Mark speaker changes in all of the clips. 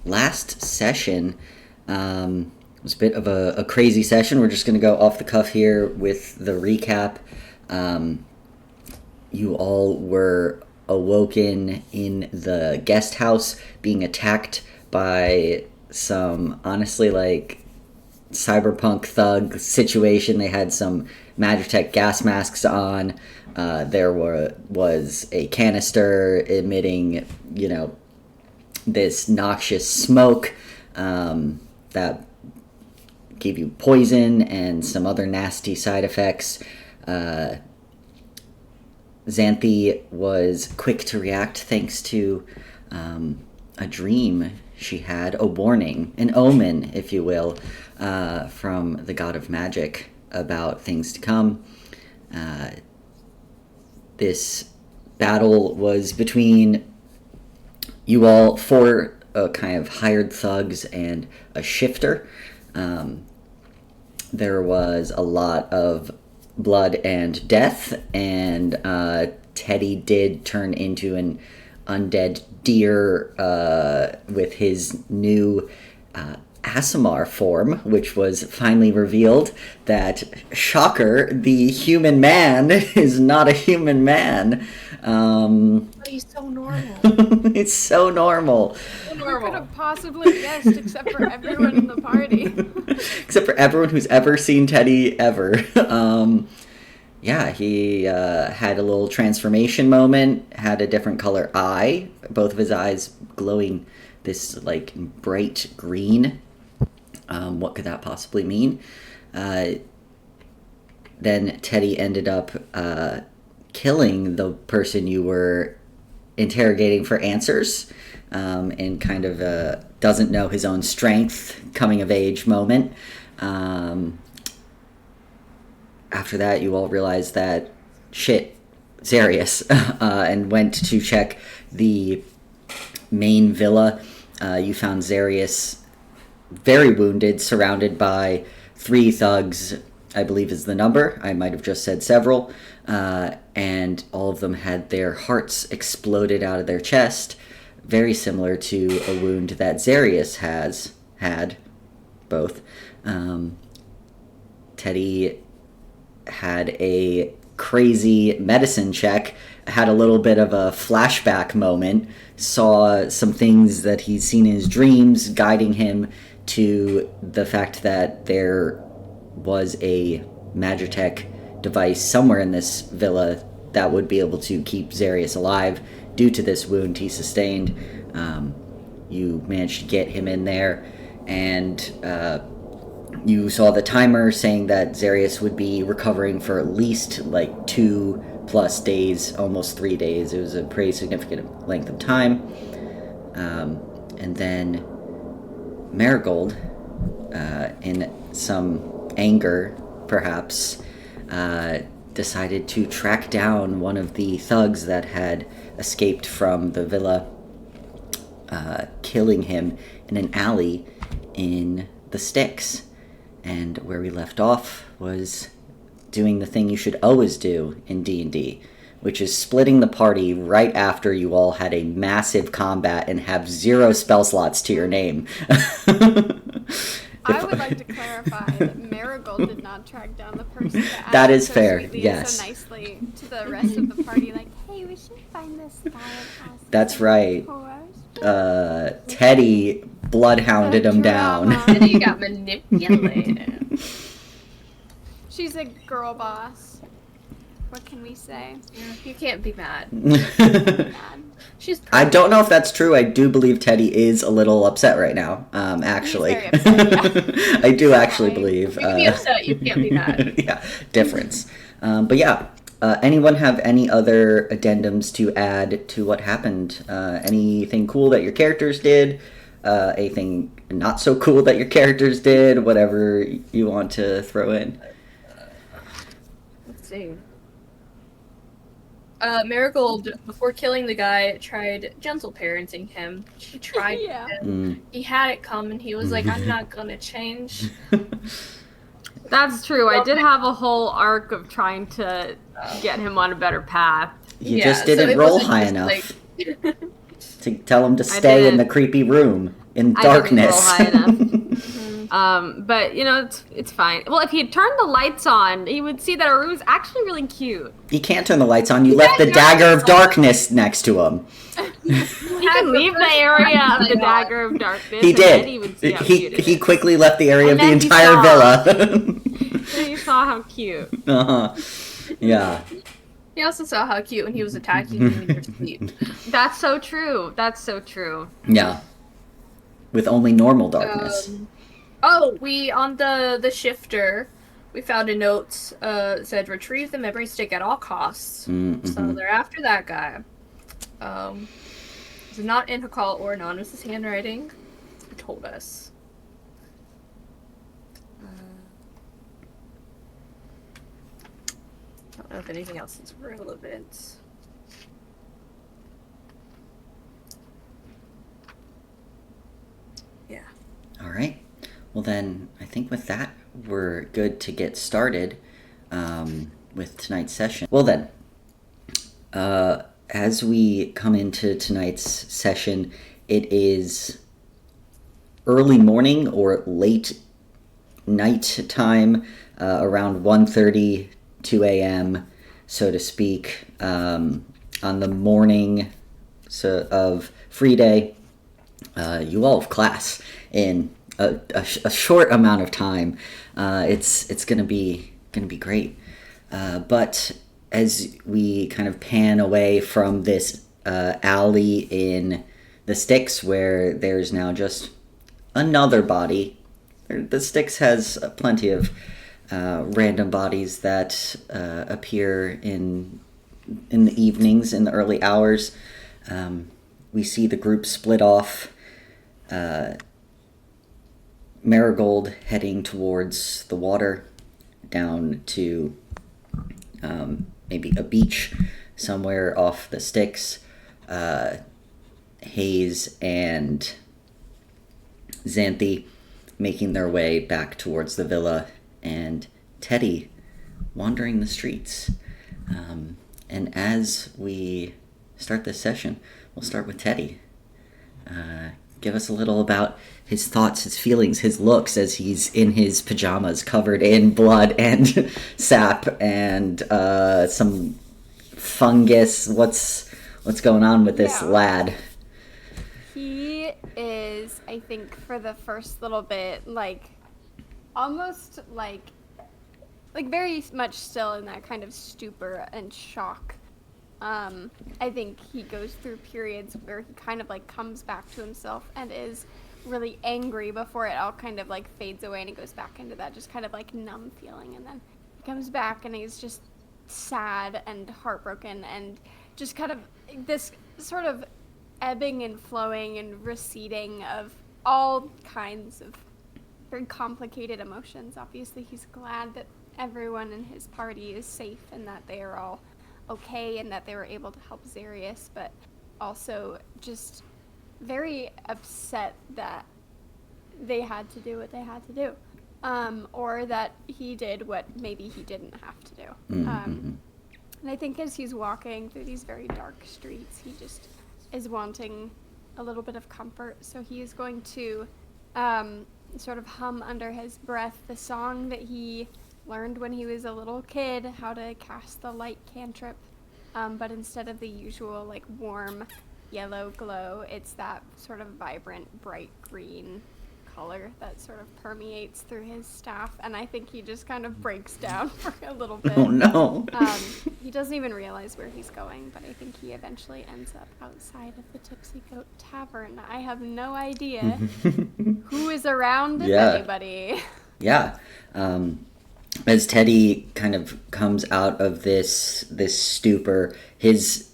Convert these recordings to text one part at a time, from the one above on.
Speaker 1: last session was a bit of a crazy session. We're just going to go off the cuff here with the recap. You all were awoken in the guest house being attacked by some, honestly, like, cyberpunk thug situation. They had some Magitech gas masks on. There was a canister emitting, this noxious smoke that gave you poison and some other nasty side effects. Xanthi was quick to react thanks to a dream she had, a warning, an omen, if you will, from the god of magic about things to come. This battle was between you all, four kind of hired thugs and a shifter. There was a lot of blood and death, and Teddy did turn into an undead deer with his new Asimar form, which was finally revealed that, shocker, the human man is not a human man.
Speaker 2: But he's so normal.
Speaker 1: It's so normal.
Speaker 2: Who could have possibly guessed, except for everyone in the party?
Speaker 1: Except for everyone who's ever seen Teddy ever. He had a little transformation moment, had a different color eye, both of his eyes glowing this, like, bright green. What could that possibly mean? Then Teddy ended up killing the person you were interrogating for answers, and kind of doesn't know his own strength, coming of age moment. After that, you all realized that, shit, Xarius, and went to check the main villa. You found Xarius very wounded, surrounded by 3 thugs, I believe is the number. I might have just said several. And all of them had their hearts exploded out of their chest, very similar to a wound that Xarius had, both. Teddy had a crazy medicine check, had a little bit of a flashback moment, saw some things that he'd seen in his dreams, guiding him to the fact that there was a Magitech device somewhere in this villa that would be able to keep Xarius alive due to this wound he sustained. You managed to get him in there, and you saw the timer saying that Xarius would be recovering for at least like 2+ days, almost 3 days. It was a pretty significant length of time. And then Marigold, in some anger, perhaps, decided to track down one of the thugs that had escaped from the villa, killing him in an alley in the sticks. And where we left off was doing the thing you should always do in D&D, which is splitting the party right after you all had a massive combat and have 0 spell slots to your name.
Speaker 2: I would like to clarify that Marigold did not track down the person
Speaker 1: that is fair, yes.
Speaker 2: So nicely to the rest of the party, like, hey, we should find this guy.
Speaker 1: That's right. Teddy bloodhounded him down.
Speaker 3: Teddy got manipulated.
Speaker 2: She's a girl boss. What can we say?
Speaker 3: Yeah, you can't be mad.
Speaker 1: I don't know if that's true. I do believe Teddy is a little upset right now, actually.
Speaker 2: He's very upset, yeah.
Speaker 1: I do actually believe.
Speaker 3: You can be upset, you can't be mad.
Speaker 1: Yeah, difference. But yeah, anyone have any other addendums to add to what happened? Anything cool that your characters did? Anything not so cool that your characters did? Whatever you want to throw in.
Speaker 3: Let's see. Marigold, before killing the guy, tried gentle parenting him. She tried him. He had it coming. He was like, I'm not gonna change.
Speaker 4: That's true. I did have a whole arc of trying to get him on a better path.
Speaker 1: You just didn't roll high enough to tell him to stay in the creepy room. in
Speaker 4: I didn't roll
Speaker 1: darkness.
Speaker 4: high enough. But you know, it's fine. Well, if he had turned the lights on, he would see that our room's actually really cute.
Speaker 1: You can't turn the lights on. You left the dagger of darkness next to him.
Speaker 4: He can leave the area of the dagger of darkness.
Speaker 1: He
Speaker 4: and
Speaker 1: did.
Speaker 4: then he would see how cute it
Speaker 1: He
Speaker 4: is.
Speaker 1: quickly left the area
Speaker 4: And
Speaker 1: of the
Speaker 4: then he
Speaker 1: entire
Speaker 4: saw.
Speaker 1: villa.
Speaker 4: Then you saw how cute.
Speaker 1: Uh-huh. Yeah.
Speaker 3: He also saw how cute when he was attacking you in your sleep.
Speaker 4: That's so true. That's so true.
Speaker 1: Yeah. With only normal darkness.
Speaker 3: We on the shifter, we found a note said retrieve the memory stick at all costs.
Speaker 1: Mm-hmm.
Speaker 3: So they're after that guy. It's not in Hakal or Anonymous' handwriting. He told us. I don't know if anything else is relevant. Yeah.
Speaker 1: All right. Well, then, I think with that, we're good to get started with tonight's session. Well, then, as we come into tonight's session, it is early morning or late night time, around 1:30, 2 a.m., so to speak, on the morning of free day. You all have class in a short amount of time. It's gonna be great. But as we kind of pan away from this alley in the Styx, where there's now just another body. The Styx has plenty of random bodies that appear in the evenings, in the early hours. We see the group split off. Marigold heading towards the water, down to maybe a beach somewhere off the Styx. Hayes and Xanthi making their way back towards the villa, and Teddy wandering the streets. And as we start this session, we'll start with Teddy. Give us a little about his thoughts, his feelings, his looks as he's in his pajamas covered in blood and sap and some fungus. What's going on with this lad?
Speaker 2: He is, I think, for the first little bit, almost like very much still in that kind of stupor and shock. I think he goes through periods where he kind of comes back to himself and is really angry before it all kind of fades away and he goes back into that just kind of numb feeling, and then he comes back and he's just sad and heartbroken and just kind of this sort of ebbing and flowing and receding of all kinds of very complicated emotions. Obviously, he's glad that everyone in his party is safe and that they are all okay and that they were able to help Xarius, but also just very upset that they had to do what they had to do, or that he did what maybe he didn't have to do. And I think as he's walking through these very dark streets, he just is wanting a little bit of comfort, so he is going to sort of hum under his breath the song that he learned when he was a little kid, how to cast the light cantrip, but instead of the usual warm yellow glow, it's that sort of vibrant bright green color that sort of permeates through his staff, and I think he just kind of breaks down for a little bit.
Speaker 1: Oh no.
Speaker 2: He doesn't even realize where he's going, but I think he eventually ends up outside of the Tipsy Goat Tavern. I have no idea who is around, if anybody.
Speaker 1: Yeah. As Teddy kind of comes out of this stupor, his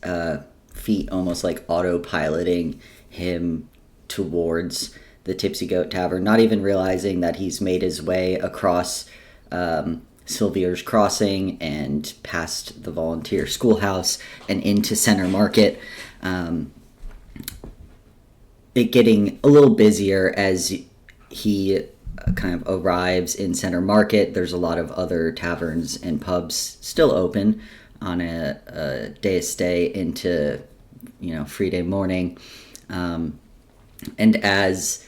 Speaker 1: feet almost autopiloting him towards the Tipsy Goat Tavern, not even realizing that he's made his way across Sylvier's Crossing and past the volunteer schoolhouse and into Center Market. It getting a little busier as he kind of arrives in Center Market. There's a lot of other taverns and pubs still open on a day's stay into, free day morning. And as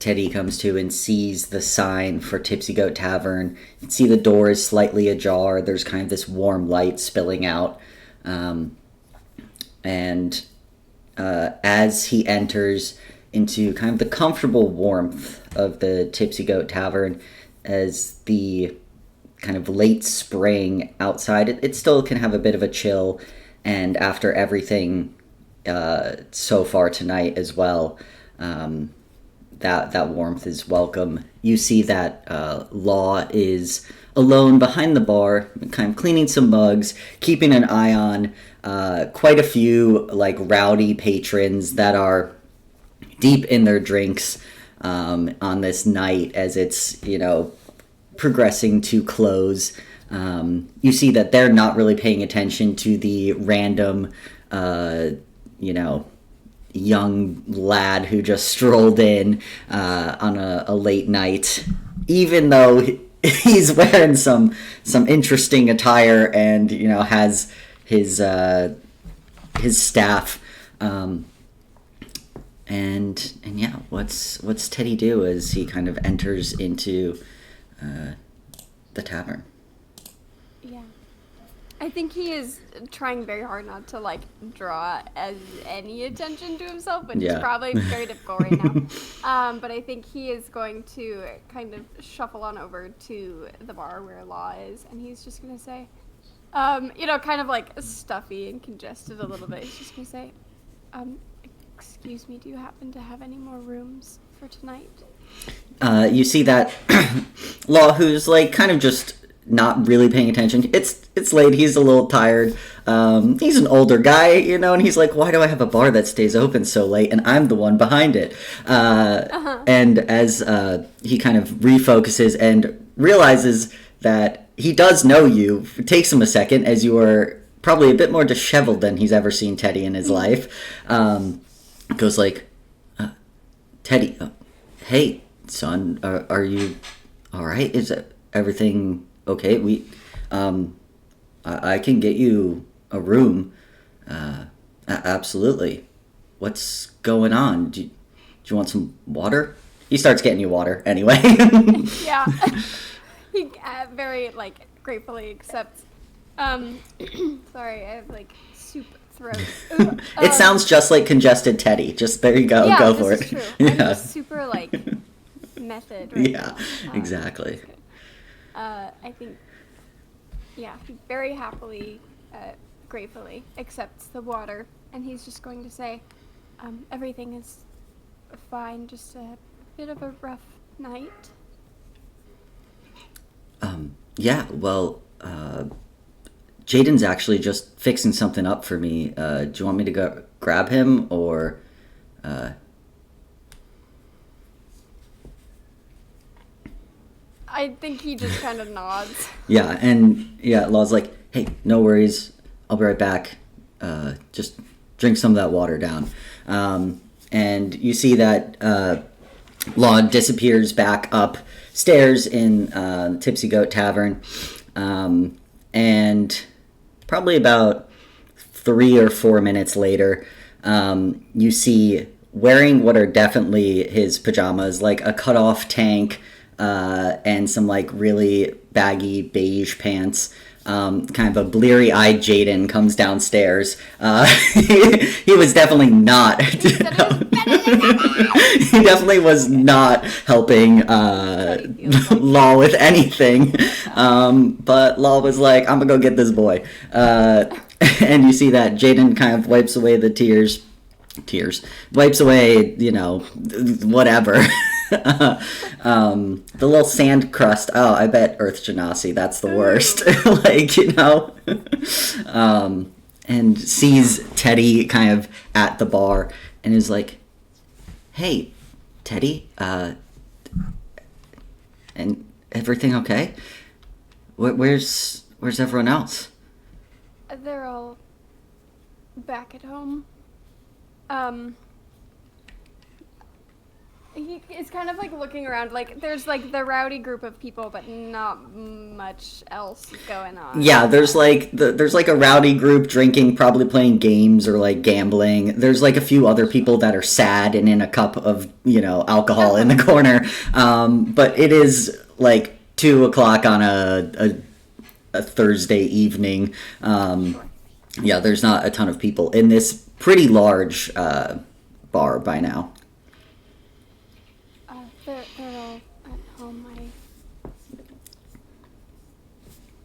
Speaker 1: Teddy comes to and sees the sign for Tipsy Goat Tavern. You can see the door is slightly ajar. There's kind of this warm light spilling out. And as he enters into kind of the comfortable warmth of the Tipsy Goat Tavern, as the kind of late spring outside, it still can have a bit of a chill. And after everything so far tonight as well, that warmth is welcome. You see that Law is alone behind the bar, kind of cleaning some mugs, keeping an eye on quite a few like rowdy patrons that are deep in their drinks on this night as it's, progressing to close. You see that they're not really paying attention to the random, young lad who just strolled in on a late night, even though he's wearing some interesting attire and has his staff. And yeah, what's Teddy do as he kind of enters into the tavern?
Speaker 2: Yeah, I think he is trying very hard not to draw any attention to himself, which is probably very difficult right now. But I think he is going to kind of shuffle on over to the bar where Law is, and he's just gonna say, kind of like stuffy and congested a little bit. He's just gonna say, excuse me, do you happen to have any more rooms for tonight?
Speaker 1: You see that Law, who's kind of just not really paying attention. It's late. He's a little tired. He's an older guy, and he's like, why do I have a bar that stays open so late and I'm the one behind it? And as he kind of refocuses and realizes that he does know you, it takes him a second as you are probably a bit more disheveled than he's ever seen Teddy in his life. Goes like, Teddy, hey, son, are you all right? Is everything okay? I can get you a room. Absolutely. What's going on? Do you want some water? He starts getting you water anyway.
Speaker 2: Yeah. He very gratefully accepts. Sorry, I have soup throat.
Speaker 1: It sounds just like congested Teddy. Just there you go.
Speaker 2: Yeah,
Speaker 1: go for
Speaker 2: this
Speaker 1: it.
Speaker 2: Is true.
Speaker 1: Yeah.
Speaker 2: I'm just super method. Right
Speaker 1: Yeah,
Speaker 2: now.
Speaker 1: exactly.
Speaker 2: I think, he very happily, gratefully accepts the water, and he's just going to say, everything is fine, just a bit of a rough night.
Speaker 1: Yeah, well, Jaden's actually just fixing something up for me. Do you want me to go grab him, or...
Speaker 2: I think he just kind of nods.
Speaker 1: Yeah, and Law's like, hey, no worries, I'll be right back. Just drink some of that water down. And you see that Law disappears back upstairs in Tipsy Goat Tavern. And probably about 3 or 4 minutes later, you see, wearing what are definitely his pajamas, a cutoff tank, and some really baggy beige pants. Kind of a bleary-eyed Jaden comes downstairs. He was definitely not. He definitely was not helping Law with anything. But Law was like, I'm gonna go get this boy. And you see that Jaden kind of wipes away the tears, wipes away, whatever. The little sand crust. Oh, I bet Earth Genasi, that's the worst. And sees Teddy kind of at the bar and is like, hey, Teddy, and everything okay? Where's everyone else?
Speaker 2: They're all back at home. he is kind of like looking around. Like there's like the rowdy group of people, but not much else going on.
Speaker 1: Yeah, there's like a rowdy group drinking, probably playing games or like gambling. There's like a few other people that are sad and in a cup of alcohol in the corner. But it is like 2:00 on a Thursday evening. Yeah, there's not a ton of people in this pretty large bar by now.
Speaker 2: They're all at home.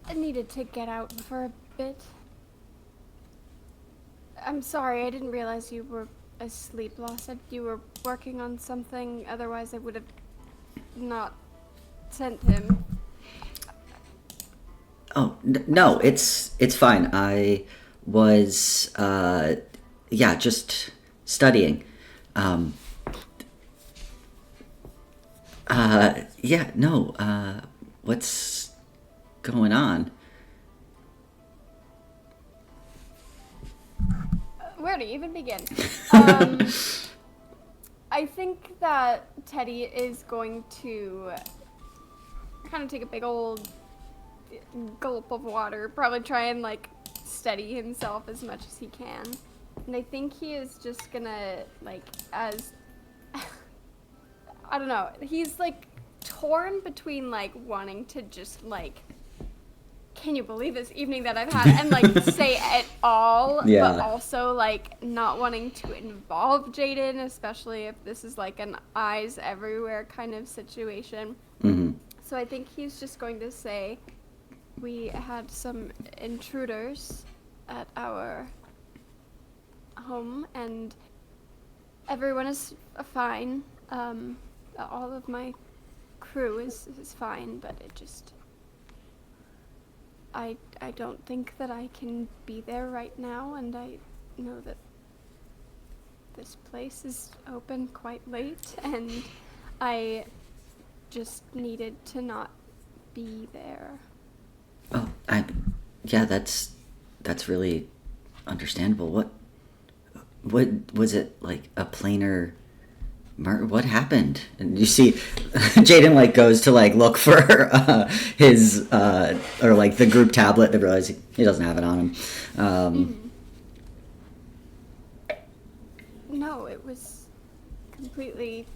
Speaker 2: I needed to get out for a bit. I'm sorry, I didn't realize you were asleep. Law said you were working on something, otherwise I would have not sent him.
Speaker 1: Oh, no, it's fine. I was, just studying. What's going on?
Speaker 2: Where to even begin? I think that Teddy is going to kind of take a big old gulp of water, probably try and like steady himself as much as he can. And I think he is just gonna I don't know, he's like torn between like wanting to just like, can you believe this evening that I've had, and like say it all,
Speaker 1: yeah.
Speaker 2: But also like not wanting to involve Jaden, especially if this is like an eyes everywhere kind of situation.
Speaker 1: Mm-hmm.
Speaker 2: So I think he's just going to say, we had some intruders at our home and everyone is fine. All of my crew is fine, but it just, I don't think that I can be there right now, and I know that this place is open quite late, and I just needed to not be there.
Speaker 1: Oh, that's really understandable. What was it, like a planar murder? What happened? And you see Jaden like goes to like look for his or like the group tablet to realize he doesn't have it on him.
Speaker 2: No, it was completely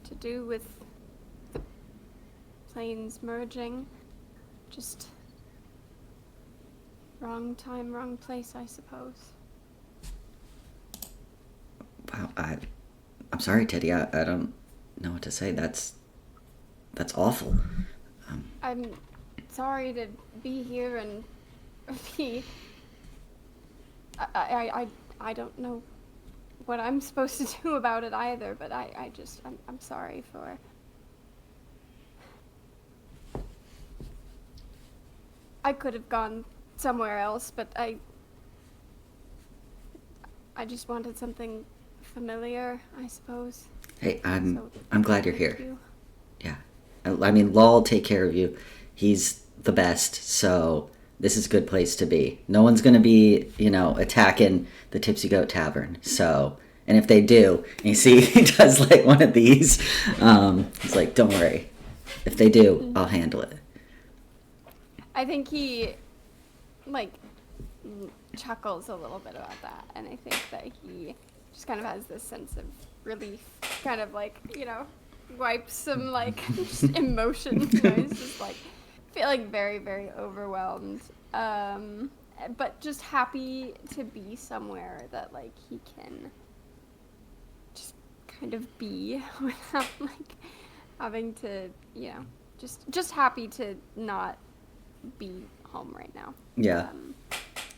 Speaker 2: to do with the planes merging. Just wrong time, wrong place, I suppose.
Speaker 1: Wow, I'm sorry, Teddy. I don't know what to say. That's awful.
Speaker 2: I'm sorry to be here and be. I don't know what I'm supposed to do about it either, but I'm sorry for. I could have gone somewhere else, but I just wanted something familiar, I suppose.
Speaker 1: Hey, I'm glad you're here.
Speaker 2: You.
Speaker 1: Yeah. I mean, Law will take care of you. He's the best, so this is a good place to be. No one's going to be, attacking the Tipsy Goat Tavern. So, and if they do, and you see he does like one of these, he's like, don't worry. If they do, I'll handle it.
Speaker 2: I think he, chuckles a little bit about that, and I think that he just kind of has this sense of relief, kind of wipes some, just emotion. He's just, feeling very, very overwhelmed, but just happy to be somewhere that, he can just kind of be without, having to, just happy to not be home right now.
Speaker 1: Yeah.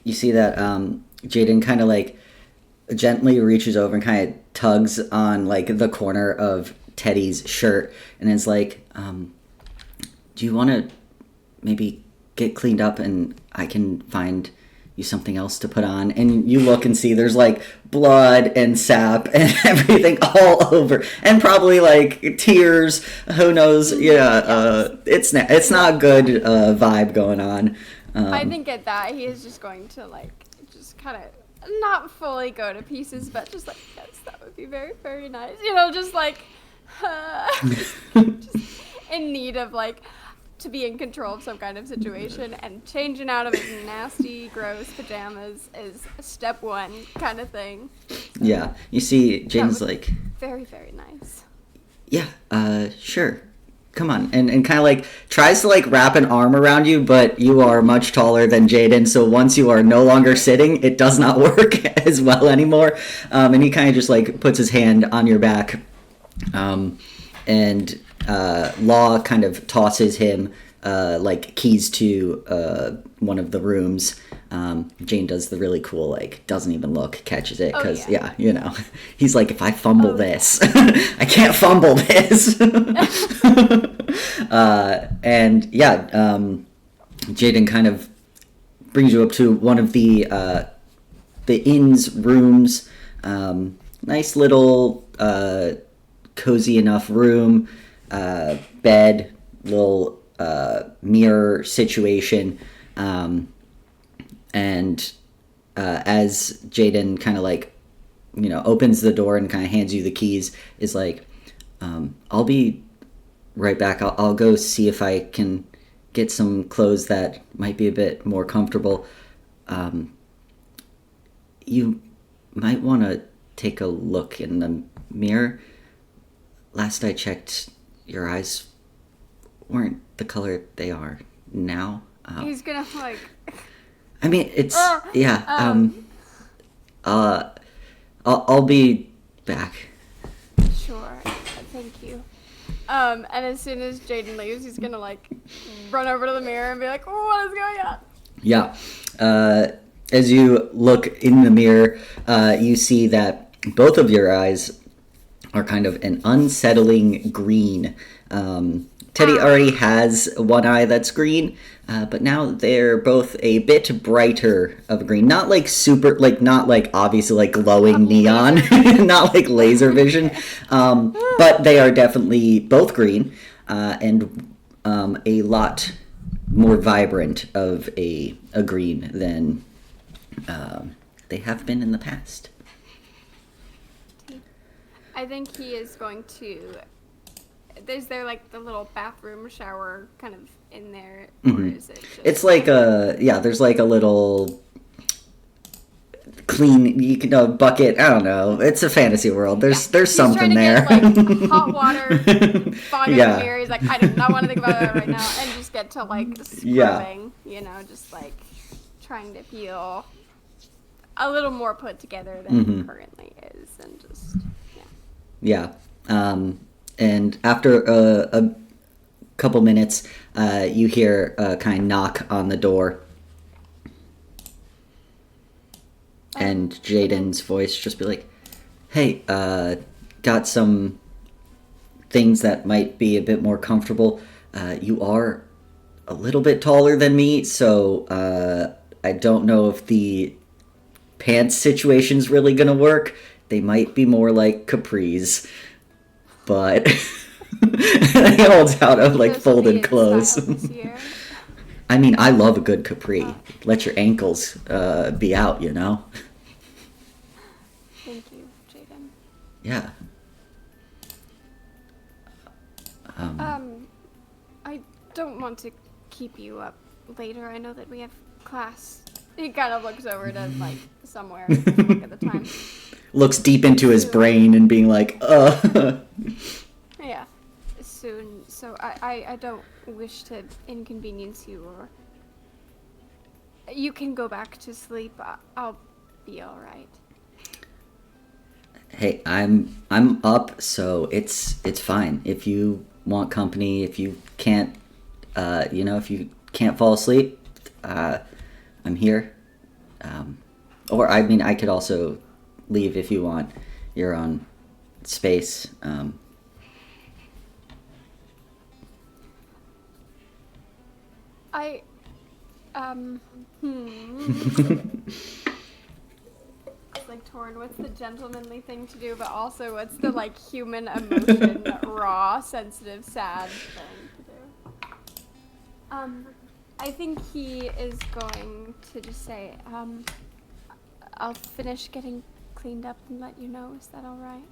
Speaker 1: You see that Jaden kind of gently reaches over and kind of tugs on the corner of Teddy's shirt and is like, do you want to maybe get cleaned up and I can find you something else to put on? And you look and see there's blood and sap and everything all over, and probably tears. Who knows? Yeah, it's not good vibe going on.
Speaker 2: I think at that he is just going to just kind of not fully go to pieces, but just like, yes, that would be very, very nice. Just like, just in need of like, to be in control of some kind of situation, and changing out of his nasty, gross pajamas is step one kind of thing.
Speaker 1: Yeah, you see Jaden's like,
Speaker 2: very, very nice.
Speaker 1: Yeah, sure. Come on. And kind of like tries to like wrap an arm around you, but you are much taller than Jaden. So once you are no longer sitting, it does not work as well anymore. And he kind of just like puts his hand on your back. And Law kind of tosses him like keys to one of the rooms. Jane does the really cool, like, doesn't even look, catches it, because, he's like, if I fumble this, I can't fumble this. Jaden kind of brings you up to one of the inn's rooms. Nice little, cozy enough room, bed, little mirror situation. As Jaden kind of like, opens the door and kind of hands you the keys, is like, I'll be right back. I'll go see if I can get some clothes that might be a bit more comfortable. You might want to take a look in the mirror. Last I checked, your eyes weren't the color they are now.
Speaker 2: He's gonna like...
Speaker 1: I mean, it's I'll be back.
Speaker 2: Sure, thank you. And as soon as Jaden leaves, he's gonna like run over to the mirror and be like, "What is going on?"
Speaker 1: Yeah. As you look in the mirror, you see that both of your eyes are kind of an unsettling green. Teddy already has one eye that's green, but now they're both a bit brighter of a green. Not like super, like not like obviously like glowing neon, not like laser vision, but they are definitely both green and a lot more vibrant of a green than they have been in the past.
Speaker 2: I think he is going to... Is there like the little bathroom shower kind of in there, or is it just...
Speaker 1: It's like there's like a little clean, bucket. I don't know. It's a fantasy world. There's something there.
Speaker 2: He's trying to get like hot water, fog in the mirror. He's like, I do not want to think about that right now, and just get to like scrubbing. Just like trying to feel a little more put together than he currently is, and just
Speaker 1: And after a couple minutes, you hear a kind of knock on the door. And Jaden's voice just be like, "Hey, got some things that might be a bit more comfortable. You are a little bit taller than me, so I don't know if the pants situation's really gonna work. They might be more like capris." But he holds out of like folded clothes. I mean, I love a good capri. Let your ankles be out,
Speaker 2: Thank you, Jaden.
Speaker 1: Yeah.
Speaker 2: I don't want to keep you up later. I know that we have class. He kind of looks over to like somewhere to look at the time.
Speaker 1: Looks deep into his brain and being like,
Speaker 2: Yeah, soon. So I don't wish to inconvenience you, or you can go back to sleep. I'll be all right.
Speaker 1: Hey, I'm up, so it's fine. If you want company, if you can't, if you can't fall asleep, I'm here. Or I mean, I could also leave if you want your own space.
Speaker 2: It's like torn. What's the gentlemanly thing to do, but also what's the like human emotion, raw, sensitive, sad thing to do? I think he is going to just say, I'll finish getting cleaned up and let you know. Is that all right?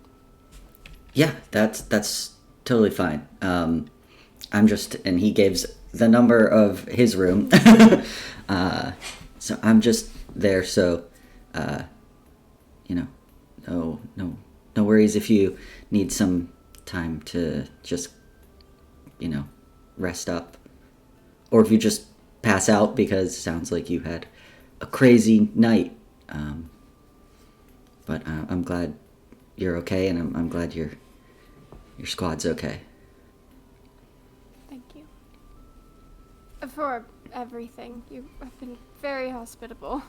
Speaker 1: Yeah, that's totally fine. I'm just, and he gives the number of his room. So I'm just there. So, no worries if you need some time to just, rest up, or if you just pass out because it sounds like you had a crazy night. But I'm glad you're okay, and I'm glad your squad's okay.
Speaker 2: Thank you. For everything. You have been very hospitable.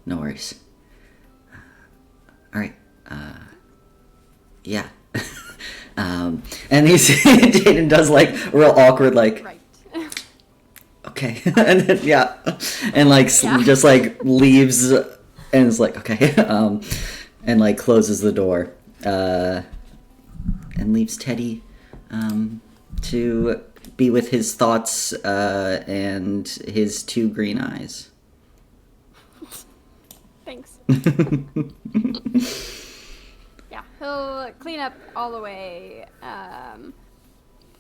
Speaker 1: No worries. All right. Yeah. And Jaden does like real awkward, like,
Speaker 2: Right.
Speaker 1: okay, and then, yeah, and like just like leaves, and is like, okay, and like closes the door, and leaves Teddy, to be with his thoughts, and his 2 green eyes.
Speaker 2: Thanks. Yeah, he'll clean up all the way,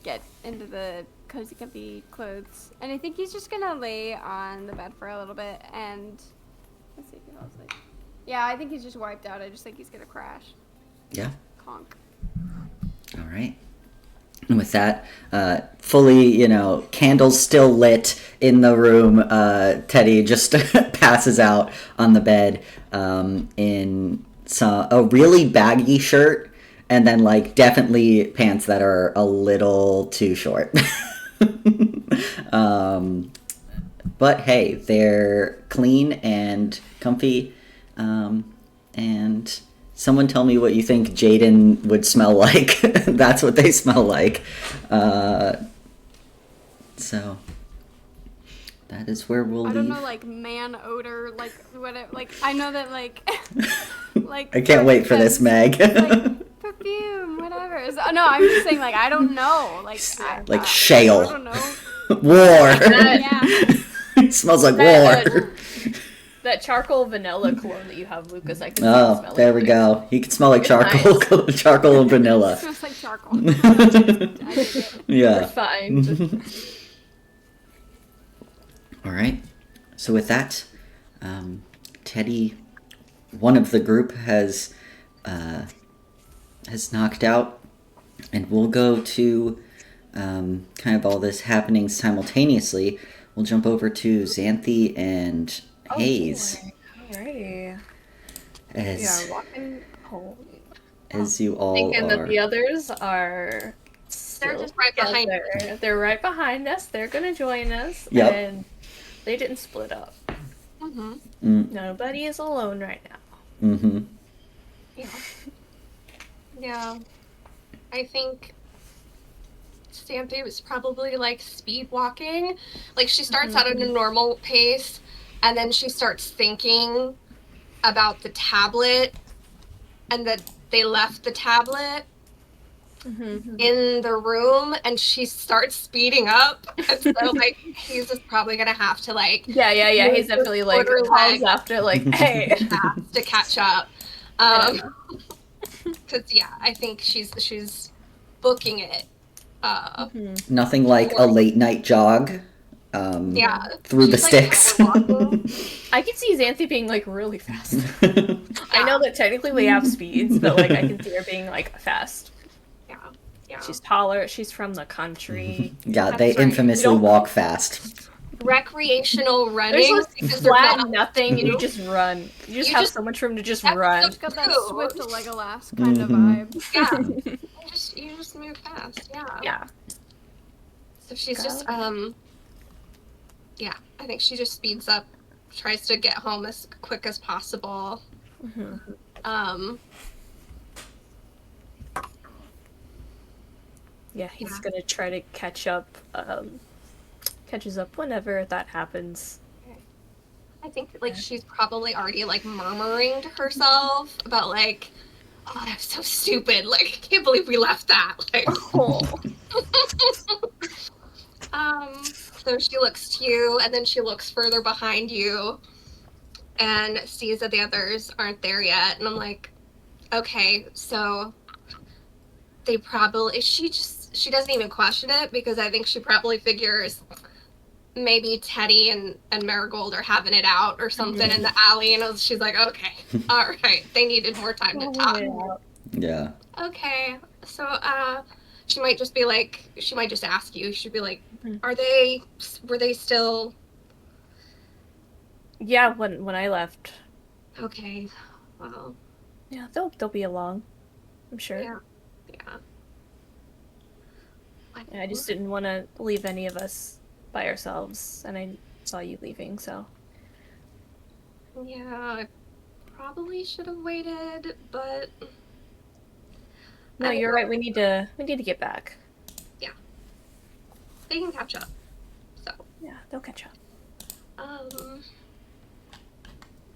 Speaker 2: get into the cozy, comfy clothes, and I think he's just gonna lay on the bed for a little bit, and let's see if he falls asleep. Yeah, I think he's just wiped out. I just think he's gonna crash.
Speaker 1: Yeah.
Speaker 2: Conk.
Speaker 1: All right. And with that, fully, candles still lit in the room, Teddy just passes out on the bed, in a really baggy shirt, and then like definitely pants that are a little too short. But hey, they're clean and comfy, and someone tell me what you think Jaden would smell like. That's what they smell like. So that is where we'll leave.
Speaker 2: I don't know, like man odor, like whatever. Like I know that, like, like.
Speaker 1: I can't wait for this, Meg.
Speaker 2: Like perfume, whatever. So, no, I'm just saying, like, I don't know, like.
Speaker 1: Shale.
Speaker 2: I don't know.
Speaker 1: War.
Speaker 2: Yeah.
Speaker 1: It smells like war.
Speaker 3: That charcoal vanilla cologne that you have, Lucas, I can smell
Speaker 1: there we go. He can smell like charcoal,
Speaker 3: Nice.
Speaker 1: charcoal and vanilla.
Speaker 2: It smells like charcoal. I dig it.
Speaker 1: Yeah.
Speaker 3: Refined.
Speaker 1: All right. So with that, Teddy, one of the group, has knocked out, and we'll go to kind of all this happening simultaneously. We'll jump over to Xanthi and Hayes.
Speaker 3: Alrighty.
Speaker 1: As,
Speaker 3: walking home.
Speaker 1: as you all
Speaker 3: Thinking
Speaker 1: are.
Speaker 3: that the others are
Speaker 5: They're just right behind
Speaker 3: us. They're right behind us. They're gonna join us.
Speaker 1: Yep.
Speaker 3: And they didn't split up.
Speaker 1: Mm.
Speaker 3: Nobody is alone right now.
Speaker 1: Mm-hmm.
Speaker 5: Yeah. I think Xanthi was probably like speed walking. Like she starts out at a normal pace, and then she starts thinking about the tablet and that they left the tablet in the room, and she starts speeding up. And so like he's just probably gonna have to like
Speaker 3: Yeah. He's definitely like calls after like, hey,
Speaker 5: to catch up. Because I think she's booking it.
Speaker 1: Nothing like a late night jog. Through the
Speaker 5: She's, like,
Speaker 1: sticks.
Speaker 3: I can see Xanthi being like really fast. I know that technically we have speeds, but like I can see her being like fast.
Speaker 5: Yeah.
Speaker 3: She's taller. She's from the country.
Speaker 1: Yeah, they
Speaker 5: That's right.
Speaker 1: infamously walk fast.
Speaker 5: Recreational
Speaker 3: There's
Speaker 5: running.
Speaker 3: like
Speaker 5: because they're
Speaker 3: flat
Speaker 5: not-
Speaker 3: nothing, and you just run. You just have so much room to just run.
Speaker 2: It's got that
Speaker 5: True.
Speaker 2: Swift Legolas kind of vibe.
Speaker 5: Yeah. you just move fast.
Speaker 3: Yeah.
Speaker 5: So she's just I think she just speeds up, tries to get home as quick as possible.
Speaker 3: Yeah, he's gonna try to catch up. Catches up whenever that happens.
Speaker 5: I think like she's probably already like murmuring to herself about like, oh, that's so stupid. Like, I can't believe we left that. Like, so she looks to you, and then she looks further behind you, and sees that the others aren't there yet. And I'm like, okay, so they probably, she doesn't even question it, because I think she probably figures maybe Teddy and Marigold are having it out or something in the alley. And she's like, okay, all right, they needed more time to talk.
Speaker 1: Yeah.
Speaker 5: Okay, so she might just be like, she might just ask you. She'd be like, were they still?
Speaker 6: Yeah, when I left.
Speaker 5: Okay, well.
Speaker 6: Yeah, they'll be along, I'm sure.
Speaker 5: Yeah.
Speaker 6: I just didn't want to leave any of us by ourselves, and I saw you leaving, so.
Speaker 5: Yeah, I probably should have waited, but.
Speaker 6: No, you're right. We need to get back.
Speaker 5: Yeah. They can catch up. So.
Speaker 6: Yeah, they'll catch up.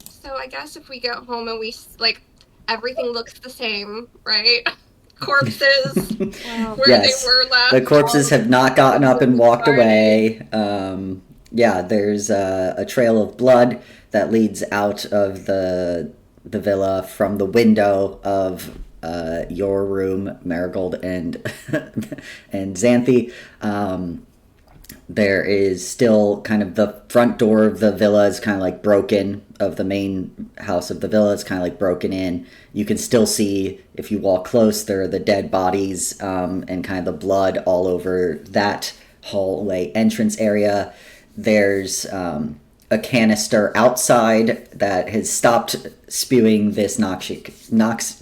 Speaker 5: So I guess if we get home and we everything looks the same, right? Corpses where
Speaker 1: yes.
Speaker 5: they were left.
Speaker 1: The corpses have not gotten up and walked away. Yeah, there's a trail of blood that leads out of the villa from the window of your room, Marigold and and Xanthi. There is still kind of the front door of the villa is kind of like broken, of the main house of the villa is kind of like broken in. You can still see, if you walk close, there are the dead bodies and kind of the blood all over that hallway entrance area. There's a canister outside that has stopped spewing this noxious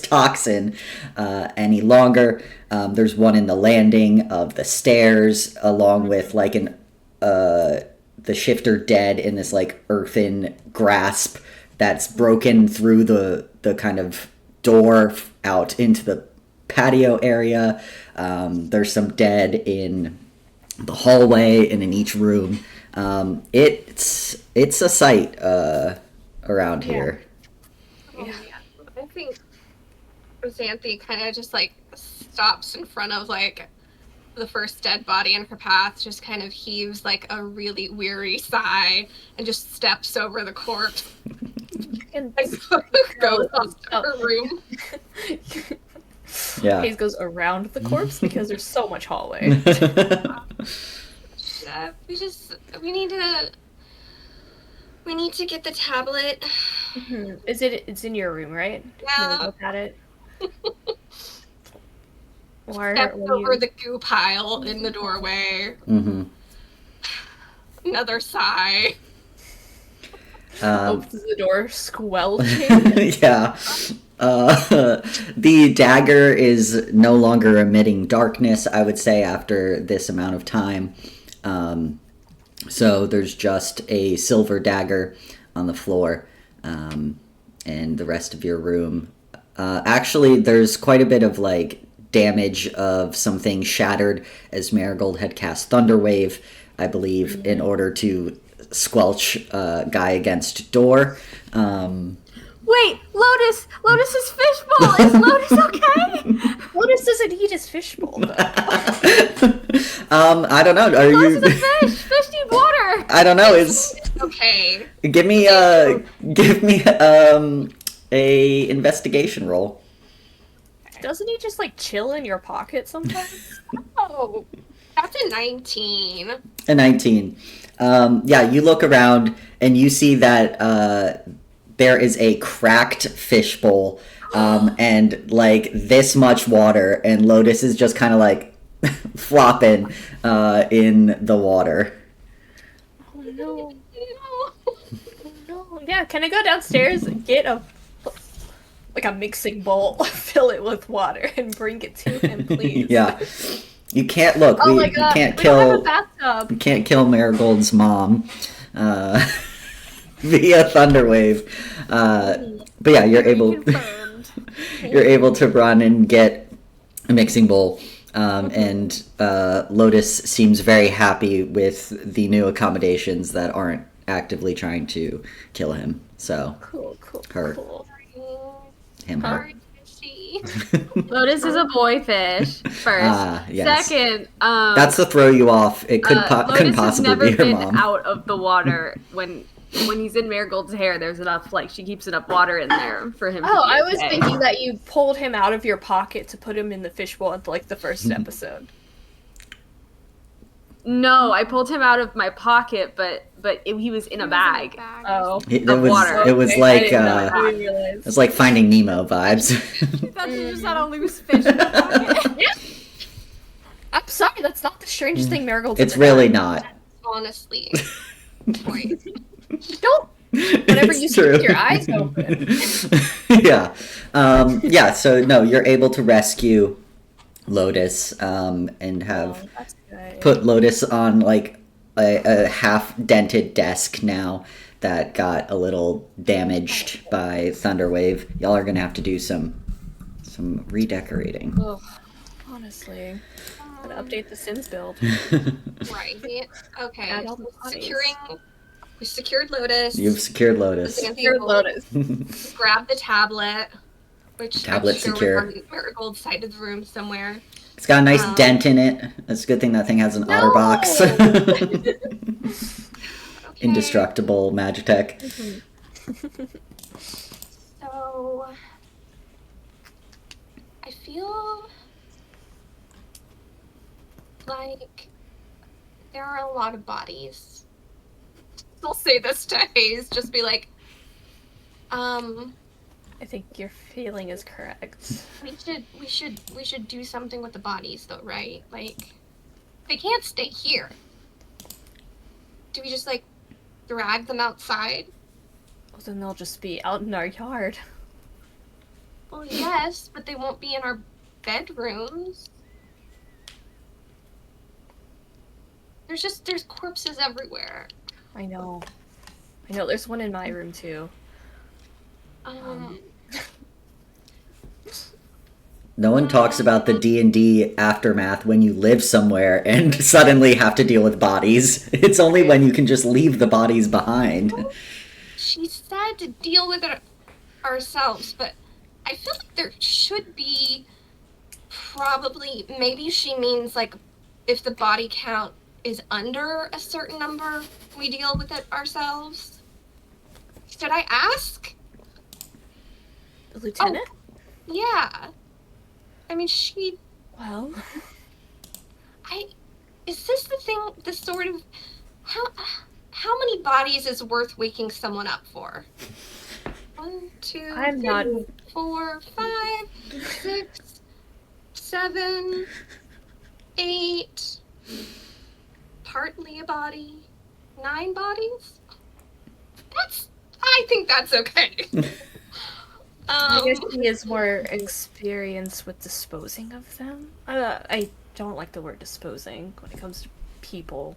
Speaker 1: toxin any longer. There's one in the landing of the stairs, along with like the shifter dead in this like earthen grasp that's broken through the kind of door out into the patio area. There's some dead in the hallway and in each room. It's a sight around here.
Speaker 5: Yeah. I think Xanthi kind of just like stops in front of like the first dead body in her path, just kind of heaves like a really weary sigh and just steps over the corpse and goes up to her room.
Speaker 1: Yeah.
Speaker 6: Hayes goes around the corpse because there's so much hallway.
Speaker 5: We need to get the tablet.
Speaker 6: It's in your room, right?
Speaker 5: Yeah.
Speaker 6: Look at it.
Speaker 5: Steps over the goo pile in the doorway.
Speaker 1: Mm-hmm.
Speaker 5: Another sigh.
Speaker 6: Opens the door, squelching.
Speaker 1: Yeah. The dagger is no longer emitting darkness, I would say, after this amount of time. So there's just a silver dagger on the floor, and the rest of your room. Actually, there's quite a bit of like damage of something shattered, as Marigold had cast Thunderwave, I believe, in order to squelch guy against door.
Speaker 4: Wait, Lotus! Lotus's fishbowl! Is Lotus okay?
Speaker 6: Lotus doesn't eat his fishbowl, though.
Speaker 1: I don't know. Are
Speaker 4: Lotus
Speaker 1: you?
Speaker 4: is a fish! Fish need water!
Speaker 1: I don't know. Is
Speaker 5: okay.
Speaker 1: Give me a investigation roll.
Speaker 6: Doesn't he just like chill in your pocket sometimes?
Speaker 5: Oh, that's a 19.
Speaker 1: A 19. Yeah, you look around and you see that there is a cracked fishbowl and like this much water, and Lotus is just kind of like flopping in the water.
Speaker 6: Oh no. No. Yeah, can I go downstairs and get a mixing bowl, fill it with water, and bring it to him, please?
Speaker 1: Yeah. You can't look.
Speaker 6: Oh my God.
Speaker 1: You can't
Speaker 6: We don't
Speaker 1: kill.
Speaker 6: have a bathtub.
Speaker 1: You can't kill Marigold's mom via Thunderwave. But yeah, you're able. You're able to run and get a mixing bowl, and Lotus seems very happy with the new accommodations that aren't actively trying to kill him. So
Speaker 6: Cool.
Speaker 1: her, him, her.
Speaker 4: Lotus is a boy fish, first.
Speaker 1: Yes.
Speaker 4: Second,
Speaker 1: That's to throw you off. It couldn't
Speaker 4: Lotus
Speaker 1: possibly
Speaker 4: has never
Speaker 1: be her
Speaker 4: been
Speaker 1: mom.
Speaker 4: out of the water when when he's in Marigold's hair, there's enough, like, she keeps enough water in there for him to
Speaker 6: Oh,
Speaker 4: be
Speaker 6: I was
Speaker 4: okay.
Speaker 6: thinking that you pulled him out of your pocket to put him in the fishbowl at, like, the first episode.
Speaker 4: No, I pulled him out of my pocket, but he was in a bag.
Speaker 6: Oh.
Speaker 1: It
Speaker 4: Of
Speaker 1: was
Speaker 4: water.
Speaker 1: it was
Speaker 6: Okay,
Speaker 1: like
Speaker 6: I didn't know. I didn't
Speaker 1: it
Speaker 6: realize.
Speaker 1: was like Finding Nemo vibes.
Speaker 2: You thought you just had a loose fish in the pocket.
Speaker 6: I'm sorry, that's not the strangest thing Marigold's
Speaker 1: It's
Speaker 6: ever
Speaker 1: really
Speaker 6: done.
Speaker 1: not.
Speaker 5: Honestly. Point.
Speaker 6: Don't. Whenever
Speaker 1: It's
Speaker 6: you
Speaker 1: true.
Speaker 6: keep your eyes open.
Speaker 1: Yeah. Yeah, so no, you're able to rescue Lotus and have
Speaker 6: Oh, that's good.
Speaker 1: put Lotus on like a half dented desk now that got a little damaged by Thunderwave. Y'all are gonna have to do some redecorating.
Speaker 6: Ugh, honestly. Gotta update the Sims build.
Speaker 5: Right. Okay.
Speaker 6: Add all the bodies.
Speaker 5: We secured Lotus.
Speaker 1: You've secured Lotus.
Speaker 6: Secured Lotus.
Speaker 5: Grab the tablet, which
Speaker 1: Tablet
Speaker 5: I'm sure
Speaker 1: secure.
Speaker 5: was on Marigold's side of the room somewhere.
Speaker 1: It's got a nice dent in it. It's a good thing that thing has an otter box.
Speaker 5: Okay.
Speaker 1: Indestructible Magitech.
Speaker 5: So I feel like there are a lot of bodies. I'll say this to Hayes, just be like,
Speaker 6: I think your feeling is correct.
Speaker 5: we should do something with the bodies though, right? Like, they can't stay here. Do we just like drag them outside?
Speaker 6: Well, then they'll just be out in our yard.
Speaker 5: Well, yes, but they won't be in our bedrooms. There's corpses everywhere.
Speaker 6: I know. There's one in my room too.
Speaker 1: No one talks about the D&D aftermath when you live somewhere and suddenly have to deal with bodies. It's only when you can just leave the bodies behind.
Speaker 5: She said to deal with it ourselves, but I feel like there should be probably, maybe she means like if the body count is under a certain number, we deal with it ourselves. Should I ask?
Speaker 6: The lieutenant?
Speaker 5: Yeah. I mean,
Speaker 6: Well,
Speaker 5: is this the sort of, how many bodies is worth waking someone up for? 1, 2,
Speaker 6: I'm
Speaker 5: 3,
Speaker 6: not-
Speaker 5: 4, 5, 6, 7, 8, partly a body, 9 bodies? I think that's okay.
Speaker 6: I guess he is more experienced with disposing of them. I don't like the word disposing when it comes to people.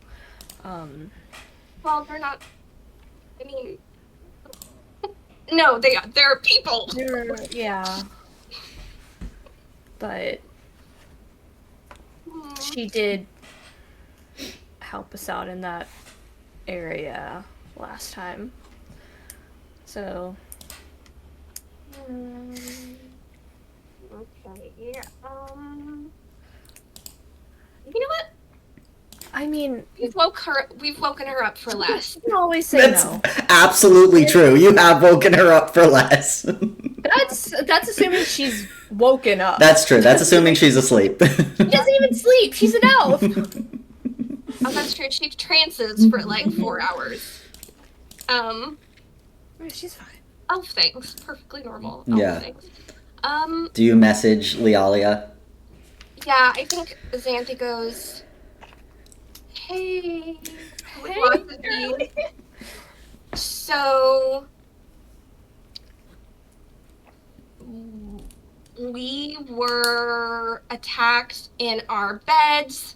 Speaker 5: Well, they're not, I mean, no, they're people.
Speaker 6: Yeah. But she did help us out in that area last time. So,
Speaker 5: Okay, yeah, you know what?
Speaker 6: I mean,
Speaker 5: We've woken her up for less.
Speaker 6: you can always say
Speaker 1: That's
Speaker 6: no.
Speaker 1: absolutely true. You have woken her up for less.
Speaker 6: That's assuming she's woken up.
Speaker 1: That's true. That's assuming she's asleep.
Speaker 6: She doesn't even sleep. She's an elf.
Speaker 5: Oh, that's true. She trances for like 4 hours.
Speaker 6: She's fine.
Speaker 5: Elf things, perfectly normal. Elf
Speaker 1: Yeah.
Speaker 5: things.
Speaker 1: Do you message Lealia?
Speaker 5: Yeah, I think Xanthe goes, hey, with lots of beans. So, we were attacked in our beds.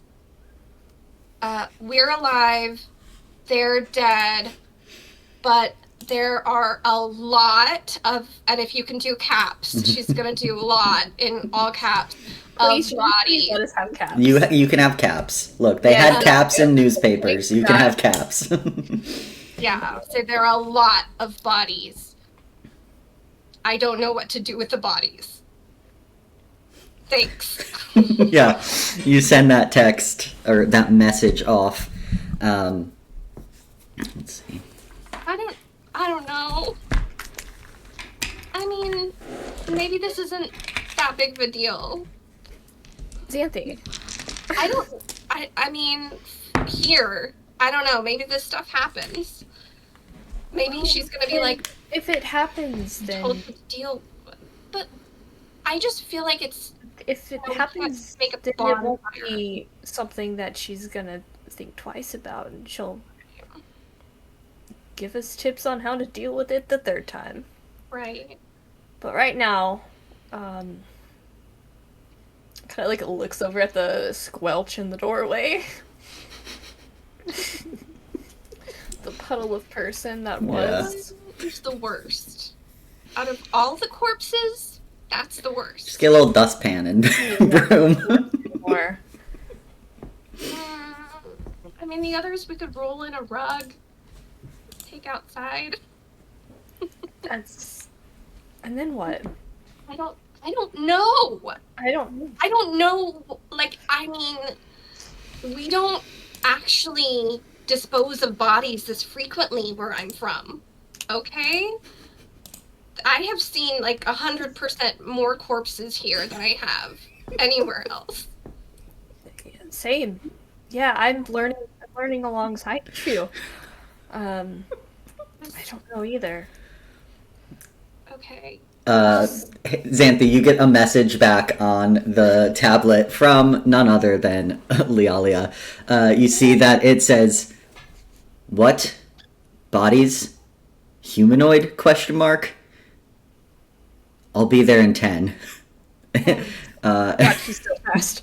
Speaker 5: We're alive. They're dead. But there are a lot of, and if you can do caps, she's gonna do a lot in all caps of
Speaker 6: Please
Speaker 5: bodies.
Speaker 6: let us have caps.
Speaker 1: You can have caps. Look, they
Speaker 6: Yeah.
Speaker 1: had caps in newspapers. You can have caps.
Speaker 5: Yeah, so there are a lot of bodies. I don't know what to do with the bodies. Thanks.
Speaker 1: Yeah, you send that text or that message off. Let's see.
Speaker 5: I don't I don't know. I mean, maybe this isn't that big of a deal.
Speaker 6: Xanthi.
Speaker 5: I mean, here. I don't know, maybe this stuff happens. Maybe she's gonna be like...
Speaker 6: If it happens, then...
Speaker 5: told to deal... But I just feel like it's...
Speaker 6: If it happens,
Speaker 5: make a
Speaker 6: then it
Speaker 5: bond
Speaker 6: won't
Speaker 5: fire.
Speaker 6: be something that she's gonna think twice about, and she'll give us tips on how to deal with it the third time.
Speaker 5: Right.
Speaker 6: But right now, kind of like looks over at the squelch in the doorway. The puddle of person that was.
Speaker 5: Who's the worst? Out of all the corpses, that's the worst.
Speaker 1: Just get a little dustpan and broom.
Speaker 6: More.
Speaker 5: I mean, the others we could roll in a rug, take outside.
Speaker 6: That's. And then what?
Speaker 5: I don't know.
Speaker 6: I don't.
Speaker 5: I don't know. Like, I mean, we don't actually dispose of bodies this frequently where I'm from. Okay? I have seen like 100% more corpses here than I have anywhere else.
Speaker 6: Same. Yeah, I'm learning alongside you. I don't know either.
Speaker 5: Okay.
Speaker 1: Xanthi, you get a message back on the tablet from none other than Lialia. You see that it says, "What? Bodies? Humanoid? Question mark. I'll be there in 10."
Speaker 6: God, she's so fast.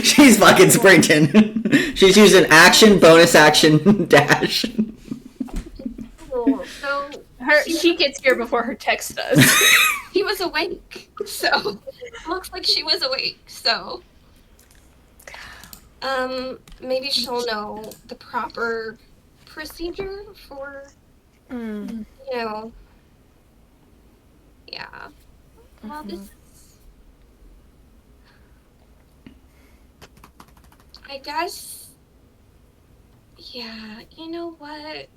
Speaker 1: She's fucking sprinting. She's using action, bonus action, dash.
Speaker 5: Cool. So
Speaker 6: She gets here before her text does.
Speaker 5: he was awake. So looks like she was awake. So maybe she'll know the proper procedure for you know. Yeah. Well, this is... I guess... Yeah, you know what?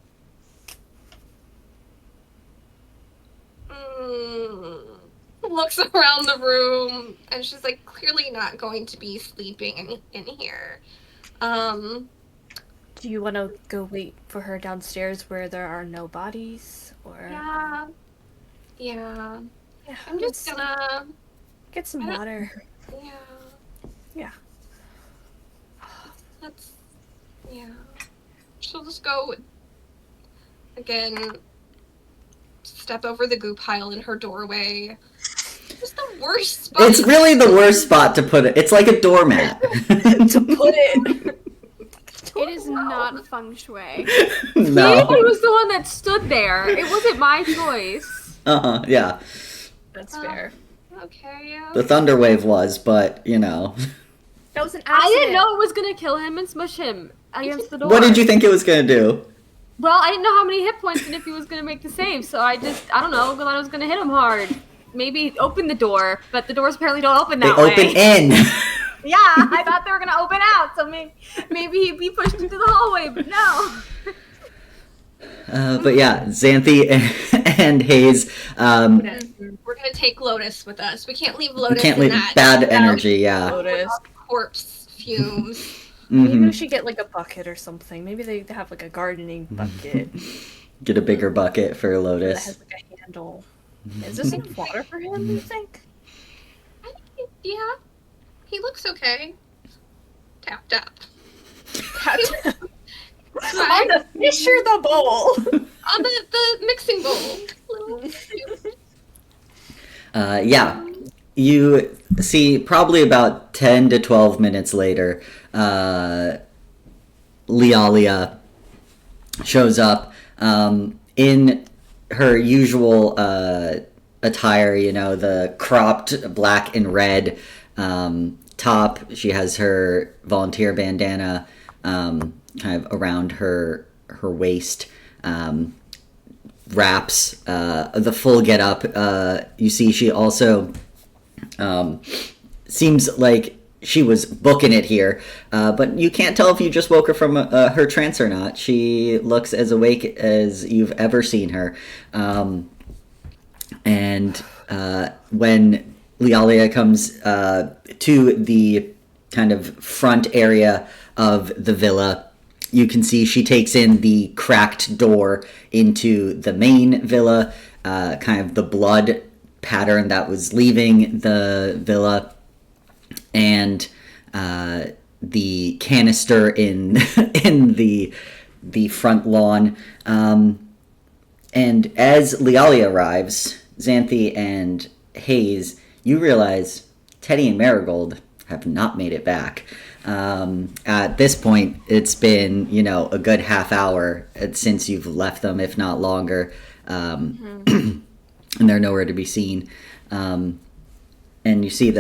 Speaker 5: Looks around the room, and she's, like, clearly not going to be sleeping in here.
Speaker 6: Do you want to go wait for her downstairs where there are no bodies? Or
Speaker 5: Yeah.
Speaker 6: Yeah,
Speaker 5: I'm just gonna...
Speaker 6: get some water.
Speaker 5: Yeah.
Speaker 6: Yeah.
Speaker 5: Let's... Yeah. She'll just go... Again... Step over the goo pile in her doorway. It's the worst spot.
Speaker 1: It's really the worst spot to put it. It's like a doormat.
Speaker 6: To put it.
Speaker 2: It is not feng shui.
Speaker 1: No.
Speaker 4: He was the one that stood there. It wasn't my choice.
Speaker 1: Yeah.
Speaker 6: That's fair.
Speaker 5: Okay, yeah.
Speaker 1: The thunder wave was, but, you know.
Speaker 6: That was an accident.
Speaker 4: I didn't know it was gonna kill him and smush him against the door.
Speaker 1: What did you think it was gonna do?
Speaker 4: Well, I didn't know how many hit points and if he was gonna make the save, so I don't know, thought I was gonna hit him hard. Maybe open the door, but the doors apparently don't open that way.
Speaker 1: They open in.
Speaker 4: Yeah, I thought they were gonna open out, so maybe he'd be pushed into the hallway, but no.
Speaker 1: But yeah, Xanthi and Hayes.
Speaker 5: We're gonna take Lotus with us. We can't leave Lotus
Speaker 1: We can't
Speaker 5: in
Speaker 1: leave
Speaker 5: that.
Speaker 1: bad energy, yeah.
Speaker 6: Lotus.
Speaker 5: Corpse fumes.
Speaker 6: Maybe
Speaker 1: Mhm.
Speaker 6: we should get like a bucket or something. Maybe they have like a gardening bucket
Speaker 1: Get a bigger bucket for
Speaker 6: that
Speaker 1: Lotus.
Speaker 6: has like a handle. Is this enough water for him, you think?
Speaker 5: I think, yeah. He looks okay. Tapped up.
Speaker 6: On the fish or the bowl?
Speaker 5: On the mixing bowl.
Speaker 1: Yeah. You see, probably about 10 to 12 minutes later, Lialia shows up in her usual attire, you know, the cropped black and red top. She has her volunteer bandana kind of around her waist. Wraps the full get-up. You see she also seems like she was booking it here, but you can't tell if you just woke her from her trance or not. She looks as awake as you've ever seen her. And when Lialia comes to the kind of front area of the villa, you can see she takes in the cracked door into the main villa, kind of the blood pattern that was leaving the villa, and the canister in in the front lawn. And as Lialia arrives, Xanthi and Hayes, you realize Teddy and Marigold have not made it back. At this point, it's been, a good half hour since you've left them, if not longer. And they're nowhere to be seen. And you see,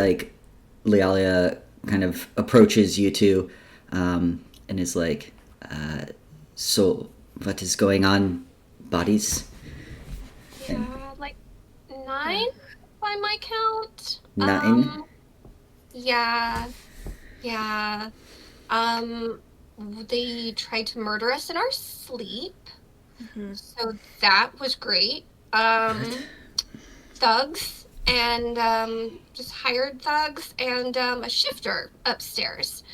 Speaker 1: Lialia kind of approaches you two, and is like, so what is going on, bodies?
Speaker 5: Yeah, 9 by my count.
Speaker 1: 9?
Speaker 5: Yeah. They tried to murder us in our sleep. So that was great. Thugs and just hired thugs and a shifter upstairs.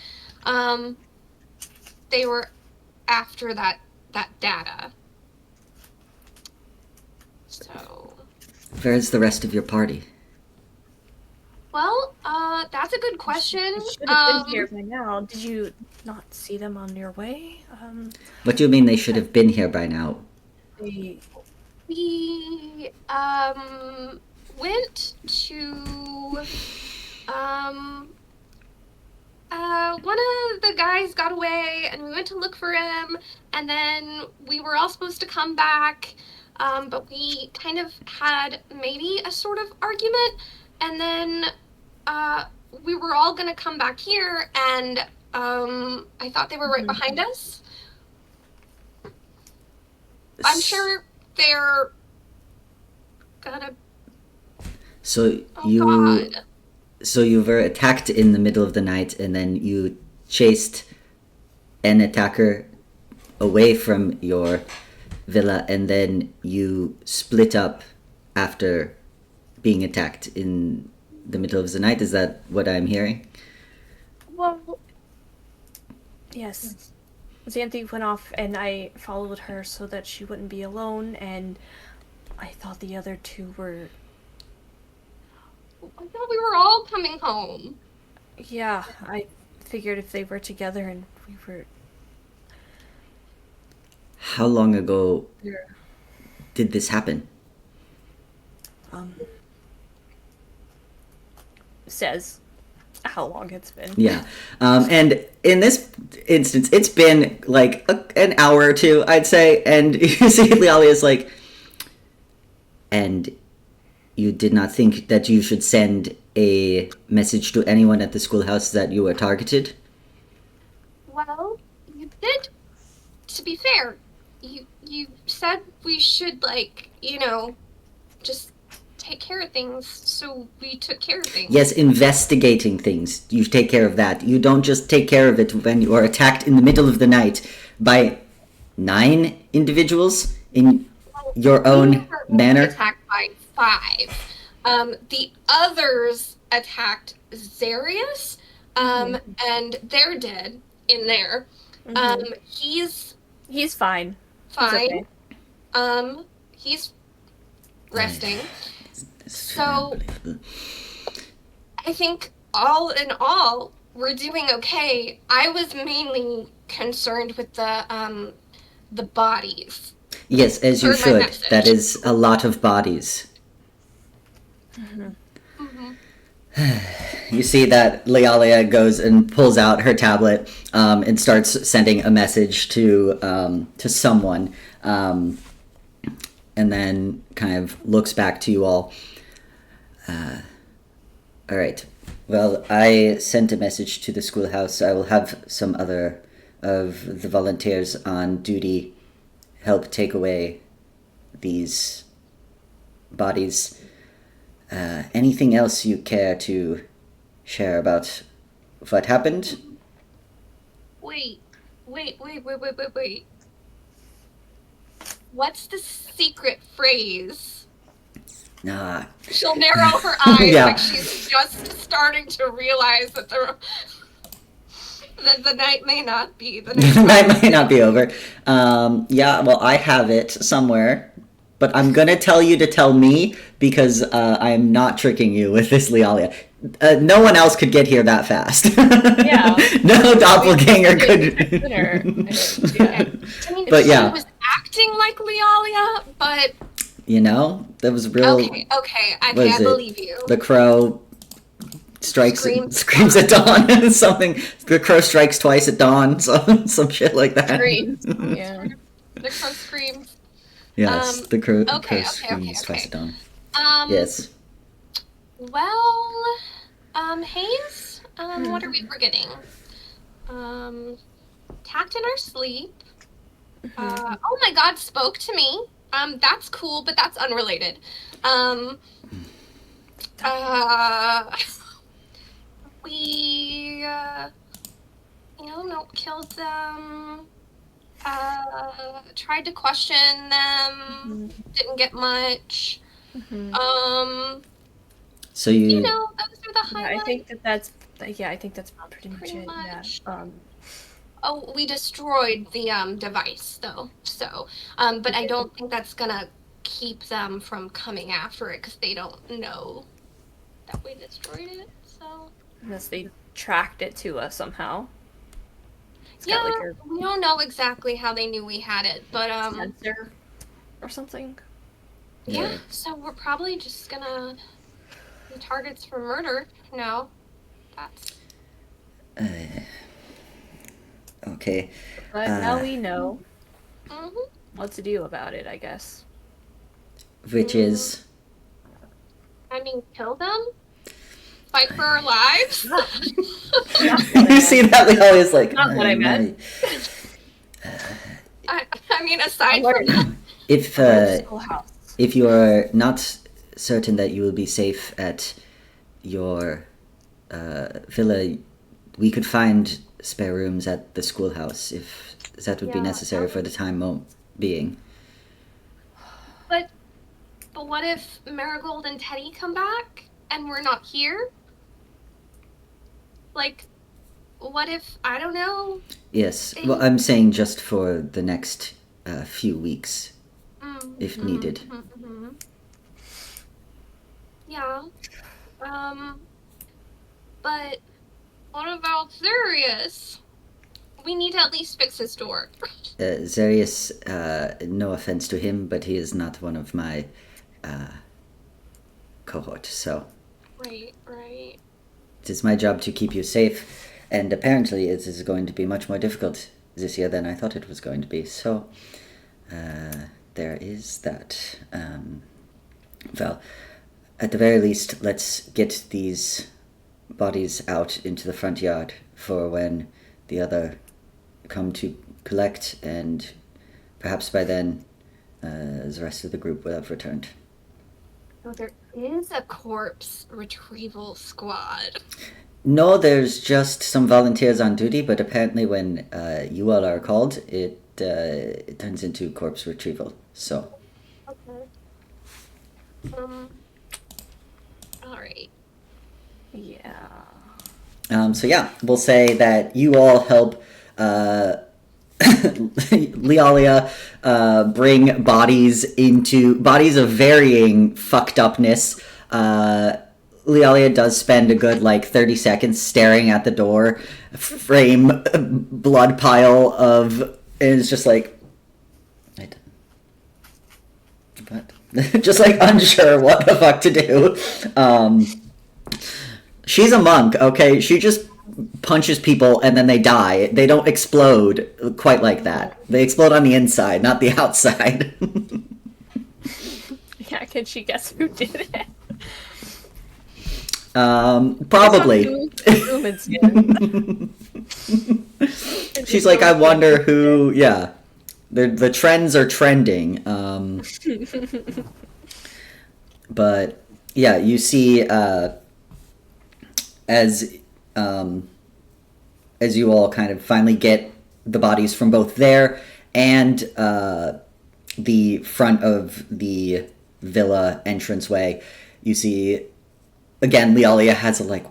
Speaker 5: They were after that data. So
Speaker 1: Where's the rest of your party?
Speaker 5: well, that's a good question.
Speaker 6: They should have been here by now. Did you not see them on your way?
Speaker 1: What do you mean they should have been here by now?
Speaker 6: They...
Speaker 5: We went to one of the guys got away and we went to look for him, and then we were all supposed to come back, but we kind of had maybe a sort of argument, and then we were all gonna come back here, and I thought they were right behind us. I'm sure they're gonna.
Speaker 1: So
Speaker 5: God.
Speaker 1: So you were attacked in the middle of the night, and then you chased an attacker away from your villa, and then you split up after being attacked in the middle of the night. Is that what I'm hearing?
Speaker 6: Well, yes. Xanthi went off and I followed her so that she wouldn't be alone, and I thought the other two were...
Speaker 5: I thought we were all coming home.
Speaker 6: Yeah, I figured if they were together and we were...
Speaker 1: How long ago did this happen?
Speaker 6: Says how long it's been.
Speaker 1: Yeah. And in this instance, it's been like an hour or two, I'd say. And you see Lialia's like, and you did not think that you should send a message to anyone at the schoolhouse that you were targeted?
Speaker 5: Well, you did. To be fair, you said we should, just take care of things, so we took care of things.
Speaker 1: Yes, investigating things. You take care of that. You don't just take care of it when you are attacked in the middle of the night by 9 individuals in your own manner.
Speaker 5: Attacked by 5. The others attacked Zarius, and they're dead in there.
Speaker 6: He's fine.
Speaker 5: Fine.
Speaker 6: He's okay.
Speaker 5: He's resting. So I think all in all, we're doing okay. I was mainly concerned with the bodies.
Speaker 1: Yes, as you should. That is a lot of bodies. You see that Lialia goes and pulls out her tablet and starts sending a message to someone, and then kind of looks back to you all. All right. Well, I sent a message to the schoolhouse. I will have some other of the volunteers on duty help take away these bodies. Anything else you care to share about What happened?
Speaker 5: Wait. What's the secret phrase?
Speaker 1: Nah.
Speaker 5: She'll narrow her eyes
Speaker 1: Yeah.
Speaker 5: like she's just starting to realize that the night may not be. The
Speaker 1: Night may not be over. Yeah, well, I have it somewhere. But I'm gonna tell you to tell me because I am not tricking you with this Lealia. No one else could get here that fast.
Speaker 6: Yeah.
Speaker 1: No doppelganger could.
Speaker 6: Yeah.
Speaker 5: I mean,
Speaker 1: But
Speaker 5: she
Speaker 1: yeah.
Speaker 5: was acting like Lealia, but
Speaker 1: You know, that was real.
Speaker 5: okay, I
Speaker 1: What is
Speaker 5: can't
Speaker 1: it?
Speaker 5: believe you.
Speaker 1: The crow screams
Speaker 5: Screams.
Speaker 1: at dawn. Something. The crow strikes twice at dawn. So some shit like that.
Speaker 6: Screams. Yeah.
Speaker 5: The crow screams.
Speaker 1: Yes, the crow
Speaker 5: okay,
Speaker 1: screams twice at dawn. Yes.
Speaker 5: Well, Hayes, what are we forgetting? Tact in our sleep. Oh my god, spoke to me. That's cool, but that's unrelated. We, killed them. Tried to question them. Didn't get much.
Speaker 1: So you.
Speaker 5: Those are the highlights.
Speaker 6: I think that's pretty much
Speaker 5: Pretty
Speaker 6: it.
Speaker 5: much.
Speaker 6: Yeah.
Speaker 5: Oh, we destroyed the device though. So, but I don't think that's gonna keep them from coming after it because they don't know that we destroyed it. So.
Speaker 6: Unless they tracked it to us somehow. It's
Speaker 5: Yeah,
Speaker 6: got like
Speaker 5: we don't know exactly how they knew we had it, but
Speaker 6: a sensor or something.
Speaker 5: yeah. So we're probably just gonna be targets for murder now. That's.
Speaker 1: Okay.
Speaker 6: But now we know
Speaker 5: Mhm.
Speaker 6: what to do about it, I guess.
Speaker 1: Which is.
Speaker 5: I mean, kill them. Fight for our lives.
Speaker 1: You see that Lealia's like.
Speaker 6: Not what I meant.
Speaker 5: I mean, aside from that.
Speaker 1: If you are not certain that you will be safe at your villa, we could find spare rooms at the schoolhouse if that would be necessary for the time being.
Speaker 5: But what if Marigold and Teddy come back and we're not here? Like, what if, I don't know?
Speaker 1: Yes, well, I'm saying just for the next few weeks, if needed.
Speaker 5: Yeah. But what about Sirius? We need to at least fix his door.
Speaker 1: Zarius, no offense to him, but he is not one of my cohort, so.
Speaker 5: Right.
Speaker 1: It is my job to keep you safe, and apparently it is going to be much more difficult this year than I thought it was going to be, so there is that. Well, at the very least, let's get these bodies out into the front yard for when the other come to collect, and perhaps by then the rest of the group will have returned.
Speaker 5: So there is a corpse retrieval squad.
Speaker 1: No, there's just some volunteers on duty, but apparently when you all are called, it turns into corpse retrieval, so.
Speaker 5: Okay. Alright.
Speaker 6: Yeah.
Speaker 1: So yeah, we'll say that you all help Lealia bring bodies of varying fucked upness. Lealia does spend a good 30 seconds staring at the door frame, blood pile of, and it's just like, what? Just unsure what the fuck to do. She's a monk, okay? She just punches people and then they die. They don't explode quite like that. They explode on the inside, not the outside.
Speaker 6: Yeah, can she guess who did it?
Speaker 1: Probably. She's like, I wonder who. Yeah, the trends are trending. But yeah, you see, as as you all kind of finally get the bodies from both there and the front of the villa entranceway, you see, again, Lealia has a like,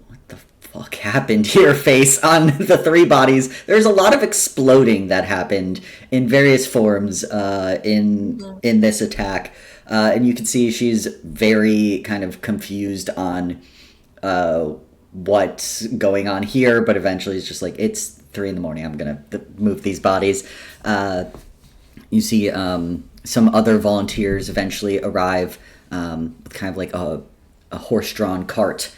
Speaker 1: what the fuck happened here face on the 3 bodies. There's a lot of exploding that happened in various forms in this attack. And you can see she's very kind of confused on what's going on here, but eventually it's just like, it's 3 a.m. I'm gonna move these bodies. You see some other volunteers eventually arrive with kind of like a horse-drawn cart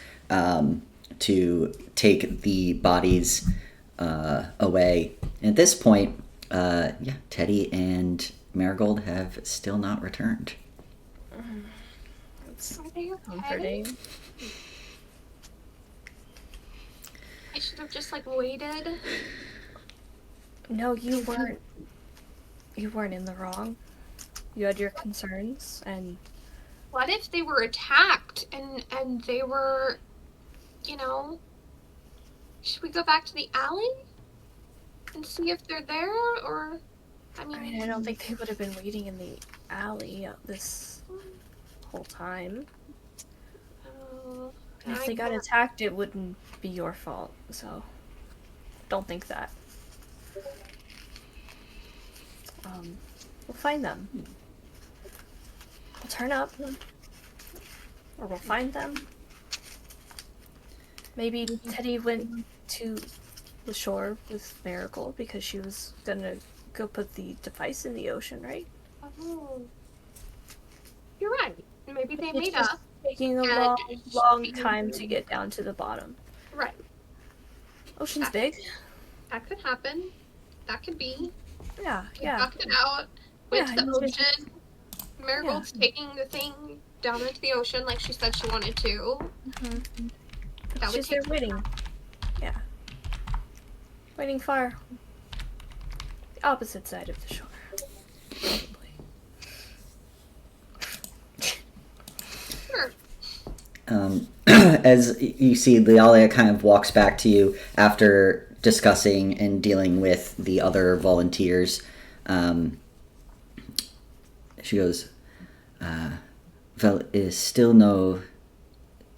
Speaker 1: to take the bodies away. And at this point, Teddy and Marigold have still not returned.
Speaker 3: It's
Speaker 5: Are they
Speaker 3: comforting.
Speaker 5: okay? I should have just like waited.
Speaker 6: No, you weren't. You weren't in the wrong. You had your concerns, and
Speaker 5: What if they were attacked and they were, you know? Should we go back to the alley and see if they're there, or? I mean,
Speaker 6: I don't think they would have been waiting in the alley this whole time. And if they got attacked, it wouldn't be your fault. So, don't think that. We'll find them. We'll turn up, or we'll find them. Maybe Teddy went to the shore with Marigold because she was gonna go put the device in the ocean, right?
Speaker 5: Oh, you're right. Maybe they
Speaker 6: It's
Speaker 5: made
Speaker 6: just
Speaker 5: up.
Speaker 6: taking a
Speaker 5: and
Speaker 6: long time to get down to the bottom.
Speaker 5: Right.
Speaker 6: Ocean's big.
Speaker 5: That could happen. That could be.
Speaker 6: Yeah,
Speaker 5: We
Speaker 6: yeah.
Speaker 5: knocked it out. Went
Speaker 6: Yeah,
Speaker 5: to the
Speaker 6: it's just-
Speaker 5: ocean. Marigold's taking the thing down into the ocean like she said she wanted to.
Speaker 6: Mm-hmm.
Speaker 5: That
Speaker 6: It's
Speaker 5: would
Speaker 6: just
Speaker 5: take
Speaker 6: they're waiting. Yeah. Waiting far. The opposite side of the shore. Probably.
Speaker 5: Sure.
Speaker 1: As you see, Lealia kind of walks back to you after discussing and dealing with the other volunteers. She goes, well, is still no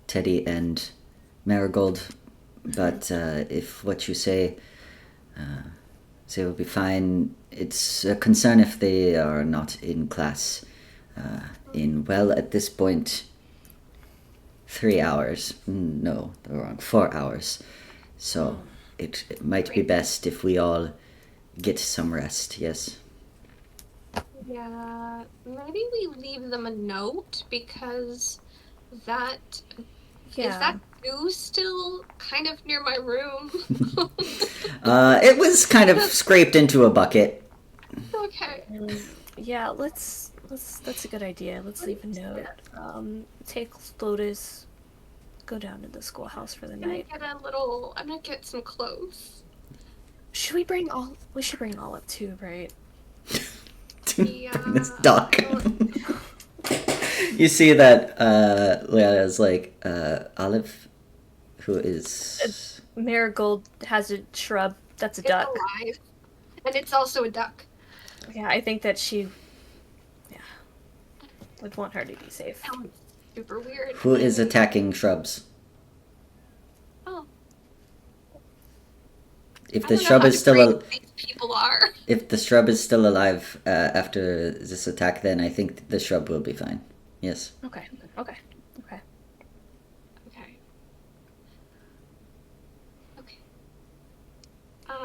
Speaker 1: Teddy and Marigold, but if what you say, they will be fine. It's a concern if they are not in class. At this point, 3 hours. No, they're wrong. 4 hours. So it might be best if we all get some rest, yes?
Speaker 5: Yeah. Maybe we leave them a note because that
Speaker 6: Yeah.
Speaker 5: is that goo still kind of near my room?
Speaker 1: It was kind of scraped into a bucket.
Speaker 5: Okay.
Speaker 6: Yeah, that's a good idea. Let's leave a note. Take Lotus, go down to the schoolhouse for the
Speaker 5: I'm gonna
Speaker 6: night.
Speaker 5: I'm gonna get some clothes.
Speaker 6: Should we bring all? We should bring Olive too, right?
Speaker 1: Bring this duck. You see that Leanna's like, Olive, who is...
Speaker 6: Marigold has a shrub. That's a
Speaker 5: It's
Speaker 6: duck.
Speaker 5: alive. And it's also a duck.
Speaker 6: Yeah, I think that she, would want her to be safe.
Speaker 5: Sounds super weird.
Speaker 1: Who is attacking shrubs?
Speaker 5: Oh.
Speaker 1: If
Speaker 5: I
Speaker 1: the
Speaker 5: don't know
Speaker 1: shrub
Speaker 5: how
Speaker 1: is still
Speaker 5: great these people are.
Speaker 1: if the shrub is still alive after this attack, then I think the shrub will be fine. Yes.
Speaker 6: Okay.
Speaker 5: Okay.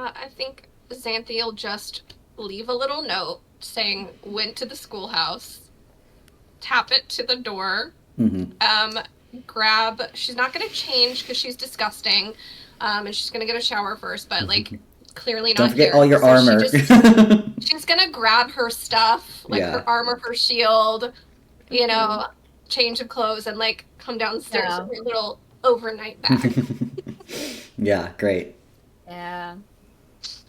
Speaker 5: I think Xanthe will just leave a little note saying went to the schoolhouse, tap it to the door, grab. She's not gonna change because she's disgusting, and she's gonna get a shower first. But like, clearly not.
Speaker 1: Don't forget
Speaker 5: here.
Speaker 1: all your
Speaker 5: So
Speaker 1: armor.
Speaker 5: She's gonna grab her stuff, like
Speaker 1: Yeah.
Speaker 5: her armor, her shield, change of clothes, and like come downstairs with her little overnight bag.
Speaker 1: Yeah, great.
Speaker 6: Yeah.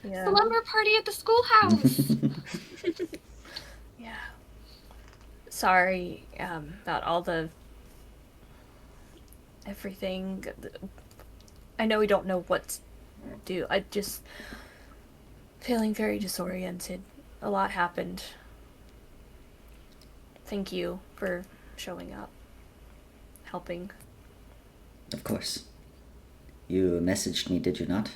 Speaker 5: Slumber party at the schoolhouse.
Speaker 6: Yeah. Sorry about all the everything. I know we don't know what's do. I just feeling very disoriented. A lot happened. Thank you for showing up, helping.
Speaker 1: Of course. You messaged me, did you not?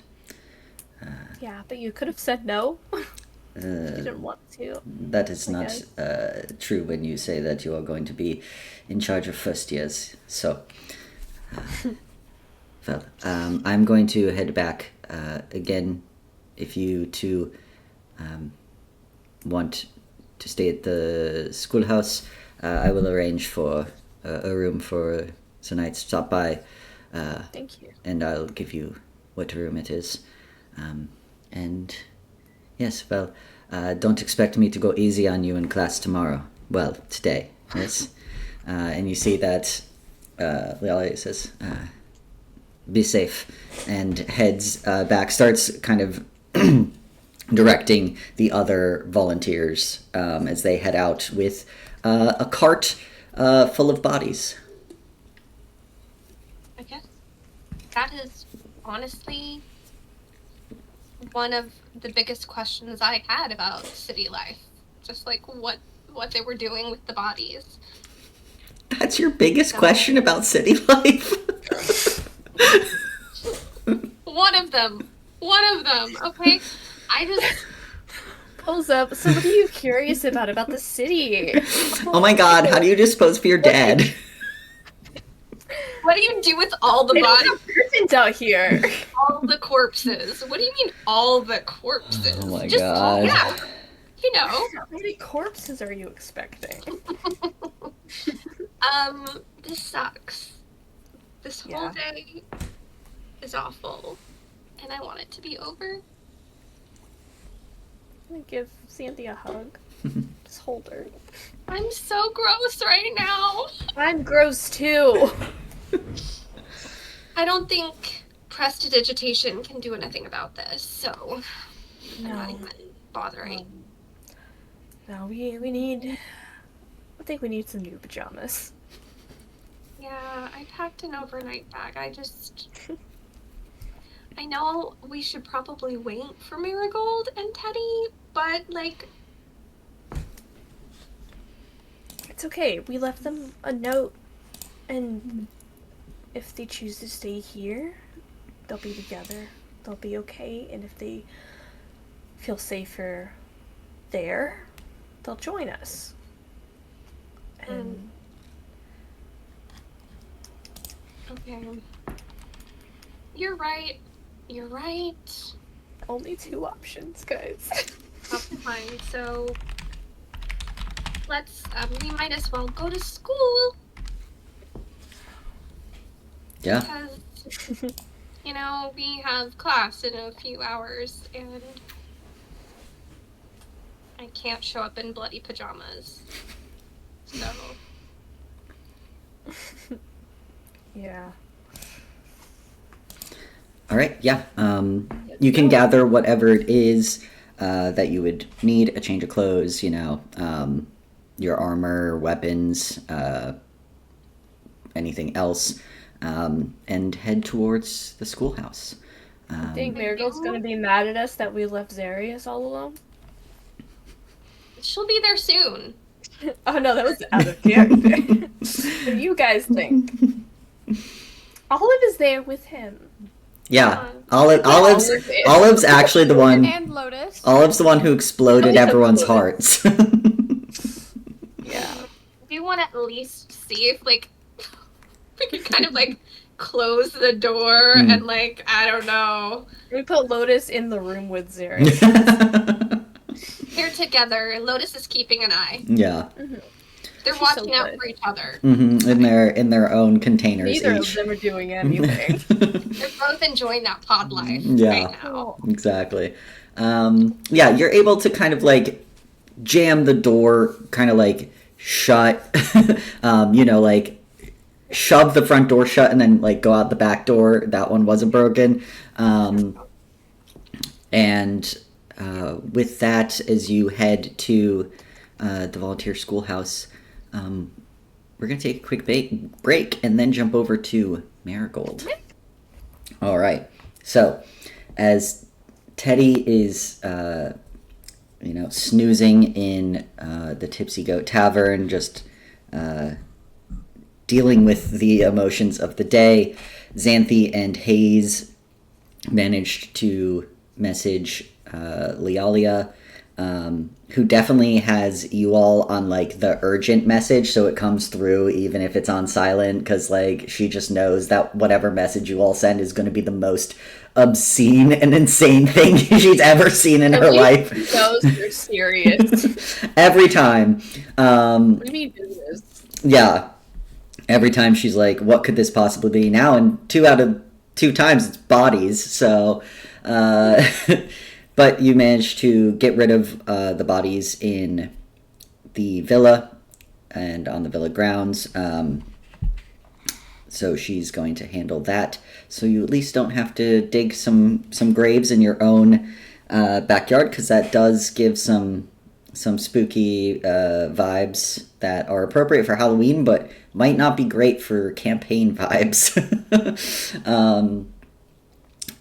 Speaker 6: Yeah, but you could have said no. You didn't want to.
Speaker 1: That is not true when you say that you are going to be in charge of first years. So, well, I'm going to head back. Again, if you two want to stay at the schoolhouse, I will arrange for a room for tonight. Stop by.
Speaker 6: Thank you.
Speaker 1: And I'll give you what room it is. And yes, well, don't expect me to go easy on you in class tomorrow. Well, today, yes. And you see that Lydia says, be safe, and heads back, starts kind of directing the other volunteers as they head out with a cart full of bodies.
Speaker 5: I guess that is honestly one of the biggest questions I had about city life. Just like what they were doing with the bodies.
Speaker 1: That's your biggest question about city life?
Speaker 5: One of them, okay? I just...
Speaker 6: Pulls up. So what are you curious about the city?
Speaker 1: Oh my god, how do you dispose of your dad?
Speaker 5: What do you do with all the bodies?
Speaker 6: Curtains out here.
Speaker 5: All the corpses. What do you mean all the corpses?
Speaker 1: Oh my
Speaker 5: Just,
Speaker 1: god.
Speaker 5: yeah. You know.
Speaker 6: How many corpses are you expecting?
Speaker 5: This sucks. This whole day is awful. And I want it to be over.
Speaker 6: I'm gonna give Sandy a hug. Just hold her.
Speaker 5: I'm so gross right now.
Speaker 6: I'm gross too.
Speaker 5: I don't think prestidigitation can do anything about this, so I'm not even bothering.
Speaker 6: No, we need... I think we need some new pajamas.
Speaker 5: Yeah, I packed an overnight bag. I know we should probably wait for Marigold and Teddy, but, like...
Speaker 6: It's okay. We left them a note, and if they choose to stay here, they'll be together. They'll be okay, and if they feel safer there, they'll join us. And...
Speaker 5: Okay. You're right.
Speaker 6: Only 2 options, guys.
Speaker 5: Okay, fine. So let's we might as well go to school.
Speaker 1: Yeah.
Speaker 5: Because we have class in a few hours and I can't show up in bloody pajamas. So
Speaker 6: Yeah.
Speaker 1: All right, yeah. You can gather whatever it is that you would need, a change of clothes, your armor, weapons, anything else, and head towards the schoolhouse.
Speaker 6: I think Marigold's gonna be mad at us that we left Zarius all alone.
Speaker 5: she'll be there soon.
Speaker 6: Oh no, that was out of character. What do you guys think? Olive is there with him.
Speaker 1: Yeah, Olive's actually the one.
Speaker 2: And Lotus.
Speaker 1: Olive's the one who exploded everyone's hearts.
Speaker 5: Yeah. Do you want to at least see if we could kind of close the door and I don't know.
Speaker 6: We put Lotus in the room with Zarius.
Speaker 5: They're together. Lotus is keeping an eye.
Speaker 1: Yeah.
Speaker 6: Mm-hmm.
Speaker 5: They're watching out for each other.
Speaker 1: Mm-hmm. In their own containers.
Speaker 6: Neither
Speaker 1: each.
Speaker 6: of them are doing anything.
Speaker 5: They're both enjoying that pod life right now.
Speaker 1: Exactly. Yeah, you're able to kind of jam the door, kind of shut. Shove the front door shut and then go out the back door. That one wasn't broken. And with that, as you head to the volunteer schoolhouse, we're going to take a quick break and then jump over to Marigold. All right. So, as Teddy is, snoozing in the Tipsy Goat Tavern, just dealing with the emotions of the day, Xanthi and Hayes managed to message Lialia, who definitely has you all on like the urgent message, so it comes through even if it's on silent, because like she just knows that whatever message you all send is going to be the most obscene and insane thing she's ever seen in her life.
Speaker 3: She knows they're serious.
Speaker 1: Every time.
Speaker 3: What do you mean business?
Speaker 1: Yeah. Every time she's like, what could this possibly be? Now, and 2 out of 2 times it's bodies, so... but you managed to get rid of the bodies in the villa and on the villa grounds. So she's going to handle that. So you at least don't have to dig some graves in your own backyard, because that does give some spooky vibes that are appropriate for Halloween, but might not be great for campaign vibes.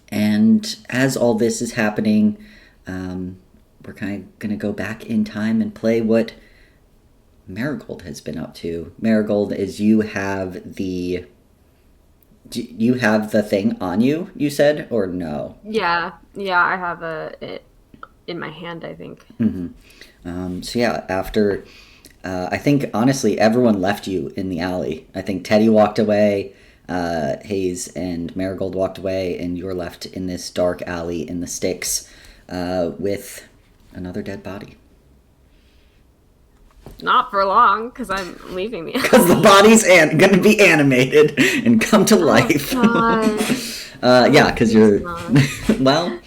Speaker 1: And as all this is happening, we're kind of going to go back in time and play what Marigold has been up to. Marigold, is you have the thing on you, you said, or no?
Speaker 4: Yeah, I have it in my hand, I think.
Speaker 1: Mm-hmm. So yeah, after, I think, honestly, everyone left you in the alley. I think Teddy walked away, Hayes and Marigold walked away, and you're left in this dark alley in the sticks with another dead body.
Speaker 4: Not for long, because I'm leaving the
Speaker 1: Because the body's going to be animated and come to life. Yeah, because you're... well,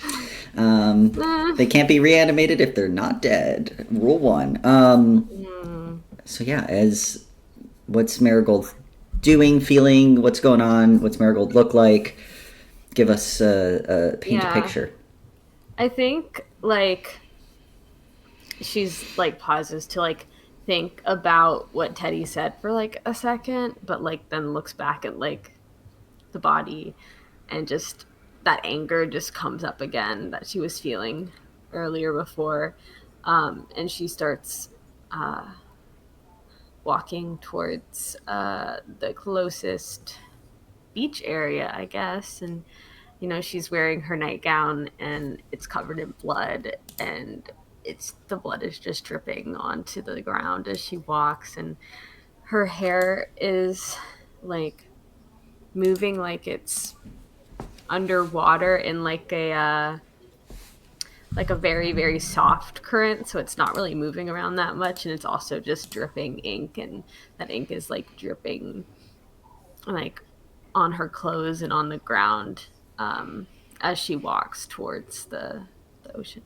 Speaker 1: they can't be reanimated if they're not dead. Rule 1. So yeah, what's Marigold doing, feeling, what's going on, what's Marigold look like? Give us paint a picture.
Speaker 4: I think, like, she's, like, pauses to, like, think about what Teddy said for, like, a second, but, like, then looks back at, like, the body, and just that anger just comes up again that she was feeling earlier before, and she starts walking towards the closest beach area, I guess, and she's wearing her nightgown and it's covered in blood, and the blood is just dripping onto the ground as she walks, and her hair is like moving like it's underwater in like a very, very soft current, so it's not really moving around that much, and it's also just dripping ink, and that ink is like dripping like on her clothes and on the ground as she walks towards the ocean.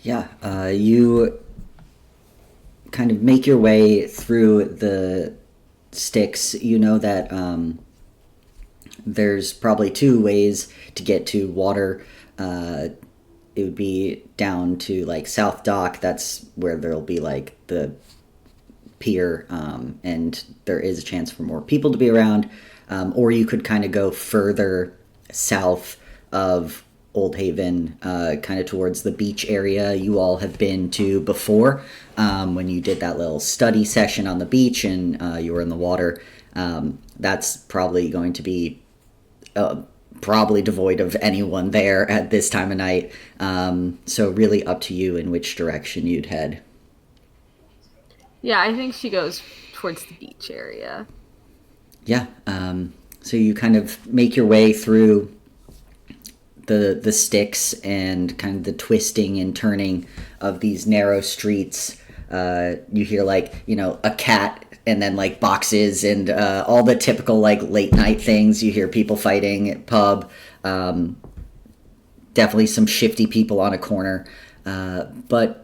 Speaker 1: Yeah, you kind of make your way through the sticks. You know that there's probably 2 ways to get to water. It would be down to like South Dock. That's where there'll be like the pier, and there is a chance for more people to be around. Or you could kind of go further south of Old Haven, kind of towards the beach area you all have been to before, when you did that little study session on the beach and you were in the water. That's probably going to be probably devoid of anyone there at this time of night. So really up to you in which direction you'd head.
Speaker 4: Yeah, I think she goes towards the beach area.
Speaker 1: Yeah, so you kind of make your way through the sticks and kind of the twisting and turning of these narrow streets. You hear like, a cat and then like boxes and all the typical like late night things. You hear people fighting at pub. Definitely some shifty people on a corner. But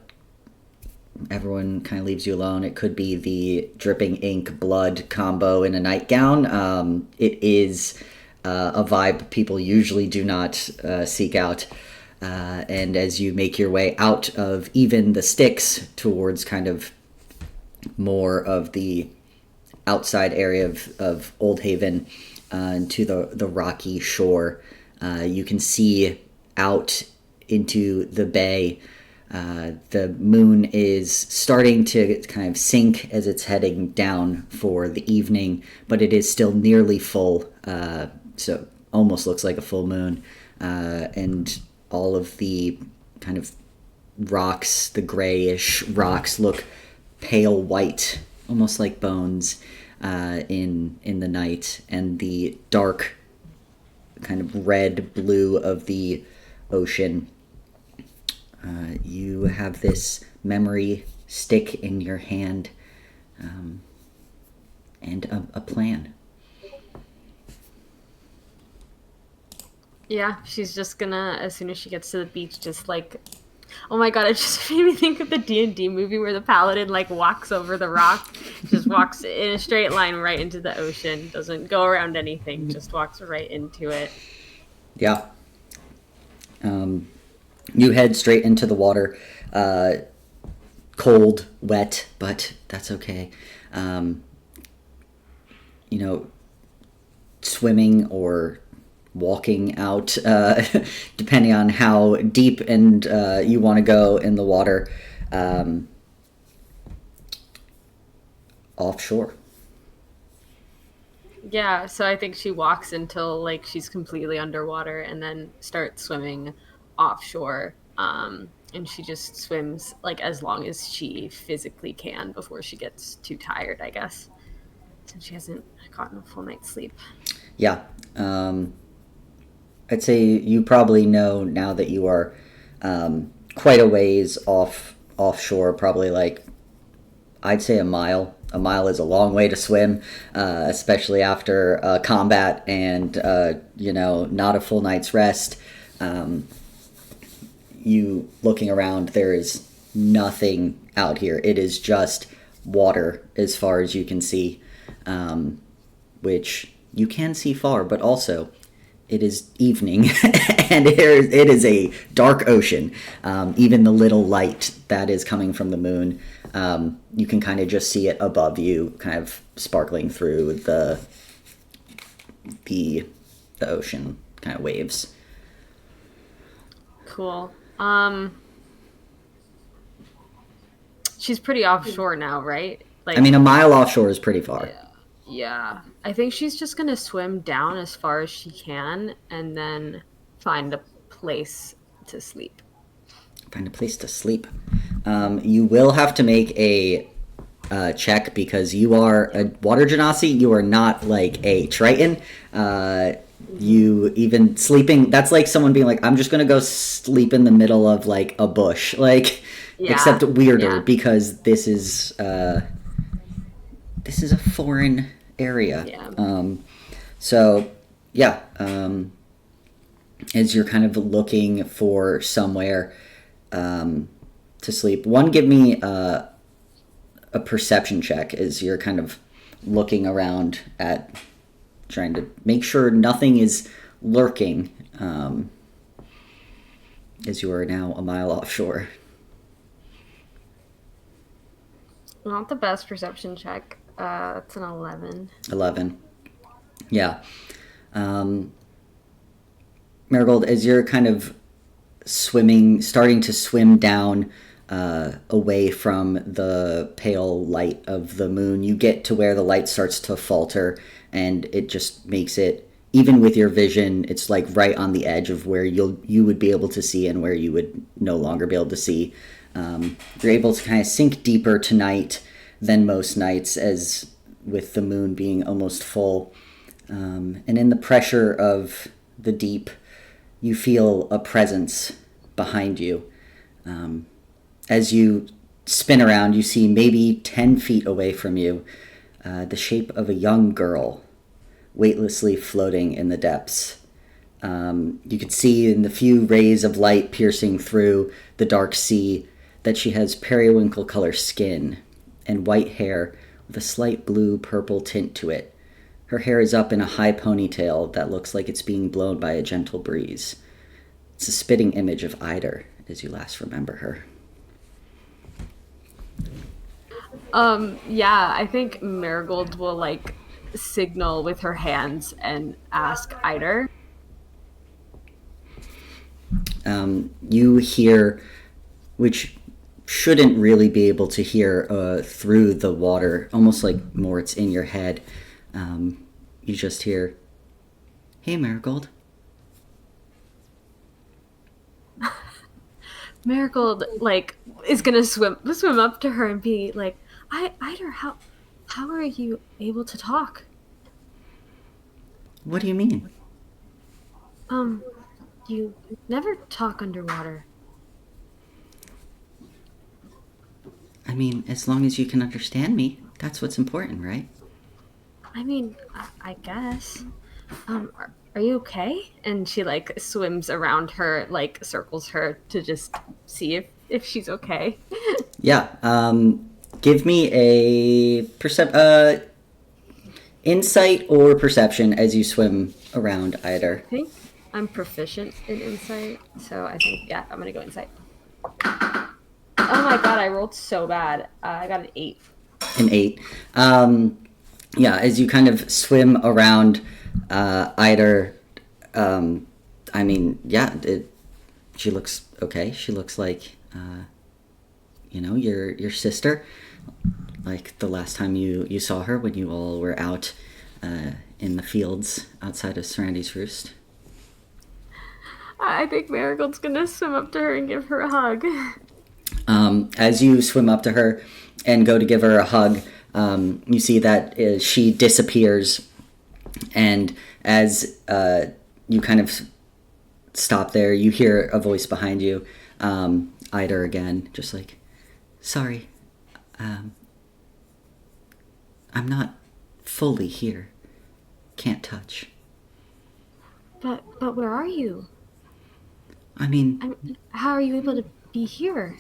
Speaker 1: everyone kind of leaves you alone. It could be the dripping ink blood combo in a nightgown. It is a vibe people usually do not seek out. And as you make your way out of even the sticks towards kind of more of the outside area of Old Haven, to the rocky shore, You can see out into the bay. The moon is starting to kind of sink as it's heading down for the evening, but it is still nearly full, so almost looks like a full moon. And all of the kind of rocks, the grayish rocks, look pale white, almost like bones in the night, and the dark kind of red blue of the ocean. You have this memory stick in your hand, and a plan.
Speaker 4: Yeah, she's just gonna, as soon as she gets to the beach, just like, oh my god, it just made me think of the D&D movie where the paladin like walks over the rock, just walks in a straight line right into the ocean, doesn't go around anything, just walks right into it.
Speaker 1: Yeah. You head straight into the water. Cold, wet, but that's okay. Swimming or walking out, depending on how deep and you want to go in the water, offshore.
Speaker 4: Yeah, so I think she walks until like she's completely underwater and then starts swimming offshore. And she just swims like as long as she physically can before she gets too tired, I guess, since she hasn't gotten a full night's sleep.
Speaker 1: Yeah. I'd say you probably know now that you are quite a ways offshore, probably like, I'd say a mile. A mile is a long way to swim, especially after combat and, not a full night's rest. You looking around, there is nothing out here. It is just water as far as you can see, which you can see far, but also it is evening and it is a dark ocean. Even the little light that is coming from the moon, you can kind of just see it above you, kind of sparkling through the ocean kind of waves.
Speaker 4: Cool. She's pretty offshore now, right? Like,
Speaker 1: I mean, a mile offshore is pretty far.
Speaker 4: Yeah. I think she's just gonna swim down as far as she can and then find a place to sleep.
Speaker 1: Find a place to sleep. You will have to make a check because you are a water genasi. You are not like a Triton. You even sleeping, that's like someone being like, I'm just gonna go sleep in the middle of like a bush, like,
Speaker 4: Yeah.
Speaker 1: except weirder because this is a foreign area. As you're kind of looking for somewhere to sleep, give me a perception check as you're kind of looking around at trying to make sure nothing is lurking, as you are now a mile offshore.
Speaker 4: Not the best perception check. It's an 11.
Speaker 1: 11. Yeah. Marigold, as you're kind of starting to swim down away from the pale light of the moon, you get to where the light starts to falter, and it just makes it, even with your vision, it's like right on the edge of where you would be able to see and where you would no longer be able to see. You're able to kind of sink deeper tonight than most nights, as with the moon being almost full. And in the pressure of the deep, you feel a presence behind you. As you spin around, you see maybe 10 feet away from you, the shape of a young girl weightlessly floating in the depths. You can see in the few rays of light piercing through the dark sea that she has periwinkle color skin and white hair with a slight blue-purple tint to it. Her hair is up in a high ponytail that looks like it's being blown by a gentle breeze. It's a spitting image of Eider as you last remember her.
Speaker 4: Yeah, I think Marigold will like signal with her hands and ask Eider.
Speaker 1: you hear, which shouldn't really be able to hear through the water, almost like more it's in your head. You just hear, "Hey, Marigold."
Speaker 4: Marigold, like, is gonna swim up to her and be like, Eider, how are you able to talk?
Speaker 1: What do you mean?
Speaker 4: You never talk underwater.
Speaker 1: I mean, as long as you can understand me, that's what's important, right?
Speaker 4: I mean, I guess. Are you okay? And she, like, swims around her, like, circles her to just see if she's okay.
Speaker 1: Yeah. Give me a insight or perception as you swim around Eider.
Speaker 4: I think I'm proficient in insight, so I think, yeah, I'm gonna go insight. Oh my god, I rolled so bad. I got an 8.
Speaker 1: An 8. Yeah, as you kind of swim around Eider, I mean, yeah, she looks okay. She looks like, your sister, like the last time you saw her when you all were out in the fields outside of Sarandy's Roost.
Speaker 4: I think Marigold's gonna swim up to her and give her a hug.
Speaker 1: As you swim up to her and go to give her a hug, you see that she disappears, and as you kind of stop there, you hear a voice behind you, Eider again, just like, "Sorry, I'm not fully here. Can't touch."
Speaker 4: But where are you?
Speaker 1: I mean,
Speaker 4: how are you able to be here?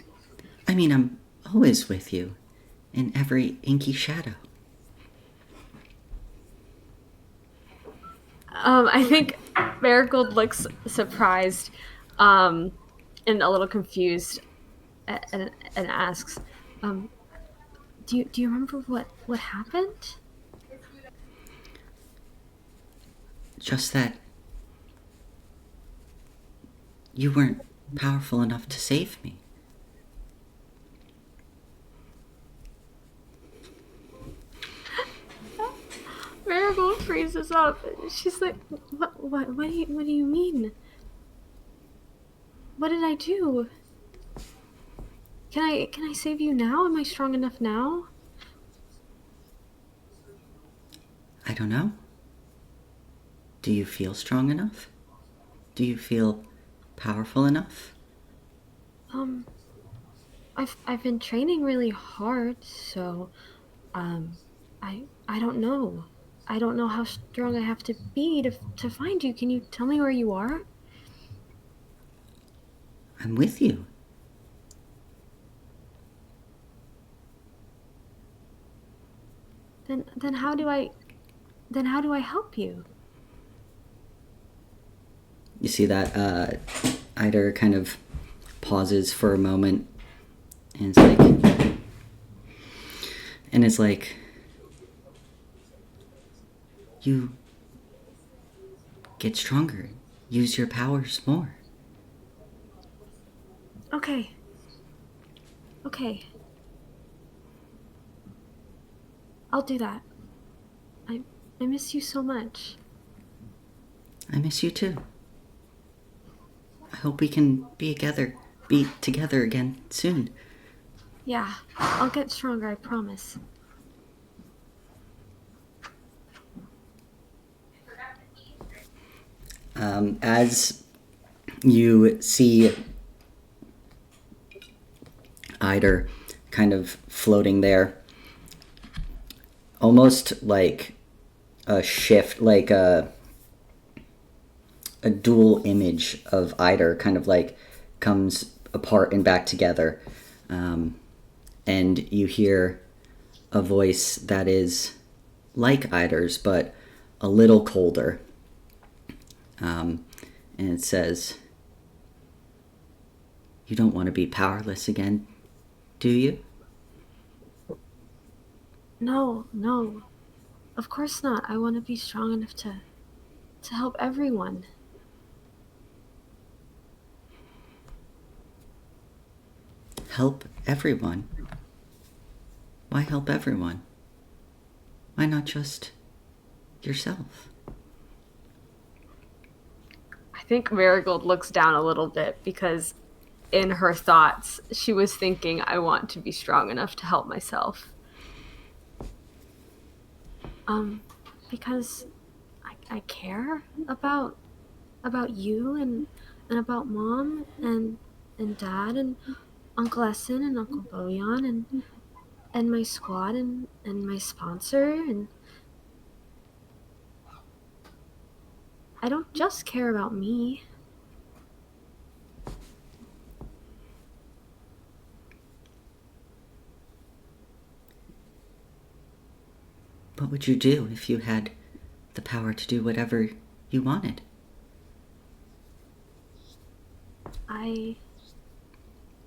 Speaker 1: I mean, I'm always with you, in every inky shadow.
Speaker 4: I think Marigold looks surprised, and a little confused, and asks, "Do you remember what happened?"
Speaker 1: Just that you weren't powerful enough to save me.
Speaker 4: Marigold freezes up. She's like, what do you mean? What did I do? Can I save you now? Am I strong enough now?
Speaker 1: I don't know. Do you feel strong enough? Do you feel powerful enough?
Speaker 4: I've been training really hard, so I don't know. I don't know how strong I have to be to find you. Can you tell me where you are?
Speaker 1: I'm with you.
Speaker 4: Then how do I help you?
Speaker 1: You see that Eider kind of pauses for a moment, and it's like, you get stronger, use your powers more.
Speaker 4: Okay. I'll do that. I miss you so much.
Speaker 1: I miss you too. I hope we can be together again soon.
Speaker 4: Yeah, I'll get stronger, I promise.
Speaker 1: As you see Eider kind of floating there, almost like a shift, like a dual image of Eider kind of like comes apart and back together, and you hear a voice that is like Eider's but a little colder, and it says, "You don't want to be powerless again, do you?"
Speaker 4: No. Of course not. I want to be strong enough to help everyone.
Speaker 1: help everyone. Why help everyone? Why not just yourself?
Speaker 4: I think Marigold looks down a little bit because in her thoughts, she was thinking, I want to be strong enough to help myself. Because I care about you and about Mom and Dad and Uncle Essen and Uncle Bojan and my squad and my sponsor, and I don't just care about me.
Speaker 1: What would you do if you had the power to do whatever you wanted?
Speaker 4: I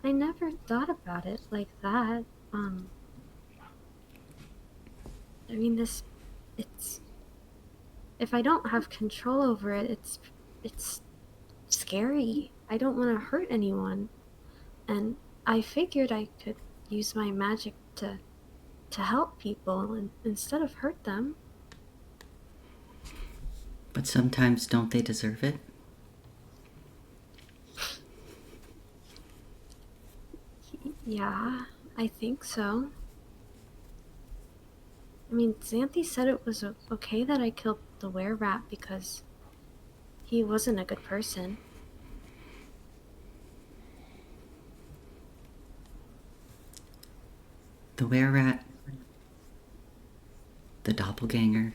Speaker 4: never thought about it like that. I mean, it's if I don't have control over it, it's scary. I don't want to hurt anyone. And I figured I could use my magic to help people instead of hurt them.
Speaker 1: But sometimes don't they deserve it?
Speaker 4: Yeah, I think so. I mean, Xanthi said it was okay that I killed the were-rat because he wasn't a good person.
Speaker 1: The were-rat, the doppelganger,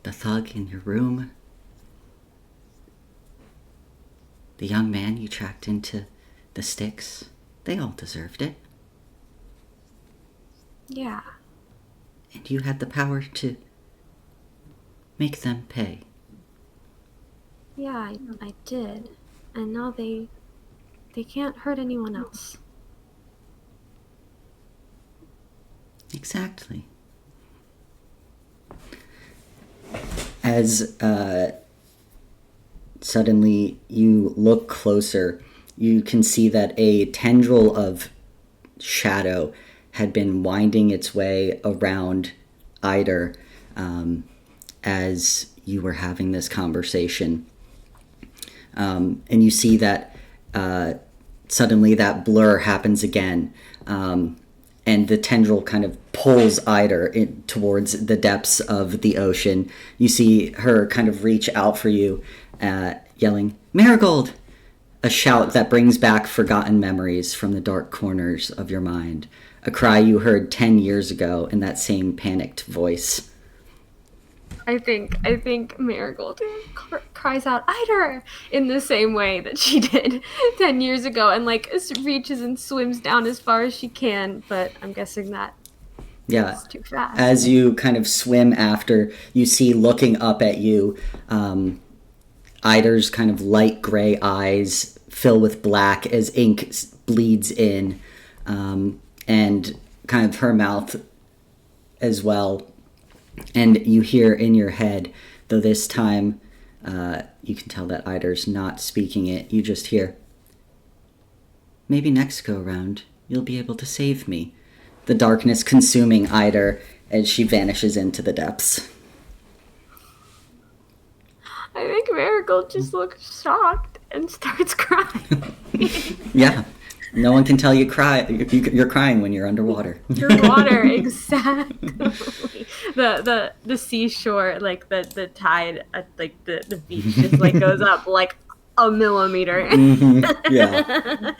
Speaker 1: the thug in your room, the young man you tracked into the sticks, they all deserved it.
Speaker 4: Yeah.
Speaker 1: And you had the power to make them pay.
Speaker 4: Yeah, I did. And now they can't hurt anyone else.
Speaker 1: Exactly. As suddenly you look closer, you can see that a tendril of shadow had been winding its way around Eider as you were having this conversation. And you see that suddenly that blur happens again, and the tendril kind of pulls Eider towards the depths of the ocean. You see her kind of reach out for you, yelling, "Marigold!" A shout that brings back forgotten memories from the dark corners of your mind. A cry you heard 10 years ago in that same panicked voice.
Speaker 4: I think Marigold cries out, "Eider!" in the same way that she did 10 years ago, and reaches and swims down as far as she can, but I'm guessing that is too fast.
Speaker 1: As you kind of swim after, you see looking up at you, Eider's kind of light gray eyes fill with black as ink bleeds in, and kind of her mouth as well. And you hear in your head, though this time you can tell that Eider's not speaking it, you just hear, "Maybe next go around you'll be able to save me." The darkness consuming Eider as she vanishes into the depths.
Speaker 4: I think Marigold just looks shocked and starts crying.
Speaker 1: Yeah. No one can tell you you're crying when you're underwater.
Speaker 4: Underwater, exactly. The seashore, the tide at the beach just goes up a millimeter.
Speaker 1: Mm-hmm. Yeah.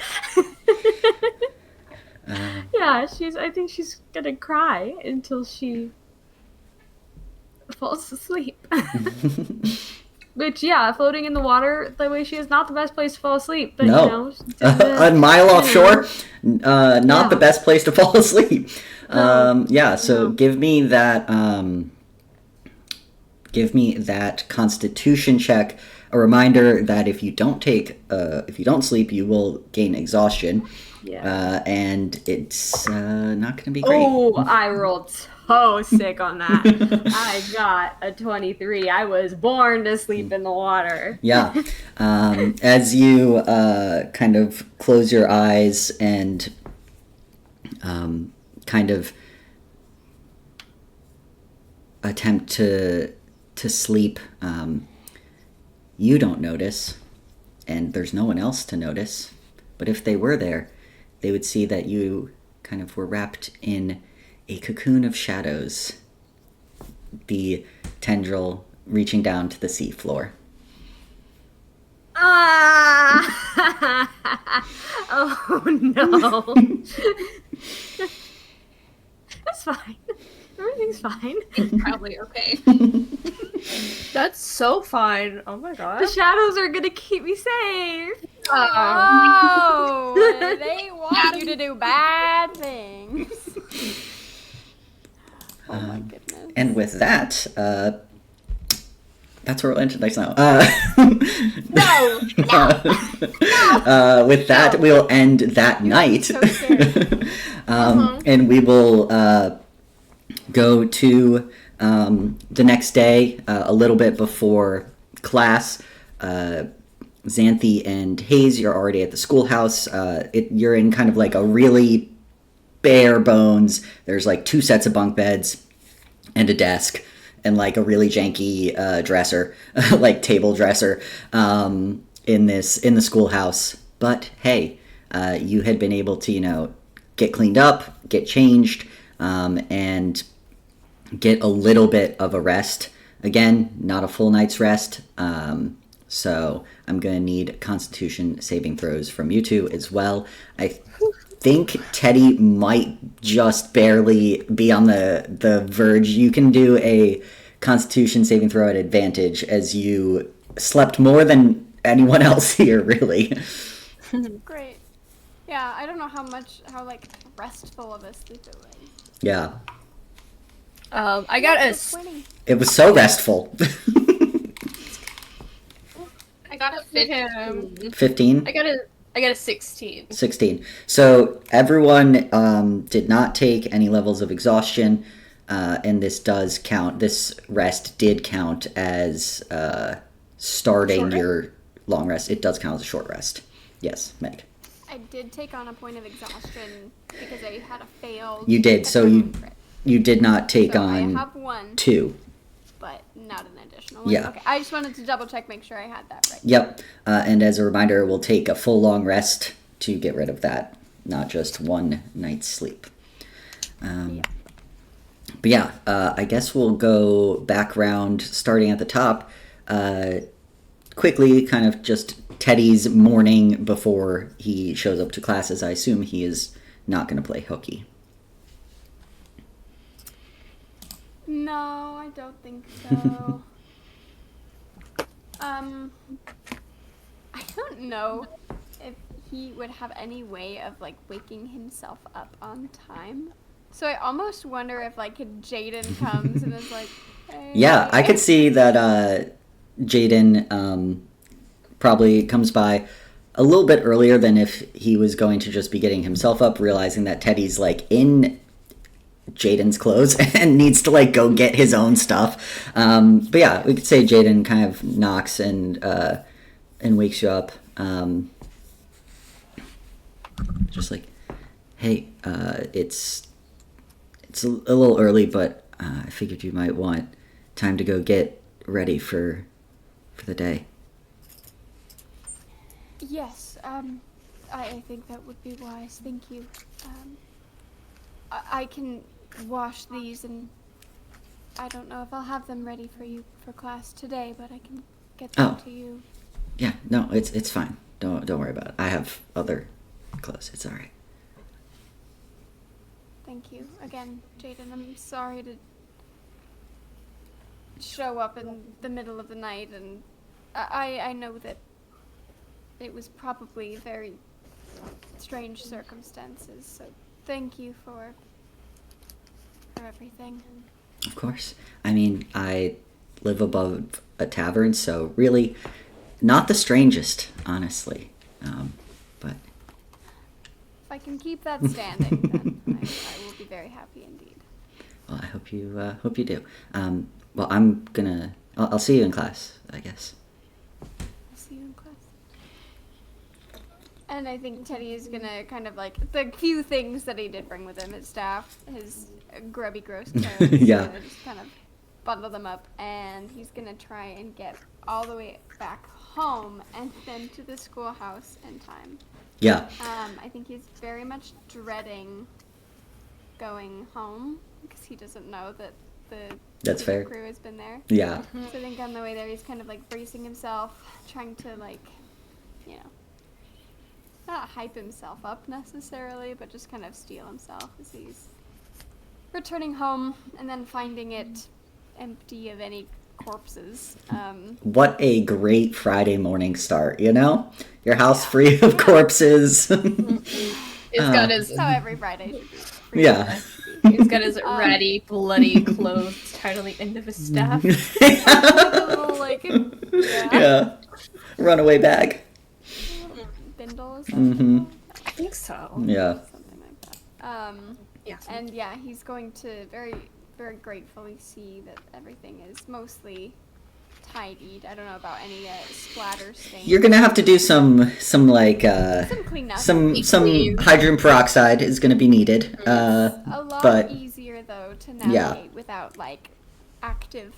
Speaker 4: Yeah, I think she's gonna cry until she falls asleep. Which, yeah, floating in the water the way she is not the best place to fall asleep. But,
Speaker 1: no. A mile offshore, not the best place to fall asleep. So give me that Constitution check. A reminder that if you don't sleep, you will gain exhaustion. Yeah. And it's not going to be great.
Speaker 4: Oh, I rolled so sick on that. I got a 23. I was born to sleep in the water.
Speaker 1: Yeah. As you kind of close your eyes and kind of attempt to sleep, you don't notice, and there's no one else to notice. But if they were there, they would see that you kind of were wrapped in a cocoon of shadows, the tendril reaching down to the seafloor.
Speaker 4: Ah! Oh no. That's fine. Everything's fine.
Speaker 5: Probably okay.
Speaker 6: That's so fine. Oh my god.
Speaker 4: The shadows are gonna keep me safe.
Speaker 2: Oh, they want you to do bad things. Oh my goodness.
Speaker 1: And with that, that's where we'll end next now.
Speaker 2: No!
Speaker 1: With that, we'll end that night.
Speaker 2: So scary.
Speaker 1: And we will go to the next day, a little bit before class. Xanthi and Hayes, you're already at the schoolhouse. You're in kind of like a really bare bones. There's like 2 sets of bunk beds and a desk and like a really janky dresser, like table dresser, in the schoolhouse. But hey, you had been able to, get cleaned up, get changed, and get a little bit of a rest. Again, not a full night's rest. So I'm going to need Constitution saving throws from you two as well. I think Teddy might just barely be on the verge. You can do a Constitution saving throw at advantage as you slept more than anyone else here, really.
Speaker 2: Great. Yeah, I don't know how like restful of a sleep it was.
Speaker 1: Yeah.
Speaker 6: I got a.
Speaker 2: 20.
Speaker 1: It was so restful.
Speaker 5: I got a 15.
Speaker 1: 15?
Speaker 6: I got a 16.
Speaker 1: 16. So everyone did not take any levels of exhaustion, and this does count. This rest did count as starting your long rest. It does count as a short rest. Yes, Meg.
Speaker 2: I did take on a point of exhaustion because I had a failed.
Speaker 1: You did. So you did not take on
Speaker 2: I have 1,
Speaker 1: 2.
Speaker 2: but not an additional one.
Speaker 1: Yeah.
Speaker 2: Okay, I just wanted to double check, make sure I had that right.
Speaker 1: Yep. And as a reminder, we'll take a full long rest to get rid of that, not just one night's sleep. But yeah, I guess we'll go back round, starting at the top. Quickly, kind of just Teddy's morning before he shows up to classes. I assume he is not going to play hooky.
Speaker 2: No, I don't think so. I don't know if he would have any way of like waking himself up on time. So I almost wonder if like Jaden comes and is like, hey.
Speaker 1: Yeah, I could see that Jaden probably comes by a little bit earlier than if he was going to just be getting himself up, realizing that Teddy's like in Jaden's clothes and needs to like go get his own stuff. But yeah, we could say Jaden kind of knocks and wakes you up. Just like, hey, it's a little early, but I figured you might want time to go get ready for the day.
Speaker 2: Yes, I think that would be wise. Thank you. I can wash these, and I don't know if I'll have them ready for you for class today, but I can get them to you.
Speaker 1: Yeah, no, it's fine. Don't worry about it. I have other clothes. It's all right.
Speaker 2: Thank you again, Jaden. I'm sorry to show up in the middle of the night, and I know that it was probably very strange circumstances, so thank you for everything.
Speaker 1: Of course. I mean, I live above a tavern, so really not the strangest, honestly. But
Speaker 2: if I can keep that standing, then I will be very happy indeed.
Speaker 1: Well, I hope you do. Well, I'll see you in class, I guess.
Speaker 2: See you in class. And I think Teddy is gonna kind of like the few things that he did bring with him, his staff, his grubby gross toes.
Speaker 1: Yeah.
Speaker 2: Just kind of bundle them up, and he's gonna try and get all the way back home and then to the schoolhouse in time.
Speaker 1: Yeah.
Speaker 2: I think he's very much dreading going home because he doesn't know that
Speaker 1: That's fair.
Speaker 2: crew has been there.
Speaker 1: Yeah.
Speaker 2: So I think on the way there, he's kind of like bracing himself, trying to like, you know, not hype himself up necessarily, but just kind of steel himself as he's returning home and then finding it empty of any corpses.
Speaker 1: What a great Friday morning start, you know? Your house free of corpses.
Speaker 3: He's got his
Speaker 2: That's how every Friday should be. Free
Speaker 1: Yeah.
Speaker 3: he's got his ratty, bloody clothes tied on the end of his staff.
Speaker 2: Like a little, like,
Speaker 1: Yeah. Runaway bag.
Speaker 2: bindle or something.
Speaker 3: I think so.
Speaker 1: Yeah.
Speaker 2: Something like that.
Speaker 3: Yeah.
Speaker 2: And yeah, he's going to very, very gratefully see that everything is mostly tidied. I don't know about any splatter stains.
Speaker 1: You're gonna have to do some like
Speaker 2: some cleanup.
Speaker 1: some
Speaker 3: Clean.
Speaker 1: hydrogen peroxide is gonna be needed.
Speaker 2: A lot
Speaker 1: but
Speaker 2: easier though to navigate
Speaker 1: Yeah.
Speaker 2: without like active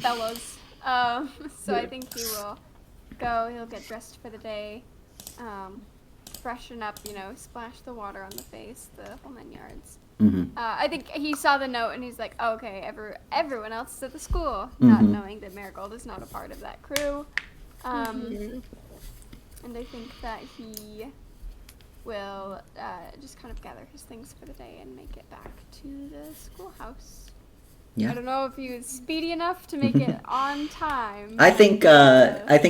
Speaker 2: fellows. So I think he will go. He'll get dressed for the day, freshen up. You know, splash the water on the face, the whole 9 yards. I think he saw the note and he's like, oh, okay, everyone else is at the school, not knowing that Marigold is not a part of that crew. And I think that he will just kind of gather his things for the day and make it back to the schoolhouse.
Speaker 1: Yeah.
Speaker 2: I don't know if he was speedy enough to make it on time.
Speaker 1: I think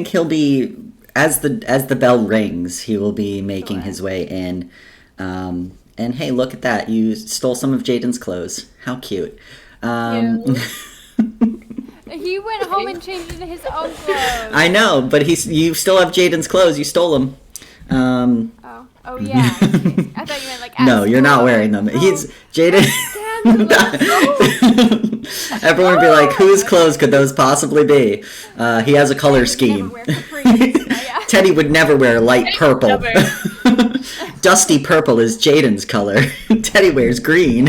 Speaker 1: he'll be as the bell rings, he will be making his way in. And hey, look at that! You stole some of Jaden's clothes. How cute.
Speaker 2: He went home and changed into his own clothes.
Speaker 1: I know, but you still have Jaden's clothes. You stole them.
Speaker 2: Oh yeah. I thought you meant like.
Speaker 1: No, you're not wearing them. He's Jaden. Everyone would be like, whose clothes could those possibly be? He has a color scheme.
Speaker 2: Never wear capris. Yeah.
Speaker 1: Teddy would never wear light purple. Dusty purple is Jaden's color. Teddy wears green.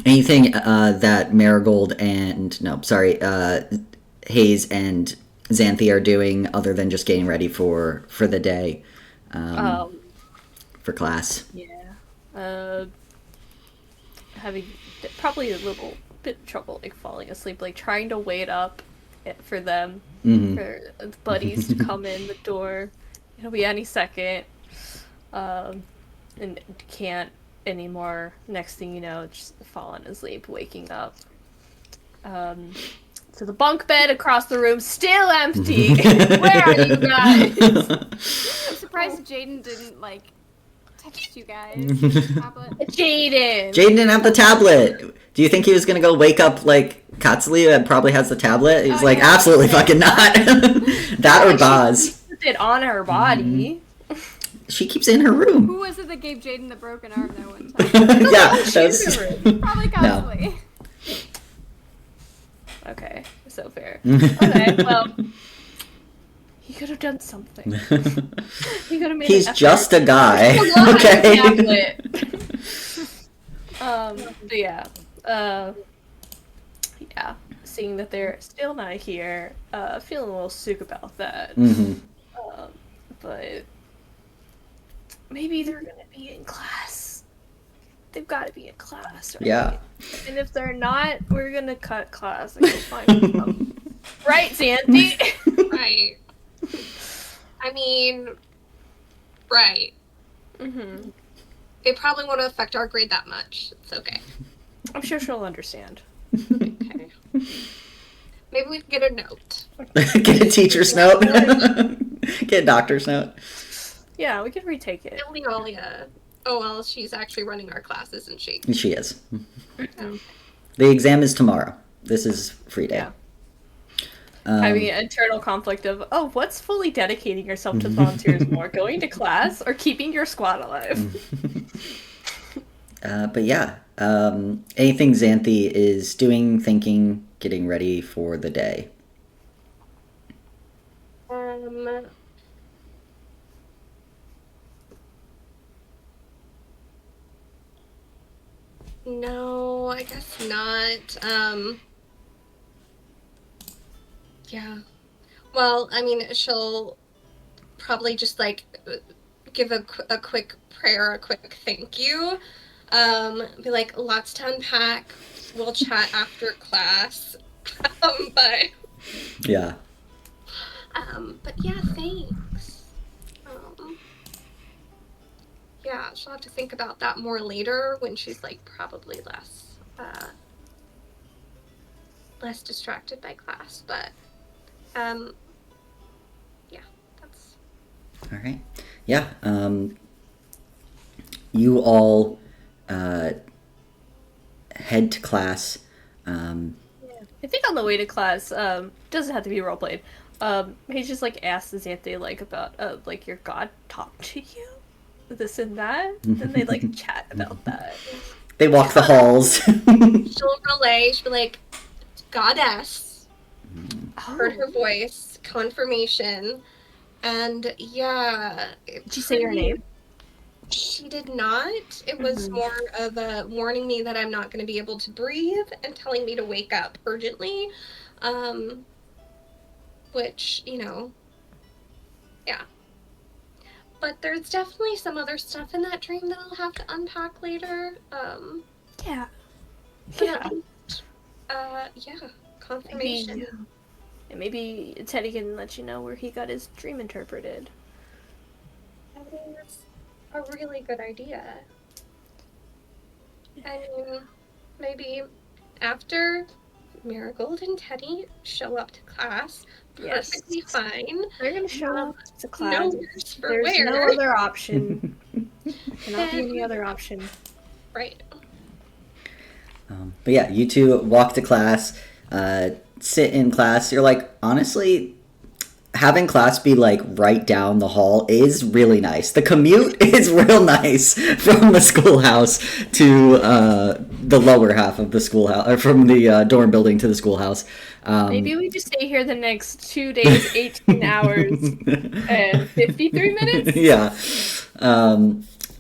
Speaker 1: Anything that Marigold and Hayes and Xanthi are doing other than just getting ready for the day, for class.
Speaker 3: Yeah. Having probably a little bit of trouble like falling asleep, like trying to wait up for them, for the buddies to come in the door. It'll be any second. And can't anymore. Next thing you know, just falling asleep, waking up. So the bunk bed across the room still empty. Where are you guys?
Speaker 2: I'm surprised Jaden didn't like text you guys. Tablet.
Speaker 3: Jaden
Speaker 1: didn't have the tablet. Do you think he was gonna go wake up like Katsuli that probably has the tablet? He's like,
Speaker 2: yeah.
Speaker 1: absolutely fucking not. That or Boz.
Speaker 3: She put it on her body.
Speaker 1: She keeps it in her room.
Speaker 2: Who was it that gave Jaden the broken arm that one time?
Speaker 1: Yeah,
Speaker 2: Probably Constantly.
Speaker 3: Okay, so fair. Okay, well, he could have done something. He could have made.
Speaker 1: He's
Speaker 3: an effort.
Speaker 1: just a guy.
Speaker 3: Okay.
Speaker 1: Okay.
Speaker 3: But yeah. Yeah. Seeing that they're still not here, feeling a little sick about that. But maybe they're gonna be in class. They've got to be in class, right?
Speaker 1: Yeah.
Speaker 3: And if they're not, we're gonna cut class and go find them. Right, Xanthi?
Speaker 5: Right. I mean, right. It probably won't affect our grade that much. It's okay.
Speaker 3: I'm sure she'll understand.
Speaker 5: Okay. Maybe we can get a note.
Speaker 1: Get a teacher's note. Get a doctor's note.
Speaker 3: Yeah, we could retake it.
Speaker 5: And Leolia. Oh, well, she's actually running our class, isn't she?
Speaker 1: She is. The exam is tomorrow. This is free day.
Speaker 3: Yeah. Having an internal conflict of, oh, what's fully dedicating yourself to volunteers more? Going to class or keeping your squad alive?
Speaker 1: But yeah, anything Xanthi is doing, thinking, getting ready for the day.
Speaker 5: No, I guess not. Yeah. Well, I mean, she'll probably just like give a quick prayer, a quick thank you. Be like, lots to unpack. We'll chat after class. But
Speaker 1: Yeah.
Speaker 5: But yeah, thanks. Yeah, she'll have to think about that more later when she's like probably less distracted by class. But yeah, that's
Speaker 1: All right. Yeah. You all head to class.
Speaker 3: I think on the way to class, doesn't have to be roleplayed. He just like asks Xanthi like about like your god talked to you, this and that. Then they like chat about that.
Speaker 1: They walk the halls.
Speaker 5: she'll relay. She'll be like, goddess. Heard her voice. Confirmation. And yeah.
Speaker 3: Did you say her name?
Speaker 5: She did not. It was more of a warning me that I'm not going to be able to breathe and telling me to wake up urgently. Which, you know, yeah. But there's definitely some other stuff in that dream that I'll have to unpack later.
Speaker 3: Yeah.
Speaker 5: Yeah. Yeah. Confirmation.
Speaker 3: Maybe Teddy can let you know where he got his dream interpreted.
Speaker 5: I think that's a really good idea. I mean, maybe after Marigold and Teddy show up to class, perfectly fine.
Speaker 3: They're gonna show up to class.
Speaker 5: No worse for
Speaker 3: There's
Speaker 5: wear.
Speaker 3: no other option. Cannot be any other option.
Speaker 5: Right.
Speaker 1: But yeah, you two walk to class, sit in class. You're like, honestly, having class be like right down the hall is really nice. The commute is real nice from the schoolhouse to the lower half of the schoolhouse, or from the dorm building to the schoolhouse.
Speaker 3: Maybe we just stay here the next 2 days, 18 hours, and 53 minutes?
Speaker 1: Yeah.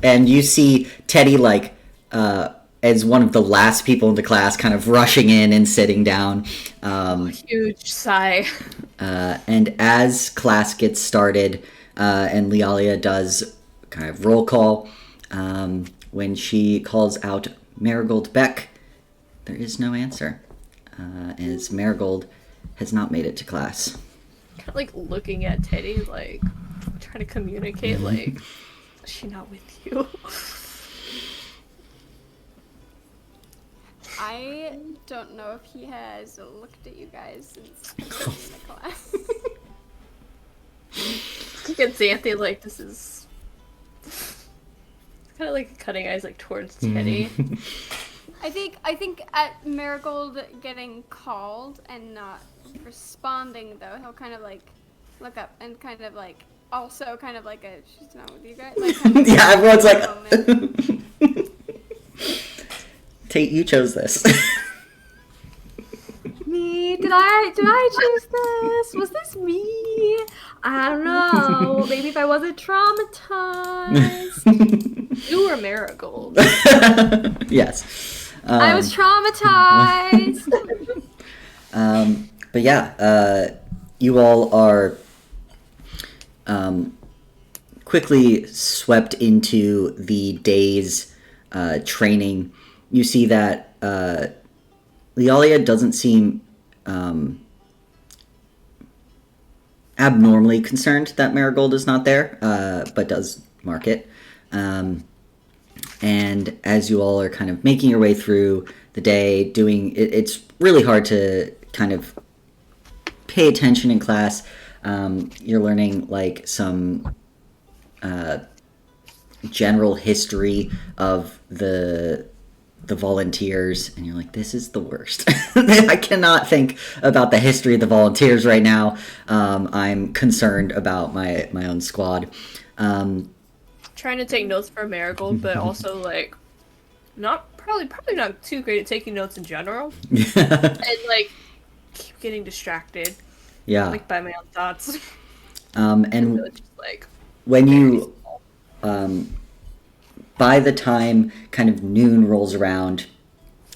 Speaker 1: And you see Teddy, like, as one of the last people in the class, kind of rushing in and sitting down.
Speaker 3: Huge sigh.
Speaker 1: And as class gets started, and Lialia does kind of roll call, when she calls out Marigold Beck, there is no answer, as Marigold has not made it to class.
Speaker 3: Kind of like looking at Teddy, like trying to communicate, like, is she not with you?
Speaker 2: I don't know if he has looked at you guys since the class.
Speaker 3: Look at Xanthi, like, this is kind of like cutting eyes, like, towards Teddy.
Speaker 2: I think at Marigold getting called and not responding, though, he'll kind of like look up and kind of like also kind of like a she's not with you guys. Like, kind of
Speaker 1: yeah, everyone's like. Tate, you chose this.
Speaker 4: Me? Did I choose this? Was this me? I don't know. Maybe if I wasn't traumatized.
Speaker 3: You were Marigold.
Speaker 1: Yes.
Speaker 4: I was traumatized.
Speaker 1: But yeah, you all are quickly swept into the day's training. You see that Lialia doesn't seem abnormally concerned that Marigold is not there, but does mark it. And as you all are kind of making your way through the day, doing it, it's really hard to kind of pay attention in class. You're learning like some general history of the the volunteers, and you're like, this is the worst. I cannot think about the history of the volunteers right now. I'm concerned about my own squad.
Speaker 3: Trying to take notes for Marigold, but also like probably not too great at taking notes in general. And like keep getting distracted.
Speaker 1: Yeah.
Speaker 3: Like by my own thoughts.
Speaker 1: And
Speaker 3: so just, like,
Speaker 1: when you by the time kind of noon rolls around,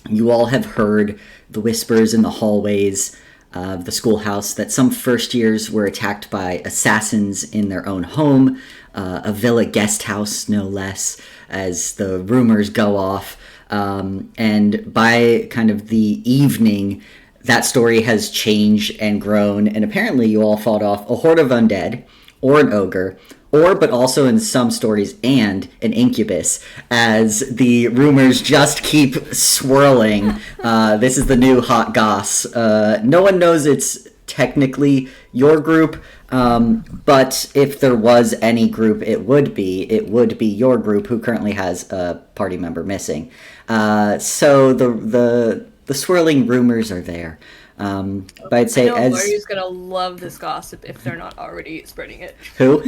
Speaker 1: you all have heard the whispers in the hallways of the schoolhouse that some first years were attacked by assassins in their own home, a villa guest house, no less, as the rumors go off. And by kind of the evening, that story has changed and grown, and apparently you all fought off a horde of undead, or an ogre, but also in some stories, and an incubus, as the rumors just keep swirling. This is the new hot goss. No one knows it's technically your group, but if there was any group, it would be your group, who currently has a party member missing. So the swirling rumors are there. But I'd say
Speaker 3: I know Barry's gonna love this gossip if they're not already spreading it.
Speaker 1: Who?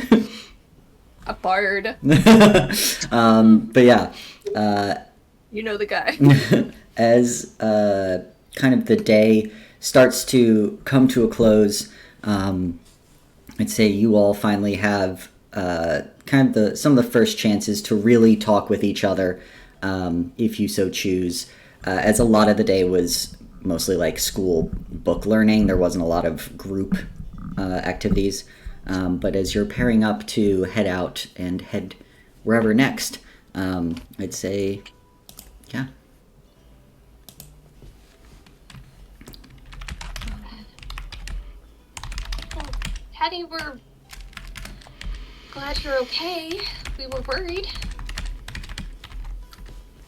Speaker 3: A bard.
Speaker 1: But yeah.
Speaker 3: You know the guy.
Speaker 1: As kind of the day starts to come to a close, I'd say you all finally have kind of some of the first chances to really talk with each other, if you so choose, as a lot of the day was mostly like school book learning. There wasn't a lot of group activities. But as you're pairing up to head out and head wherever next, I'd say, yeah.
Speaker 5: Well, Teddy, we're glad you're okay. We were worried.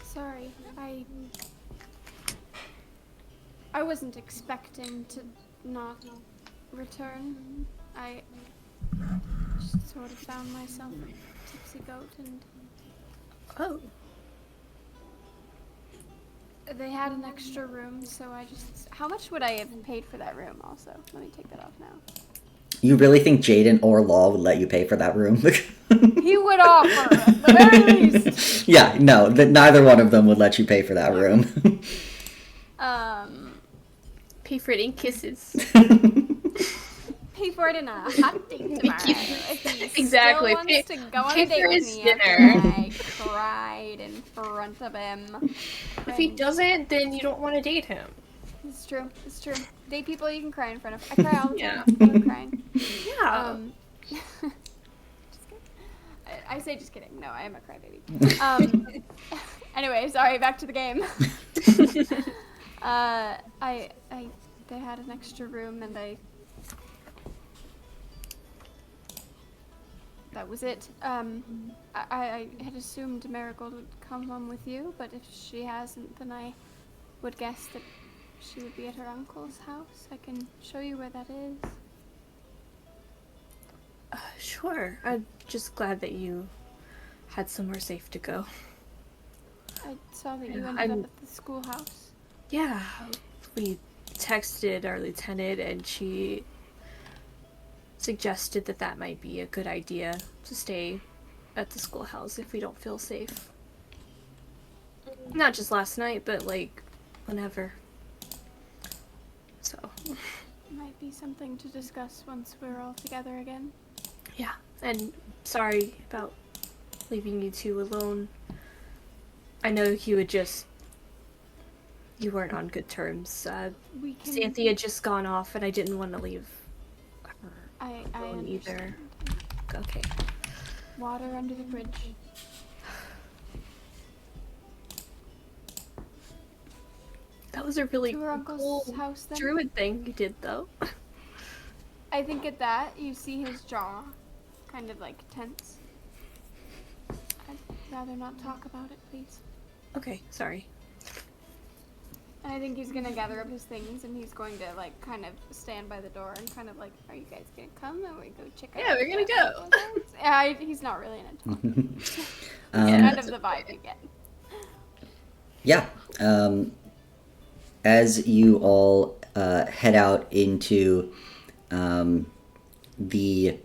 Speaker 2: Sorry, I wasn't expecting to not return. I just sort of found myself a tipsy goat, and
Speaker 3: Oh.
Speaker 2: they had an extra room, so I just... How much would I have paid for that room also? Let me take that off now.
Speaker 1: You really think Jaden or Law would let you pay for that room?
Speaker 2: He would offer, at the very least.
Speaker 1: Yeah, no, neither one of them would let you pay for that room.
Speaker 3: Pay for it in kisses.
Speaker 2: Pay for it in a hot date tomorrow. If he
Speaker 3: Exactly.
Speaker 2: still wants to go on
Speaker 3: pay
Speaker 2: a date
Speaker 3: for
Speaker 2: with
Speaker 3: his
Speaker 2: me
Speaker 3: dinner.
Speaker 2: after I cried in front of him.
Speaker 3: If he doesn't, then you don't want to date him.
Speaker 2: It's true. It's true. Date people you can cry in front of. I cry all the
Speaker 3: Yeah.
Speaker 2: time. I love crying.
Speaker 3: Yeah.
Speaker 2: Just kidding. I say just kidding. No, I am a crybaby. Anyway, sorry. Back to the game. They had an extra room, and that was it. I had assumed Marigold would come home with you, but if she hasn't, then I would guess that she would be at her uncle's house. I can show you where that is.
Speaker 3: Sure. I'm just glad that you had somewhere safe to go.
Speaker 2: I saw that you ended up at the schoolhouse.
Speaker 3: Yeah. We texted our lieutenant, and she suggested that might be a good idea to stay at the schoolhouse if we don't feel safe. Not just last night, but like whenever. So.
Speaker 2: Might be something to discuss once we're all together again.
Speaker 3: Yeah, and sorry about leaving you two alone. I know you weren't on good terms. Xanthi had just gone off, and I didn't want to leave her
Speaker 2: I
Speaker 3: alone either.
Speaker 2: understand.
Speaker 3: Okay.
Speaker 2: Water under the bridge.
Speaker 3: That was a really
Speaker 2: To her uncle's
Speaker 3: cool
Speaker 2: house then?
Speaker 3: druid thing you did, though.
Speaker 2: I think at that, you see his jaw kind of like tense. I'd rather not talk about it, please.
Speaker 3: Okay, sorry.
Speaker 2: And I think he's gonna gather up his things, and he's going to like kind of stand by the door and kind of like, are you guys gonna come and we go check out?
Speaker 3: Yeah, we're gonna go.
Speaker 2: Yeah, he's not really in it.
Speaker 1: Um,
Speaker 2: Kind of the vibe you get.
Speaker 1: Yeah, as you all head out into the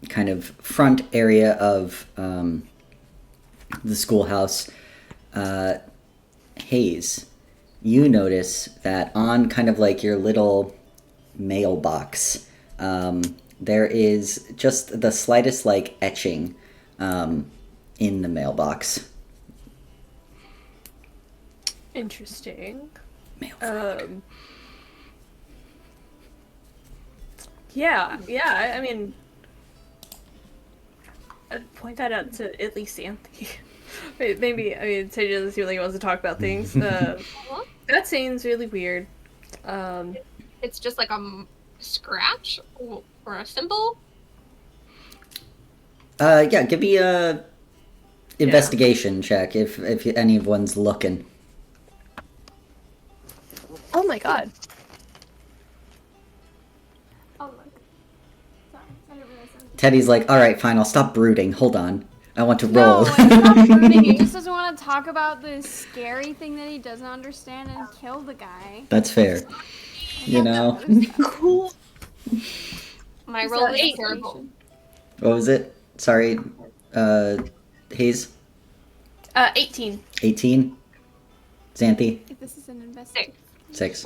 Speaker 1: kind of front area of the schoolhouse, Hayes, you notice that on kind of like your little mailbox, there is just the slightest like etching in the mailbox.
Speaker 3: Interesting.
Speaker 1: Mail fraud.
Speaker 3: Yeah, I mean, I'd point that out to at least Anthony. Maybe, I mean, Tej doesn't seem like he wants to talk about things. That seems really weird.
Speaker 5: It's just like a scratch or a symbol.
Speaker 1: Yeah, give me a investigation check if anyone's looking.
Speaker 3: Oh my god.
Speaker 2: Oh, look. Sorry, I didn't realize that was-
Speaker 1: Teddy's like, all right, fine, I'll stop brooding. Hold on. I want to
Speaker 2: No,
Speaker 1: roll.
Speaker 2: it's not brooding. He just doesn't want to talk about this scary thing that he doesn't understand and kill the guy.
Speaker 1: That's fair. You know?
Speaker 3: Cool.
Speaker 5: My roll is
Speaker 3: 8.
Speaker 5: terrible.
Speaker 1: What was it? Sorry, Hayes?
Speaker 3: 18.
Speaker 1: 18? Xanthi?
Speaker 2: If this is an investigation.
Speaker 1: 6.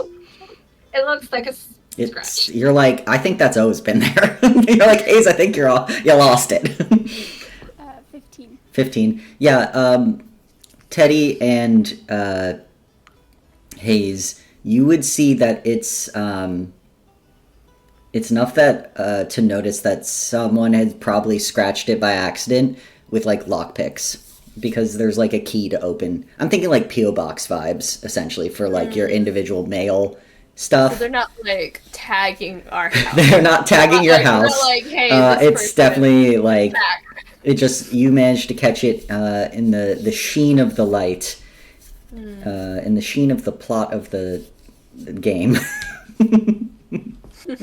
Speaker 5: It looks like a
Speaker 1: It's,
Speaker 5: scratch.
Speaker 1: you're like, I think that's always been there. You're like, Hayes, I think you lost it.
Speaker 2: 15.
Speaker 1: 15. Yeah, Teddy and Hayes, you would see that it's enough that to notice that someone had probably scratched it by accident with like lockpicks, because there's like a key to open. I'm thinking like P.O. Box vibes, essentially, for like your individual mail stuff.
Speaker 3: So they're not like tagging our house.
Speaker 1: They're not tagging your
Speaker 3: They're
Speaker 1: house.
Speaker 3: like, hey,
Speaker 1: It's
Speaker 3: person
Speaker 1: definitely like
Speaker 3: back.
Speaker 1: it just, you managed to catch it in the sheen of the light, in the sheen of the plot of the game.
Speaker 2: Well,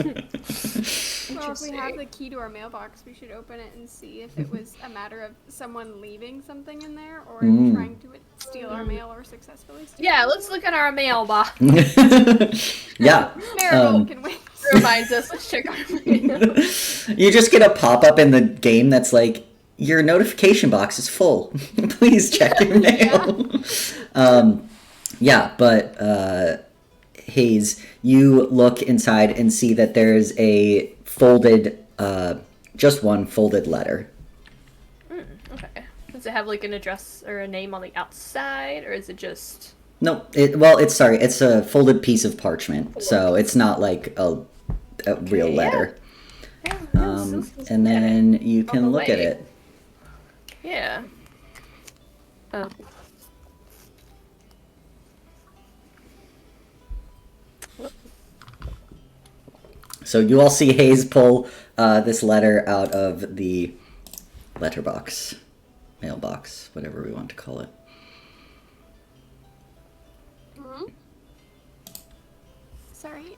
Speaker 2: if we have the key to our mailbox, we should open it and see if it was a matter of someone leaving something in there or trying to steal our mail or successfully steal
Speaker 3: Yeah,
Speaker 2: it.
Speaker 3: let's look at our mailbox.
Speaker 1: Yeah.
Speaker 2: Marigold can wait.
Speaker 3: Reminds us, let's check our mail.
Speaker 1: You just get a pop-up in the game that's like, your notification box is full. Please check your mail. But Hayes, you look inside and see that there's a folded, just one folded letter.
Speaker 3: Okay. Does it have like an address or a name on the outside, or is it just...
Speaker 1: No, it's a folded piece of parchment, so it's not like a real
Speaker 3: yeah.
Speaker 1: letter.
Speaker 3: Yeah,
Speaker 1: And then you can
Speaker 3: the
Speaker 1: look at
Speaker 3: way.
Speaker 1: it.
Speaker 3: Yeah. Oh.
Speaker 1: So you all see Hayes pull this letter out of the letterbox, mailbox, whatever we want to call it.
Speaker 2: Sorry.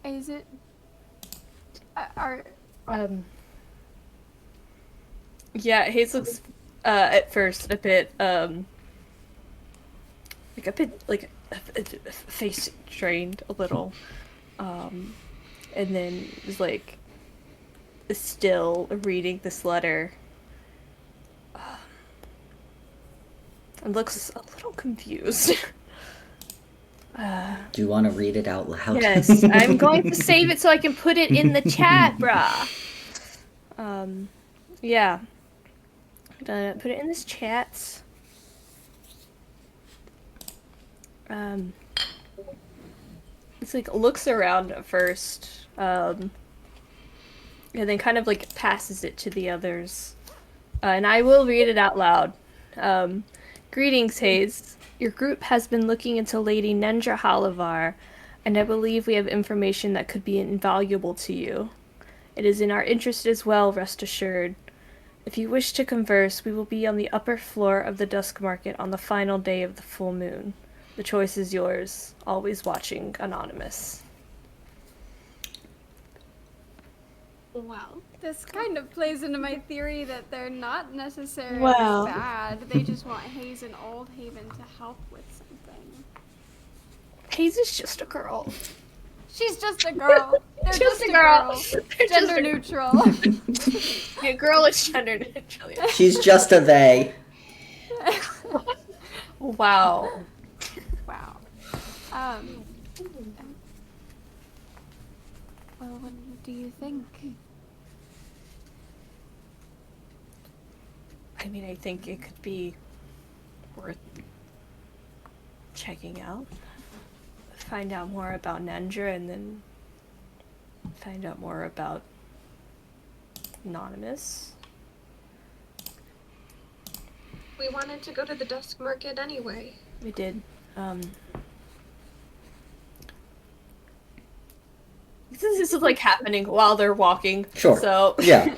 Speaker 2: Is it...
Speaker 3: Yeah, Hayes looks at first a bit face strained a little, and then is like still reading this letter, and looks a little confused.
Speaker 1: Do you want to read it out loud?
Speaker 3: Yes, I'm going to save it so I can put it in the chat, brah. Yeah. Gonna put it in this chat. It's like looks around at first, and then kind of like passes it to the others. And I will read it out loud. Greetings, Hayes. Your group has been looking into Lady Nendra Halavar, and I believe we have information that could be invaluable to you. It is in our interest as well, rest assured. If you wish to converse, we will be on the upper floor of the Dusk Market on the final day of the full moon. The choice is yours. Always watching, Anonymous.
Speaker 5: Wow.
Speaker 2: This kind of plays into my theory that they're not necessarily
Speaker 6: Well.
Speaker 2: bad. They just want Hayes and Old Haven to help with something.
Speaker 6: Hayes is just a girl.
Speaker 2: She's just a girl. They're just a girl. Gender neutral.
Speaker 6: Yeah, girl is gender neutral. Yeah.
Speaker 1: She's just a they.
Speaker 6: Wow.
Speaker 2: Wow. Well, what do you think?
Speaker 6: I mean, I think it could be worth checking out. Find out more about Nendra and then find out more about Anonymous.
Speaker 5: We wanted to go to the Dusk Market anyway.
Speaker 6: We did. This is like happening while they're walking.
Speaker 1: Sure.
Speaker 6: So
Speaker 1: Yeah.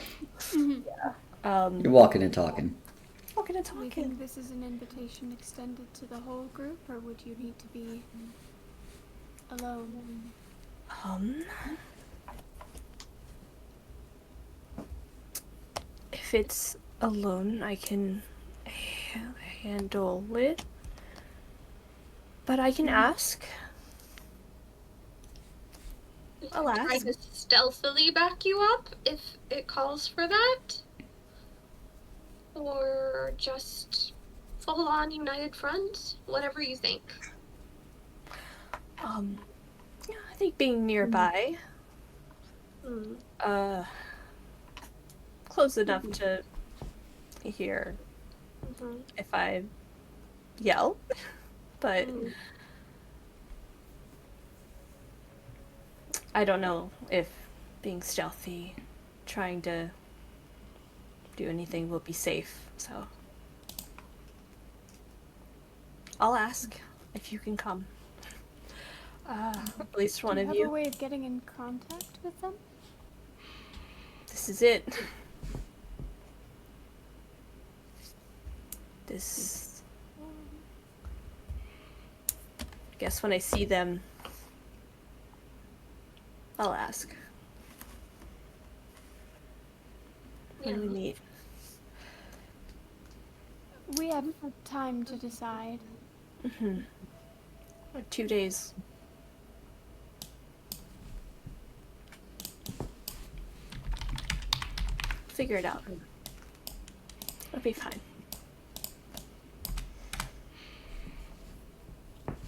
Speaker 6: yeah.
Speaker 1: You're walking and talking.
Speaker 6: Walking and
Speaker 2: Do you
Speaker 6: talking.
Speaker 2: think this is an invitation extended to the whole group, or would you need to be alone?
Speaker 6: If it's alone, I can handle it. But I can ask. I'll
Speaker 5: Try
Speaker 6: ask.
Speaker 5: to stealthily back you up if it calls for that. Or just full on united front. Whatever you think.
Speaker 6: Yeah, I think being nearby, close enough to hear if I yell, but I don't know if being stealthy, trying to do anything will be safe, so I'll ask if you can come. At least one
Speaker 2: Do
Speaker 6: of
Speaker 2: you
Speaker 6: you.
Speaker 2: have a way of getting in contact with them?
Speaker 6: This is it. This. Guess when I see them, I'll ask. When we meet.
Speaker 2: We have time to decide.
Speaker 6: 2 days. Figure it out. It'll be fine.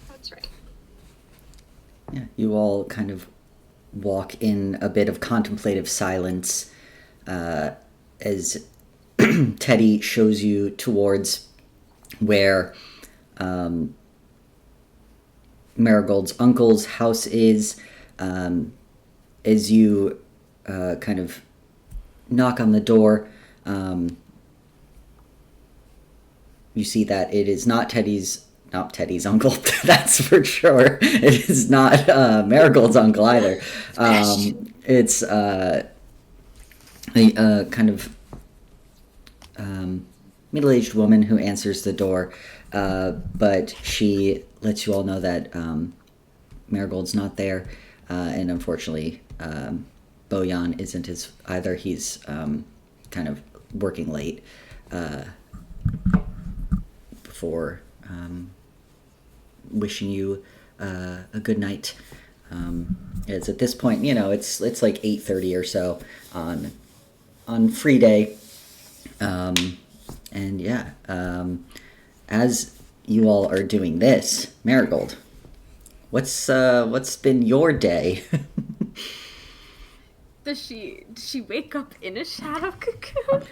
Speaker 5: That's right.
Speaker 1: Yeah, you all kind of walk in a bit of contemplative silence as Teddy shows you towards where Marigold's uncle's house is. As you kind of knock on the door, you see that it is not Teddy's uncle. That's for sure. It is not Marigold's uncle either. It's a kind of middle-aged woman who answers the door, but she lets you all know that Marigold's not there, and unfortunately Bojan isn't either. He's kind of working late before wishing you a good night. It's at this point, it's like 8:30 or so on free day, and yeah, as you all are doing this, Marigold, what's been your day?
Speaker 4: Does she wake up in a shadow cocoon?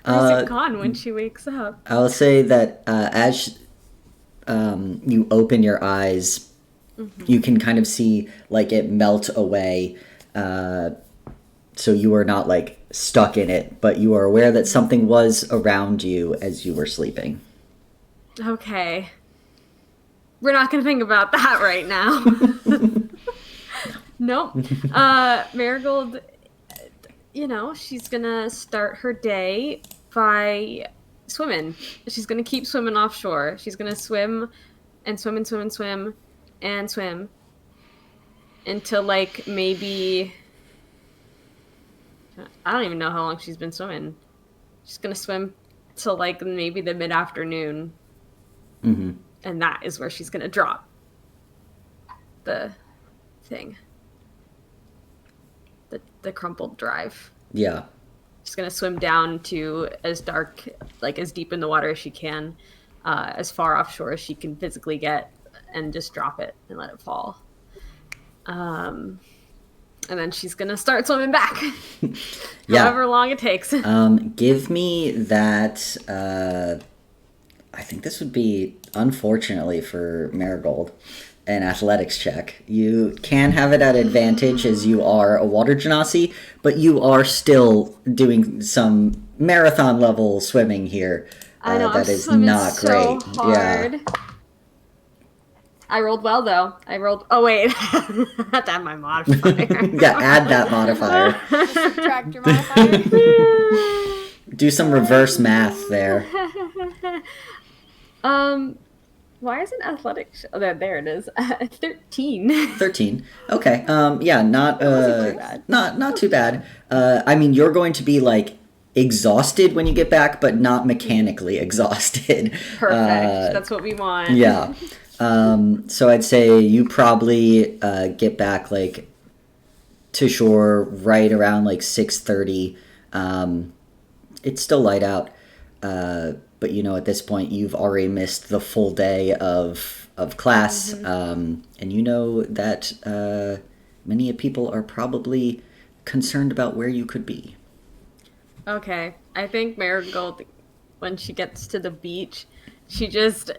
Speaker 4: Or is it gone when she wakes up?
Speaker 1: I'll say that as you open your eyes, you can kind of see like it melt away. So you are not like stuck in it, but you are aware that something was around you as you were sleeping.
Speaker 4: Okay. We're not gonna think about that right now. Nope. Marigold, she's gonna start her day by swimming. She's gonna keep swimming offshore. She's gonna swim and swim and swim and swim and swim until like maybe I don't even know how long she's been swimming. She's gonna swim till like maybe the mid-afternoon.
Speaker 1: Mm-hmm.
Speaker 4: And that is where she's gonna drop the thing. The crumpled drive.
Speaker 1: Yeah.
Speaker 4: She's gonna swim down to as dark, like as deep in the water as she can, as far offshore as she can physically get, and just drop it and let it fall. And then she's gonna start swimming back.
Speaker 1: Yeah.
Speaker 4: However long it takes.
Speaker 1: Give me that. I think this would be, unfortunately for Marigold, an athletics check. You can have it at advantage as you are a water genasi, but you are still doing some marathon level swimming here.
Speaker 4: I know,
Speaker 1: that
Speaker 4: I'm
Speaker 1: is
Speaker 4: swimming
Speaker 1: not
Speaker 4: so
Speaker 1: great.
Speaker 4: hard.
Speaker 1: Yeah.
Speaker 4: I rolled well though. Oh wait, I have to add my modifier.
Speaker 1: Yeah, add that modifier.
Speaker 2: Subtract your modifier.
Speaker 1: Do some reverse math there.
Speaker 4: Why isn't athletics? Oh, there it is. 13.
Speaker 1: 13. Okay. Yeah, not
Speaker 4: wasn't too bad.
Speaker 1: not too bad. I mean, you're going to be like exhausted when you get back, but not mechanically exhausted.
Speaker 4: Perfect. That's what we want.
Speaker 1: Yeah. So I'd say you probably get back like to shore right around like 6:30. It's still light out, but you know at this point you've already missed the full day of class, and you know that many people are probably concerned about where you could be.
Speaker 4: Okay. I think Marigold, when she gets to the beach, she just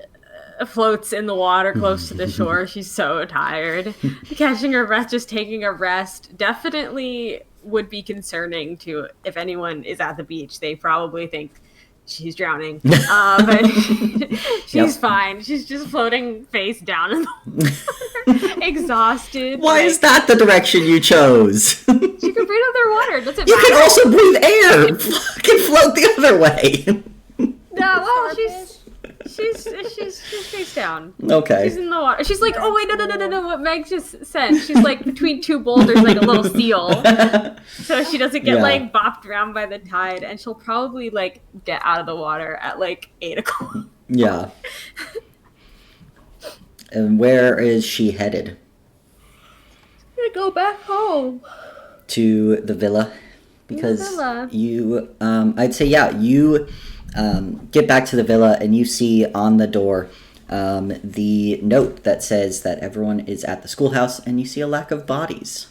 Speaker 4: floats in the water close to the shore. She's so tired. Catching her breath, just taking a rest. Definitely would be concerning to if anyone is at the beach. They probably think she's drowning. But she's fine. She's just floating face down in the water, exhausted.
Speaker 1: Why is that the direction you chose?
Speaker 4: She can breathe underwater. Doesn't
Speaker 1: You
Speaker 4: matter.
Speaker 1: can also breathe air. Fucking float the other way.
Speaker 4: No, well, she's face down.
Speaker 1: Okay.
Speaker 4: She's in the water. She's like, oh wait, no. What Meg just said. She's like between two boulders, like a little seal, so she doesn't get like bopped around by the tide. And she'll probably like get out of the water at like 8 o'clock.
Speaker 1: Yeah. And where is she headed?
Speaker 4: I'm gonna go back home.
Speaker 1: To the villa? Because
Speaker 4: The villa.
Speaker 1: you, I'd say, you get back to the villa and you see on the door the note that says that everyone is at the schoolhouse, and you see a lack of bodies.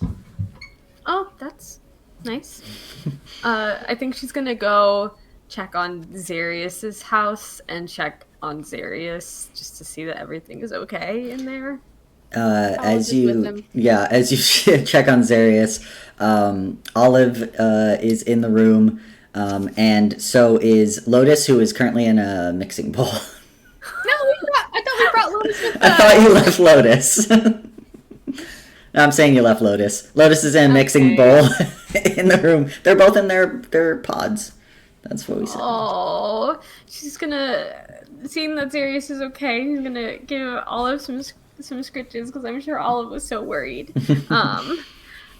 Speaker 4: Oh, that's nice. I think she's gonna go check on Xerius's house and check on Xerius just to see that everything is okay in there.
Speaker 1: As
Speaker 2: just with them.
Speaker 1: check on Xerius, Olive is in the room, and so is Lotus, who is currently in a mixing bowl.
Speaker 2: I thought we brought Lotus with
Speaker 1: I thought you left Lotus. No, I'm saying you left Lotus. Lotus is in a mixing bowl in the room. They're both in their pods. That's what we said.
Speaker 4: Oh, she's gonna, seeing that Xerius is okay, she's gonna give Olive some scritches because I'm sure Olive was so worried.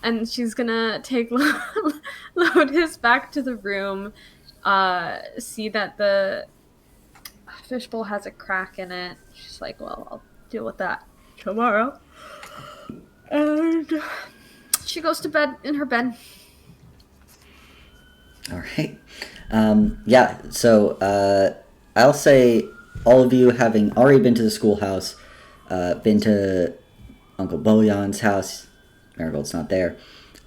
Speaker 4: And she's gonna take Lotus back to the room, see that the fishbowl has a crack in it. She's like, well, I'll deal with that tomorrow. And she goes to bed in her bed.
Speaker 1: All right. So I'll say all of you having already been to the schoolhouse, been to Uncle Boyan's house. Marigold's not there.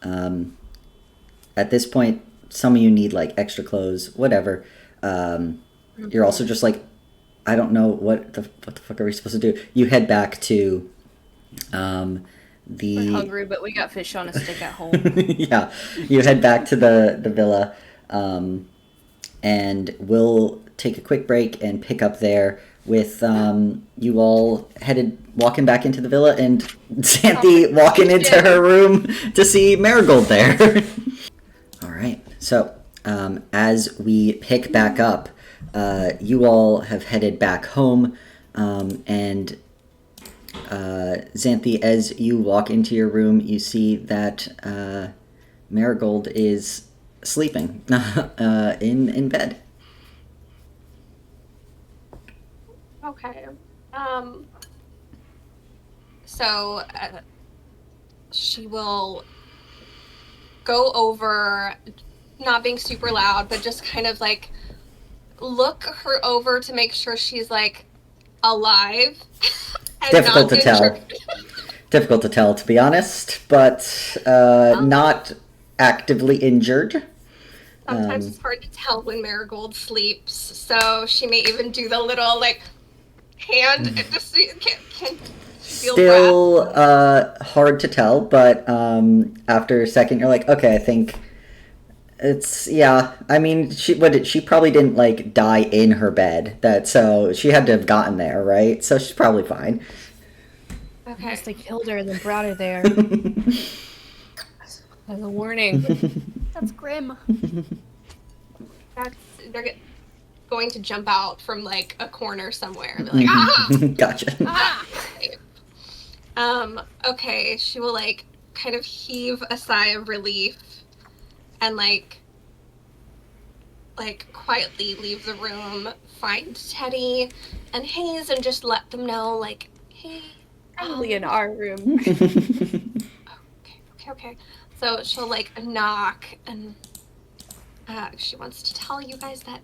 Speaker 1: At this point, some of you need like extra clothes, whatever. You're also just like, I don't know what the fuck are we supposed to do? You head back to
Speaker 3: We're hungry, but we got fish on a stick at home.
Speaker 1: yeah, you head back to the villa, and we'll take a quick break and pick up there with you all walking back into the villa and Xanthi walking into her room to see Marigold there. All right, so as we pick back up, you all have headed back home, and Xanthi, as you walk into your room, you see that Marigold is sleeping in bed.
Speaker 5: Okay. So she will go over, not being super loud, but just kind of like look her over to make sure she's like alive. And
Speaker 1: Difficult
Speaker 5: not
Speaker 1: to tell.
Speaker 5: injured.
Speaker 1: Difficult to tell, to be honest, but not actively injured.
Speaker 5: Sometimes it's hard to tell when Marigold sleeps, so she may even do the little like hand and just can feel
Speaker 1: Still
Speaker 5: breath.
Speaker 1: hard to tell, but after a second, you're like, okay, I think it's I mean, she probably didn't like die in her bed. So she had to have gotten there, right? So she's probably fine.
Speaker 5: Okay.
Speaker 6: Unless they killed her and then brought her there. As a warning.
Speaker 2: That's grim.
Speaker 5: They're going to jump out from like a corner somewhere and be like, ah!
Speaker 1: Gotcha.
Speaker 5: Ah! Okay, she will like kind of heave a sigh of relief and like quietly leave the room, find Teddy and Hayes and just let them know like, hey,
Speaker 6: Probably in our room.
Speaker 5: Okay. So she'll like knock and she wants to tell you guys that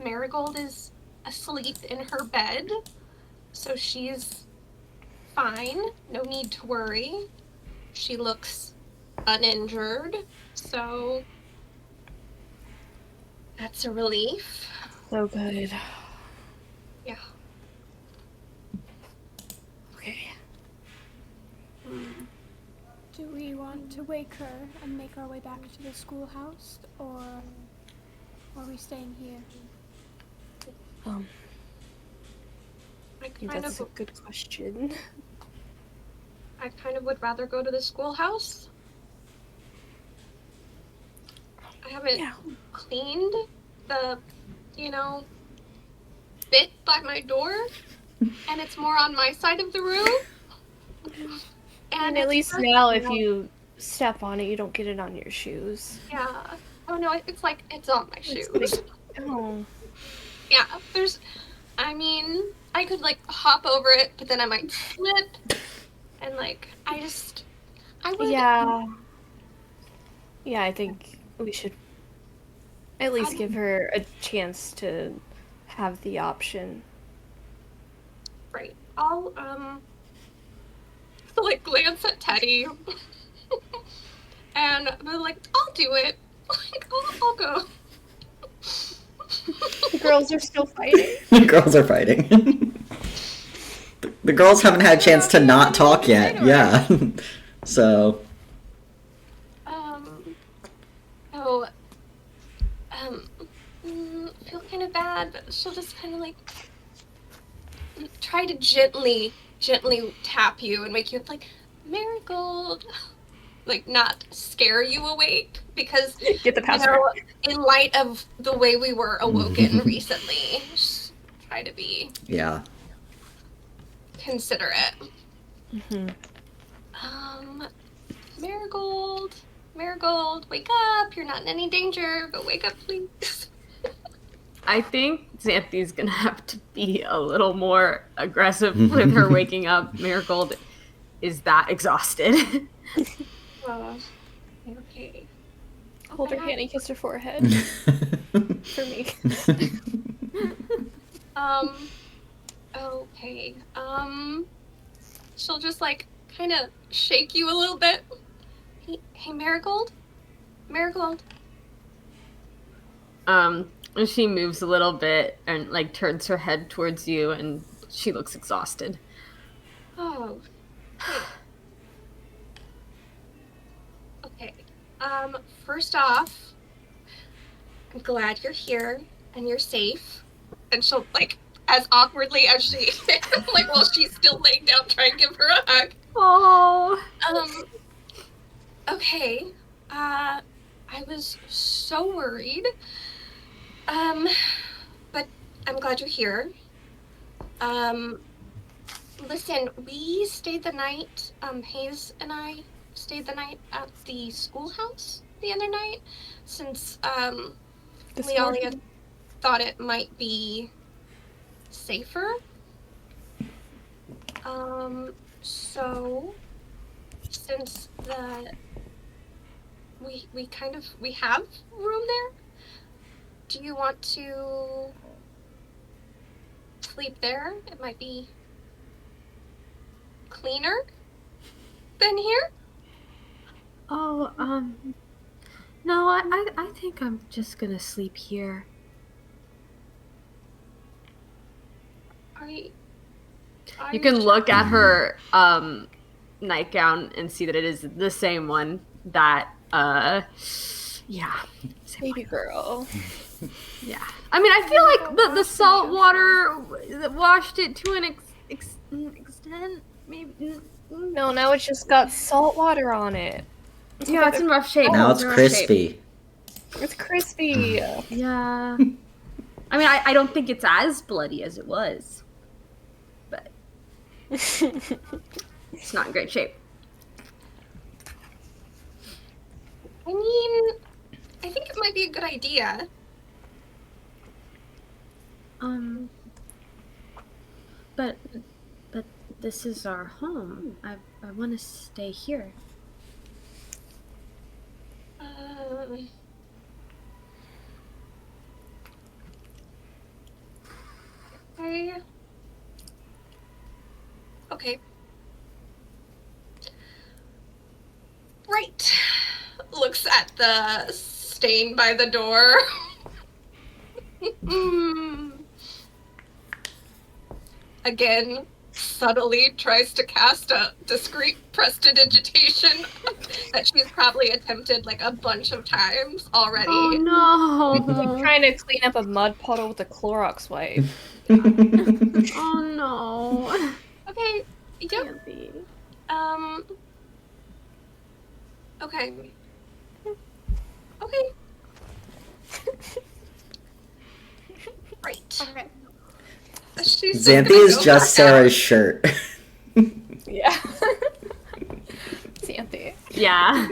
Speaker 5: Marigold is asleep in her bed. So she's fine. No need to worry. She looks uninjured. So that's a relief.
Speaker 6: So good.
Speaker 5: Yeah.
Speaker 6: Okay.
Speaker 2: Do we want to wake her and make our way back to the schoolhouse, or are we staying here?
Speaker 6: That's a good question.
Speaker 5: I kind of would rather go to the schoolhouse. I haven't cleaned the, bit by my door, and it's more on my side of the room.
Speaker 6: And at least now, if you step on it, you don't get it on your shoes.
Speaker 5: Yeah. Oh no, it's like it's on my shoes.
Speaker 6: Oh.
Speaker 5: Yeah. I could like hop over it, but then I might slip, and like I would.
Speaker 6: Yeah. Yeah, I think we should at least give her a chance to have the option.
Speaker 5: Right. I'll like glance at Teddy and be like, I'll do it. Like, I'll go.
Speaker 6: The girls are still fighting.
Speaker 1: The girls are fighting. The girls haven't had a chance to not talk yet. Yeah. So.
Speaker 5: Feel kind of bad, but she'll just kind of like try to gently tap you and wake you up like, Marigold. Like, not scare you awake, because,
Speaker 6: Get the password.
Speaker 5: In light of the way we were awoken recently, just try to be considerate.
Speaker 6: Mm-hmm.
Speaker 5: Marigold, wake up. You're not in any danger, but wake up, please.
Speaker 4: I think Xanthi's gonna have to be a little more aggressive with her waking up. Marigold is that exhausted.
Speaker 5: Okay.
Speaker 6: Hold her hand and kiss her forehead. For me.
Speaker 5: Okay. She'll just like kind of shake you a little bit. Hey, Marigold?
Speaker 4: She moves a little bit and like turns her head towards you, and she looks exhausted.
Speaker 5: Oh. Okay. First off, I'm glad you're here and you're safe. And she'll like, as awkwardly as she like while she's still laying down, try and give her a hug.
Speaker 4: Oh.
Speaker 5: Okay. I was so worried. But I'm glad you're here. Listen, we stayed the night, Hayes and I stayed the night at the schoolhouse. the other night, since
Speaker 6: This
Speaker 5: Leolia
Speaker 6: morning?
Speaker 5: thought it might be safer. So since we have room there, do you want to sleep there? It might be cleaner than here.
Speaker 4: Oh, no, I think I'm just gonna sleep here. You can look at her nightgown and see that it is the same one that yeah, same
Speaker 6: Baby
Speaker 4: one.
Speaker 6: girl.
Speaker 4: Yeah. I mean, I feel like the salt water washed it to an extent, maybe.
Speaker 6: No, now it's just got salt water on it.
Speaker 4: Yeah, it's in rough shape.
Speaker 1: Now it's
Speaker 4: in rough shape.
Speaker 1: crispy.
Speaker 6: It's crispy.
Speaker 4: Yeah. I mean, I don't think it's as bloody as it was, but it's not in great shape.
Speaker 5: I mean, I think it might be a good idea.
Speaker 4: But this is our home. I want to stay here.
Speaker 5: Okay. Right. Looks at the stain by the door. Again, subtly tries to cast a discreet prestidigitation that she's probably attempted like a bunch of times already.
Speaker 4: Oh no!
Speaker 6: Trying to clean up a mud puddle with a Clorox wipe.
Speaker 4: Oh no!
Speaker 5: Okay. Yep.
Speaker 4: Can't be.
Speaker 5: Okay. Okay. Right.
Speaker 2: Okay.
Speaker 5: She's
Speaker 1: Xanthe
Speaker 5: gonna
Speaker 1: is
Speaker 5: go
Speaker 1: just
Speaker 5: back out.
Speaker 1: Sarah's shirt.
Speaker 6: Yeah. Xanthe.
Speaker 4: Yeah.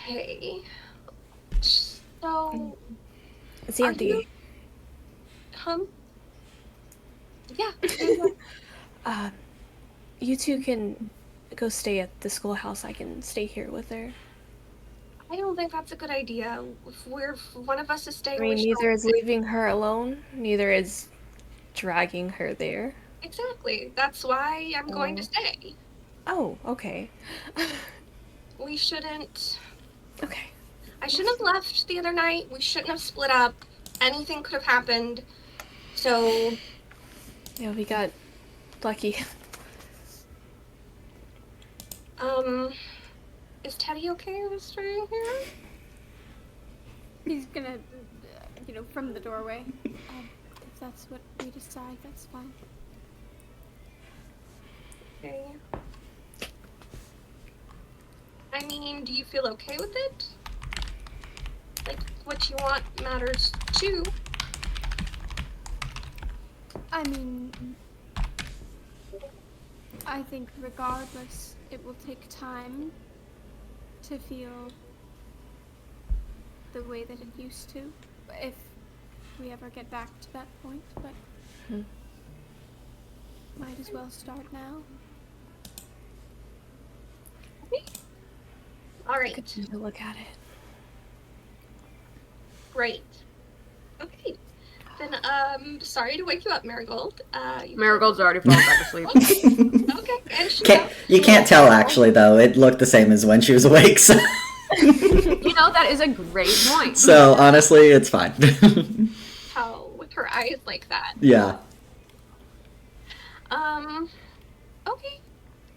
Speaker 5: Okay. So,
Speaker 6: Xanthe.
Speaker 5: Yeah.
Speaker 6: You two can go stay at the schoolhouse. I can stay here with her.
Speaker 5: I don't think that's a good idea. If one of us is staying,
Speaker 6: I mean,
Speaker 5: we should
Speaker 6: neither
Speaker 5: all
Speaker 6: is
Speaker 5: stay.
Speaker 6: leaving her alone. Neither is dragging her there.
Speaker 5: Exactly. That's why I'm going to stay.
Speaker 6: Oh, okay.
Speaker 5: We shouldn't.
Speaker 6: Okay.
Speaker 5: I shouldn't have left the other night. We shouldn't have split up. Anything could have happened. So,
Speaker 6: Yeah, we got lucky.
Speaker 5: is Teddy okay with staying here?
Speaker 2: He's gonna, from the doorway. If that's what we decide, that's fine.
Speaker 5: Okay. I mean, do you feel okay with it? Like, what you want matters too.
Speaker 2: I mean, I think regardless, it will take time to feel the way that it used to, if we ever get back to that point, but might as well start now.
Speaker 5: All right.
Speaker 6: Good to look at it.
Speaker 5: Great. Okay. Then, sorry to wake you up, Marigold.
Speaker 4: Marigold's already fallen back asleep.
Speaker 5: Okay. And she's out.
Speaker 1: You can't tell, actually, though. It looked the same as when she was awake, so...
Speaker 4: You know, that is a great point.
Speaker 1: So, honestly, it's fine.
Speaker 5: How with her eyes like that.
Speaker 1: Yeah.
Speaker 5: Okay.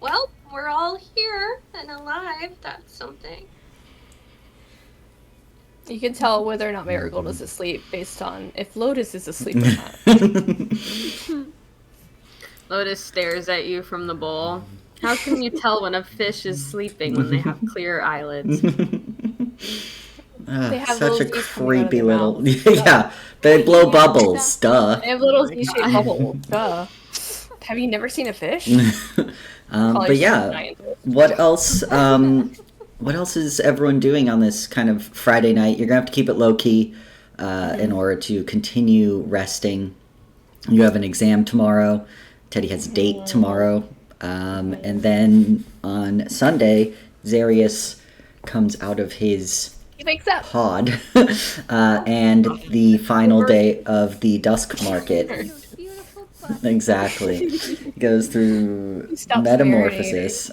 Speaker 5: Well, we're all here and alive. That's something.
Speaker 6: You can tell whether or not Marigold is asleep based on if Lotus is asleep or not.
Speaker 4: Lotus stares at you from the bowl. How can you tell when a fish is sleeping when they have clear eyelids?
Speaker 6: They have
Speaker 1: Such a
Speaker 6: little Z's coming out of
Speaker 1: creepy
Speaker 6: their
Speaker 1: little...
Speaker 6: mouths.
Speaker 1: Yeah, they blow bubbles, duh.
Speaker 6: They have little Z-shaped bubbles. Duh.
Speaker 3: Have you never seen a fish?
Speaker 1: But yeah, what else? What else is everyone doing on this kind of Friday night? You're gonna have to keep it low key in order to continue resting. You have an exam tomorrow. Teddy has a date tomorrow, and then on Sunday, Zarius comes out of his pod, and the final day of the Dusk Market.
Speaker 2: Beautiful butt.
Speaker 1: Exactly. Goes through metamorphosis.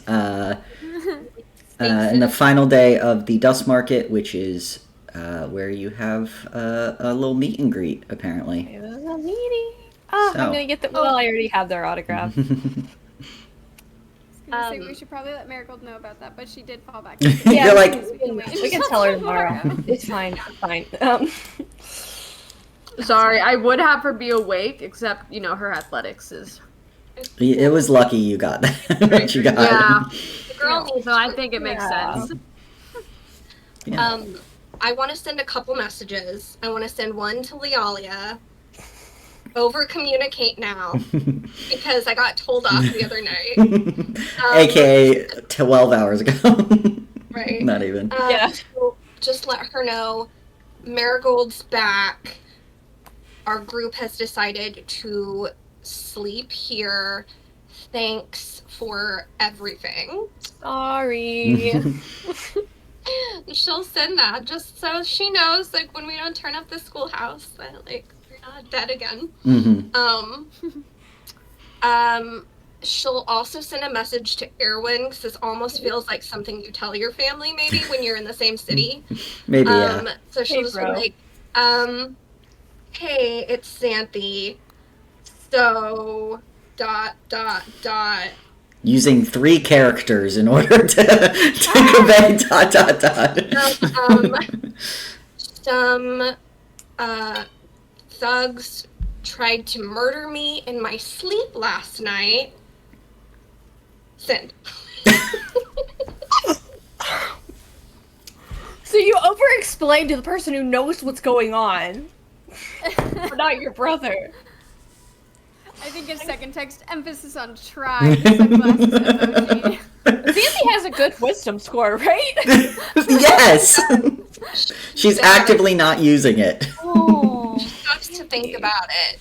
Speaker 1: And the final day of the Dusk Market, which is where you have a little meet and greet, apparently.
Speaker 3: It was a meeting. Oh,
Speaker 1: So.
Speaker 3: I'm gonna get the. Well, I already have their autograph.
Speaker 2: I was gonna say we should probably let Marigold know about that, but she did fall back.
Speaker 1: You're like,
Speaker 3: We can tell her tomorrow. It's fine. Fine.
Speaker 4: Sorry, I would have her be awake, except, you know, her athletics is...
Speaker 1: it was lucky you got that. What you got.
Speaker 4: Yeah. The girl needs, so I think it makes sense.
Speaker 1: Yeah.
Speaker 5: I want to send a couple messages. I want to send one to Lealia. Over communicate now, because I got told off the other night.
Speaker 1: AKA 12 hours ago.
Speaker 5: Right.
Speaker 1: Not even.
Speaker 3: Yeah.
Speaker 5: So just let her know Marigold's back. Our group has decided to sleep here. Thanks for everything.
Speaker 3: Sorry.
Speaker 5: She'll send that just so she knows, like, when we don't turn up the schoolhouse, that, like, we're not dead again. She'll also send a message to Erwin, because this almost feels like something you tell your family, maybe, when you're in the same city.
Speaker 1: Maybe, yeah.
Speaker 5: So she'll just be like, hey, it's Xanthi. So, ...
Speaker 1: Using 3 characters in order to convey ...
Speaker 5: Some thugs tried to murder me in my sleep last night. Send.
Speaker 3: So you over-explain to the person who knows what's going on. Or not your brother.
Speaker 2: I think his second text, emphasis on try, the sunglasses emoji.
Speaker 3: Xanthi has a good wisdom score, right?
Speaker 1: Yes! She's actively not using it.
Speaker 3: Oh.
Speaker 5: She sucks to think about it.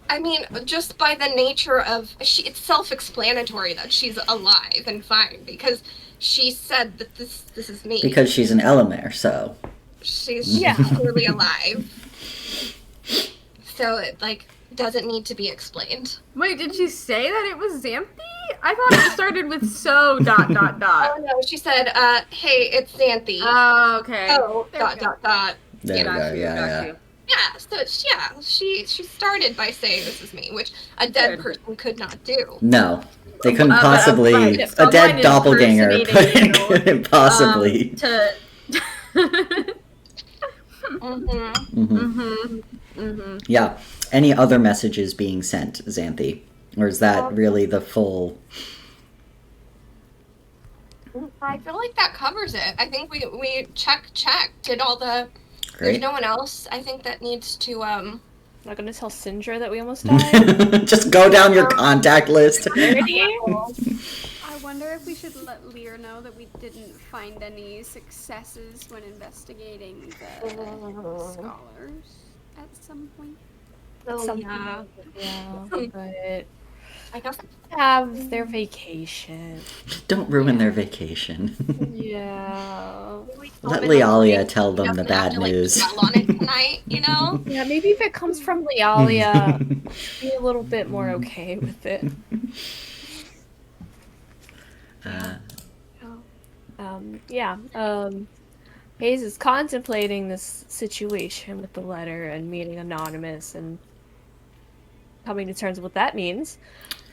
Speaker 5: I mean, just by the nature of it's self-explanatory that she's alive and fine, because she said that this is me.
Speaker 1: Because she's an Elamare, so.
Speaker 5: She's clearly alive. So it, like, doesn't need to be explained.
Speaker 4: Wait, did she say that it was Xanthi? I thought it started with so ...
Speaker 5: Oh no, she said, hey, it's Xanthi.
Speaker 4: Oh, okay.
Speaker 5: Oh, ...
Speaker 1: There we go, yeah.
Speaker 5: Yeah, so she started by saying this is me, which a dead person could not do.
Speaker 1: No. They couldn't possibly. A dead doppelganger couldn't possibly. Yeah. Any other messages being sent, Xanthi? Or is that really the full...
Speaker 5: I feel like that covers it. I think we did all the...
Speaker 1: Great.
Speaker 5: There's no one else, I think, that needs to,
Speaker 3: Not gonna tell Sindra that we almost died?
Speaker 1: Just go down your contact list.
Speaker 2: I wonder if we should let Lear know that we didn't find any successes when investigating the scholars at some point.
Speaker 3: Yeah, but
Speaker 5: I guess
Speaker 3: have their vacation.
Speaker 1: Don't ruin their vacation.
Speaker 3: Yeah.
Speaker 1: Let Lealia tell them the bad
Speaker 5: to, like,
Speaker 1: news.
Speaker 5: dwell on it tonight, you know?
Speaker 3: Yeah, maybe if it comes from Lealia, be a little bit more okay with it. Hayes is contemplating this situation with the letter and meeting Anonymous and coming to terms with what that means.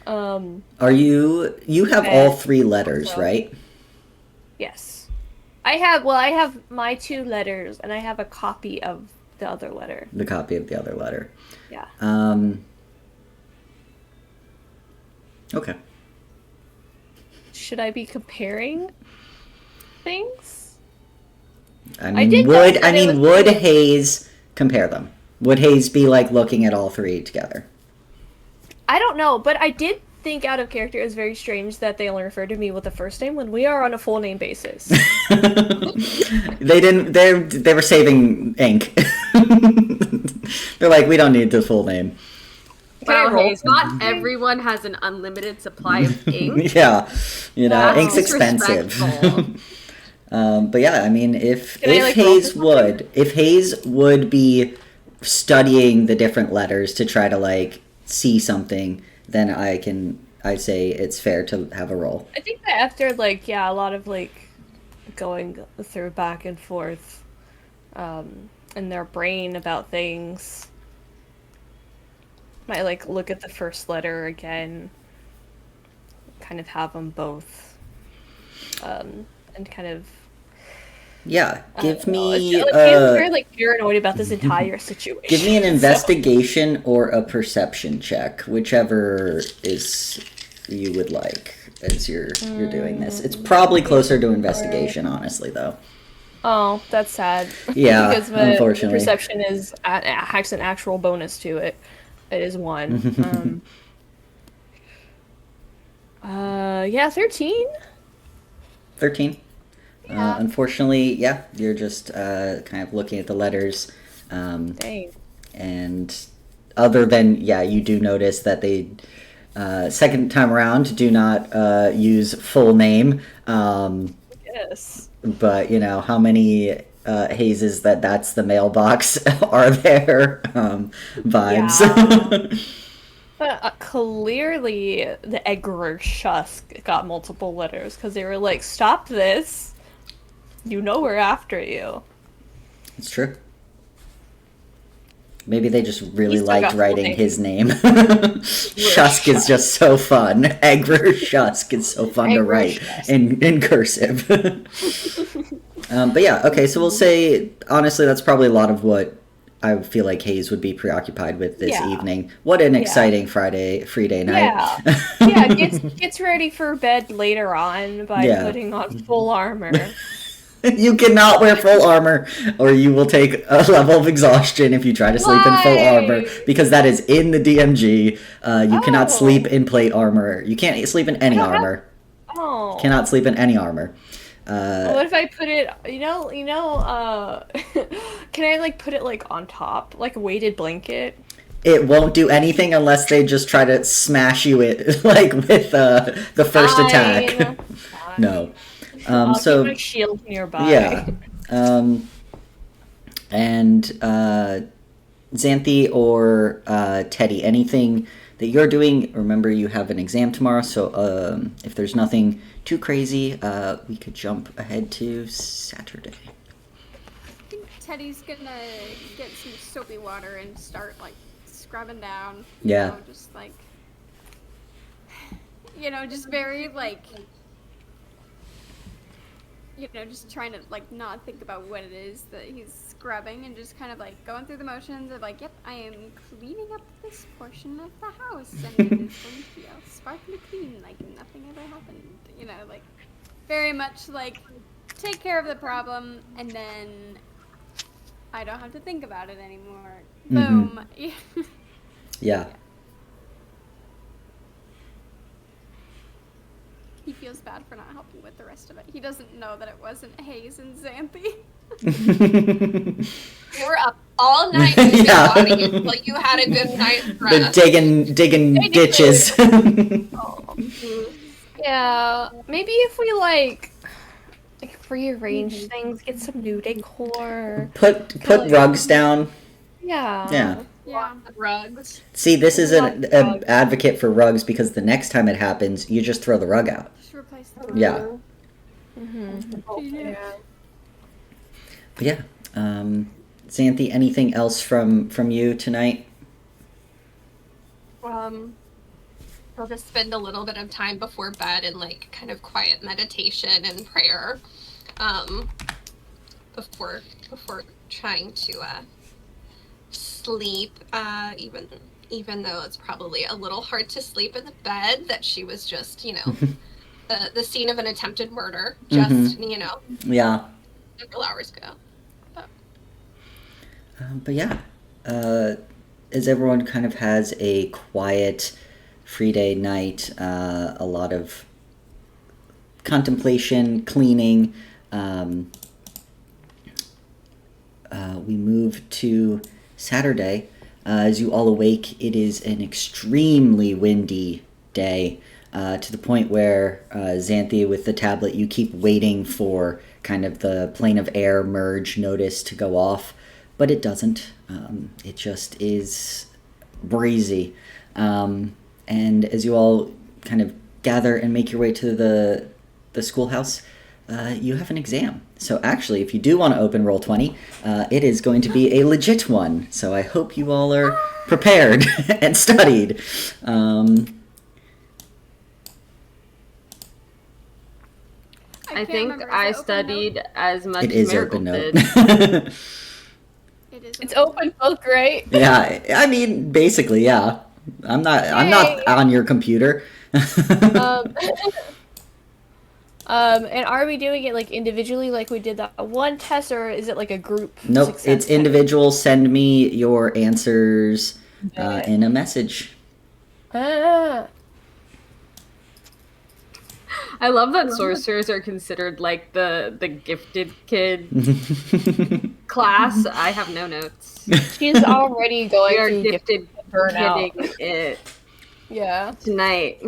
Speaker 1: Are you have all 3 letters, right?
Speaker 3: Yes. I have my 2 letters and I have a copy of the other letter.
Speaker 1: The copy of the other letter.
Speaker 3: Yeah.
Speaker 1: Okay.
Speaker 3: Should I be comparing things?
Speaker 1: Would Hayes compare them? Would Hayes be like looking at all three together?
Speaker 6: I don't know, but I did think out of character it was very strange that they only referred to me with the first name when we are on a full name basis.
Speaker 1: They didn't. They were saving ink. They're like, we don't need the full name.
Speaker 4: Wow,
Speaker 6: roll
Speaker 4: Hayes, not everyone has an unlimited supply of ink.
Speaker 1: Yeah, you know,
Speaker 4: That's
Speaker 1: ink's expensive.
Speaker 4: disrespectful.
Speaker 1: But yeah, I mean, if
Speaker 6: Can I, like, roll
Speaker 1: Hayes
Speaker 6: for
Speaker 1: would, if Hayes would be studying the different letters to try to like see something, then I'd say it's fair to have a roll.
Speaker 6: I think that after like a lot of like going through back and forth in their brain about things, might like look at the first letter again, kind of have them both, and kind of.
Speaker 1: Yeah, give me.
Speaker 6: I'm very like paranoid about this entire situation.
Speaker 1: Give me an investigation or a perception check, whichever is you would like as you're doing this. It's probably closer to investigation, honestly, though.
Speaker 6: Oh, that's sad.
Speaker 1: Yeah,
Speaker 6: because my
Speaker 1: unfortunately.
Speaker 6: perception has an actual bonus to it. It is 1. 13.
Speaker 1: 13. Unfortunately, yeah, you're just kind of looking at the letters.
Speaker 6: Dang.
Speaker 1: And other than, you do notice that they, second time around, do not use full name.
Speaker 6: Yes.
Speaker 1: But, you know, how many Hazes that's the mailbox are there? Vibes.
Speaker 6: Yeah. But clearly the Edgar Shusk got multiple letters because they were like, stop this. You know we're after you.
Speaker 1: It's true. Maybe they just really
Speaker 6: still
Speaker 1: liked
Speaker 6: got
Speaker 1: writing
Speaker 6: full name.
Speaker 1: his name. Shusk is just so fun. Egrer Shusk is so fun to
Speaker 6: Egrer
Speaker 1: write
Speaker 6: Shusk.
Speaker 1: in cursive. But yeah, okay, so we'll say, honestly, that's probably a lot of what I feel like Hayes would be preoccupied with this evening. What an exciting free day night.
Speaker 6: Yeah, gets ready for bed later on by putting on full armor.
Speaker 1: You cannot wear full armor, or you will take a level of exhaustion if you try to sleep in full armor, because that is in the DMG. You cannot sleep in plate armor. You can't sleep in any armor. Cannot sleep in any armor.
Speaker 6: What if I put it, can I, like, put it, like, on top? Like a weighted blanket?
Speaker 1: It won't do anything unless they just try to smash you like, with the first attack. No.
Speaker 6: I'll
Speaker 1: So
Speaker 6: keep my shield nearby.
Speaker 1: yeah, and Xanthi or Teddy, anything that you're doing? Remember, you have an exam tomorrow, so if there's nothing too crazy, we could jump ahead to Saturday.
Speaker 2: I think Teddy's gonna get some soapy water and start like scrubbing down.
Speaker 1: Yeah.
Speaker 2: You know, just like, just very like. Just trying to, like, not think about what it is that he's scrubbing and just kind of, like, going through the motions of, like, yep, I am cleaning up this portion of the house, and it is going to be all sparkly clean, like nothing ever happened, like, very much, like, take care of the problem, and then I don't have to think about it anymore.
Speaker 1: Mm-hmm.
Speaker 2: Boom.
Speaker 1: Yeah.
Speaker 2: He feels bad for not helping with the rest of it. He doesn't know that it wasn't Hayes and Xanthi.
Speaker 5: You were up all night moving bodies, like you had a good night's
Speaker 1: They're
Speaker 5: rest.
Speaker 1: digging ditches.
Speaker 6: Yeah, maybe if we, like rearrange things, get some new decor.
Speaker 1: Put rugs down.
Speaker 6: Yeah.
Speaker 1: Yeah.
Speaker 2: Yeah.
Speaker 5: Rugs.
Speaker 1: See, this is an advocate for rugs, because the next time it happens, you just throw the rug out.
Speaker 2: Just replace the
Speaker 1: Yeah.
Speaker 2: Yeah.
Speaker 1: But yeah. Xanthi, anything else from you tonight?
Speaker 5: I'll just spend a little bit of time before bed in like kind of quiet meditation and prayer, before trying to sleep. Even though it's probably a little hard to sleep in the bed that she was just, the scene of an attempted murder just,
Speaker 1: Yeah.
Speaker 5: several hours ago.
Speaker 1: But yeah, as everyone kind of has a quiet, free day night, a lot of contemplation, cleaning, we move to Saturday. As you all awake, it is an extremely windy day, to the point where, Xanthi, with the tablet, you keep waiting for kind of the plane of air merge notice to go off, but it doesn't. It just is breezy. And as you all kind of gather and make your way to the schoolhouse, you have an exam. So actually, if you do want to open Roll20, it is going to be a legit one. So I hope you all are prepared and studied.
Speaker 4: I think I studied as much
Speaker 1: It
Speaker 4: as
Speaker 1: is
Speaker 4: Miracle
Speaker 1: open note.
Speaker 4: did.
Speaker 3: It's open book, right?
Speaker 1: Yeah, I mean, basically, yeah. I'm not on your computer.
Speaker 3: And are we doing it like individually, like we did that one test, or is it like a group?
Speaker 1: Nope,
Speaker 3: success
Speaker 1: it's
Speaker 3: kind of-
Speaker 1: individual. Send me your answers in a message.
Speaker 3: Ah.
Speaker 4: I love that sorcerers are considered like the gifted kid class. I have no notes.
Speaker 3: She's already going
Speaker 4: We are
Speaker 3: through
Speaker 4: gifted
Speaker 3: burnout.
Speaker 4: kidding it
Speaker 3: Yeah.
Speaker 4: tonight.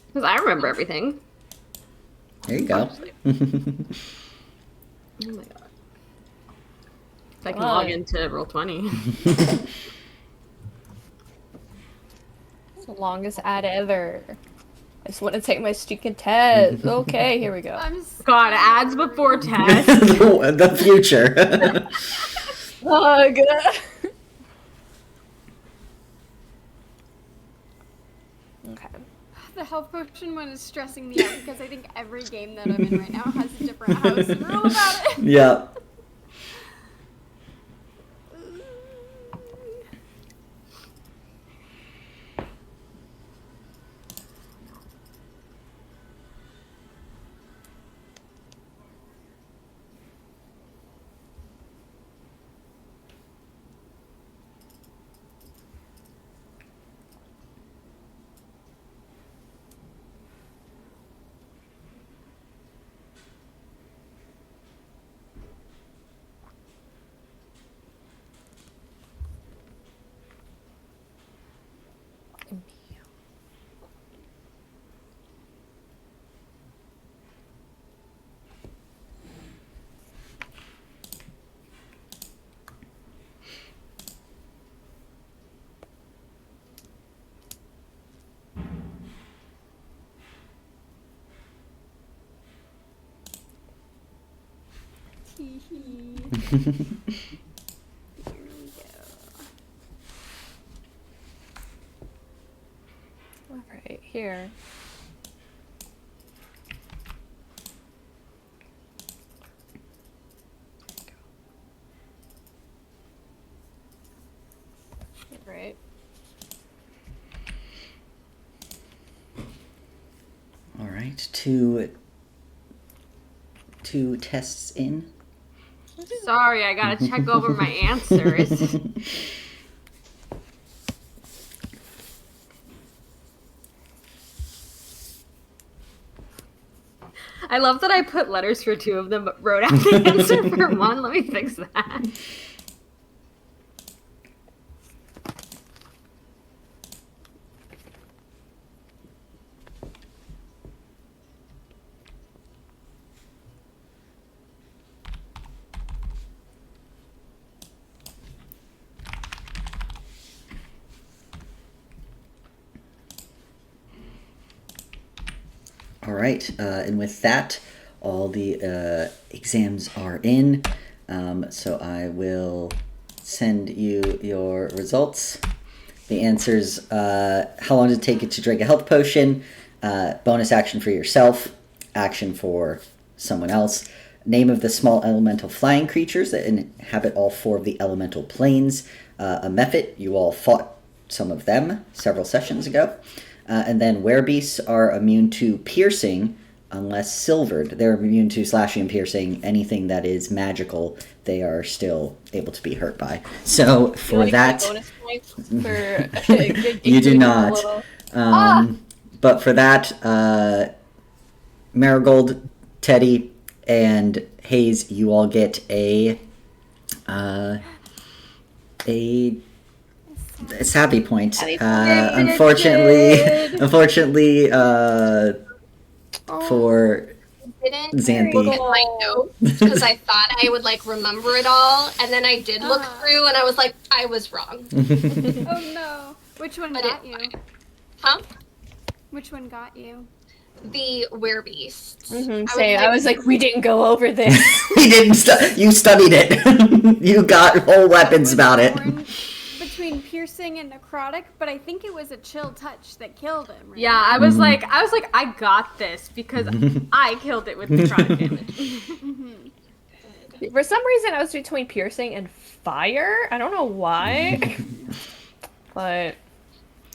Speaker 4: Because I remember everything.
Speaker 1: There you go.
Speaker 4: Oh my god. If I can log into Roll20.
Speaker 3: It's the longest ad ever. I just want to take my stinking test. Okay, here we go.
Speaker 4: God, ads before tests.
Speaker 1: The future.
Speaker 3: Oh, good. Okay.
Speaker 2: The health potion one is stressing me out because I think every game that I'm in right now has a different house rule about it.
Speaker 1: Yeah.
Speaker 2: Here we go.
Speaker 3: All right, here. Right.
Speaker 1: All right, two tests in.
Speaker 4: Sorry, I gotta check over my answers. I love that I put letters for two of them, but wrote out the answer for one. Let me fix that.
Speaker 1: All right, and with that, all the exams are in. So I will send you your results. The answers: how long did it take you to drink a health potion? Bonus action for yourself, action for someone else. Name of the small elemental flying creatures that inhabit all four of the elemental planes. A method, you all fought some of them several sessions ago. And then werebeasts are immune to piercing, unless silvered. They're immune to slashing and piercing. Anything that is magical, they are still able to be hurt by. So for that,
Speaker 3: bonus points for
Speaker 1: you do not. But for that, Marigold, Teddy, and Hayes, you all get a savvy point. Unfortunately, for
Speaker 5: Didn't
Speaker 1: Xanthi.
Speaker 5: look at my notes because I thought I would like remember it all, and then I did look through, and I was like, I was wrong.
Speaker 2: Oh no! Which one got you?
Speaker 5: Huh?
Speaker 2: Which one got you?
Speaker 5: The werebeasts.
Speaker 3: Same. I was like, we didn't go over this.
Speaker 1: We didn't. You studied it. You got whole weapons about it.
Speaker 2: Between piercing and necrotic, but I think it was a chill touch that killed him. Right?
Speaker 4: Yeah, I was like, I got this because I killed it with necrotic damage.
Speaker 3: For some reason, I was between piercing and fire. I don't know why, but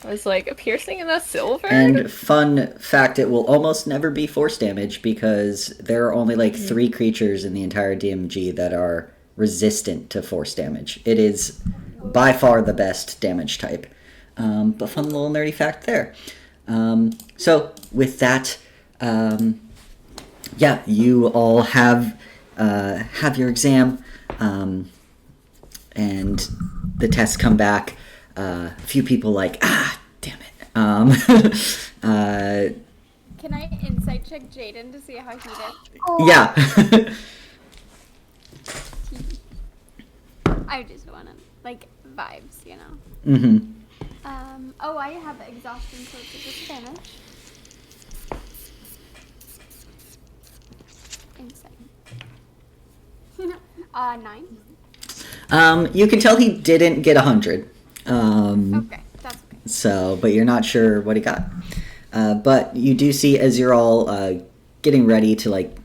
Speaker 3: I was like, a piercing and a silver.
Speaker 1: And fun fact, it will almost never be force damage because there are only like 3 creatures in the entire DMG that are resistant to force damage. It is by far the best damage type. But fun little nerdy fact there. So with that, yeah, you all have your exam, and the tests come back. A few people like, damn it.
Speaker 2: Can I insight check Jaden to see how he did?
Speaker 1: Yeah.
Speaker 2: I just want to, like, vibes, you know?
Speaker 1: Mm-hmm.
Speaker 2: Oh, I have exhaustion, so it's a disadvantage. Insight. 9.
Speaker 1: You can tell he didn't get 100.
Speaker 2: Okay, that's okay.
Speaker 1: So, but you're not sure what he got. But you do see as you're all getting ready to like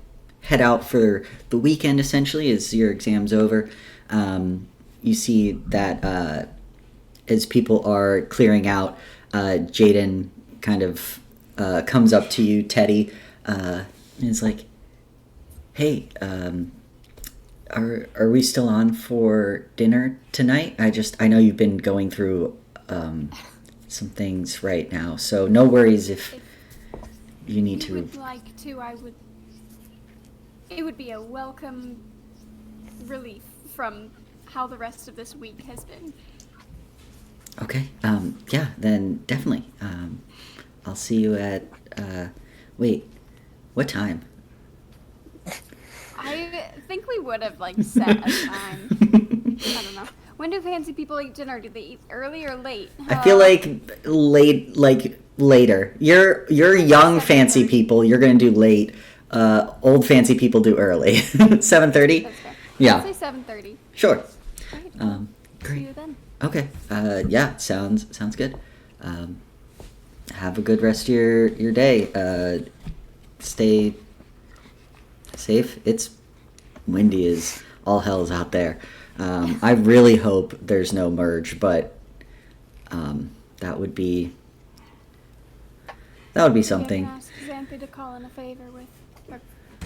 Speaker 1: head out for the weekend, essentially, as your exam's over. You see that as people are clearing out, Jaden kind of comes up to you, Teddy, and is like, "Hey, are we still on for dinner tonight? I know you've been going through some things right now, so no worries if you need to."
Speaker 2: Would like to, it would be a welcome relief from how the rest of this week has been.
Speaker 1: Okay. Yeah, then definitely. I'll see you at, wait, what time?
Speaker 2: I think we would have, like, set a time. I don't know. When do fancy people eat dinner? Do they eat early or late?
Speaker 1: I feel like late, like later. You're young fancy people. You're gonna do late. Old fancy people do early. 7:30.
Speaker 2: That's fair.
Speaker 1: Yeah.
Speaker 2: Let's say 7:30.
Speaker 1: Sure.
Speaker 2: Great.
Speaker 1: Great.
Speaker 2: See you then.
Speaker 1: Okay. Yeah. Sounds good. Have a good rest of your day. Stay safe. It's windy as all hell's out there. I really hope there's no merge, but that would be something.
Speaker 2: Can I ask Xanthi to call in a favor with a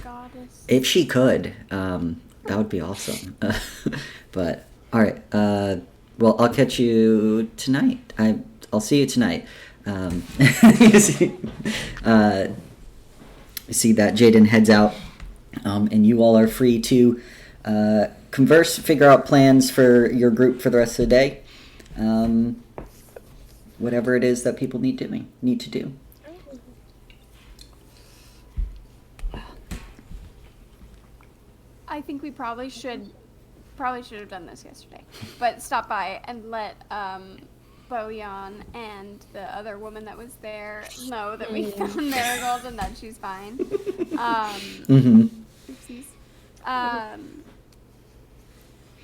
Speaker 2: goddess?
Speaker 1: If she could, that would be awesome. But all right. Well, I'll catch you tonight. I'll see you tonight. You see that Jaden heads out, and you all are free to converse, figure out plans for your group for the rest of the day. Whatever it is that people need to do.
Speaker 2: I think we probably should have done this yesterday, but stop by and let Boyan and the other woman that was there know that we found Marigold and that she's fine. Oopsies.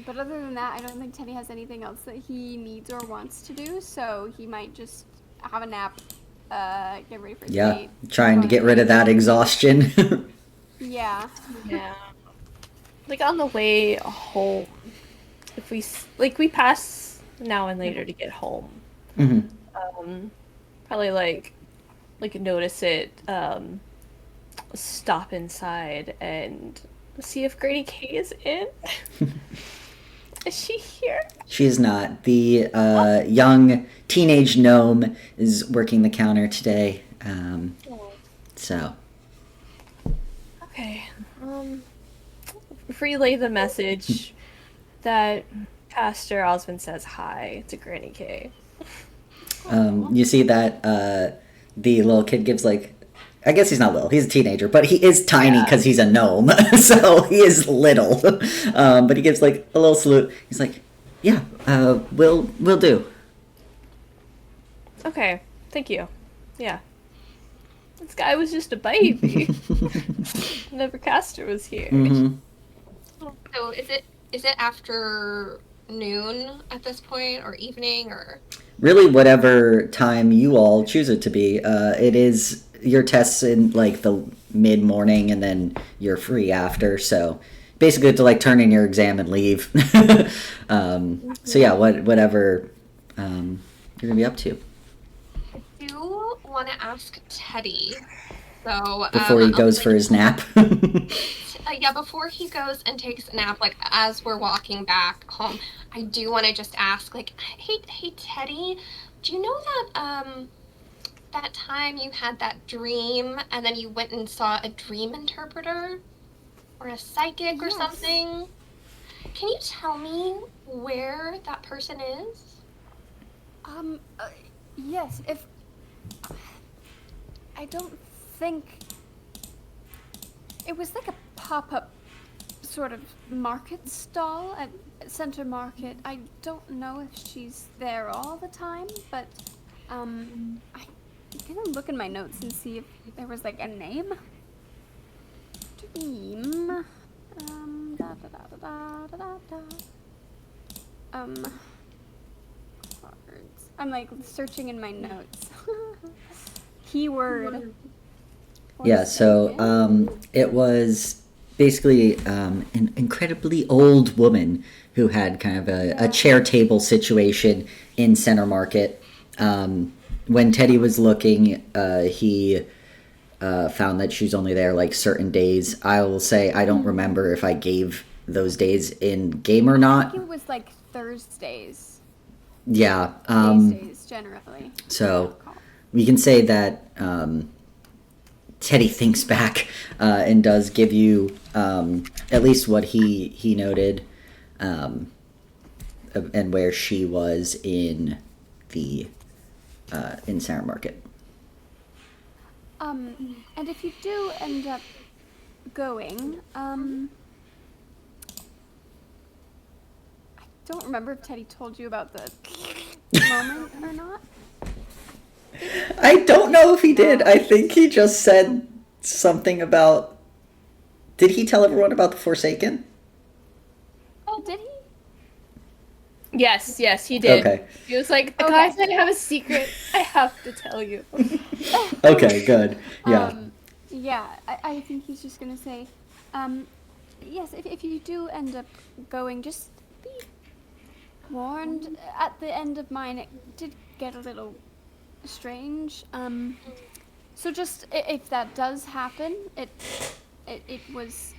Speaker 2: But other than that, I don't think Teddy has anything else that he needs or wants to do, so he might just have a nap, get ready for his date.
Speaker 1: Trying to get rid of that exhaustion.
Speaker 2: Yeah.
Speaker 3: Yeah. Like on the way home, if we pass now and later to get home, probably like notice it, stop inside and see if Granny K is in. Is she here?
Speaker 1: She is not. The young teenage gnome is working the counter today. So.
Speaker 3: Okay. Relay the message that Pastor Osmond says hi to Granny K.
Speaker 1: You see that the little kid gives like, I guess he's not little, he's a teenager, but he is tiny because he's a gnome, so he is little. But he gives like a little salute. He's like, yeah, we'll do.
Speaker 3: Okay, thank you. Yeah. This guy was just a baby. Whenever Castor was here.
Speaker 1: Mm-hmm.
Speaker 5: So is it after noon at this point, or evening, or?
Speaker 1: Really, whatever time you all choose it to be. It is your tests in like the mid morning, and then you're free after. So basically, to like turn in your exam and leave. So yeah, whatever you're gonna be up to.
Speaker 5: I do want to ask Teddy. So
Speaker 1: Before he goes for his nap.
Speaker 5: Yeah, before he goes and takes a nap, like as we're walking back home, I do want to just ask, like, hey, Teddy, do you know that that time you had that dream and then you went and saw a dream interpreter or a psychic or something? Can you tell me where that person is?
Speaker 2: Yes, if I don't think it was like a pop-up sort of market stall at Center Market. I don't know if she's there all the time, but I'm gonna look in my notes and see if there was like a name. Dream. Cards. I'm like searching in my notes. Keyword.
Speaker 1: Yeah, so it was basically an incredibly old woman who had kind of a chair table situation in Center Market. When Teddy was looking, he found that she's only there like certain days. I will say I don't remember if I gave those days in game or not.
Speaker 2: I think it was like Thursdays.
Speaker 1: Yeah.
Speaker 2: Thursdays generally.
Speaker 1: So we can say that Teddy thinks back and does give you at least what he noted and where she was in the in Center Market.
Speaker 2: And if you do end up going, I don't remember if Teddy told you about the moment or not.
Speaker 1: I don't know if he did. I think he just said something about... Did he tell everyone about the Forsaken?
Speaker 2: Oh, did he?
Speaker 3: Yes, he did.
Speaker 1: Okay.
Speaker 3: He was like, guys, I have a secret. I have to tell you.
Speaker 1: Okay, good. Yeah.
Speaker 2: Yeah, I think he's just gonna say, yes, if you do end up going, just be warned. At the end of mine, it did get a little strange. So just if that does happen, it was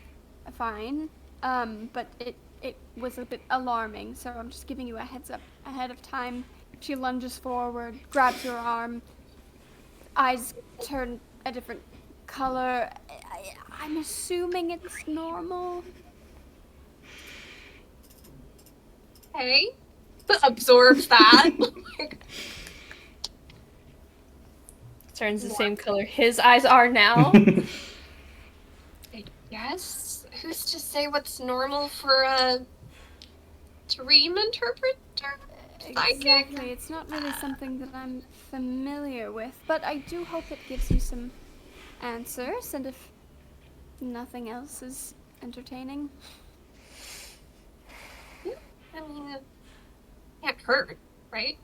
Speaker 2: fine. But it was a bit alarming. So I'm just giving you a heads up ahead of time. She lunges forward, grabs your arm, eyes turn a different color. I'm assuming it's normal.
Speaker 5: Okay. Absorbs that.
Speaker 3: Turns the same color his eyes are now.
Speaker 5: I guess. Who's to say what's normal for a dream interpreter?
Speaker 2: Exactly. It's not really something that I'm familiar with, but I do hope it gives you some answers, and if nothing else is entertaining.
Speaker 5: I mean, it can't hurt, right?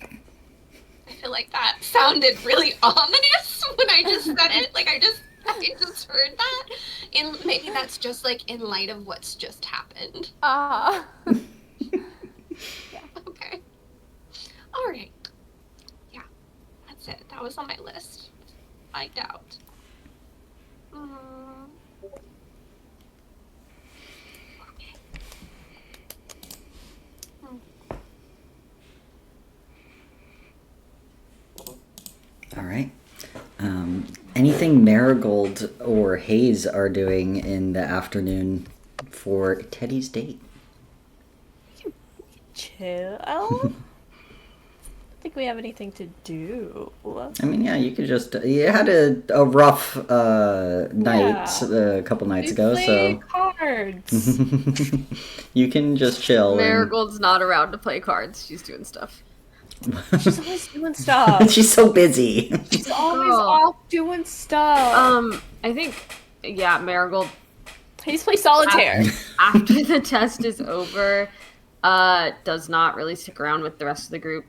Speaker 5: I feel like that sounded really ominous when I just said it. Like I just heard that. And maybe that's just like in light of what's just happened.
Speaker 2: Yeah.
Speaker 5: Okay. All right. Yeah, that's it. That was on my list. Find out.
Speaker 1: All right. Anything Marigold or Hayes are doing in the afternoon for Teddy's date?
Speaker 6: Chill. I think we have anything to do.
Speaker 1: I mean, yeah, you could just... You had a rough night a couple nights ago,
Speaker 6: Play
Speaker 1: so...
Speaker 6: cards.
Speaker 1: You can just chill.
Speaker 4: Marigold's not around to play cards. She's doing stuff.
Speaker 6: She's always doing stuff.
Speaker 1: She's so busy.
Speaker 6: She's always off doing stuff.
Speaker 4: I think, yeah, Marigold.
Speaker 6: He's play solitaire.
Speaker 4: After the test is over, does not really stick around with the rest of the group.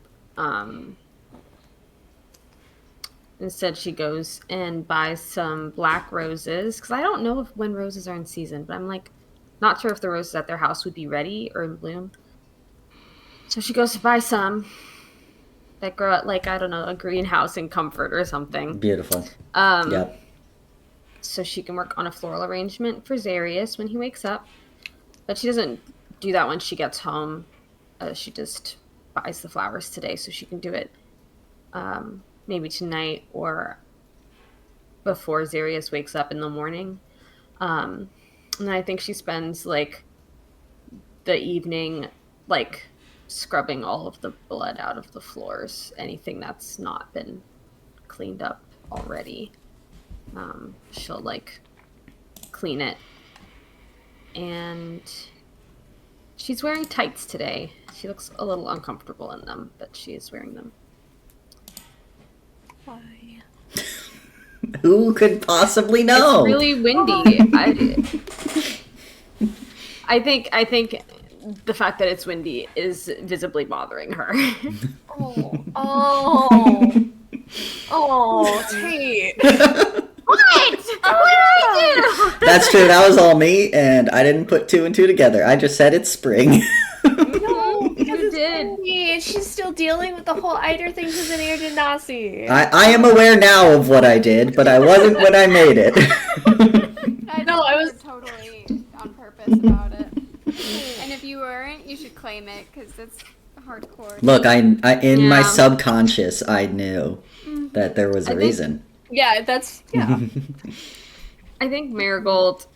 Speaker 4: Instead, she goes and buys some black roses, because I don't know when roses are in season, but I'm like not sure if the roses at their house would be ready or in bloom. So she goes to buy some that grow at, like, I don't know, a greenhouse in Comfort or something.
Speaker 1: Beautiful. Yep.
Speaker 4: So she can work on a floral arrangement for Zarius when he wakes up. But she doesn't do that when she gets home. She just buys the flowers today so she can do it maybe tonight or before Zarius wakes up in the morning. And I think she spends, like, the evening, like, scrubbing all of the blood out of the floors, anything that's not been cleaned up already. She'll, like, clean it. And she's wearing tights today. She looks a little uncomfortable in them, but she is wearing them.
Speaker 6: Why?
Speaker 1: Who could possibly know?
Speaker 4: It's really windy. I think the fact that it's windy is visibly bothering her.
Speaker 6: Tate.
Speaker 4: What? What did I do?
Speaker 1: That's true. That was all me, and I didn't put two and two together. I just said it's spring.
Speaker 6: No, because
Speaker 4: You
Speaker 6: it's
Speaker 4: did.
Speaker 6: windy and she's still dealing with the whole Eider thing she's in Air Genasi.
Speaker 1: I am aware now of what I did, but I wasn't when I made it.
Speaker 2: I was totally on purpose about it. And if you weren't, you should claim it because it's hardcore.
Speaker 1: Look, I in my
Speaker 4: Yeah.
Speaker 1: subconscious, I knew that there was a reason.
Speaker 6: Yeah, that's
Speaker 4: I think Marigold,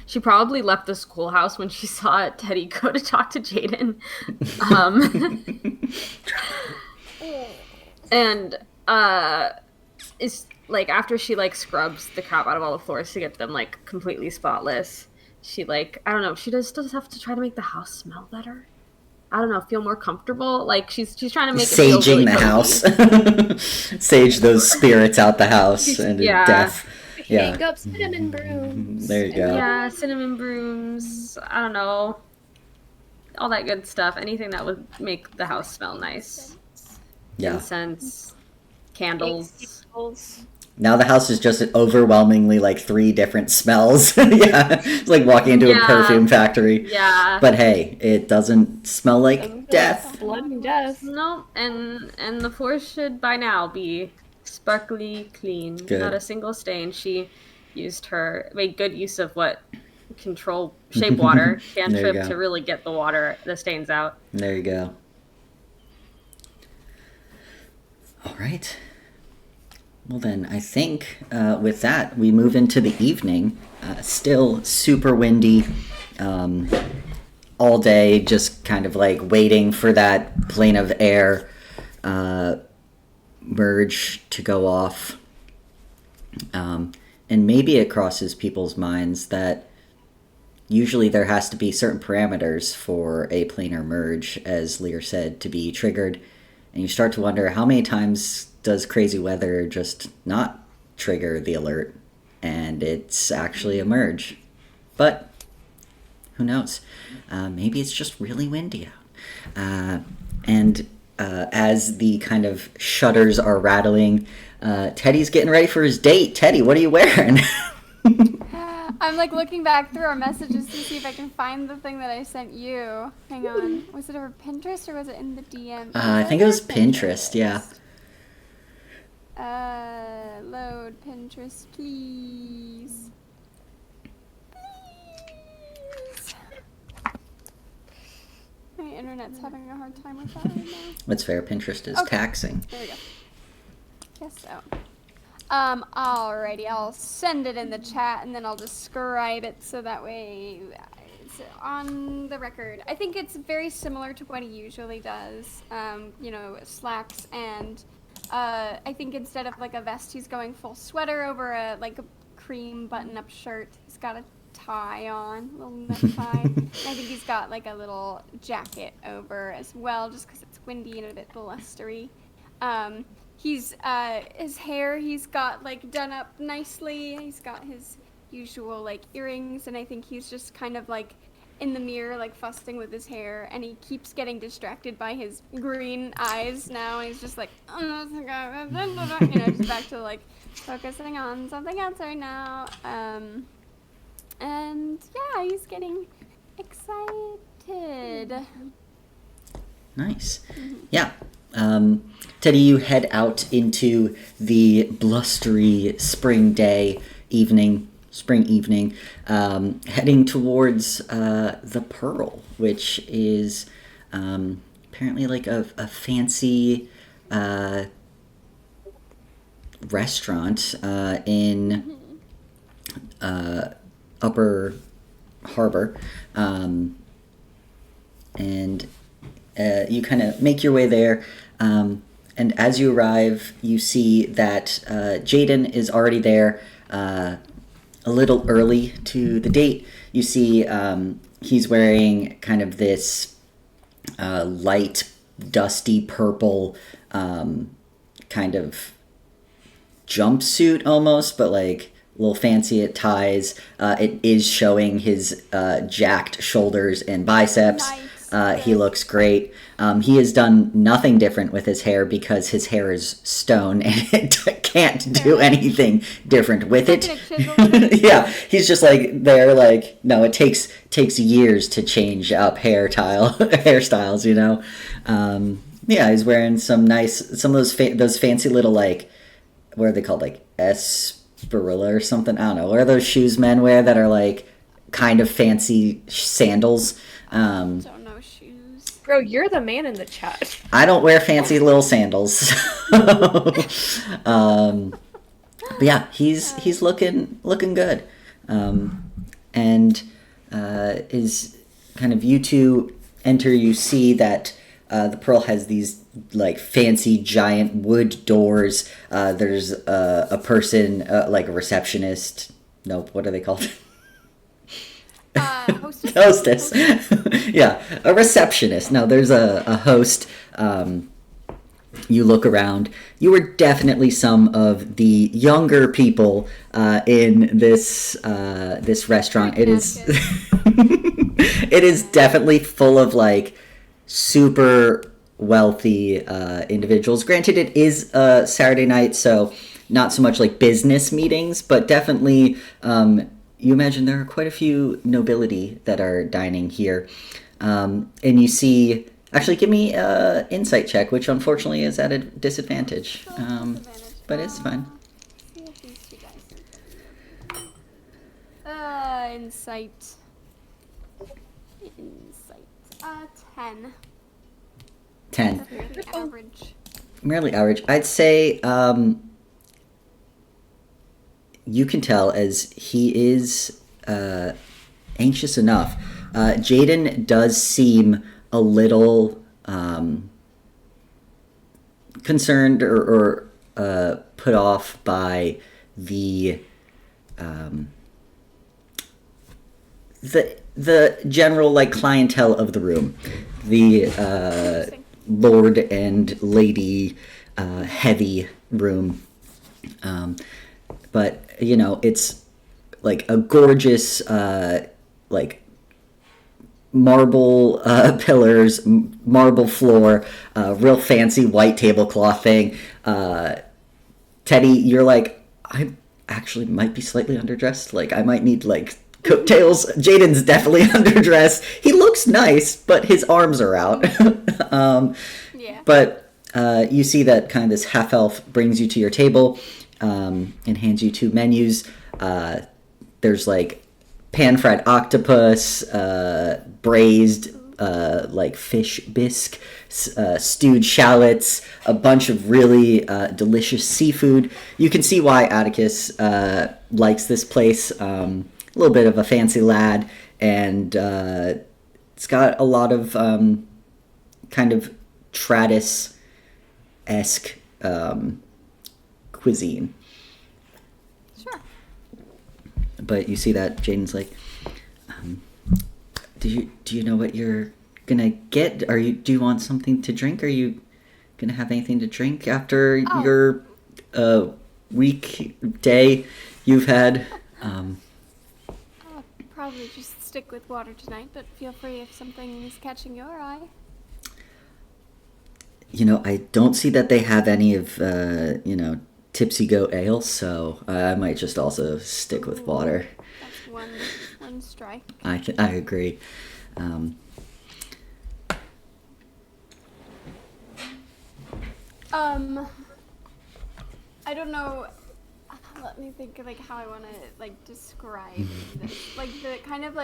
Speaker 4: she probably left the schoolhouse when she saw Teddy go to talk to Jaden. And is like, after she, like, scrubs the crap out of all the floors to get them, like, completely spotless, she, like, I don't know, she does have to try to make the house smell better. I don't know, feel more comfortable. Like, she's trying to make it feel
Speaker 1: Saging
Speaker 4: really
Speaker 1: the
Speaker 4: cozy.
Speaker 1: house. Sage those spirits out the house and
Speaker 4: Yeah.
Speaker 1: death.
Speaker 6: hang
Speaker 1: Yeah.
Speaker 6: up cinnamon brooms.
Speaker 1: There you go.
Speaker 4: Yeah, cinnamon brooms. I don't know. All that good stuff. Anything that would make the house smell nice.
Speaker 1: Yeah.
Speaker 4: Incense, candles.
Speaker 1: Now the house is just overwhelmingly like 3 different smells. Yeah. It's like walking into a
Speaker 4: Yeah.
Speaker 1: perfume factory.
Speaker 4: Yeah.
Speaker 1: But hey, it doesn't smell like death.
Speaker 6: Blood and death.
Speaker 4: No, and the floors should by now be sparkly clean.
Speaker 1: Good.
Speaker 4: Not a single stain. She made good use of control shape water
Speaker 1: There you
Speaker 4: cantrip
Speaker 1: go.
Speaker 4: to really get the stains out.
Speaker 1: There you go. All right. Well then, I think with that, we move into the evening. Still super windy. All day, just kind of like waiting for that plane of air merge to go off. And maybe it crosses people's minds that usually there has to be certain parameters for a planar merge, as Lear said, to be triggered. And you start to wonder, how many times does crazy weather just not trigger the alert and it's actually a merge? But who knows? Maybe it's just really windy out. And as the kind of shutters are rattling, Teddy's getting ready for his date. Teddy, what are you wearing?
Speaker 2: I'm like looking back through our messages to see if I can find the thing that I sent you. Hang on. Was it over Pinterest or was it in the DM?
Speaker 1: I think it was Pinterest, yeah.
Speaker 2: Load Pinterest, please. Please. My internet's having a hard time with that right now.
Speaker 1: What's fair? Pinterest is
Speaker 2: Okay.
Speaker 1: taxing.
Speaker 2: There we go. Guess so. Alrighty, I'll send it in the chat and then I'll describe it so that way it's on the record. I think it's very similar to what he usually does. Slacks and I think instead of like a vest, he's going full sweater over a cream button-up shirt. He's got a tie on, a little necktie. And I think he's got like a little jacket over as well, just because it's windy and a bit blustery. He's his hair he's got like done up nicely. He's got his usual like earrings, and I think he's just kind of like in the mirror like fussing with his hair, and he keeps getting distracted by his green eyes now, and he's just like just back to like focusing on something else right now. And yeah, he's getting excited.
Speaker 1: Nice. Yeah. Teddy, you head out into the blustery spring evening, heading towards the Pearl, which is apparently like a fancy restaurant in Upper Harbor. And you kind of make your way there, and as you arrive, you see that Jaden is already there, a little early to the date. You see he's wearing kind of this light, dusty purple kind of jumpsuit almost, but like a little fancy at ties. It is showing his jacked shoulders and biceps.
Speaker 2: Nice.
Speaker 1: He looks great. He has done nothing different with his hair because his hair is stone and it can't do anything different with it. Yeah, he's just like there, like no, it takes years to change up hairstyles, you know. Yeah, he's wearing some of those fancy little like, what are they called, like Esperilla or something? I don't know. What are those shoes men wear that are like kind of fancy sandals?
Speaker 2: Don't know shoes.
Speaker 3: Bro, you're the man in the chat.
Speaker 1: I don't wear fancy little sandals. But yeah, he's looking good, and is kind of, you two enter. You see that the Pearl has these like fancy giant wood doors. There's a person like a receptionist. Nope, what are they called? Hostess. Yeah, a receptionist. No, there's a host. You look around. You are definitely some of the younger people in this restaurant. It is it is definitely full of like super wealthy individuals. Granted, it is a Saturday night, so not so much like business meetings, but definitely you imagine there are quite a few nobility that are dining here. And you see, actually give me an insight check, which unfortunately is at a disadvantage. But it's fine.
Speaker 2: See if these two guys insight. 10.
Speaker 1: 10.
Speaker 2: That's fairly average.
Speaker 1: Merely average. I'd say you can tell as he is anxious enough. Jaden does seem a little concerned or put off by the general like clientele of the room, the lord and lady heavy room, but you know, it's like a gorgeous like marble pillars, marble floor, real fancy white tablecloth thing. Teddy, you're like, I actually might be slightly underdressed. Like, I might need like coattails. Jaden's definitely underdressed. He looks nice, but his arms are out.
Speaker 2: Yeah.
Speaker 1: But you see that kind of this half-elf brings you to your table and hands you 2 menus. There's like pan-fried octopus, braised like fish bisque, stewed shallots, a bunch of really delicious seafood. You can see why Atticus likes this place. A little bit of a fancy lad, and it's got a lot of kind of Traddus-esque cuisine.
Speaker 2: Sure.
Speaker 1: But you see that Jaden's like, do you know what you're gonna get? Do you want something to drink? Are you gonna have anything to drink after your weekday you've had?
Speaker 2: I'll probably just stick with water tonight, but feel free if something is catching your eye.
Speaker 1: I don't see that they have any of Tipsy Goat Ale, so I might just also stick with water.
Speaker 2: That's one strike.
Speaker 1: I agree.
Speaker 2: I don't know. Let me think of how I want to describe this. The kind of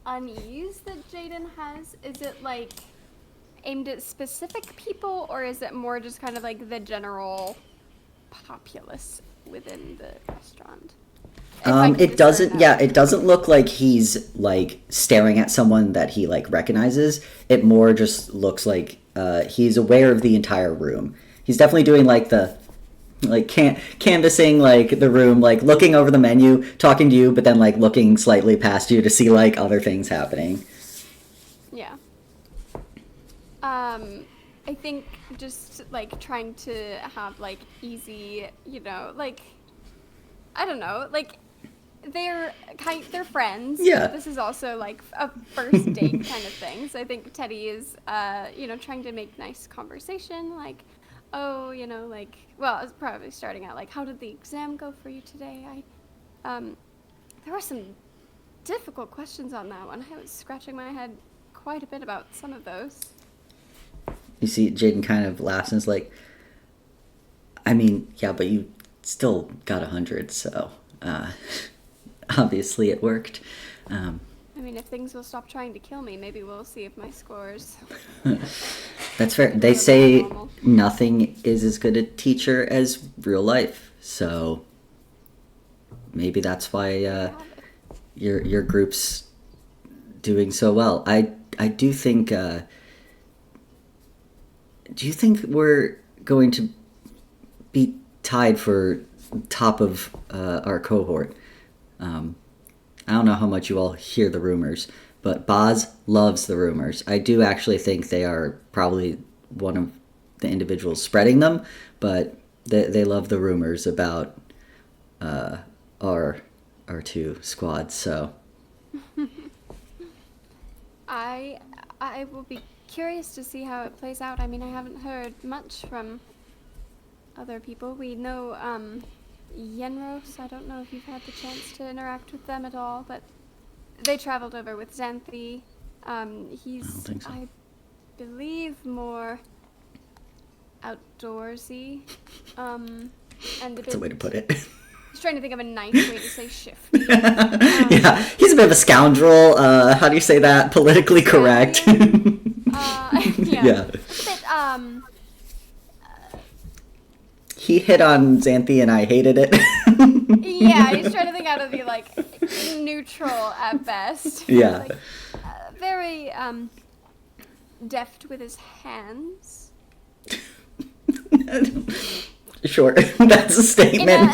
Speaker 2: unease that Jaden has. Is it aimed at specific people, or is it more just kind of the general populace within the restaurant?
Speaker 1: It doesn't look like he's staring at someone that he recognizes. It more just looks like he's aware of the entire room. He's definitely doing canvassing the room, looking over the menu, talking to you, but then looking slightly past you to see other things happening.
Speaker 2: Yeah. I think just trying to have easy, I don't know, they're friends.
Speaker 1: Yeah.
Speaker 2: This is also a first date kind of thing. So I think Teddy is, trying to make nice conversation. Oh, well, I was probably starting out how did the exam go for you today? There were some difficult questions on that one. I was scratching my head quite a bit about some of those.
Speaker 1: You see Jaden kind of laughs and is like, I mean, yeah, but you still got 100, so obviously it worked.
Speaker 2: I mean, if things will stop trying to kill me, maybe we'll see if my scores...
Speaker 1: That's fair. They say nothing is as good a teacher as real life, so maybe that's why your group's doing so well. I do think... do you think we're going to be tied for top of our cohort? I don't know how much you all hear the rumors, but Boz loves the rumors. I do actually think they are probably one of the individuals spreading them, but they love the rumors about our 2 squads. So
Speaker 2: I will be curious to see how it plays out. I mean, I haven't heard much from other people. We know Yenros. I don't know if you've had the chance to interact with them at all, but they traveled over with Xanthi. He's,
Speaker 1: I don't think so.
Speaker 2: I believe, more outdoorsy. And
Speaker 1: that's a way to put it.
Speaker 2: I was trying to think of a nice way to say shifty.
Speaker 1: Yeah, he's a bit of a scoundrel. How do you say that? Politically correct.
Speaker 2: Yeah.
Speaker 1: Yeah.
Speaker 2: But,
Speaker 1: He hit on Xanthi and I hated it.
Speaker 2: yeah, he's trying to think how to be neutral at best.
Speaker 1: Yeah.
Speaker 2: Very deft with his hands.
Speaker 1: Sure, that's a statement.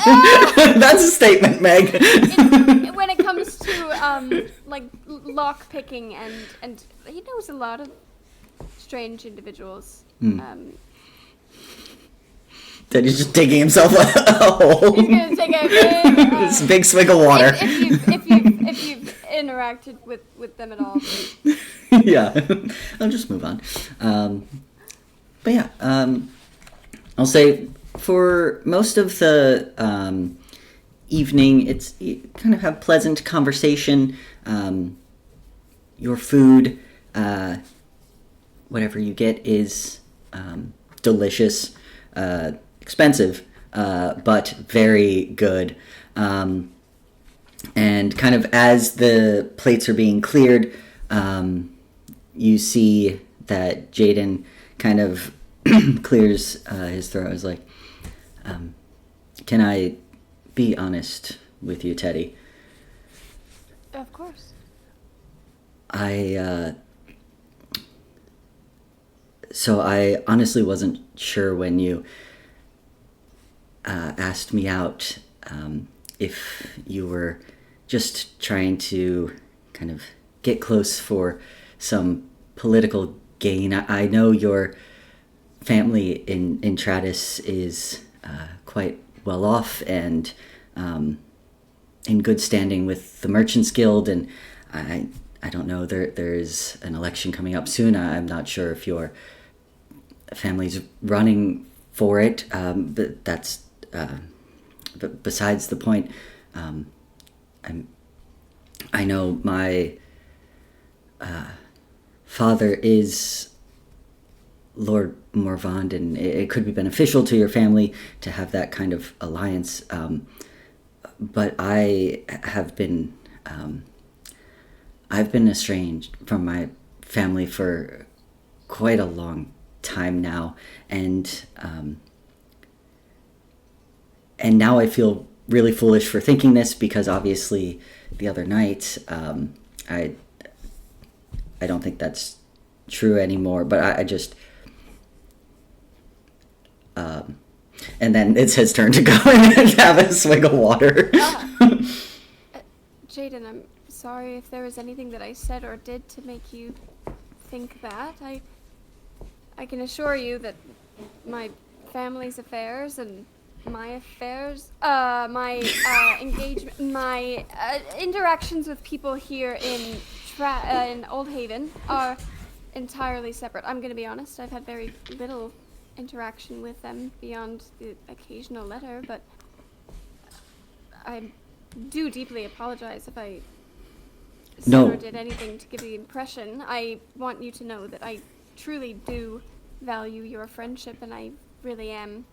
Speaker 1: That's a statement, Meg.
Speaker 2: When it comes to lock picking and he knows a lot of strange individuals.
Speaker 1: Then he's just digging himself a hole.
Speaker 2: He's gonna take a big,
Speaker 1: big swig of water.
Speaker 2: If you've interacted with them at all.
Speaker 1: Yeah, I'll just move on. But yeah, I'll say for most of the evening, you kind of have pleasant conversation. Your food, whatever you get, is delicious, expensive, but very good. And kind of as the plates are being cleared, you see that Jaden kind of clears his throat. I was like, can I be honest with you, Teddy?
Speaker 2: Of course.
Speaker 1: So I honestly wasn't sure when you asked me out if you were just trying to kind of get close for some political gain. I know your family in Tratus is quite well off and in good standing with the Merchants Guild, and I don't know, there's an election coming up soon. I'm not sure if your family's running for it, but that's besides the point. I know my father is Lord Morvand, and it could be beneficial to your family to have that kind of alliance. But I have been, I've been estranged from my family for quite a long time now, and now I feel really foolish for thinking this, because obviously the other night, I don't think that's true anymore, but I just, and then it's his turn to go and have a swig of water.
Speaker 2: Jaden, I'm sorry if there was anything that I said or did to make you think that. I can assure you that my family's affairs and my affairs, my engagement, my interactions with people here in Old Haven are entirely separate. I'm going to be honest, I've had very little interaction with them beyond the occasional letter, but I do deeply apologize if I said or did anything to give the impression. I want you to know that I truly do value your friendship, and I really am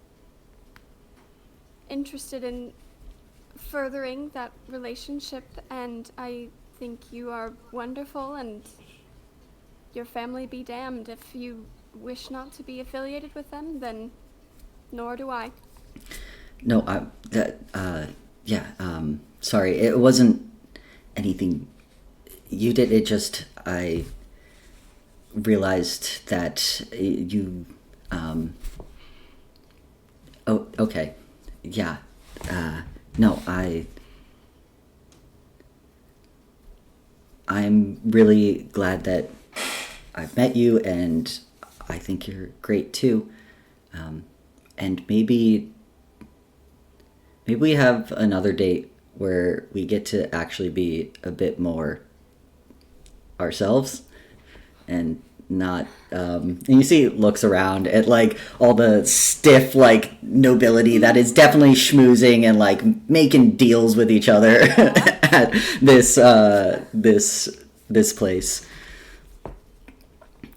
Speaker 2: interested in furthering that relationship, and I think you are wonderful, and your family be damned. If you wish not to be affiliated with them, then nor do I.
Speaker 1: No, sorry, it wasn't anything you did. It just, I realized that you, oh, okay, yeah, no, I'm really glad that I've met you, and I think you're great too. And maybe we have another date where we get to actually be a bit more ourselves and not, and you see looks around at like all the stiff like nobility that is definitely schmoozing and like making deals with each other at this place.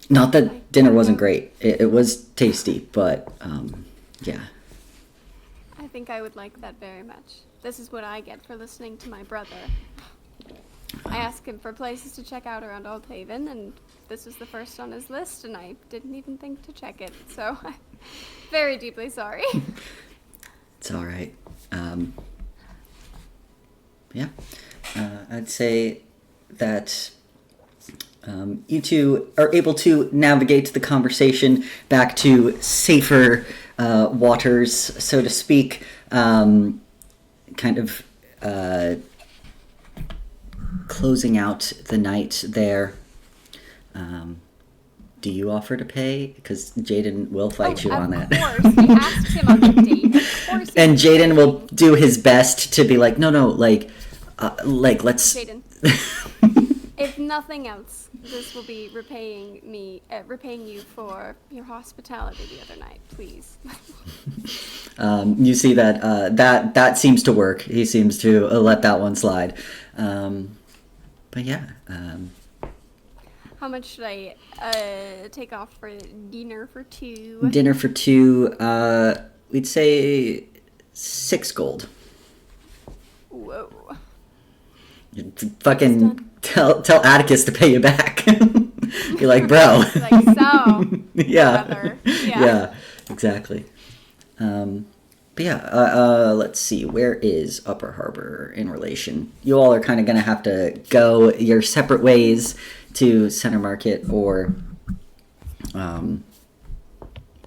Speaker 1: Not that dinner wasn't great. It was tasty, but yeah.
Speaker 2: I think I would like that very much. This is what I get for listening to my brother. I asked him for places to check out around Old Haven, and this was the first on his list, and I didn't even think to check it, so I'm very deeply sorry.
Speaker 1: It's all right. Yeah. I'd say that you two are able to navigate the conversation back to safer waters, so to speak. Kind of closing out the night there. Do you offer to pay? Because Jaden will fight you on that.
Speaker 2: Of course, we asked him on the date. Of course.
Speaker 1: And Jaden will do his best to be like, no, let's.
Speaker 2: Jaden, if nothing else, this will be repaying you for your hospitality the other night, please.
Speaker 1: You see that that seems to work. He seems to let that one slide. But yeah.
Speaker 2: how much should I take off for dinner for 2?
Speaker 1: Dinner for 2, we'd say 6 gold.
Speaker 2: Whoa.
Speaker 1: Fucking tell Atticus to pay you back. You're like, bro.
Speaker 2: Like, so.
Speaker 1: Yeah.
Speaker 2: Brother.
Speaker 1: Yeah, exactly. But yeah, let's see. Where is Upper Harbor in relation? You all are kind of going to have to go your separate ways to Center Market or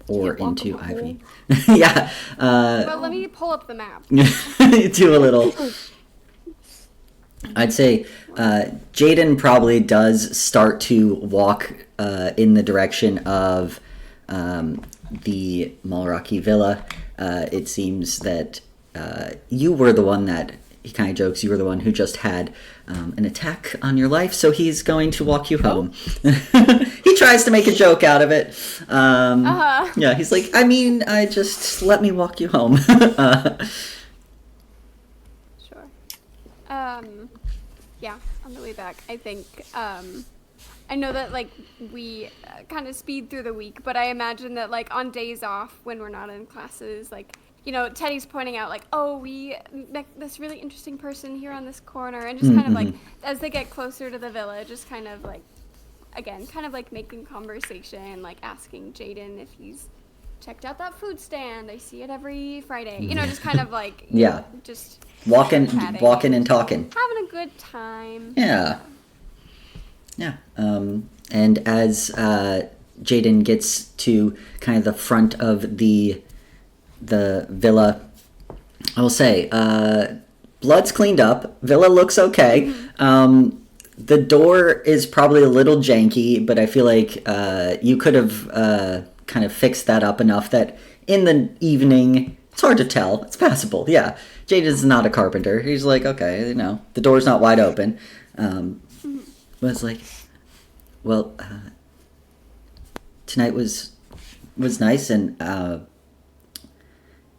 Speaker 1: into Ivy. Yeah.
Speaker 2: Well, let me pull up the map.
Speaker 1: Do a little. I'd say Jaden probably does start to walk in the direction of the Malraki Villa. It seems that you were the one that, he kind of jokes, you were the one who just had an attack on your life, so he's going to walk you home. He tries to make a joke out of it. Yeah, he's like, I mean, just let me walk you home.
Speaker 2: Sure. Yeah, on the way back, I think, I know that, like, we kind of speed through the week, but I imagine that, like, on days off when we're not in classes, like, you know, Teddy's pointing out, like, oh, we met this really interesting person here on this corner, and just kind of, like, as they get closer to the villa, just kind of, like, again, kind of, like, making conversation, like, asking Jaden if he's checked out that food stand. I see it every Friday. You know, just kind of, like,
Speaker 1: Yeah.
Speaker 2: just
Speaker 1: Walking
Speaker 2: chatting,
Speaker 1: and talking.
Speaker 2: having a good time.
Speaker 1: Yeah. Yeah. And as Jaden gets to kind of the front of the villa, I will say, blood's cleaned up. Villa looks okay. The door is probably a little janky, but I feel like you could have kind of fixed that up enough that in the evening, it's hard to tell. It's passable. Yeah. Jaden's not a carpenter. He's like, okay, you know, the door's not wide open. But it's like, well, tonight was nice, and am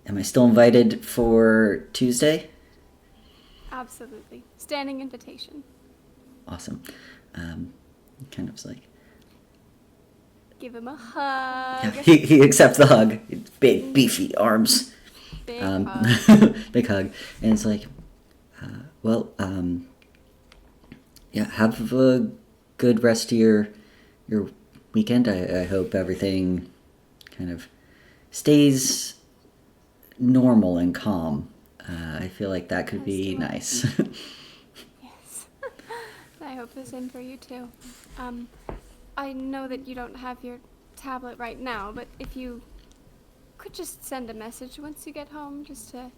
Speaker 1: I still invited for Tuesday?
Speaker 2: Absolutely. Standing invitation.
Speaker 1: Awesome. Kind of was like,
Speaker 2: Give him a hug.
Speaker 1: yeah, he accepts the hug. Big, beefy arms.
Speaker 2: Big hug.
Speaker 1: Big hug. And it's like, well, yeah, have a good rest of your weekend. I hope everything kind of stays normal and calm. I feel like that could be nice.
Speaker 2: Yes. I hope the same for you too. I know that you don't have your tablet right now, but if you could just send a message once you get home, just to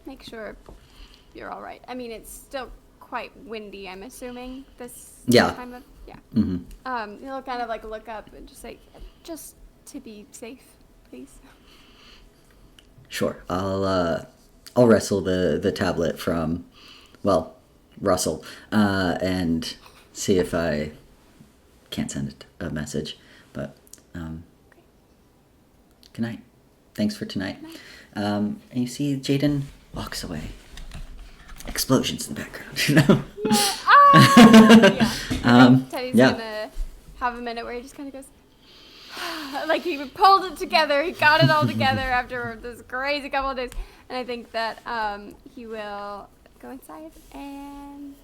Speaker 2: make sure you're all right. I mean, it's still quite windy, I'm assuming, this time of, he'll kind of like look up and just like, just to be safe, please.
Speaker 1: Sure. I'll wrestle the tablet from, well, Russell, and see if I can't send it a message. But good night. Thanks for tonight. And you see Jaden walks away. Explosions in the background, you know?
Speaker 2: Yeah. Teddy's gonna have a minute where he just kind of goes, like he pulled it together, he got it all together after this crazy couple of days, and I think that he will go inside and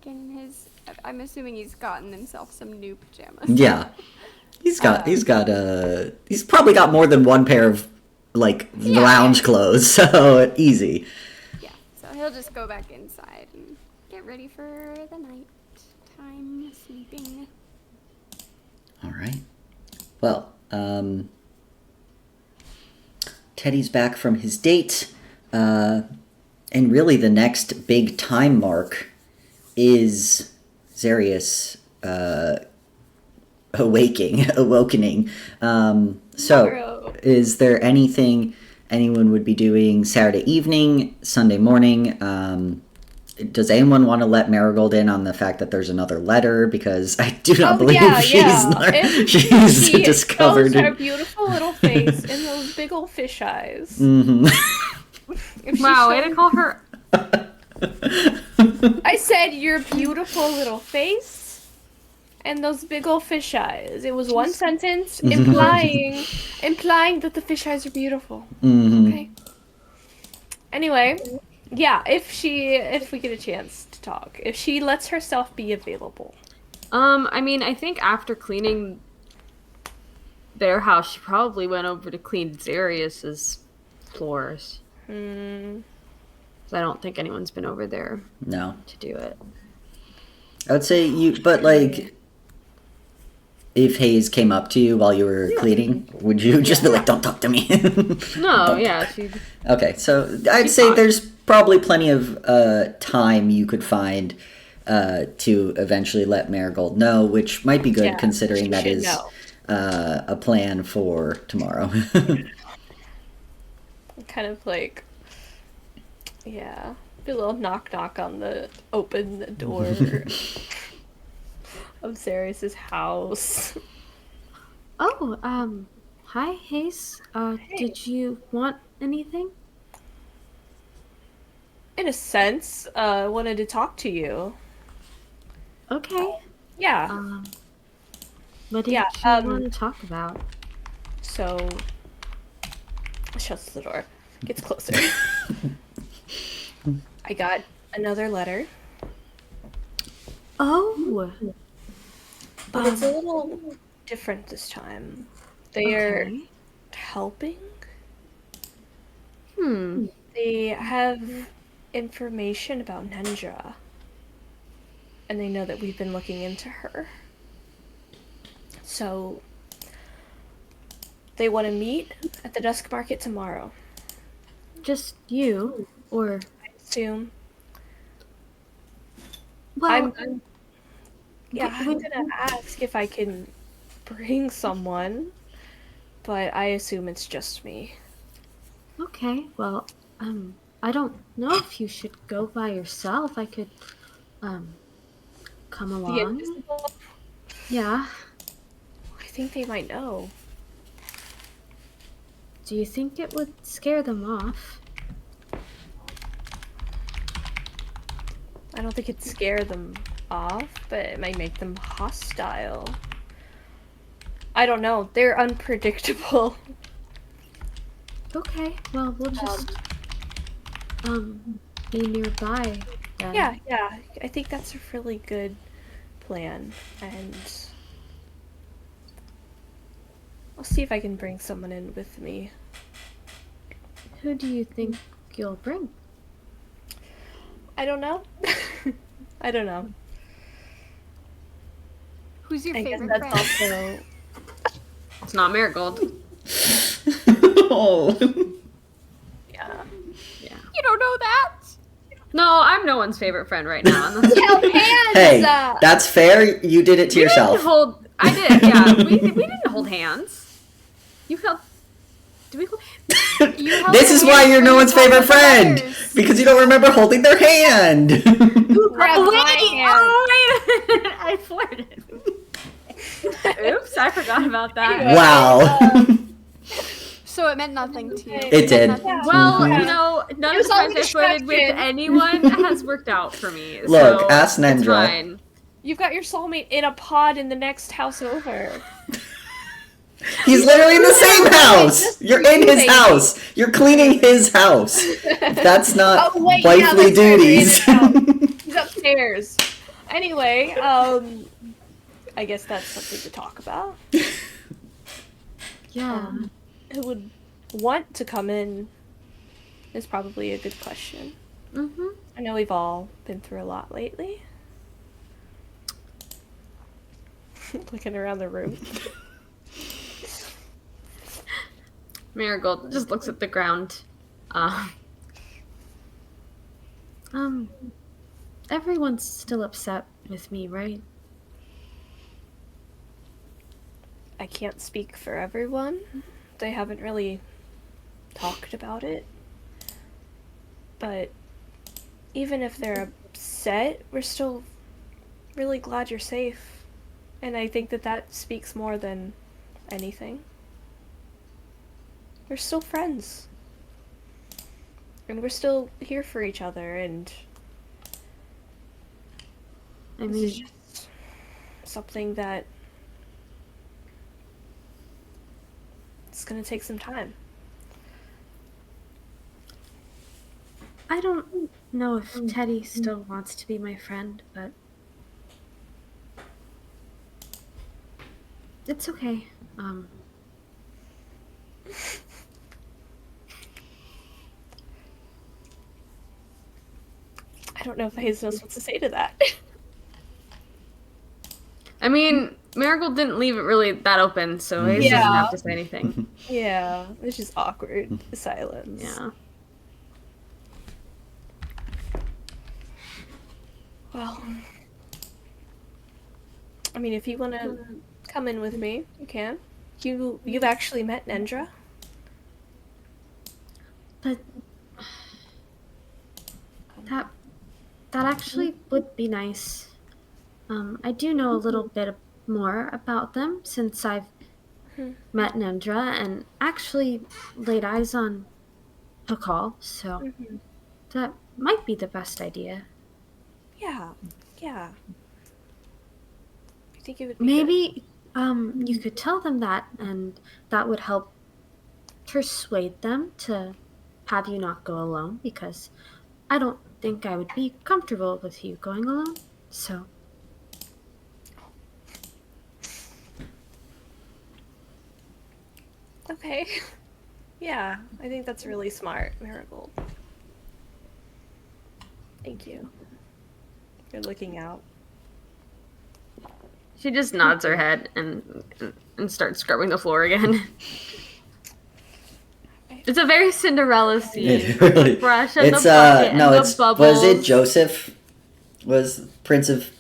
Speaker 2: get in his, I'm assuming he's gotten himself some new pajamas.
Speaker 1: Yeah. He's probably got more than one pair of, like, lounge clothes, so easy.
Speaker 2: Yeah, so he'll just go back inside and get ready for the night time sleeping.
Speaker 1: All right. Well, Teddy's back from his date, and really the next big time mark is Xarius awakening. So, is there anything anyone would be doing Saturday evening, Sunday morning? Does anyone want to let Marigold in on the fact that there's another letter? Because I do not believe she's discovered.
Speaker 3: Her beautiful little face and those big old fish eyes.
Speaker 4: Wow, way to call her.
Speaker 3: I said your beautiful little face
Speaker 6: and those big old fish eyes. It was one sentence implying that the fish eyes are beautiful.
Speaker 1: Mm-hmm.
Speaker 6: Okay. Anyway, yeah, if we get a chance to talk, if she lets herself be available.
Speaker 4: I mean, I think after cleaning their house, she probably went over to clean Xarius's floors.
Speaker 6: Hmm.
Speaker 4: I don't think anyone's been over there
Speaker 1: No.
Speaker 4: to do it.
Speaker 1: I would say you, but like, if Hayes came up to you while you were cleaning, would you just be like, "Don't talk to me"?
Speaker 4: No, yeah, she.
Speaker 1: Okay, so I'd say there's probably plenty of time you could find to eventually let Marigold know, which might be good considering that is a plan for tomorrow.
Speaker 6: Kind of like, yeah, do a little knock on the open the door of Xarius's house.
Speaker 4: Oh, hi, Hayes. Did you want anything?
Speaker 6: In a sense, wanted to talk to you.
Speaker 4: Okay.
Speaker 6: Yeah.
Speaker 4: What did you want to talk about?
Speaker 6: So, shuts the door, gets closer. I got another letter.
Speaker 4: Oh.
Speaker 6: But it's a little different this time. They are helping. They have information about Nendra. And they know that we've been looking into her. So they want to meet at the Dusk Market tomorrow.
Speaker 4: Just you? Or...
Speaker 6: I assume.
Speaker 4: Well,
Speaker 6: I'm gonna ask if I can bring someone, but I assume it's just me.
Speaker 4: Okay, well, I don't know if you should go by yourself. I could, come along.
Speaker 6: The invisible?
Speaker 4: Yeah.
Speaker 6: I think they might know.
Speaker 4: Do you think it would scare them off?
Speaker 6: I don't think it'd scare them off, but it might make them hostile. I don't know. They're unpredictable.
Speaker 4: Okay, well, we'll just, be nearby then.
Speaker 6: Yeah. I think that's a really good plan, and I'll see if I can bring someone in with me.
Speaker 4: Who do you think you'll bring?
Speaker 6: I don't know. I don't know.
Speaker 2: Who's your
Speaker 6: I guess
Speaker 2: favorite
Speaker 6: that's
Speaker 2: friend?
Speaker 6: also...
Speaker 4: It's not Marigold.
Speaker 1: Oh.
Speaker 6: Yeah.
Speaker 2: You don't know that?
Speaker 4: No, I'm no one's favorite friend right now.
Speaker 2: Held hands!
Speaker 1: Hey, that's fair. You did it to yourself.
Speaker 4: I did, yeah. We didn't hold hands. You held... Did we hold hands?
Speaker 1: This is why you're no one's favorite friend. Because you don't remember holding their hand.
Speaker 2: Who grabbed my hand?
Speaker 4: Wait! I flirted. Oops, I forgot about that.
Speaker 1: Wow.
Speaker 2: So it meant nothing to you.
Speaker 1: It did.
Speaker 4: Well, you know, none of the times I flirted with
Speaker 2: distraction.
Speaker 4: anyone has worked out for me.
Speaker 1: Look,
Speaker 4: so
Speaker 1: ask
Speaker 4: it's
Speaker 1: Nendra.
Speaker 4: fine.
Speaker 6: You've got your soulmate in a pod in the next house over.
Speaker 1: He's literally in the same house. You're in his house. You're cleaning his house. That's not wifely duties.
Speaker 6: He's upstairs. Anyway, I guess that's something to talk about.
Speaker 4: Yeah.
Speaker 6: Who would want to come in is probably a good question.
Speaker 4: Mm-hmm.
Speaker 6: I know we've all been through a lot lately. Looking around the room.
Speaker 4: Marigold just looks at the ground. Everyone's still upset with me, right?
Speaker 6: I can't speak for everyone. They haven't really talked about it. But even if they're upset, we're still really glad you're safe. And I think that speaks more than anything. We're still friends. And we're still here for each other, and
Speaker 4: I
Speaker 6: this is
Speaker 4: mean,
Speaker 6: just something that it's gonna take some time.
Speaker 4: I don't know if Teddy still wants to be my friend, but it's okay.
Speaker 6: I don't know if Hayes knows what to say to that.
Speaker 4: I mean, Marigold didn't leave it really that open, so Hayes doesn't
Speaker 6: Yeah.
Speaker 4: have to say anything.
Speaker 6: Yeah, it's just awkward silence.
Speaker 4: Yeah.
Speaker 6: Well, I mean, if you want to come in with me, you can. You've actually met Nendra?
Speaker 4: But that actually would be nice. I do know a little bit more about them since I've met Nendra and actually laid eyes on Pakal, so that might be the best idea.
Speaker 6: Yeah. I think it would be
Speaker 4: Maybe you could tell them that, and that would help persuade them to have you not go alone, because I don't think I would be comfortable with you going alone, so...
Speaker 6: Okay. Yeah, I think that's really smart, Marigold. Thank you. You're looking out.
Speaker 4: She just nods her head and starts scrubbing the floor again. It's a very Cinderella scene.
Speaker 1: It really,
Speaker 4: Brush and
Speaker 1: it's
Speaker 4: the bucket
Speaker 1: no,
Speaker 4: and
Speaker 1: it's
Speaker 4: the bubbles.
Speaker 1: was it Joseph? Was Prince of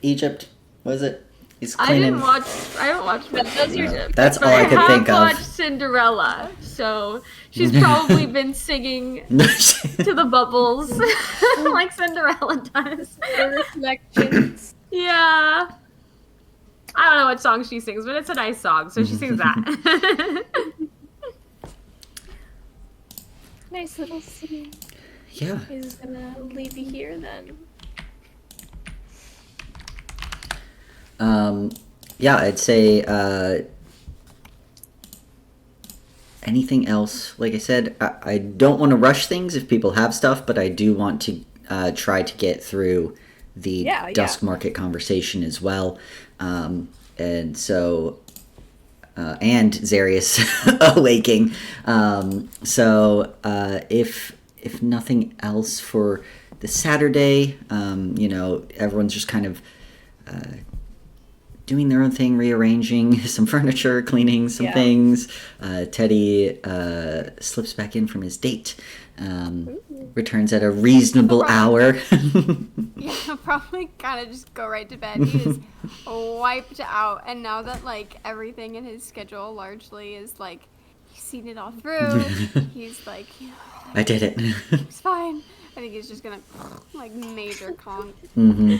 Speaker 1: Egypt? Was it? He's
Speaker 4: I
Speaker 1: cleaning.
Speaker 4: haven't watched Prince of Egypt.
Speaker 1: That's
Speaker 4: But
Speaker 1: all I could think
Speaker 4: have
Speaker 1: of.
Speaker 4: watched Cinderella, so she's probably been singing to the bubbles like Cinderella does.
Speaker 6: Reflections.
Speaker 4: Yeah. I don't know what song she sings, but it's a nice song, so she sings that.
Speaker 6: Nice little scene.
Speaker 1: Yeah.
Speaker 6: He's gonna leave you here then.
Speaker 1: Yeah, I'd say anything else. Like I said, I don't want to rush things if people have stuff, but I do want to try to get through the Dusk Market conversation as well. And so, and Zarius awaking. So if nothing else for the Saturday, everyone's just kind of doing their own thing, rearranging some furniture, cleaning some things. Teddy slips back in from his date, returns at a reasonable hour.
Speaker 2: Yeah, probably kind of just go right to bed. He is wiped out, and now that like everything in his schedule largely is like he's seen it all through. He's like,
Speaker 1: I did it.
Speaker 2: It's fine. I think he's just gonna like major conk.
Speaker 1: Mm-hmm.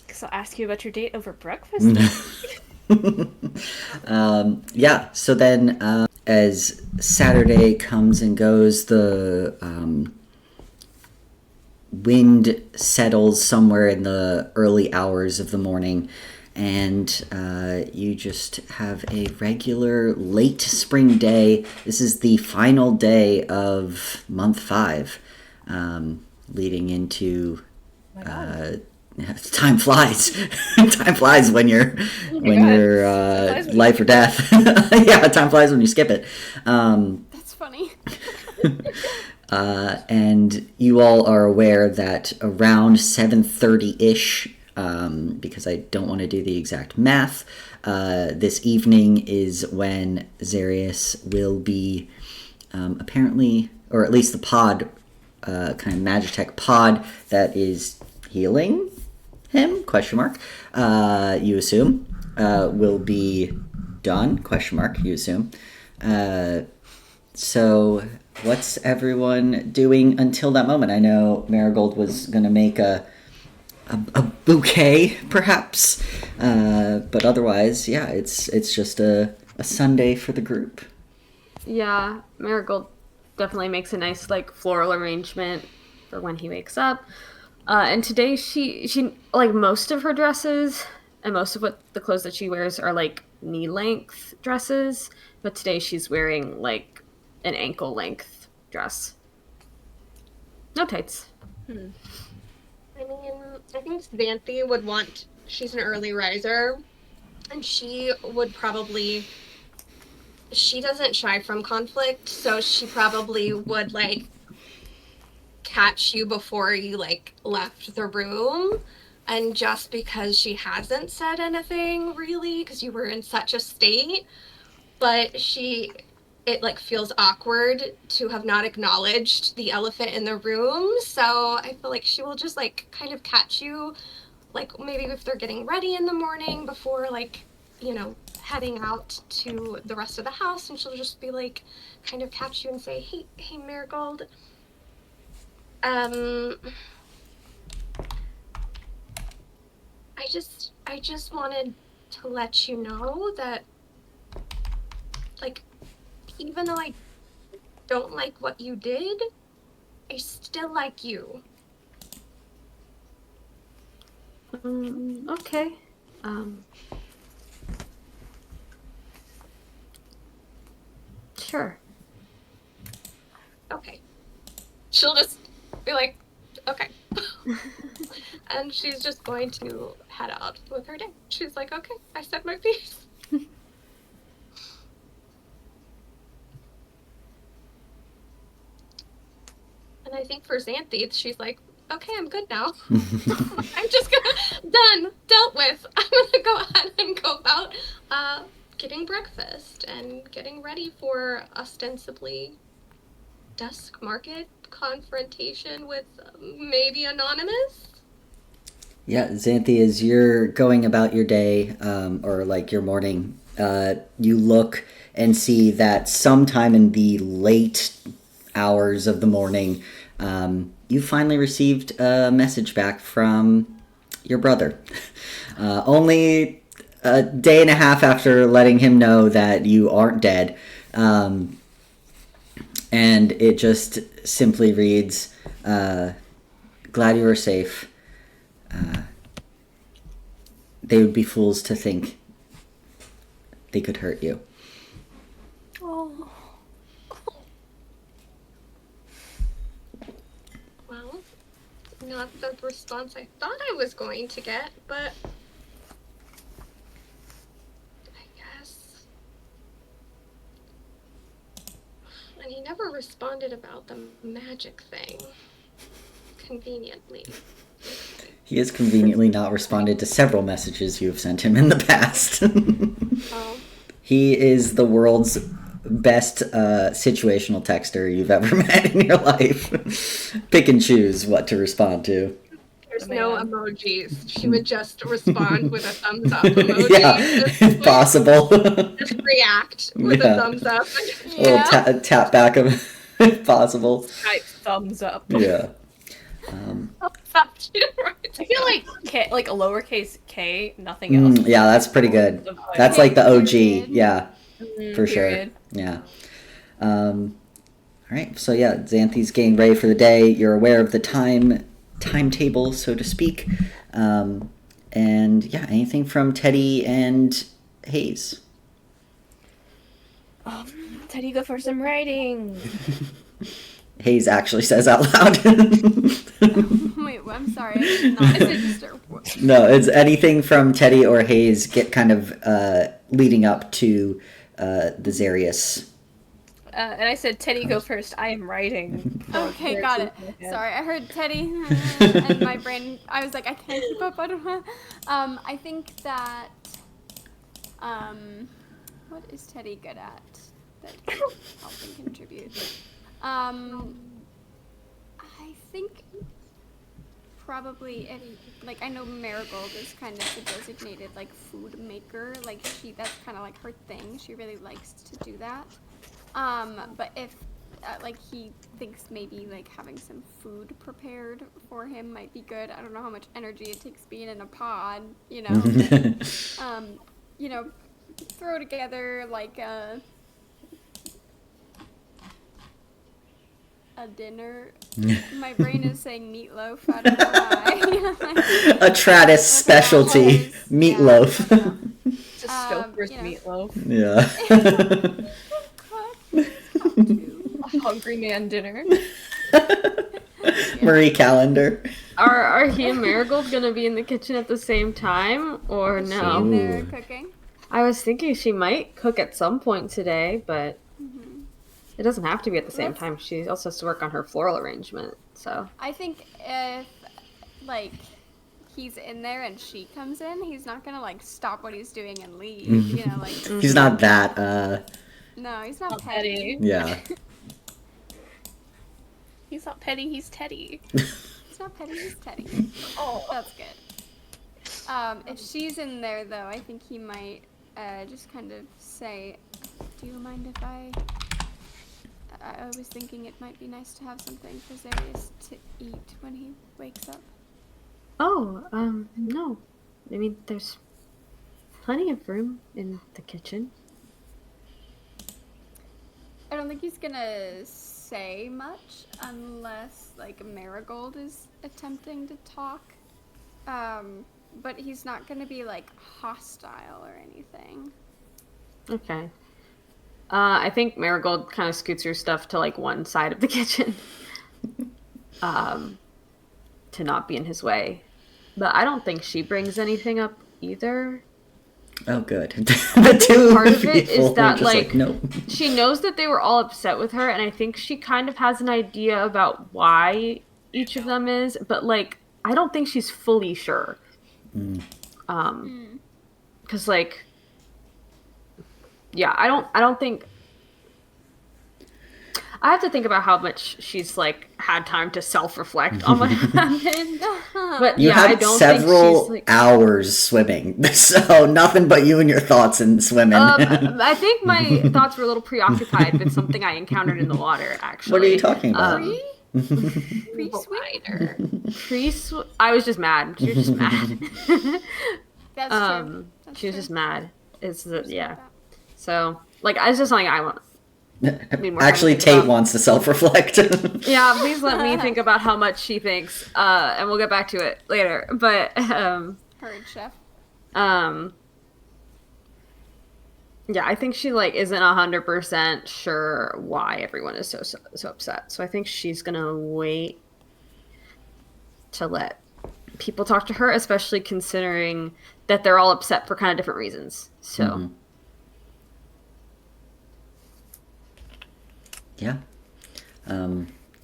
Speaker 6: Guess I'll ask you about your date over breakfast.
Speaker 1: Yeah, so then as Saturday comes and goes, the wind settles somewhere in the early hours of the morning, and you just have a regular late spring day. This is the final day of month 5, leading into time flies. Time flies when you're life or death. Yeah, time flies when you skip it.
Speaker 2: That's funny.
Speaker 1: And you all are aware that around 7:30-ish, because I don't want to do the exact math, this evening is when Zarius will be apparently, or at least the pod, kind of Magitech pod that is healing him, question mark, you assume, will be done, question mark, you assume. So what's everyone doing until that moment? I know Marigold was going to make a bouquet, perhaps, but otherwise, yeah, it's just a Sunday for the group.
Speaker 4: Yeah, Marigold definitely makes a nice like floral arrangement for when he wakes up. And today she like most of her dresses and most of what the clothes that she wears are like knee-length dresses, but today she's wearing like an ankle-length dress. No tights.
Speaker 5: I mean, I think Xanthi would want. She's an early riser, and she would probably. She doesn't shy from conflict, so she probably would like catch you before you like left the room. And just because she hasn't said anything really, because you were in such a state, but it like feels awkward to have not acknowledged the elephant in the room. So I feel like she will just like kind of catch you, like maybe if they're getting ready in the morning before like, heading out to the rest of the house, and she'll just be like, kind of catch you and say, hey, Marigold, I just wanted to let you know that, like, even though I don't like what you did, I still like you.
Speaker 4: Okay. Sure.
Speaker 5: Okay. She'll just be like, okay. And she's just going to head out with her day. She's like, okay, I said my piece. And I think for Xanthi, she's like, okay, I'm good now. I'm just done, dealt with. I'm gonna go ahead and go about getting breakfast and getting ready for ostensibly dusk market confrontation with maybe Anonymous.
Speaker 1: Yeah, Xanthi, as you're going about your day, or like your morning, you look and see that sometime in the late hours of the morning, you finally received a message back from your brother. Only a day and a half after letting him know that you aren't dead. And it just simply reads, glad you are safe. They would be fools to think they could hurt you.
Speaker 6: Oh.
Speaker 5: Well, not the response I thought I was going to get, but I guess. And he never responded about the magic thing. Conveniently.
Speaker 1: He has conveniently not responded to several messages you have sent him in the past.
Speaker 5: Oh.
Speaker 1: He is the world's best situational texter you've ever met in your life. Pick and choose what to respond to.
Speaker 5: There's no emojis. She would just respond with a thumbs up emoji.
Speaker 1: Yeah, if possible.
Speaker 5: Just react with a thumbs up.
Speaker 1: A little tap back if possible.
Speaker 3: Type thumbs up.
Speaker 1: Yeah.
Speaker 3: I feel like K, like a lowercase k, nothing else.
Speaker 1: Yeah, that's pretty good. That's like the OG. Yeah, for sure. Yeah. All right. So yeah, Xanthi's getting ready for the day. You're aware of the timetable, so to speak. And yeah, anything from Teddy and Hayes?
Speaker 6: Teddy, go for some writing.
Speaker 1: Hayes actually says out loud.
Speaker 2: Wait, I'm sorry. I did not register.
Speaker 1: No, it's anything from Teddy or Hayes get kind of leading up to the Zarius.
Speaker 3: And I said, Teddy, go first. I am writing.
Speaker 2: Okay, got it. Sorry, I heard Teddy, and my brain, I was like, I can't keep up. I think that, what is Teddy good at that can help and contribute? I think probably if, like, I know Marigold is kind of the designated, like, food maker. Like, that's kind of like her thing. She really likes to do that. But if, like, he thinks maybe, like, having some food prepared for him might be good. I don't know how much energy it takes being in a pod, you know. Throw together, like, a dinner. My brain is saying meatloaf. I don't know why.
Speaker 1: A Travis specialty, meatloaf.
Speaker 2: Yeah,
Speaker 3: Just Stouffer's
Speaker 2: you know.
Speaker 3: meatloaf.
Speaker 1: Yeah.
Speaker 3: A hungry man dinner.
Speaker 1: Marie Calendar.
Speaker 4: Are he and Marigold gonna be in the kitchen at the same time, or
Speaker 2: Is she
Speaker 4: no?
Speaker 2: in there
Speaker 1: Ooh.
Speaker 2: cooking?
Speaker 4: I was thinking she might cook at some point today, but
Speaker 2: Mm-hmm.
Speaker 4: it doesn't have to be at the same
Speaker 2: Let's-
Speaker 4: time. She also has to work on her floral arrangement, so.
Speaker 2: I think if, like, he's in there and she comes in, he's not gonna, like, stop what he's doing and leave. You know, like,
Speaker 1: He's not that,
Speaker 2: no, he's not
Speaker 3: Not
Speaker 2: petty.
Speaker 3: petty.
Speaker 1: yeah.
Speaker 3: He's not petty, he's Teddy.
Speaker 2: He's not petty, he's Teddy.
Speaker 3: Oh.
Speaker 2: That's good. If she's in there, though, I think he might just kind of say, do you mind if I was thinking it might be nice to have something for Zarius to eat when he wakes up.
Speaker 4: Oh, no. I mean, there's plenty of room in the kitchen.
Speaker 2: I don't think he's gonna say much unless, like, Marigold is attempting to talk. But he's not gonna be, like, hostile or anything.
Speaker 4: Okay. I think Marigold kind of scoots her stuff to, like, one side of the kitchen. To not be in his way. But I don't think she brings anything up either.
Speaker 1: Oh, good. The two
Speaker 4: Part of it
Speaker 1: people
Speaker 4: is that,
Speaker 1: were just
Speaker 4: like,
Speaker 1: no.
Speaker 4: she knows that they were all upset with her, and I think she kind of has an idea about why each of them is, but, like, I don't think she's fully sure. Because, like, yeah, I don't think... I have to think about how much she's, like, had time to self-reflect on what happened. But,
Speaker 1: You
Speaker 4: yeah, I
Speaker 1: had
Speaker 4: don't
Speaker 1: several
Speaker 4: think she's, like...
Speaker 1: hours swimming, so nothing but you and your thoughts in swimming.
Speaker 4: I think my thoughts were a little preoccupied with something I encountered in the water, actually.
Speaker 1: What are you talking about?
Speaker 2: Pre-swim?
Speaker 4: I was just mad. She was just mad.
Speaker 2: That's true. That's
Speaker 4: She was
Speaker 2: true.
Speaker 4: just mad. It's the,
Speaker 2: Just
Speaker 4: yeah.
Speaker 2: like that.
Speaker 4: So, like, it's just something I want. need more
Speaker 1: Actually,
Speaker 4: time to think
Speaker 1: Tate
Speaker 4: about.
Speaker 1: wants to self-reflect.
Speaker 4: Yeah, please let me think about how much she thinks, and we'll get back to it later. But,
Speaker 2: Heard, chef.
Speaker 4: yeah, I think she, like, isn't 100% sure why everyone is so upset. So I think she's gonna wait to let people talk to her, especially considering that they're all upset for kind of different reasons. So.
Speaker 1: Mhm. Yeah.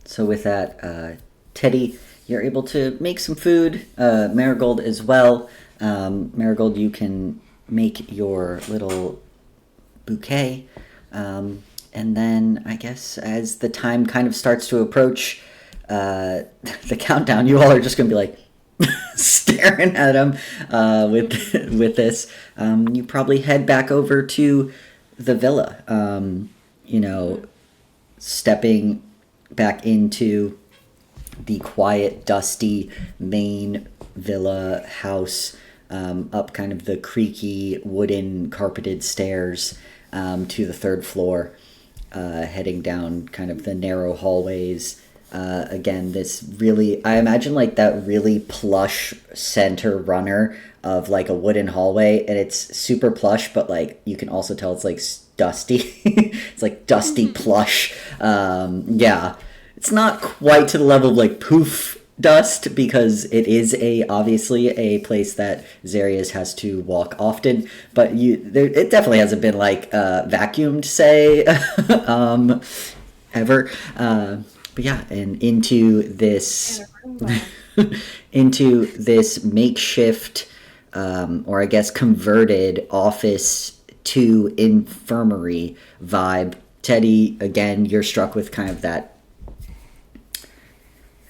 Speaker 1: So with that, Teddy, you're able to make some food. Marigold as well. Marigold, you can make your little bouquet. And then I guess as the time kind of starts to approach the countdown, you all are just going to be like staring at him with this. You probably head back over to the villa. Stepping back into the quiet, dusty main villa house, up kind of the creaky, wooden, carpeted stairs to the third floor, heading down kind of the narrow hallways. Again, this really, I imagine like that really plush center runner of like a wooden hallway, and it's super plush, but like you can also tell it's like dusty. It's like dusty plush. Yeah, it's not quite to the level of like poof dust, because it is obviously a place that Zarius has to walk often, but it definitely hasn't been like vacuumed, say, ever. But yeah, and into this makeshift, or I guess converted office to infirmary vibe. Teddy, again, you're struck with kind of that.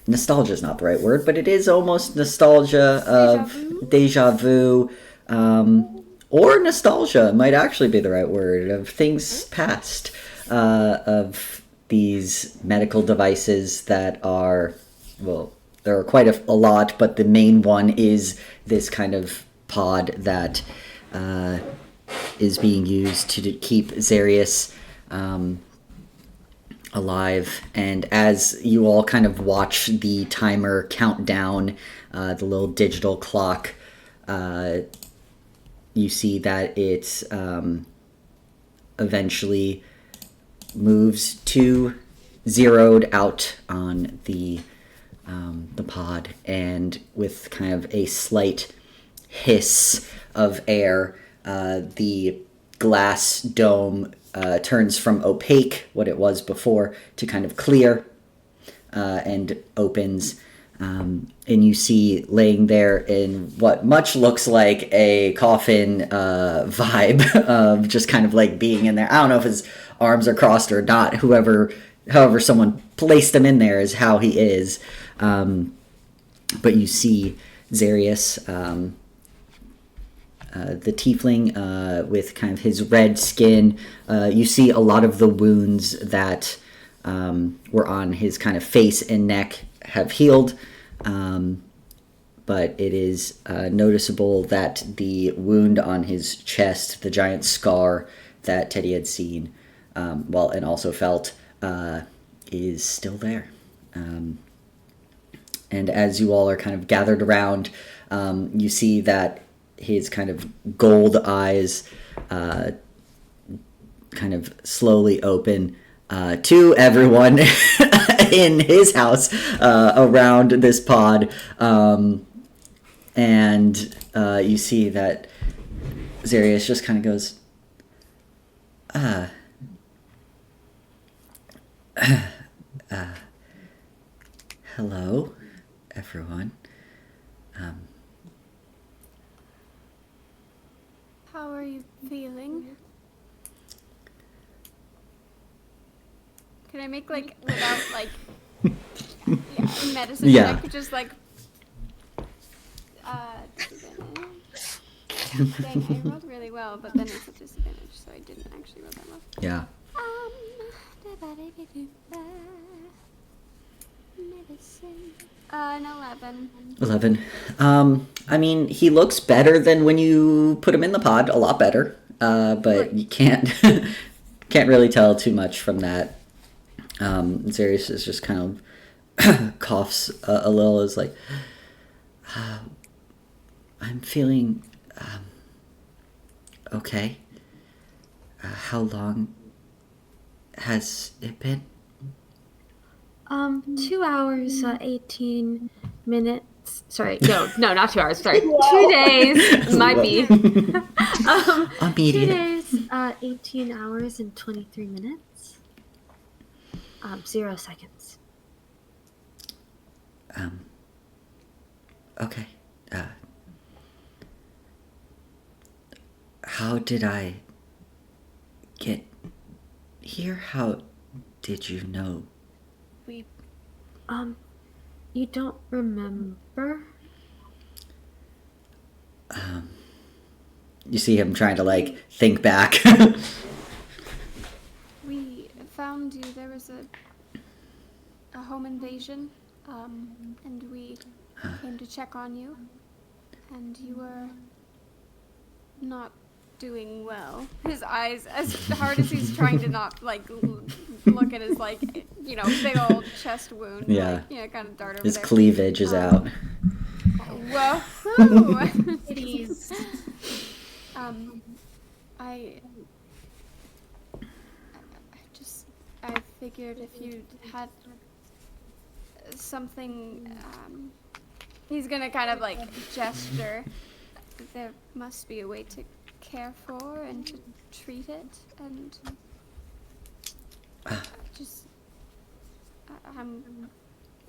Speaker 1: Nostalgia is not the right word, but it is almost nostalgia of deja vu, or nostalgia might actually be the right word, of things past, of these medical devices that are, well, there are quite a lot, but the main one is this kind of pod that is being used to keep Zarius alive. And as you all kind of watch the timer count down, the little digital clock, you see that it eventually moves to zeroed out on the pod, and with kind of a slight hiss of air, the glass dome turns from opaque, what it was before, to kind of clear, and opens. And you see laying there in what much looks like a coffin vibe of just kind of like being in there. I don't know if his arms are crossed or not. However someone placed him in there is how he is. But you see Xarius, the tiefling, with kind of his red skin. You see a lot of the wounds that were on his kind of face and neck have healed. But it is noticeable that the wound on his chest, the giant scar that Teddy had seen, and also felt, is still there. And as you all are kind of gathered around, you see that his kind of gold eyes kind of slowly open to everyone in his house around this pod. And you see that Xarius just kind of goes, hello, everyone.
Speaker 2: How are you feeling? Can I make without medicine?
Speaker 1: Yeah.
Speaker 2: I could just Dang, I rolled really well, but then it's a disadvantage, so I didn't actually roll that well.
Speaker 1: Yeah.
Speaker 2: Medicine. An 11.
Speaker 1: 11. I mean, he looks better than when you put him in the pod, a lot better. But you can't really tell too much from that. Xarius is just kind of coughs a little, is like, I'm feeling okay. How long has it been?
Speaker 4: 2 hours, 18 minutes. Sorry, no, not 2 hours. Sorry, 2 days. Might be.
Speaker 1: Immediate.
Speaker 4: 2 days, 18 hours and 23 minutes. 0 seconds.
Speaker 1: Okay. How did I get here? How did you know?
Speaker 6: We
Speaker 4: You don't remember?
Speaker 1: You see him trying to think back.
Speaker 2: We found you. There was a home invasion, and we came to check on you, and you were not doing well. His eyes, as hard as he's trying to not look at his big old chest wound.
Speaker 1: Yeah.
Speaker 2: Kind of dart over
Speaker 1: His
Speaker 2: there.
Speaker 1: cleavage is out.
Speaker 2: Whoa!
Speaker 6: Kitties.
Speaker 2: I figured if you had something, he's gonna kind of gesture. There must be a way to care for and to treat it, and I'm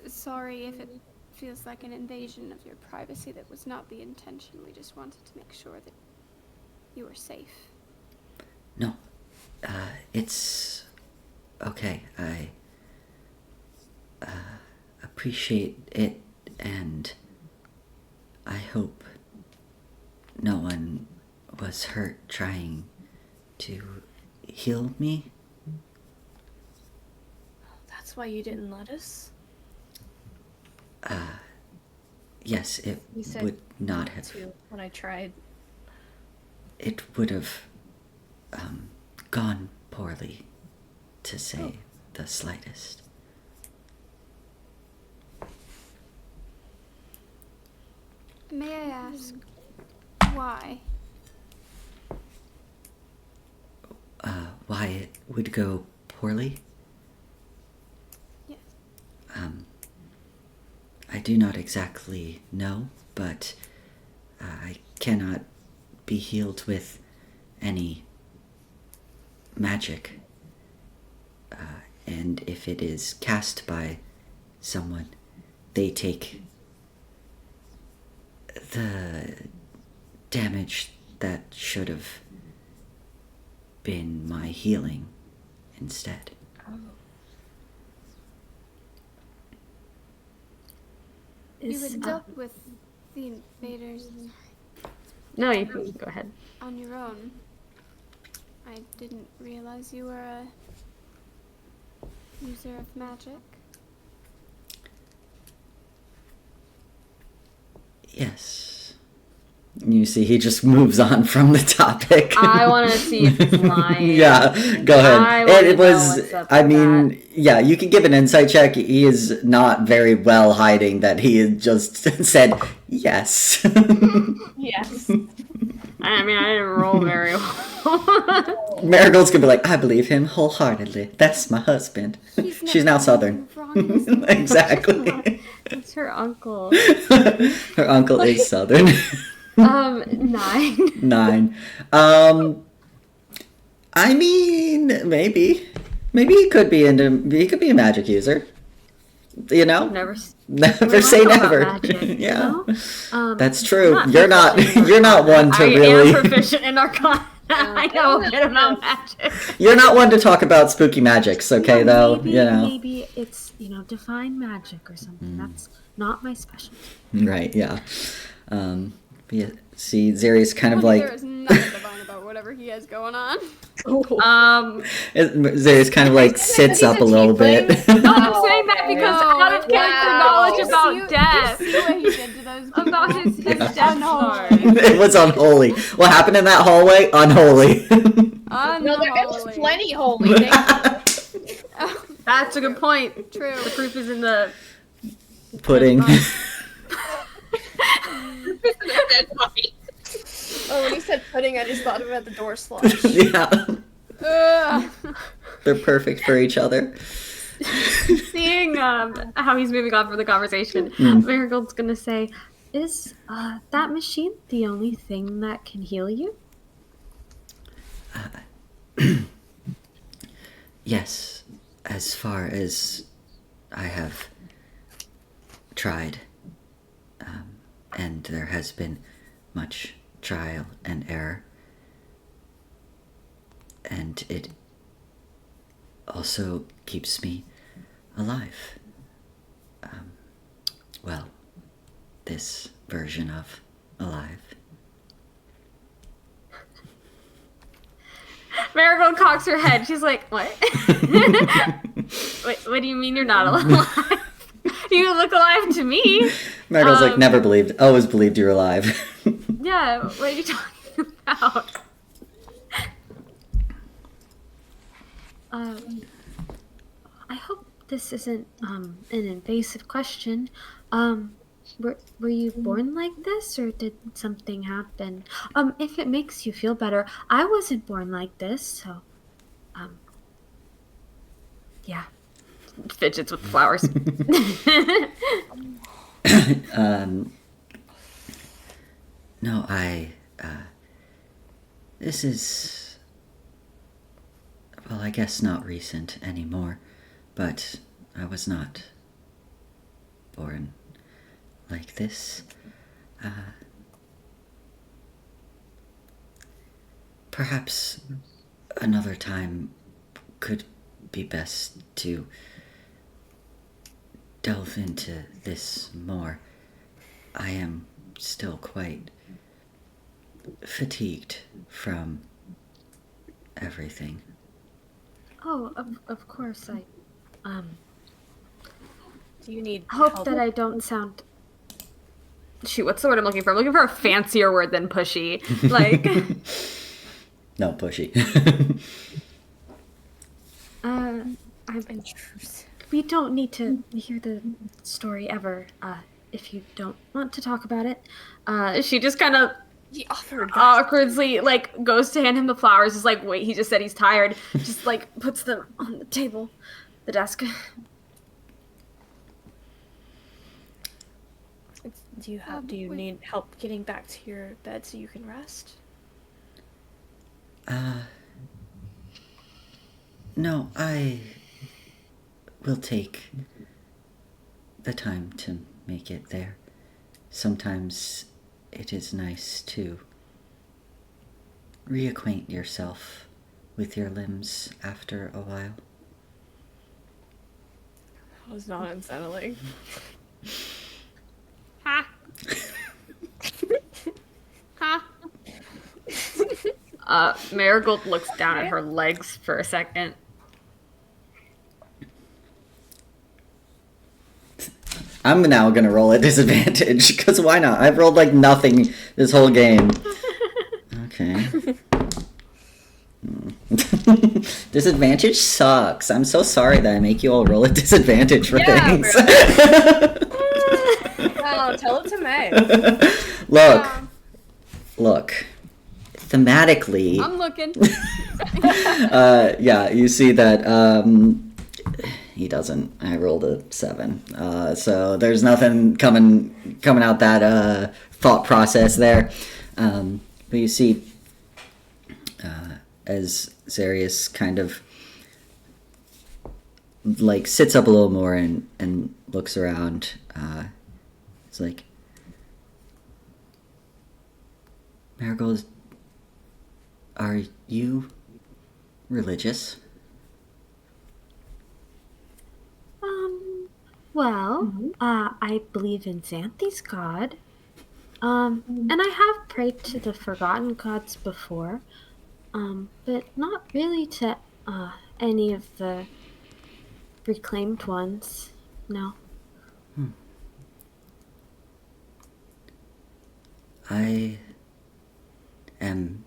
Speaker 2: sorry if it feels like an invasion of your privacy. That was not the intention. We just wanted to make sure that you were safe.
Speaker 1: No. It's okay. I appreciate it, and I hope no one was hurt trying to heal me.
Speaker 6: That's why you didn't let us?
Speaker 1: Yes, it
Speaker 6: You said
Speaker 1: would not have.
Speaker 6: to when I tried.
Speaker 1: It would have gone poorly, to say the slightest.
Speaker 2: May I ask why?
Speaker 1: Why it would go poorly?
Speaker 2: Yes.
Speaker 1: I do not exactly know, but I cannot be healed with any magic. And if it is cast by someone, they take the damage that should have been my healing instead.
Speaker 2: You had dealt with the invaders
Speaker 4: No, you can go ahead.
Speaker 2: on your own. I didn't realize you were a user of magic.
Speaker 1: Yes. You see, he just moves on from the topic.
Speaker 4: I want to see if it's lying.
Speaker 1: Yeah, go ahead.
Speaker 4: I wanna
Speaker 1: It
Speaker 4: know
Speaker 1: was,
Speaker 4: what's up
Speaker 1: I
Speaker 4: with
Speaker 1: mean, yeah, you can give an insight check. He is not very well hiding that he had just said yes.
Speaker 6: Yes.
Speaker 4: I mean, I didn't roll very well.
Speaker 1: Marigold's gonna be like, I believe him wholeheartedly. That's my husband. She's now Southern. Exactly.
Speaker 4: It's her uncle.
Speaker 1: Her uncle is Southern.
Speaker 4: 9.
Speaker 1: 9. I mean, maybe he could be a magic user. You know?
Speaker 4: Never
Speaker 1: say
Speaker 4: know about
Speaker 1: never.
Speaker 4: magic,
Speaker 1: Yeah.
Speaker 4: you know?
Speaker 1: That's true.
Speaker 4: I'm
Speaker 1: You're not
Speaker 4: proficient in
Speaker 1: you're not one to
Speaker 4: I
Speaker 1: really
Speaker 4: am proficient in Arcana. I know a bit about magic.
Speaker 1: You're not one to talk about spooky magics, okay, though,
Speaker 4: maybe,
Speaker 1: you know.
Speaker 4: Maybe it's, divine magic or something. That's not my specialty.
Speaker 1: Right, yeah. But yeah, see, Zeri's kind of
Speaker 2: There
Speaker 1: like
Speaker 2: is nothing divine about whatever he has going on.
Speaker 1: Zeri's kind of like sits up a little bit.
Speaker 4: I'm saying that because out of character knowledge about death.
Speaker 2: See what he did to those people?
Speaker 4: About his death card.
Speaker 1: It was unholy. What happened in that hallway? Unholy.
Speaker 6: No, it was plenty holy.
Speaker 4: That's a good point.
Speaker 2: True.
Speaker 4: The proof is in the
Speaker 1: Pudding.
Speaker 5: Dead body.
Speaker 6: Oh, when you said pudding, I just thought about the door slash.
Speaker 1: Yeah.
Speaker 2: Ugh.
Speaker 1: They're perfect for each other.
Speaker 4: Seeing how he's moving on from the conversation, Marigold's gonna say, "Is that machine the only thing that can heal you?"
Speaker 1: Yes, as far as I have tried, and there has been much trial and error, and it also keeps me alive. Well, this version of alive.
Speaker 4: Marigold cocks her head. She's like, "What? Wait, what do you mean you're not alive? You look alive to me."
Speaker 1: Marigold's like, always believed you were alive.
Speaker 4: Yeah, what are you talking about? I hope this isn't an invasive question. Were you born like this, or did something happen? If it makes you feel better, I wasn't born like this, so yeah. Fidgets with the flowers.
Speaker 1: No, this is, well, I guess not recent anymore, but I was not born like this. Perhaps another time could be best to delve into this more. I am still quite fatigued from everything.
Speaker 4: Oh, of course, I
Speaker 6: Do you need
Speaker 4: hope
Speaker 6: help?
Speaker 4: that I don't sound... Shoot, what's the word I'm looking for? I'm looking for a fancier word than pushy. Like...
Speaker 1: No, pushy.
Speaker 4: We don't need to hear the story ever, if you don't want to talk about it. She just kind of
Speaker 6: He offered.
Speaker 4: awkwardly, like, goes to hand him the flowers, is like, wait, he just said he's tired. Just, like, puts them on the table, the desk.
Speaker 6: Do you need help getting back to your bed so you can rest?
Speaker 1: No, I will take the time to make it there. Sometimes it is nice to reacquaint yourself with your limbs after a while.
Speaker 3: That was not unsettling.
Speaker 2: Ha. Ha.
Speaker 4: Marigold looks down at her legs for a second.
Speaker 1: I'm now gonna roll at disadvantage, because why not? I've rolled like nothing this whole game. Okay. Disadvantage sucks. I'm so sorry that I make you all roll at disadvantage for things.
Speaker 3: Oh, tell it to May.
Speaker 1: Look. Thematically.
Speaker 2: I'm looking.
Speaker 1: Yeah, you see that he doesn't. I rolled a 7. So there's nothing coming out that thought process there. But you see, as Zarius kind of like sits up a little more and looks around, it's like, Marigold, are you religious?
Speaker 4: Well, I believe in Xanthi's god. And I have prayed to the forgotten gods before. But not really to, any of the reclaimed ones. No.
Speaker 1: I am,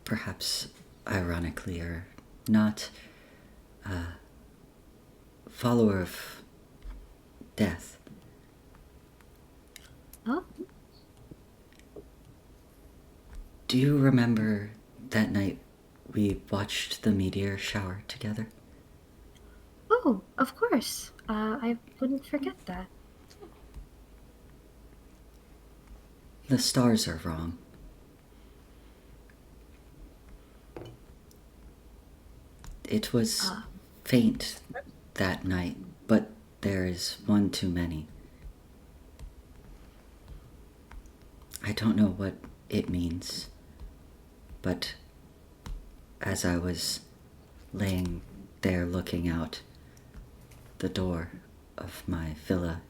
Speaker 1: perhaps ironically or not, a follower of death.
Speaker 4: Oh?
Speaker 1: Do you remember that night we watched the meteor shower together?
Speaker 4: Oh, of course. I wouldn't forget that.
Speaker 1: The stars are wrong. It was faint that night, but there is one too many. I don't know what it means, but as I was laying there looking out the door of my villa,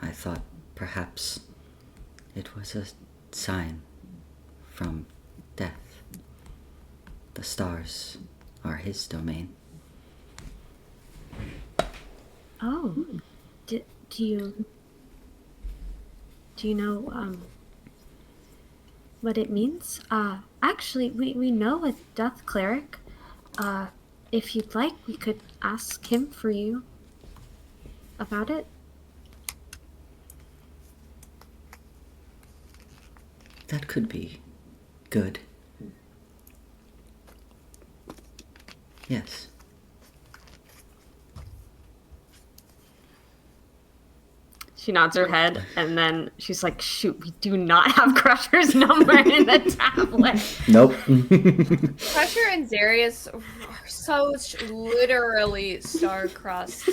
Speaker 1: I thought perhaps it was a sign from death. The stars are his domain.
Speaker 4: Oh. Do you know, what it means? Actually, we know a death cleric. If you'd like, we could ask him for you about it.
Speaker 1: That could be good. Yes.
Speaker 4: She nods her head, and then she's like, shoot, we do not have Crusher's number in the tablet.
Speaker 1: Nope.
Speaker 3: Crusher and Zarius are so literally star-crossed.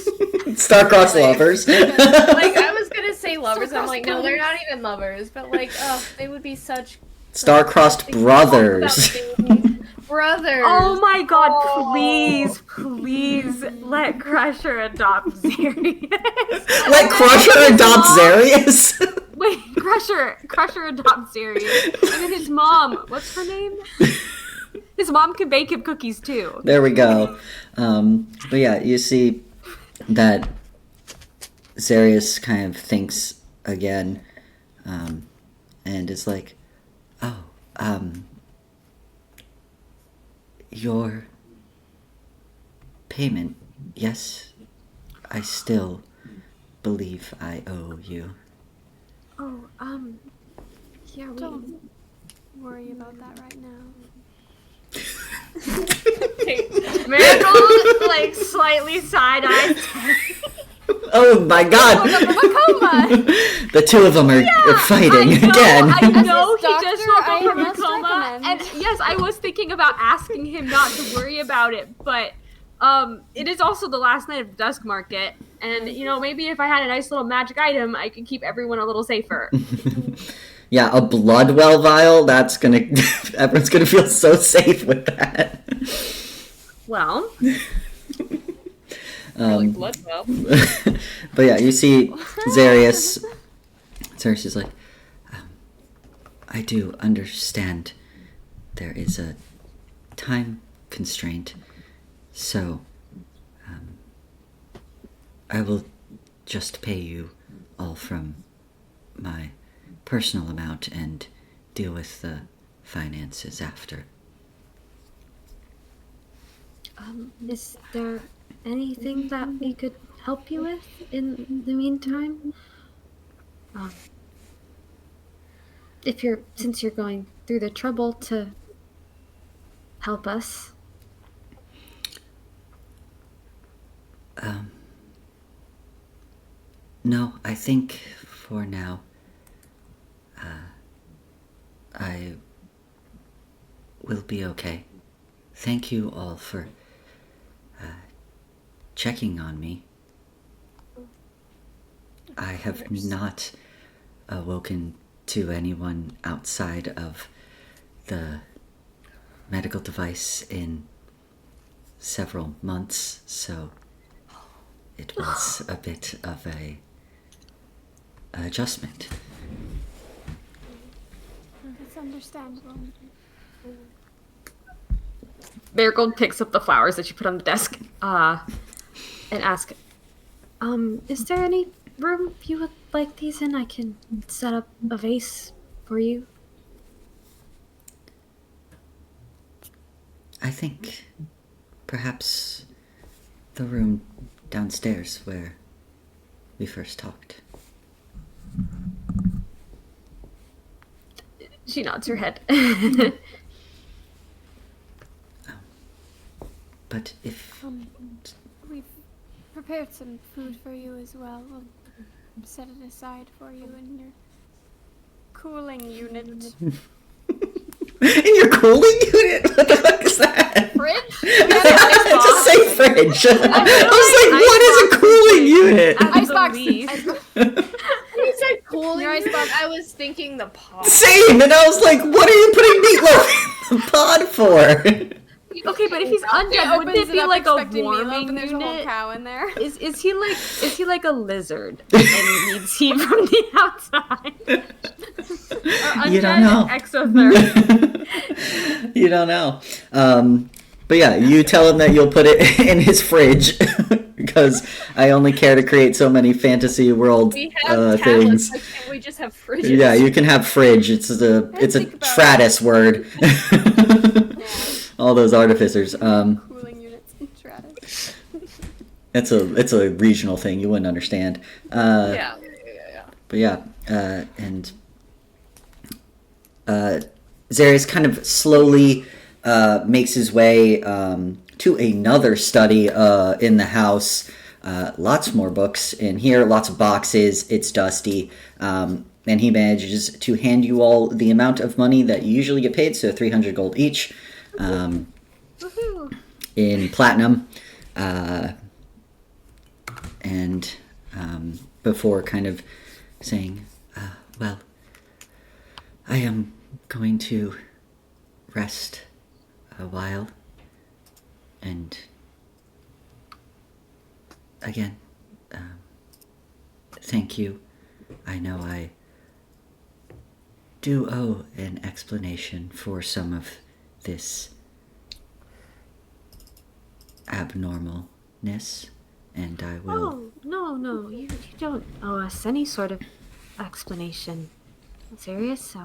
Speaker 1: Star-crossed lovers.
Speaker 3: Like, I was gonna say lovers, I'm like, no, they're not even lovers, but like, oh, they would be such...
Speaker 1: Star-crossed brothers.
Speaker 3: Brothers!
Speaker 4: Oh my god, please let Crusher adopt Zarius.
Speaker 1: Let Crusher adopt Zarius?
Speaker 4: Wait, Crusher adopts Zarius. And then his mom, what's her name? His mom can bake him cookies too.
Speaker 1: There we go. But yeah, you see that Zarius kind of thinks again, and is like, oh, your payment. Yes, I still believe I owe you.
Speaker 4: Oh, yeah, we...
Speaker 2: Don't worry about that right now.
Speaker 4: Miracle, like, slightly side-eyed.
Speaker 1: Oh my god! The two of them are fighting again.
Speaker 4: I know he
Speaker 2: Doctor,
Speaker 4: just woke
Speaker 2: I
Speaker 4: up from a
Speaker 2: must
Speaker 4: coma,
Speaker 2: recommend.
Speaker 4: and yes, I was thinking about asking him not to worry about it, but it is also the last night of the Dusk Market, and maybe if I had a nice little magic item, I could keep everyone a little safer.
Speaker 1: Yeah, a blood well vial, that's gonna... everyone's gonna feel so safe with that.
Speaker 4: Well...
Speaker 3: Blood well.
Speaker 1: But yeah, you see Zarius. Zarius is like, I do understand there is a time constraint, so I will just pay you all from my personal amount and deal with the finances after.
Speaker 4: Is there anything that we could help you with in the meantime? Since you're going through the trouble to help us.
Speaker 1: No, I think for now, I will be okay. Thank you all for checking on me. I have not awoken to anyone outside of the medical device in several months, so it was a bit of a adjustment.
Speaker 2: It's understandable.
Speaker 4: Marigold picks up the flowers that you put on the desk, and asks, is there any room you would like these in? I can set up a vase for you.
Speaker 1: I think perhaps the room downstairs where we first talked.
Speaker 4: She nods her head.
Speaker 1: But if...
Speaker 2: We've prepared some food for you as well. We'll set it aside for you in your cooling unit.
Speaker 1: In your cooling unit? What the fuck is that?
Speaker 2: Fridge?
Speaker 1: Just say fridge. I was like, what is a cooling unit?
Speaker 2: Icebox.
Speaker 6: You said cooling.
Speaker 2: Your icebox.
Speaker 6: I was thinking the pot.
Speaker 1: Same, and I was like, what are you putting meatloaf in the pod for?
Speaker 4: Okay, but if he's undead, wouldn't it be like a warming
Speaker 2: and there's a whole
Speaker 4: unit?
Speaker 2: cow in there.
Speaker 4: Is he like a lizard and needs heat from the outside? Or
Speaker 1: You don't know.
Speaker 4: Exothermic.
Speaker 1: You don't know. But yeah, you tell him that you'll put it in his fridge because I only care to create so many fantasy world
Speaker 3: We have
Speaker 1: things.
Speaker 3: tablets. Why can't we just have fridges?
Speaker 1: Yeah, you can have fridge. It's a
Speaker 2: think about
Speaker 1: Stratus word. All those artificers.
Speaker 2: Cooling units in Stratus.
Speaker 1: It's a regional thing. You wouldn't understand.
Speaker 3: Yeah.
Speaker 1: But yeah, and Zarius kind of slowly makes his way to another study in the house. Lots more books in here, lots of boxes. It's dusty. And he manages to hand you all the amount of money that you usually get paid, so 300 gold each. In platinum. And before kind of saying, well, I am going to rest a while, and again, thank you. I know I do owe an explanation for some of this abnormalness, and I will...
Speaker 4: No, you don't owe us any sort of explanation. Serious?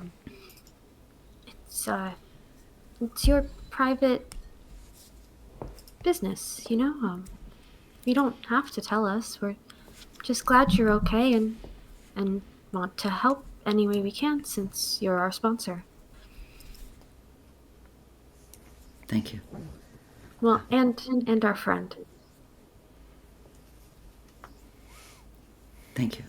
Speaker 4: It's your private business, you know? You don't have to tell us. We're just glad you're okay and want to help any way we can since you're our sponsor.
Speaker 1: Thank you.
Speaker 4: Well, and our friend.
Speaker 1: Thank you.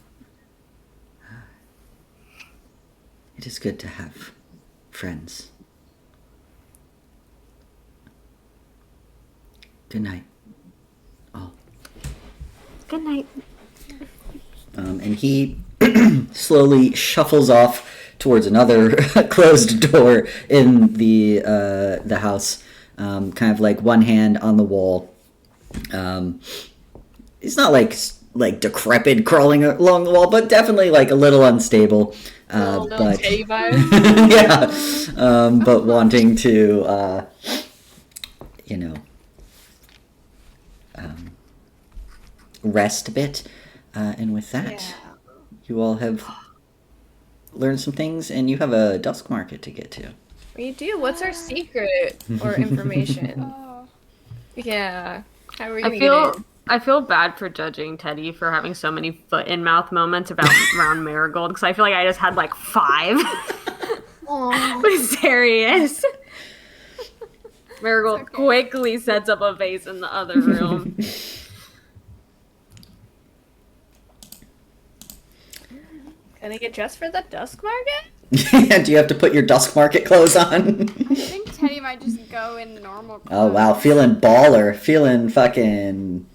Speaker 1: It is good to have friends. Good night, all.
Speaker 4: Good night.
Speaker 1: And he slowly shuffles off towards another closed door in the house, kind of like one hand on the wall. He's not like decrepit crawling along the wall, but definitely like a little unstable. But yeah, but wanting to, rest a bit. And with that, you all have learned some things, and you have a dusk market to get to.
Speaker 6: We do. What's our secret or information?
Speaker 2: Oh.
Speaker 6: Yeah. How are we gonna get in?
Speaker 4: I feel bad for judging Teddy for having so many foot in mouth moments around Marigold, because I feel like I just had like 5. But serious. Marigold quickly sets up a vase in the other room.
Speaker 6: Can I get dressed for the dusk market?
Speaker 1: Do you have to put your dusk market clothes on?
Speaker 2: I think Teddy might just go in normal clothes.
Speaker 1: Oh wow, feeling baller, feeling fucking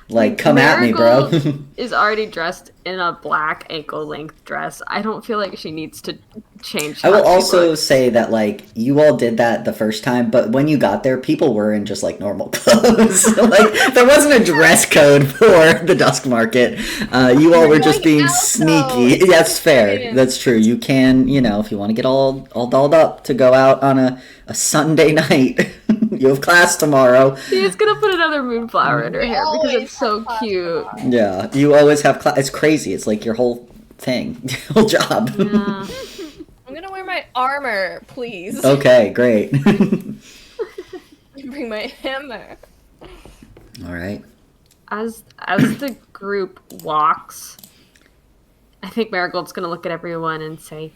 Speaker 1: like come at me, bro.
Speaker 4: Is already dressed in a black ankle-length dress. I don't feel like she needs to change.
Speaker 1: I will also say that like you all did that the first time, but when you got there, people were in just like normal clothes. Like there wasn't a dress code for the dusk market. You all were just being sneaky. That's fair. That's true. You can, if you want to get all dolled up to go out on a Sunday night. You have class tomorrow.
Speaker 4: She's gonna put another moonflower in her hair because it's so cute.
Speaker 1: Yeah, you always have class. It's crazy. It's like your whole thing, your whole job.
Speaker 4: Yeah.
Speaker 6: I'm gonna wear my armor, please.
Speaker 1: Okay, great.
Speaker 6: Bring my hammer.
Speaker 1: All right.
Speaker 4: As the group walks, I think Marigold's gonna look at everyone and say,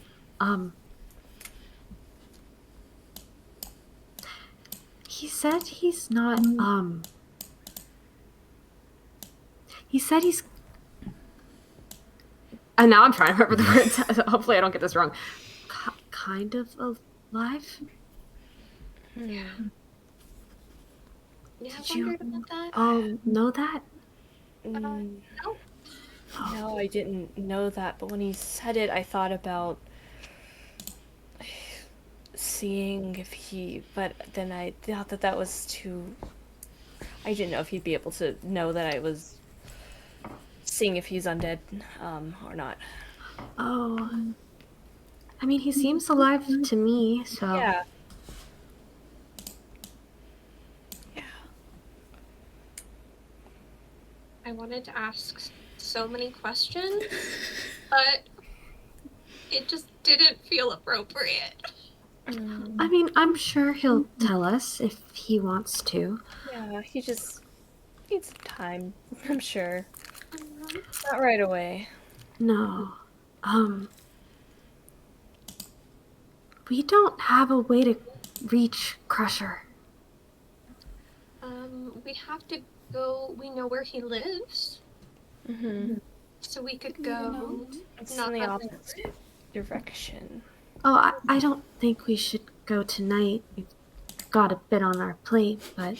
Speaker 4: he said he's not, he said he's, and now I'm trying to remember the words, hopefully I don't get this wrong, kind of alive?
Speaker 5: Yeah,
Speaker 4: Did
Speaker 5: I
Speaker 4: you
Speaker 5: wondered about that.
Speaker 4: know that?
Speaker 5: No.
Speaker 6: No, I didn't know that, but when he said it, I thought about seeing if but then I thought that was too... I didn't know if he'd be able to know that I was seeing if he's undead, or not.
Speaker 4: Oh. I mean, he seems alive to me, so...
Speaker 6: Yeah.
Speaker 5: I wanted to ask so many questions, but it just didn't feel appropriate.
Speaker 4: I mean, I'm sure he'll tell us if he wants to.
Speaker 6: Yeah, he just needs some time, I'm sure. Not right away.
Speaker 4: No. We don't have a way to reach Crusher.
Speaker 5: We have to go. We know where he lives,
Speaker 6: Mm-hmm.
Speaker 5: so we could go.
Speaker 6: It's
Speaker 5: Not
Speaker 6: in the
Speaker 5: that-
Speaker 6: opposite direction.
Speaker 4: Oh, I don't think we should go tonight. We've got a bit on our plate, but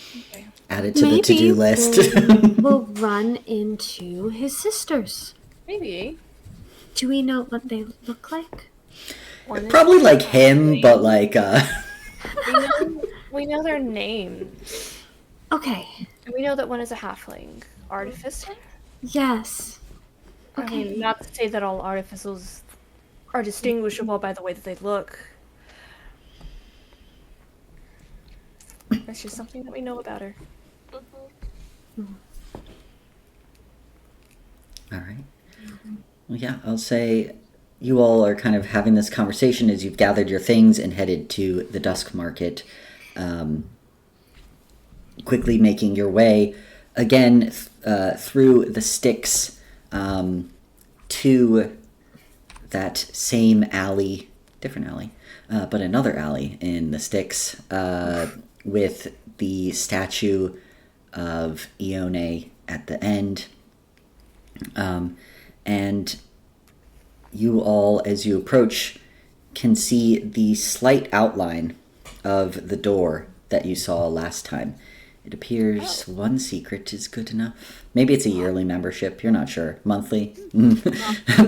Speaker 1: Add it to the to-do list.
Speaker 4: we'll run into his sisters.
Speaker 6: Maybe.
Speaker 4: Do we know what they look like?
Speaker 1: Probably like him, but like
Speaker 6: We know their names.
Speaker 4: Okay.
Speaker 6: And we know that one is a halfling. Artificer?
Speaker 4: Yes.
Speaker 6: I mean, not to say that all artificers are distinguishable by the way that they look. That's just something that we know about her.
Speaker 1: all right. Well, yeah, I'll say you all are kind of having this conversation as you've gathered your things and headed to the dusk market. quickly making your way again through the sticks to that same alley, different alley, but another alley in the sticks with the statue of Ione at the end. And you all, as you approach, can see the slight outline of the door that you saw last time. It appears one secret is good enough. Maybe it's a yearly membership. You're not sure. Monthly?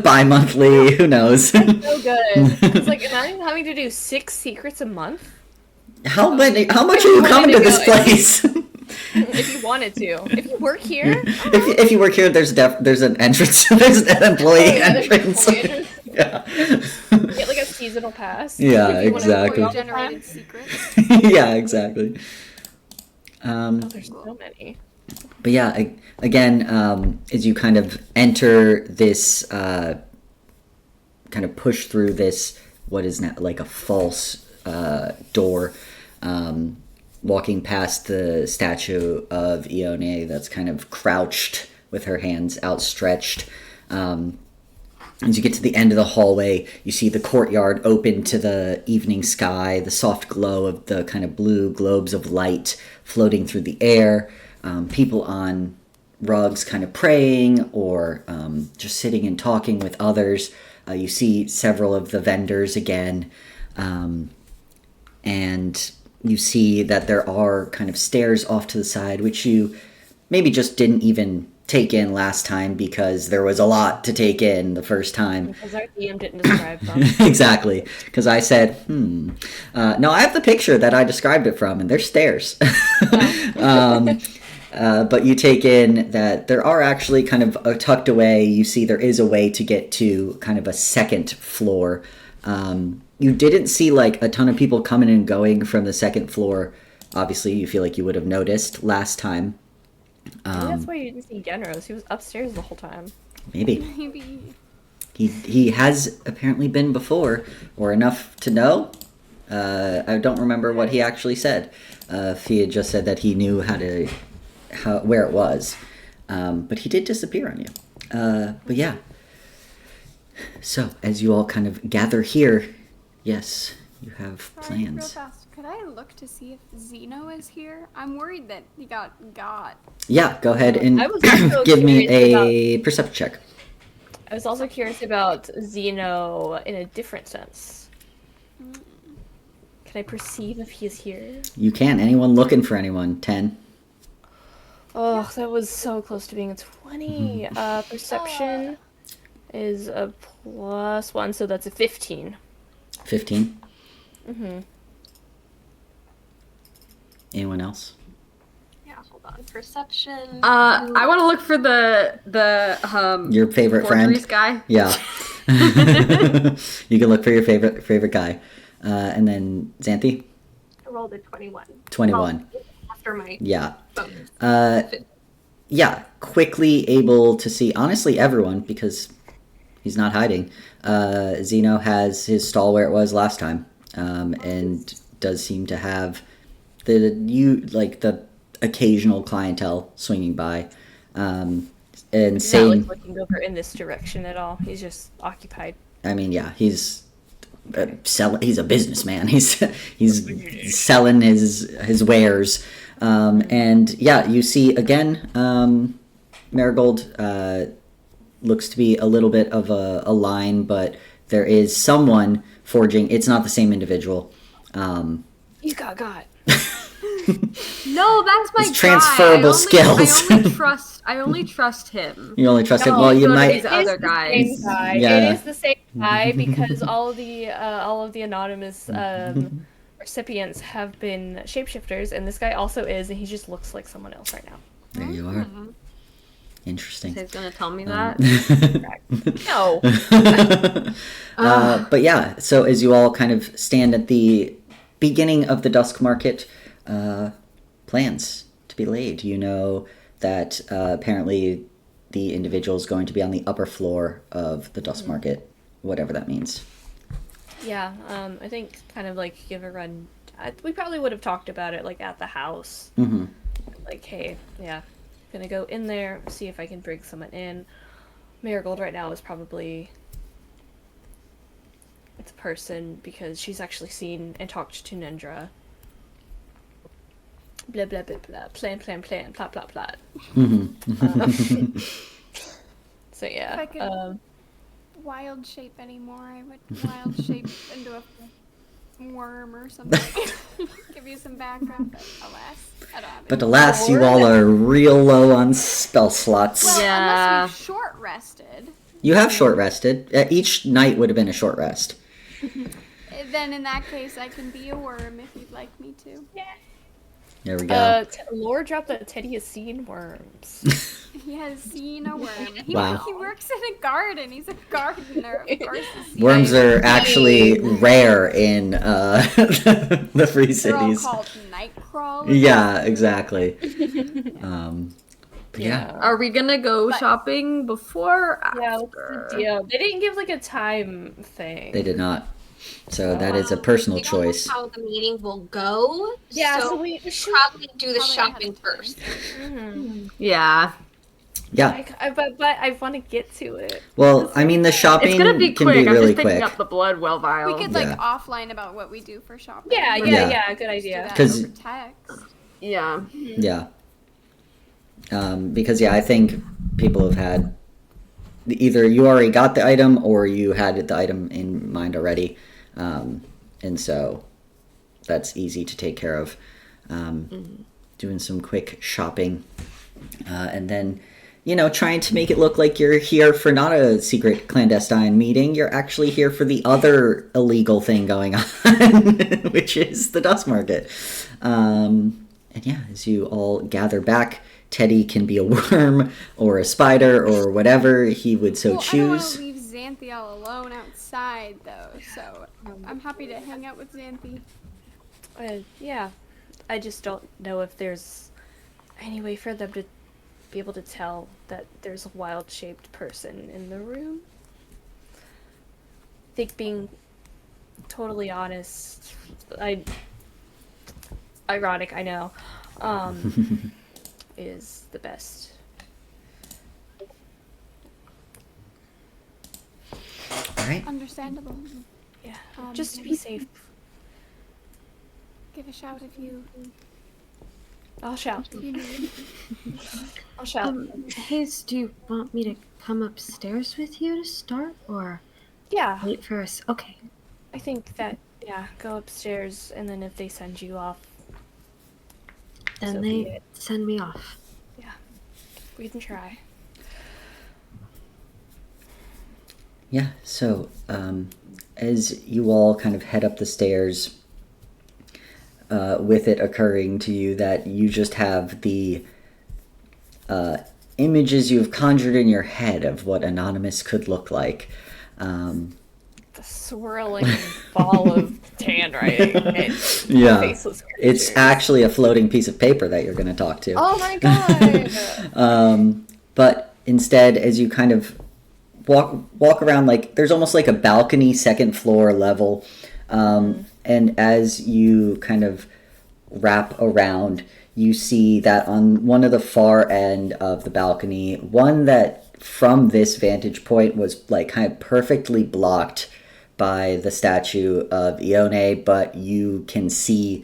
Speaker 1: Bi-monthly? Who knows?
Speaker 3: So good. It's like, imagine having to do 6 secrets a month.
Speaker 1: How much are you coming to this place?
Speaker 3: If you wanted to. If you work here.
Speaker 1: If you work here, there's an entrance. There's an employee entrance. Yeah.
Speaker 3: Get like a seasonal pass.
Speaker 1: Yeah,
Speaker 3: if you
Speaker 1: exactly.
Speaker 3: want to work all the time.
Speaker 2: Generated secrets.
Speaker 1: Yeah, exactly.
Speaker 3: There's so many.
Speaker 1: But yeah, again, as you kind of enter this, kind of push through this, what is now like a false door, walking past the statue of Ione that's kind of crouched with her hands outstretched. As you get to the end of the hallway, you see the courtyard open to the evening sky, the soft glow of the kind of blue globes of light floating through the air, people on rugs kind of praying or just sitting and talking with others. You see several of the vendors again, and you see that there are kind of stairs off to the side, which you maybe just didn't even take in last time because there was a lot to take in the first time.
Speaker 3: Because our DM didn't describe them.
Speaker 1: Exactly, because I said, no, I have the picture that I described it from, and there's stairs. But you take in that there are actually kind of tucked away. You see there is a way to get to kind of a second floor. You didn't see like a ton of people coming and going from the second floor. Obviously, you feel like you would have noticed last time.
Speaker 3: Maybe that's why you didn't see Genros. He was upstairs the whole time.
Speaker 1: Maybe.
Speaker 2: Maybe.
Speaker 1: He has apparently been before, or enough to know. I don't remember what he actually said. He had just said that he knew where it was. But he did disappear on you. But yeah. So, as you all kind of gather here, yes, you have
Speaker 2: Sorry, real
Speaker 1: plans.
Speaker 2: fast. Could I look to see if Zeno is here? I'm worried that he got.
Speaker 1: Yeah, go ahead and
Speaker 3: I was also
Speaker 1: give me
Speaker 3: curious
Speaker 1: a perception check.
Speaker 3: I was also curious about Zeno in a different sense. Can I perceive if he is here?
Speaker 1: You can. Anyone looking for anyone? 10.
Speaker 3: Oh, that was so close to being a 20. Perception is a +1, so that's a 15.
Speaker 1: 15.
Speaker 3: Mm-hmm.
Speaker 1: Anyone else?
Speaker 5: Yeah, hold on. Perception.
Speaker 4: I want to look for the
Speaker 1: Your favorite
Speaker 4: forgeries
Speaker 1: friend?
Speaker 4: guy.
Speaker 1: Yeah. You can look for your favorite guy. And then Xanthi?
Speaker 5: I rolled a 21.
Speaker 1: 21.
Speaker 5: Well, after my
Speaker 1: Yeah.
Speaker 5: bonus.
Speaker 1: Yeah, quickly able to see, honestly, everyone, because he's not hiding. Zeno has his stall where it was last time, and does seem to have the occasional clientele swinging by. And
Speaker 3: He's
Speaker 1: same,
Speaker 3: not like looking over in this direction at all. He's just occupied.
Speaker 1: I mean, yeah, he's he's a businessman. He's selling his wares. And yeah, you see again, Marigold looks to be a little bit of a line, but there is someone forging. It's not the same individual.
Speaker 3: He's got.
Speaker 4: No, that's my
Speaker 1: It's transferable skills.
Speaker 4: I only trust him.
Speaker 1: You only trust him.
Speaker 3: No,
Speaker 1: Well, you
Speaker 4: so
Speaker 1: might.
Speaker 4: these other guys.
Speaker 1: Yeah.
Speaker 3: It is the same guy because all of the anonymous recipients have been shapeshifters, and this guy also is, and he just looks like someone else right now.
Speaker 1: There you are. Interesting.
Speaker 4: So he's gonna tell me that.
Speaker 3: No.
Speaker 1: But yeah, so as you all kind of stand at the beginning of the Dusk Market, plans to be laid. You know that apparently the individual is going to be on the upper floor of the Dusk Market, whatever that means.
Speaker 3: Yeah, I think kind of like give a run. We probably would have talked about it like at the house.
Speaker 1: Mm-hmm.
Speaker 3: like, hey, yeah, gonna go in there, see if I can bring someone in. Marigold right now is probably it's a person because she's actually seen and talked to Nendra. Blah blah blah blah. Plan, plot, plot, plot. So yeah.
Speaker 2: If I could wild shape anymore, I would wild shape into a worm or something. Give you some background, but alas, I don't have it.
Speaker 1: But alas, you all are real low on spell slots.
Speaker 2: Well,
Speaker 4: Yeah.
Speaker 2: unless we short rested,
Speaker 1: You have short rested. Each night would have been a short rest.
Speaker 2: then in that case, I can be a worm if you'd like me to.
Speaker 1: There we go.
Speaker 3: Lore dropped that Teddy has seen worms.
Speaker 2: He has seen a worm.
Speaker 1: Wow.
Speaker 2: He works in a garden. He's a gardener. Of course, he's seen
Speaker 1: Worms
Speaker 2: a
Speaker 1: are actually rare in the Free
Speaker 2: They're all
Speaker 1: Cities.
Speaker 2: called night crawlers.
Speaker 1: Yeah, exactly. But yeah.
Speaker 4: Are we gonna go
Speaker 2: But-
Speaker 4: shopping before or
Speaker 3: Yeah,
Speaker 4: after?
Speaker 3: what's the deal? They didn't give like a time thing.
Speaker 1: They did not. So that is a personal
Speaker 5: We don't know
Speaker 1: choice.
Speaker 5: how the meeting will go.
Speaker 3: Yeah,
Speaker 5: so
Speaker 3: so we should.
Speaker 5: probably do the
Speaker 2: Probably
Speaker 5: shopping
Speaker 2: ahead of time.
Speaker 5: first.
Speaker 4: Yeah.
Speaker 1: Yeah.
Speaker 3: But I want to get to it.
Speaker 1: Well, I mean, the shopping
Speaker 4: It's gonna be
Speaker 1: can
Speaker 4: quick.
Speaker 1: be
Speaker 4: I'm
Speaker 1: really
Speaker 4: just picking
Speaker 1: quick.
Speaker 4: up the blood well vial.
Speaker 2: We could like
Speaker 1: Yeah.
Speaker 2: offline about what we do for shopping.
Speaker 3: Yeah,
Speaker 1: Yeah.
Speaker 3: good
Speaker 2: Just do
Speaker 3: idea.
Speaker 2: that
Speaker 1: 'Cause-
Speaker 2: over text.
Speaker 4: Yeah.
Speaker 1: Yeah. Because, yeah, I think people have had either you already got the item or you had the item in mind already. And so that's easy to take care of. Doing some quick shopping. And then, trying to make it look like you're here for not a secret clandestine meeting. You're actually here for the other illegal thing going on, which is the dust market. And yeah, as you all gather back, Teddy can be a worm or a spider or whatever he would so
Speaker 2: Well, I don't want
Speaker 1: choose.
Speaker 2: to leave Xanthiel alone outside though, so I'm happy to hang out with Xanthi.
Speaker 3: Yeah, I just don't know if there's any way for them to be able to tell that there's a wild-shaped person in the room. I think being totally honest, ironic, I know, is the best.
Speaker 1: All right.
Speaker 2: Understandable.
Speaker 3: Yeah, just to be safe.
Speaker 2: Give a shout if you
Speaker 3: I'll shout.
Speaker 2: need.
Speaker 3: I'll shout.
Speaker 4: Hayes, do you want me to come upstairs with you to start, or
Speaker 3: Yeah,
Speaker 4: wait for us? Okay.
Speaker 3: I think that, go upstairs, and then if they send you off,
Speaker 4: Then
Speaker 3: So be
Speaker 4: they
Speaker 3: it.
Speaker 4: send me off.
Speaker 3: we can try.
Speaker 1: Yeah, so as you all kind of head up the stairs, with it occurring to you that you just have the images you've conjured in your head of what Anonymous could look like.
Speaker 3: The swirling ball of handwriting. And
Speaker 1: Yeah,
Speaker 3: faceless
Speaker 1: it's
Speaker 3: creatures.
Speaker 1: actually a floating piece of paper that you're going to talk to.
Speaker 3: Oh my god!
Speaker 1: But instead, as you kind of walk around, like there's almost like a balcony, second floor level, and as you kind of wrap around, you see that on one of the far end of the balcony, one that from this vantage point was like kind of perfectly blocked by the statue of Ione, but you can see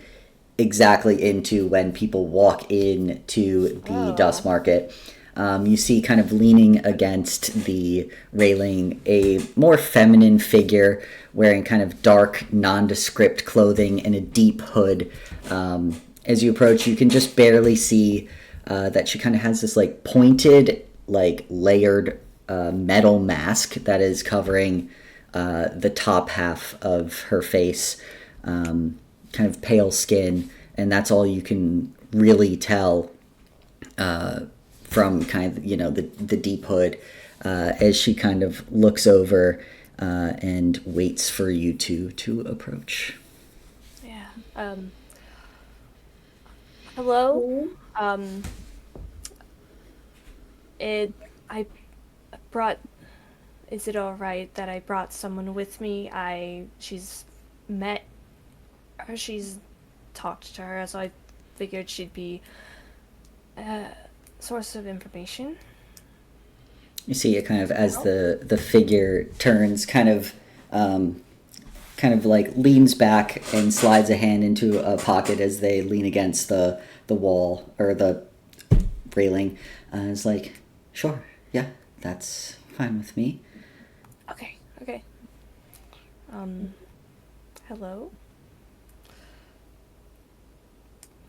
Speaker 1: exactly into when people walk in to the dust market. You see kind of leaning against the railing a more feminine figure wearing kind of dark, nondescript clothing and a deep hood. As you approach, you can just barely see that she kind of has this like pointed, like layered metal mask that is covering the top half of her face, kind of pale skin, and that's all you can really tell from kind of, the deep hood as she kind of looks over and waits for you to approach.
Speaker 3: Yeah. Hello? I brought... Is it alright that I brought someone with me? She's met her, she's talked to her, so I figured she'd be
Speaker 6: source of information.
Speaker 1: You see it kind of as the figure turns, kind of like leans back and slides a hand into a pocket as they lean against the wall or the railing. It's like, sure, yeah, that's fine with me.
Speaker 6: Okay. Hello?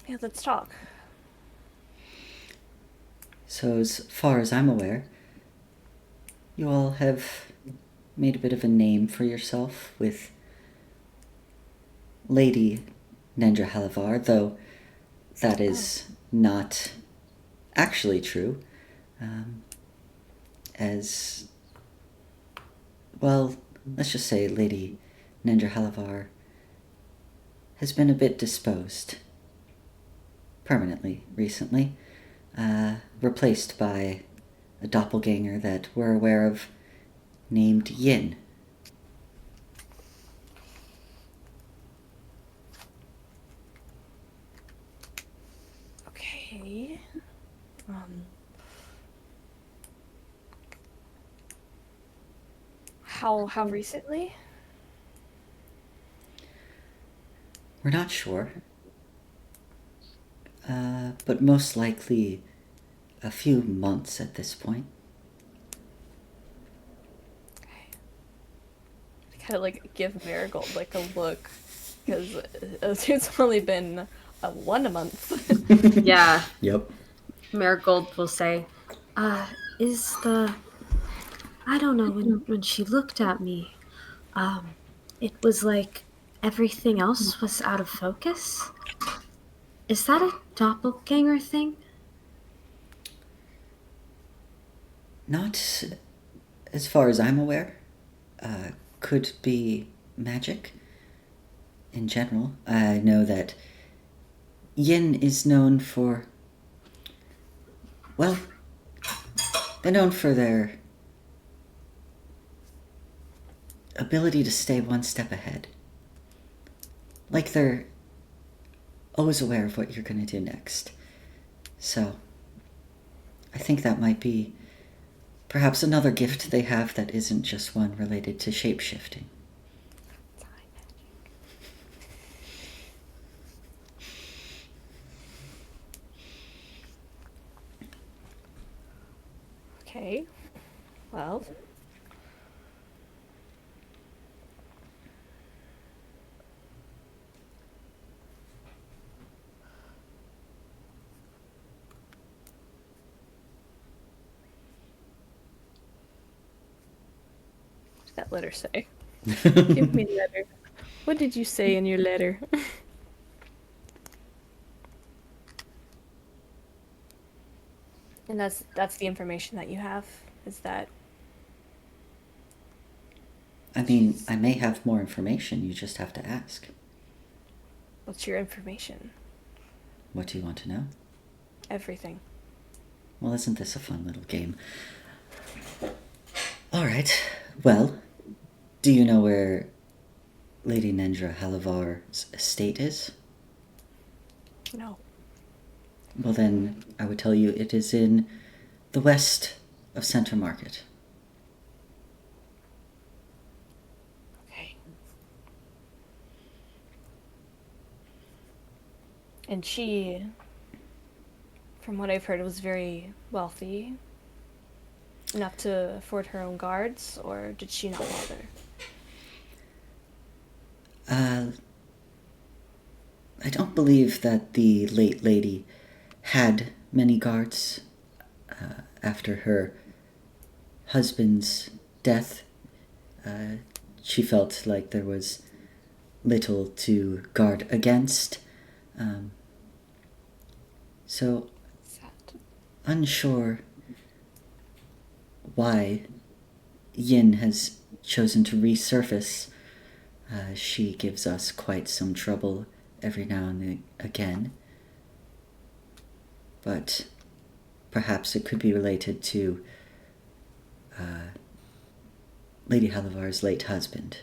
Speaker 6: Yeah, let's talk.
Speaker 1: So as far as I'm aware, you all have made a bit of a name for yourself with Lady Nendra Halavar, though that is not actually true. As well, let's just say Lady Nendra Halavar has been a bit disposed permanently recently, replaced by a doppelganger that we're aware of named Yin.
Speaker 6: Okay. How recently?
Speaker 1: We're not sure, but most likely a few months at this point.
Speaker 3: I kind of like give Marigold like a look because it's only been 1 month.
Speaker 4: Yeah.
Speaker 1: Yep.
Speaker 4: Marigold will say, is the... I don't know, when she looked at me, it was like everything else was out of focus. Is that a doppelganger thing?
Speaker 1: Not as far as I'm aware. Could be magic in general. I know that Yin is known for... Well, they're known for their ability to stay one step ahead. Like they're always aware of what you're going to do next. So, I think that might be perhaps another gift they have that isn't just one related to shape-shifting.
Speaker 3: Okay. Well. What did that letter say? Give me the letter. What did you say in your letter? And that's the information that you have? Is that...
Speaker 1: I mean, I may have more information, you just have to ask.
Speaker 3: What's your information?
Speaker 1: What do you want to know?
Speaker 3: Everything.
Speaker 1: Well, isn't this a fun little game? Alright, well, do you know where Lady Nendra Halavar's estate is?
Speaker 3: No.
Speaker 1: Well then, I would tell you it is in the west of Center Market.
Speaker 3: Okay. And she, from what I've heard, was very wealthy. Enough to afford her own guards, or did she not bother?
Speaker 1: I don't believe that the late lady had many guards after her husband's death. She felt like there was little to guard against. So,
Speaker 3: Sad.
Speaker 1: unsure why Yin has chosen to resurface. She gives us quite some trouble every now and again. But perhaps it could be related to Lady Halavar's late husband.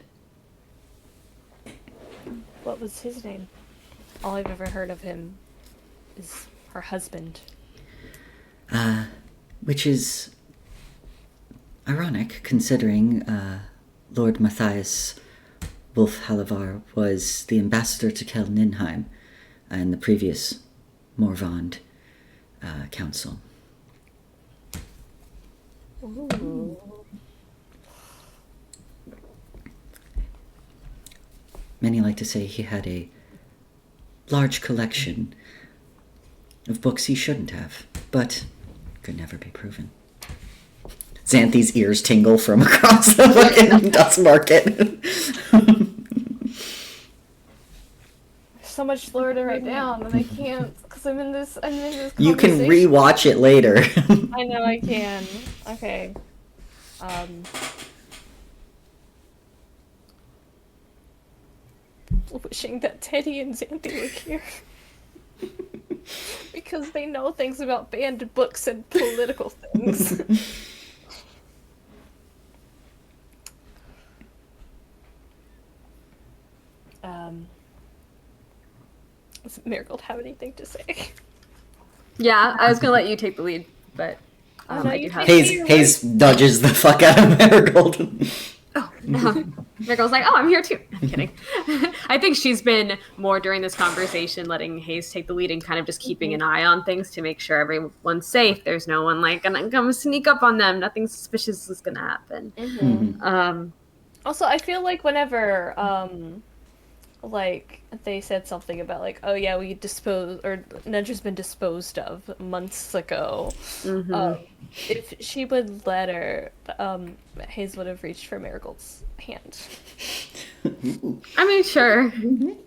Speaker 3: What was his name? All I've ever heard of him is her husband.
Speaker 1: Which is ironic, considering Lord Matthias Wolf-Halavar was the ambassador to Kel Ninheim in the previous Morvond council.
Speaker 3: Ooh.
Speaker 1: Many like to say he had a large collection of books he shouldn't have, but could never be proven. Xanthi's ears tingle from across the fucking dust market.
Speaker 6: So much lore to write down, and I can't because I'm in this.
Speaker 1: You can
Speaker 6: conversation.
Speaker 1: rewatch it later.
Speaker 6: I know I can. Okay. Wishing that Teddy and Xanthi were here. Because they know things about banned books and political things. Does Marigold have anything to say?
Speaker 4: Yeah, I was gonna let you take the lead, but
Speaker 6: No,
Speaker 4: I
Speaker 6: you
Speaker 4: do have.
Speaker 6: take-
Speaker 1: Hayes dodges the fuck out of Marigold.
Speaker 4: Marigold's like, oh, I'm here too. I'm kidding. I think she's been more during this conversation letting Hayes take the lead and kind of just keeping an eye on things to make sure everyone's safe. There's no one like gonna come sneak up on them. Nothing suspicious is gonna happen.
Speaker 6: Also, I feel like whenever, like, they said something about, like, oh yeah, we disposed, or Nendra's been disposed of months ago. If she would let her, Hayes would have reached for Marigold's hand.
Speaker 4: I mean, sure.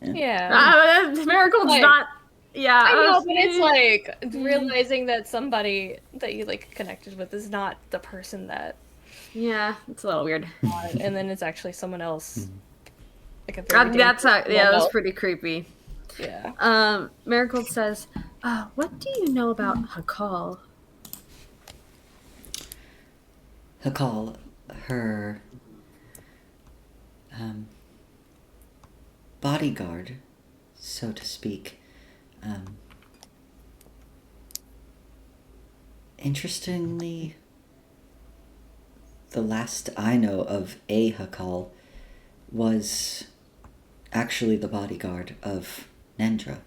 Speaker 6: Yeah.
Speaker 4: Marigold's
Speaker 6: Like,
Speaker 4: not. Yeah.
Speaker 6: I know, but it's like realizing that somebody that you like connected with is not the person that,
Speaker 4: Yeah, it's a little weird.
Speaker 6: and then it's actually someone else. Like a very
Speaker 4: That
Speaker 6: dangerous
Speaker 4: was
Speaker 6: one.
Speaker 4: pretty creepy.
Speaker 6: Yeah.
Speaker 4: Marigold says, what do you know about Hakal?
Speaker 1: Hakal, her bodyguard, so to speak. Interestingly, the last I know of a Hakal was actually the bodyguard of Nendra.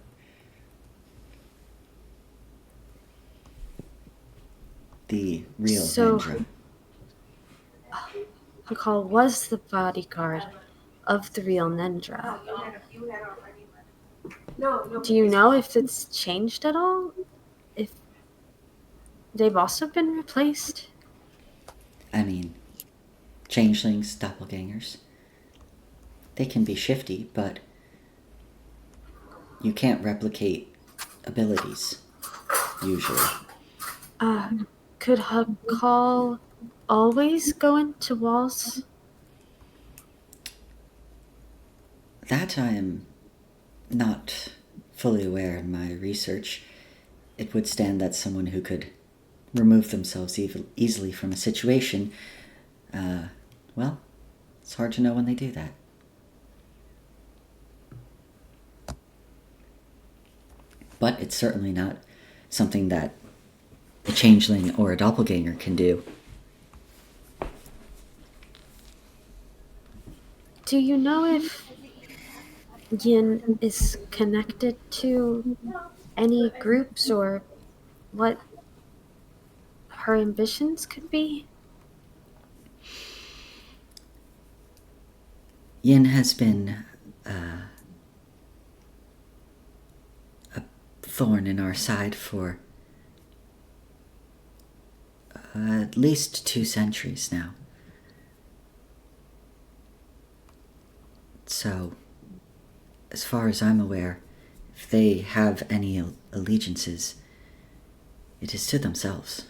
Speaker 1: The real
Speaker 4: So-
Speaker 1: Nendra.
Speaker 4: Hakal was the bodyguard of the real Nendra. Do you know if it's changed at all? If they've also been replaced?
Speaker 1: I mean, changelings, doppelgangers. They can be shifty, but you can't replicate abilities, usually.
Speaker 4: Could Hakal always go into walls?
Speaker 1: That I am not fully aware in my research. It would stand that someone who could remove themselves easily from a situation, well, it's hard to know when they do that. But it's certainly not something that a changeling or a doppelganger can do.
Speaker 4: Do you know if Yin is connected to any groups or what her ambitions could be?
Speaker 1: Yin has been a thorn in our side for at least 2 centuries now. So, as far as I'm aware, if they have any allegiances, it is to themselves.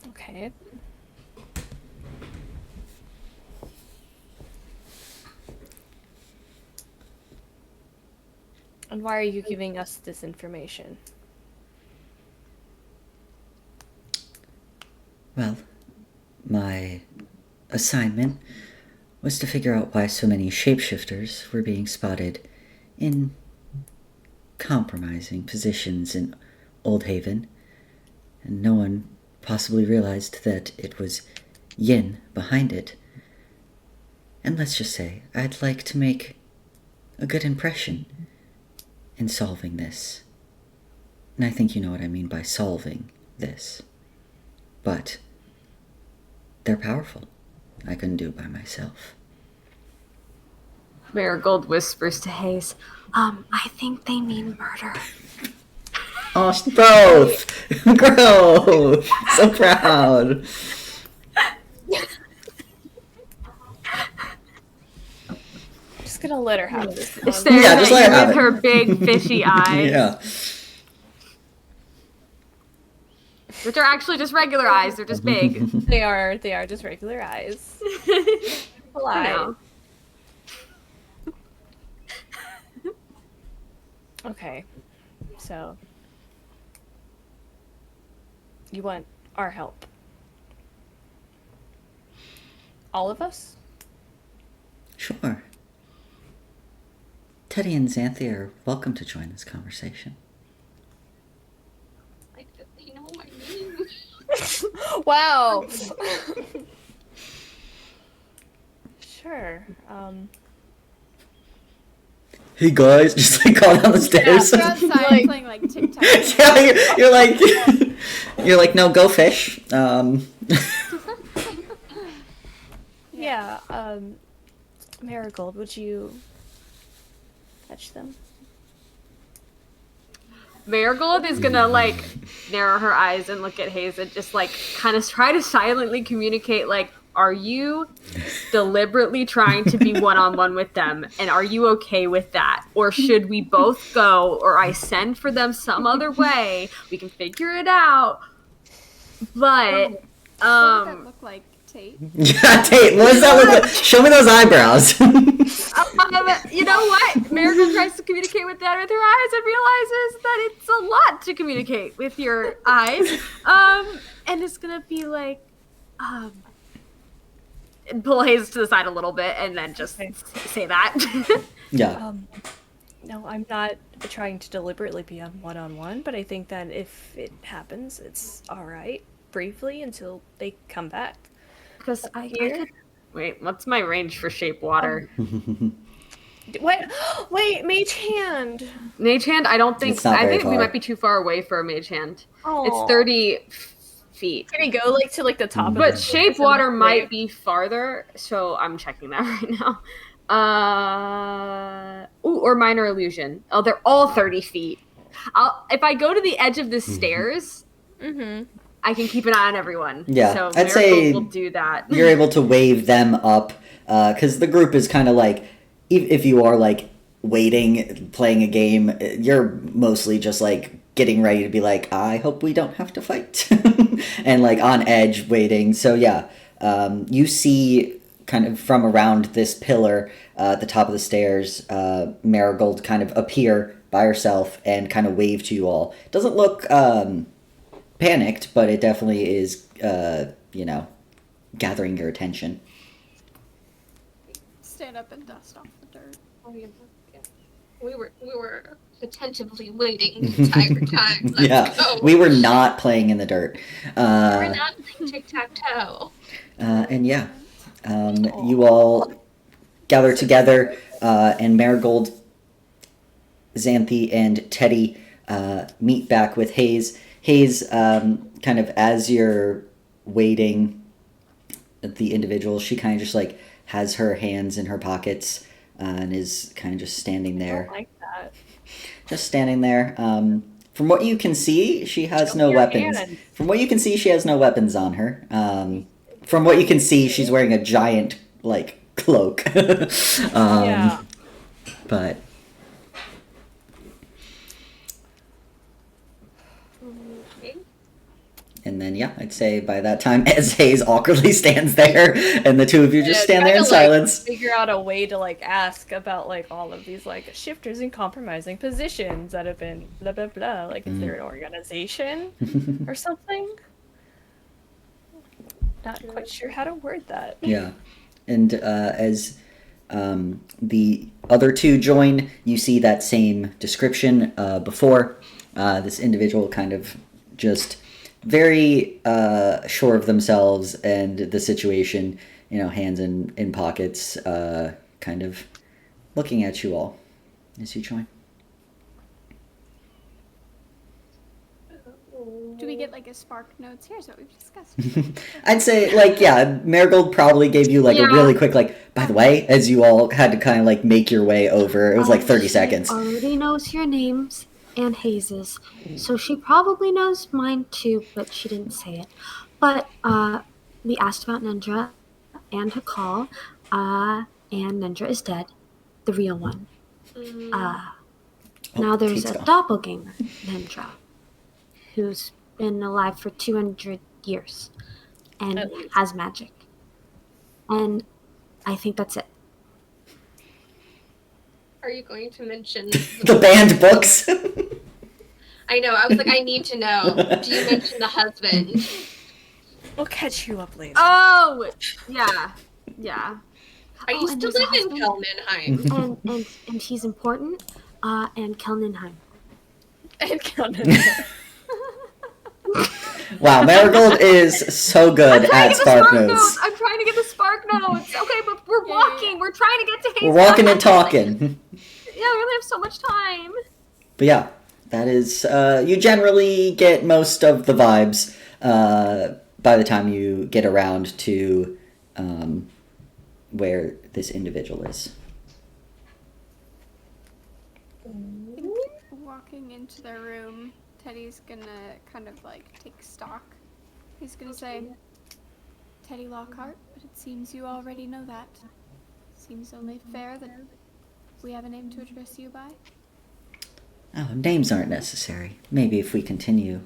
Speaker 6: Okay. And why are you giving us this information?
Speaker 1: Well, my assignment was to figure out why so many shapeshifters were being spotted in compromising positions in Old Haven, and no one possibly realized that it was Yin behind it. And let's just say, I'd like to make a good impression in solving this. And I think you know what I mean by solving this. But they're powerful. I couldn't do it by myself.
Speaker 4: Marigold whispers to Hayes, I think they mean murder.
Speaker 1: Oh, growth! Growth! So proud.
Speaker 3: Just gonna let her have this one.
Speaker 4: Stares
Speaker 1: Yeah, just
Speaker 4: at
Speaker 1: let
Speaker 4: you
Speaker 1: her have
Speaker 4: with
Speaker 1: it.
Speaker 4: her big fishy eyes.
Speaker 1: Yeah.
Speaker 4: Which are actually just regular eyes, they're just big.
Speaker 3: They are just regular eyes. Full
Speaker 4: I
Speaker 3: eyes.
Speaker 4: know.
Speaker 3: Okay, so you want our help? All of us?
Speaker 1: Sure. Teddy and Xanthi are welcome to join this conversation.
Speaker 5: Like that they know my name.
Speaker 3: Wow. Sure.
Speaker 1: Hey guys, just like call down the stairs.
Speaker 2: You're outside playing like TikTok.
Speaker 1: Yeah, you're like, you're like, no, go fish.
Speaker 3: Yeah. Marigold, would you fetch them?
Speaker 4: Marigold is gonna like narrow her eyes and look at Hayes and just like kind of try to silently communicate like, are you deliberately trying to be one-on-one with them, and are you okay with that? Or should we both go, or I send for them some other way? We can figure it out. But
Speaker 2: What does that look like, Tate?
Speaker 1: Yeah, Tate, what does that look like? Show me those eyebrows.
Speaker 4: you know what? Marigold tries to communicate with that with her eyes and realizes that it's a lot to communicate with your eyes. And it's gonna be like, and pull Hayes to the side a little bit and then just say that.
Speaker 1: Yeah.
Speaker 3: No, I'm not trying to deliberately be on one-on-one, but I think that if it happens, it's all right, briefly, until they come back.
Speaker 4: Because I could... Wait, what's my range for shape water?
Speaker 3: What? Wait, Mage Hand!
Speaker 4: Mage hand? I don't think...
Speaker 1: It's not
Speaker 4: I
Speaker 1: very
Speaker 4: think we
Speaker 1: far.
Speaker 4: might be too far away for a mage hand.
Speaker 3: Oh.
Speaker 4: It's 30 feet.
Speaker 3: Can he go, like, to, like, the top of
Speaker 4: But
Speaker 3: the
Speaker 4: shape
Speaker 3: stairs and
Speaker 4: water
Speaker 3: wait?
Speaker 4: might be farther, so I'm checking that right now. Or minor illusion. Oh, they're all 30 feet. If I go to the edge of the stairs, I can keep an eye on everyone.
Speaker 1: Yeah,
Speaker 4: so
Speaker 1: I'd say
Speaker 4: will do that.
Speaker 1: You're able to wave them up, because the group is kind of like, if you are like waiting, playing a game, you're mostly just like getting ready to be like, I hope we don't have to fight, and like on edge waiting. So yeah, you see kind of from around this pillar at the top of the stairs, Marigold kind of appear by herself and kind of wave to you all. Doesn't look panicked, but it definitely is, gathering your attention.
Speaker 2: Stand up and dust off the dirt.
Speaker 5: Oh, yeah. We were attentively waiting the entire time. Let's
Speaker 1: Yeah,
Speaker 5: go.
Speaker 1: we were not playing in the dirt.
Speaker 5: We're not playing tic-tac-toe.
Speaker 1: And yeah, you all gather together, and Marigold, Xanthi, and Teddy meet back with Hayes. Hayes, kind of as you're waiting, the individual, she kind of just like has her hands in her pockets and is kind of just standing
Speaker 3: I
Speaker 1: there.
Speaker 3: don't like that.
Speaker 1: Just standing there. From what you can see, she has no
Speaker 3: your
Speaker 1: weapons.
Speaker 3: hands.
Speaker 1: From what you can see, she has no weapons on her. From what you can see, she's wearing a giant, like, cloak.
Speaker 3: Yeah.
Speaker 1: But,
Speaker 5: Okay.
Speaker 1: and then, yeah, I'd say by that time, as Hayes awkwardly stands there, and the two of you just stand there in silence.
Speaker 3: Figure out a way to like ask about like all of these like shifters and compromising positions that have been blah blah blah. Like, is there an organization or something? Not quite sure how to word that.
Speaker 1: Yeah. And as the other two join, you see that same description before. This individual kind of just very sure of themselves and the situation, hands in pockets, kind of looking at you all as you join.
Speaker 2: Do we get like a spark notes? Here's what we've discussed.
Speaker 1: I'd say, Marigold probably gave you, a really quick, by the way, as you all had to kind of, make your way over. It was, 30 seconds.
Speaker 4: She already knows your names and Hayes's, so she probably knows mine, too, but she didn't say it. But, we asked about Nendra and her call, and Nendra is dead. The real one. Now there's a doppelganger, Nendra, who's been alive for 200 years and has magic. And I think that's it.
Speaker 5: Are you going to mention
Speaker 1: the banned books?
Speaker 5: I know. I was like, I need to know. Do you mention the husband?
Speaker 6: We'll catch you up later.
Speaker 4: Oh, yeah.
Speaker 5: I used to live in Kelmenheim.
Speaker 4: And he's important, and Kelmenheim.
Speaker 6: And counted.
Speaker 1: Wow, Marigold is so good at Spark Notes.
Speaker 4: I'm trying to get the Spark Notes. Okay, but we're walking. We're trying to get to Hayes.
Speaker 1: We're walking and talking.
Speaker 4: Yeah, we only have so much time.
Speaker 1: But yeah, that is, you generally get most of the vibes by the time you get around to where this individual is.
Speaker 2: Walking into their room, Teddy's gonna kind of take stock. He's gonna say, Teddy Lockhart, but it seems you already know that. Seems only fair that we have a name to address you by.
Speaker 1: Oh, names aren't necessary. Maybe if we continue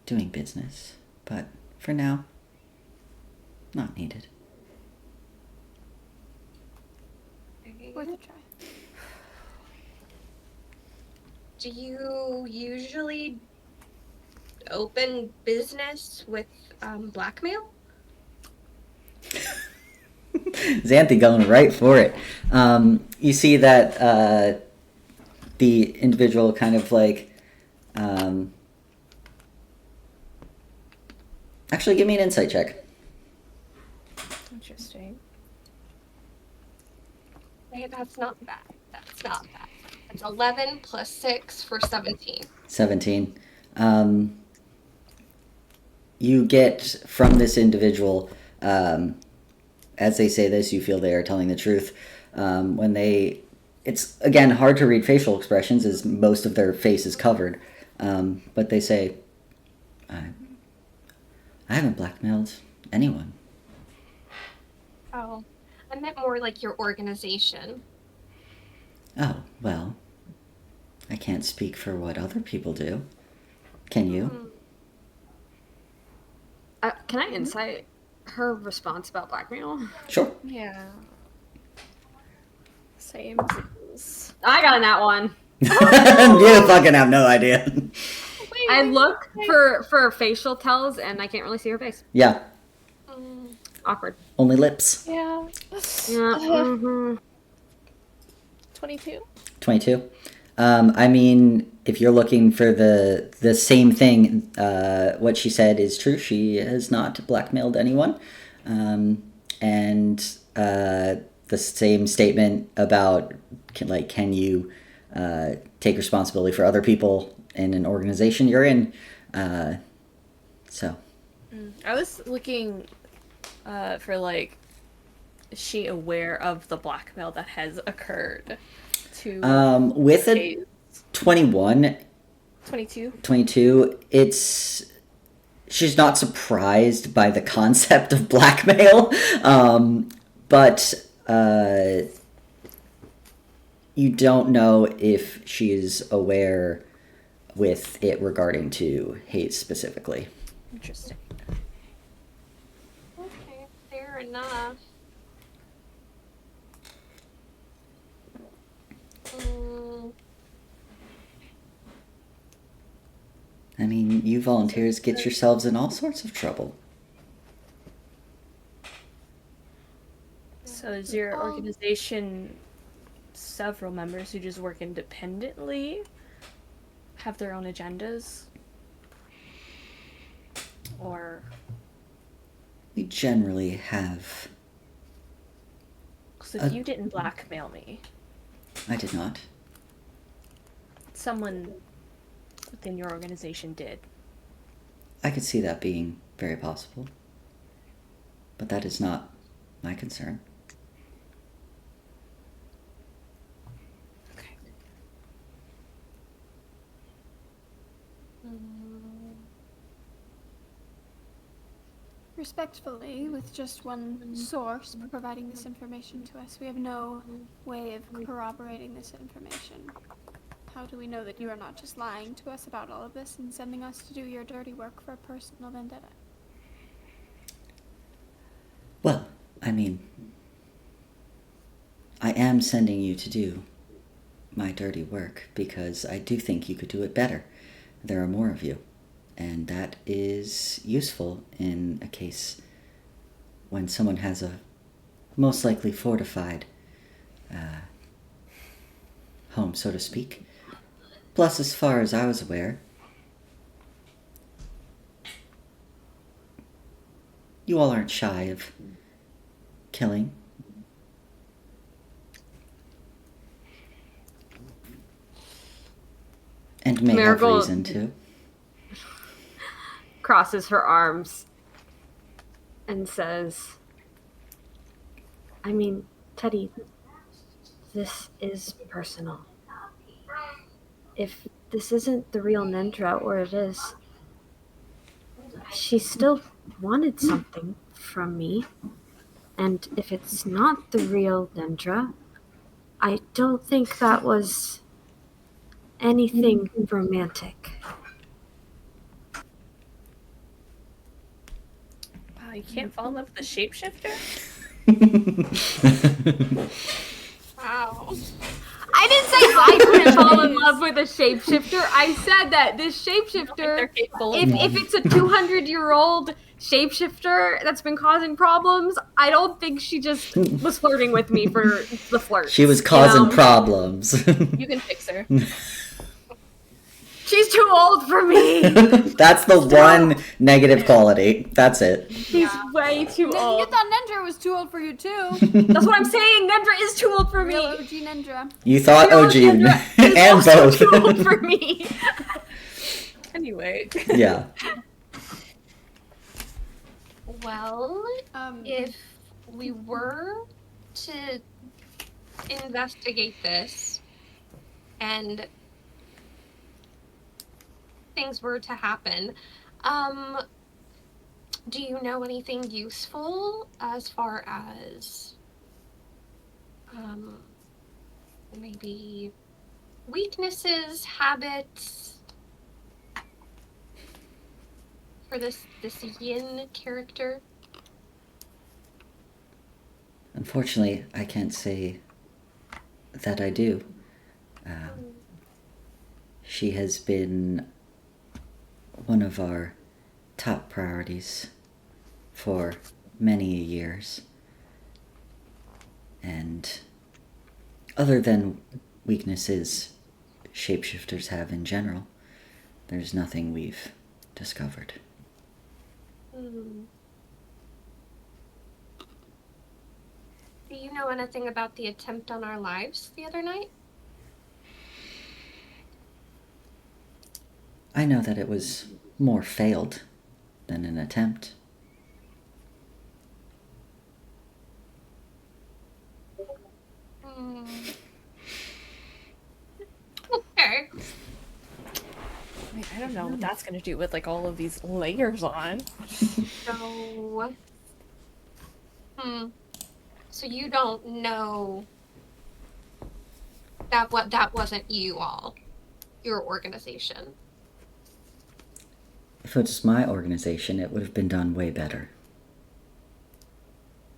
Speaker 1: doing business. But for now, not needed.
Speaker 2: Worth a try.
Speaker 5: Do you usually open business with blackmail?
Speaker 1: Xanthi going right for it. You see that the individual kind of actually give me an insight check.
Speaker 6: Interesting.
Speaker 5: Hey, that's not bad. That's not bad. It's 11 plus 6 for 17.
Speaker 1: 17. You get from this individual, as they say this, you feel they are telling the truth. It's again hard to read facial expressions as most of their face is covered, but they say, I haven't blackmailed anyone.
Speaker 5: Oh, I meant more like your organization.
Speaker 1: Oh, well, I can't speak for what other people do. Can you?
Speaker 4: Can I insight her response about blackmail?
Speaker 1: Sure.
Speaker 6: Yeah. Same.
Speaker 4: I got in that one.
Speaker 1: You fucking have no idea.
Speaker 4: I look for facial tells, and I can't really see her face.
Speaker 1: Yeah.
Speaker 4: Awkward.
Speaker 1: Only lips.
Speaker 6: Yeah.
Speaker 4: Yeah.
Speaker 6: 22.
Speaker 1: 22. I mean, if you're looking for the same thing, what she said is true. She has not blackmailed anyone. And the same statement about, can you take responsibility for other people in an organization you're in? So.
Speaker 3: I was looking for, is she aware of the blackmail that has occurred?
Speaker 1: With a 21, 22, she's not surprised by the concept of blackmail, but you don't know if she's aware with it regarding to Hayes specifically.
Speaker 3: Interesting.
Speaker 5: Okay, fair enough.
Speaker 1: I mean, you volunteers get yourselves in all sorts of trouble.
Speaker 6: So is your organization several members who just work independently? Have their own agendas? Or...
Speaker 1: We generally have...
Speaker 6: Because if you didn't blackmail me...
Speaker 1: I did not.
Speaker 6: Someone within your organization did.
Speaker 1: I could see that being very possible. But that is not my concern.
Speaker 6: Okay.
Speaker 2: Respectfully, with just one source providing this information to us, we have no way of corroborating this information. How do we know that you are not just lying to us about all of this and sending us to do your dirty work for a personal vendetta?
Speaker 1: Well, I mean, I am sending you to do my dirty work because I do think you could do it better. There are more of you, and that is useful in a case when someone has a most likely fortified home, so to speak. Plus, as far as I was aware, you all aren't shy of killing. And may have
Speaker 4: Marigold
Speaker 1: reason to.
Speaker 4: crosses her arms and says, I mean, Teddy, this is personal. If this isn't the real Nendra, or it is, she still wanted something from me. And if it's not the real Nendra, I don't think that was anything romantic.
Speaker 6: Wow, you can't fall in love with the shapeshifter?
Speaker 5: Wow.
Speaker 4: I didn't say I couldn't fall in love with a shapeshifter. I said that this shapeshifter,
Speaker 6: They're capable of
Speaker 4: if it's a 200-year-old shapeshifter that's been causing problems, I don't think she just was flirting with me for the flirt.
Speaker 1: She was causing problems.
Speaker 6: You can fix her.
Speaker 4: She's too old for me.
Speaker 1: That's the one negative quality. That's it.
Speaker 4: She's way too
Speaker 2: You
Speaker 4: old.
Speaker 2: thought Nendra was too old for you too.
Speaker 4: That's what I'm saying. Nendra is too old for
Speaker 2: Real
Speaker 4: me.
Speaker 2: OG Nendra.
Speaker 1: You thought
Speaker 4: Real
Speaker 1: OG
Speaker 4: Nendra is
Speaker 1: and
Speaker 4: also
Speaker 1: both.
Speaker 4: too old for me.
Speaker 6: Anyway.
Speaker 1: Yeah.
Speaker 5: Well,
Speaker 2: Um,
Speaker 5: if we were to investigate this and things were to happen, do you know anything useful as far as maybe weaknesses, habits for this yin character?
Speaker 1: Unfortunately, I can't say that I do. She has been one of our top priorities for many years. And other than weaknesses shapeshifters have in general, there's nothing we've discovered.
Speaker 5: Do you know anything about the attempt on our lives the other night?
Speaker 1: I know that it was more failed than an attempt.
Speaker 5: Okay.
Speaker 6: I don't know what that's gonna do with like all of these layers on.
Speaker 5: So, so you don't know that wasn't you all, your organization.
Speaker 1: If it was my organization, it would have been done way better.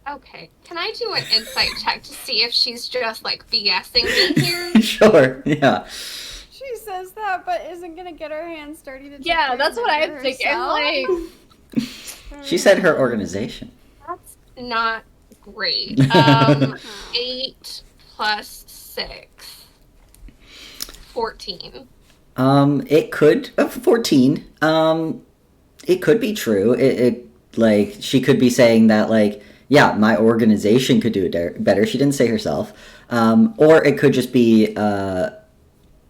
Speaker 5: Okay, can I do an insight check to see if she's just like BSing me here?
Speaker 1: Sure, yeah.
Speaker 2: she says that, but isn't gonna get her hands dirty to take
Speaker 6: Yeah,
Speaker 2: care
Speaker 6: that's
Speaker 2: of
Speaker 6: what
Speaker 2: Nendra
Speaker 6: I'm thinking.
Speaker 2: herself.
Speaker 6: Like,
Speaker 1: She said her organization.
Speaker 5: That's not great. 8 plus 6. 14.
Speaker 1: It could 14. It could be true. It like she could be saying that like, yeah, my organization could do it better. She didn't say herself. Or it could just be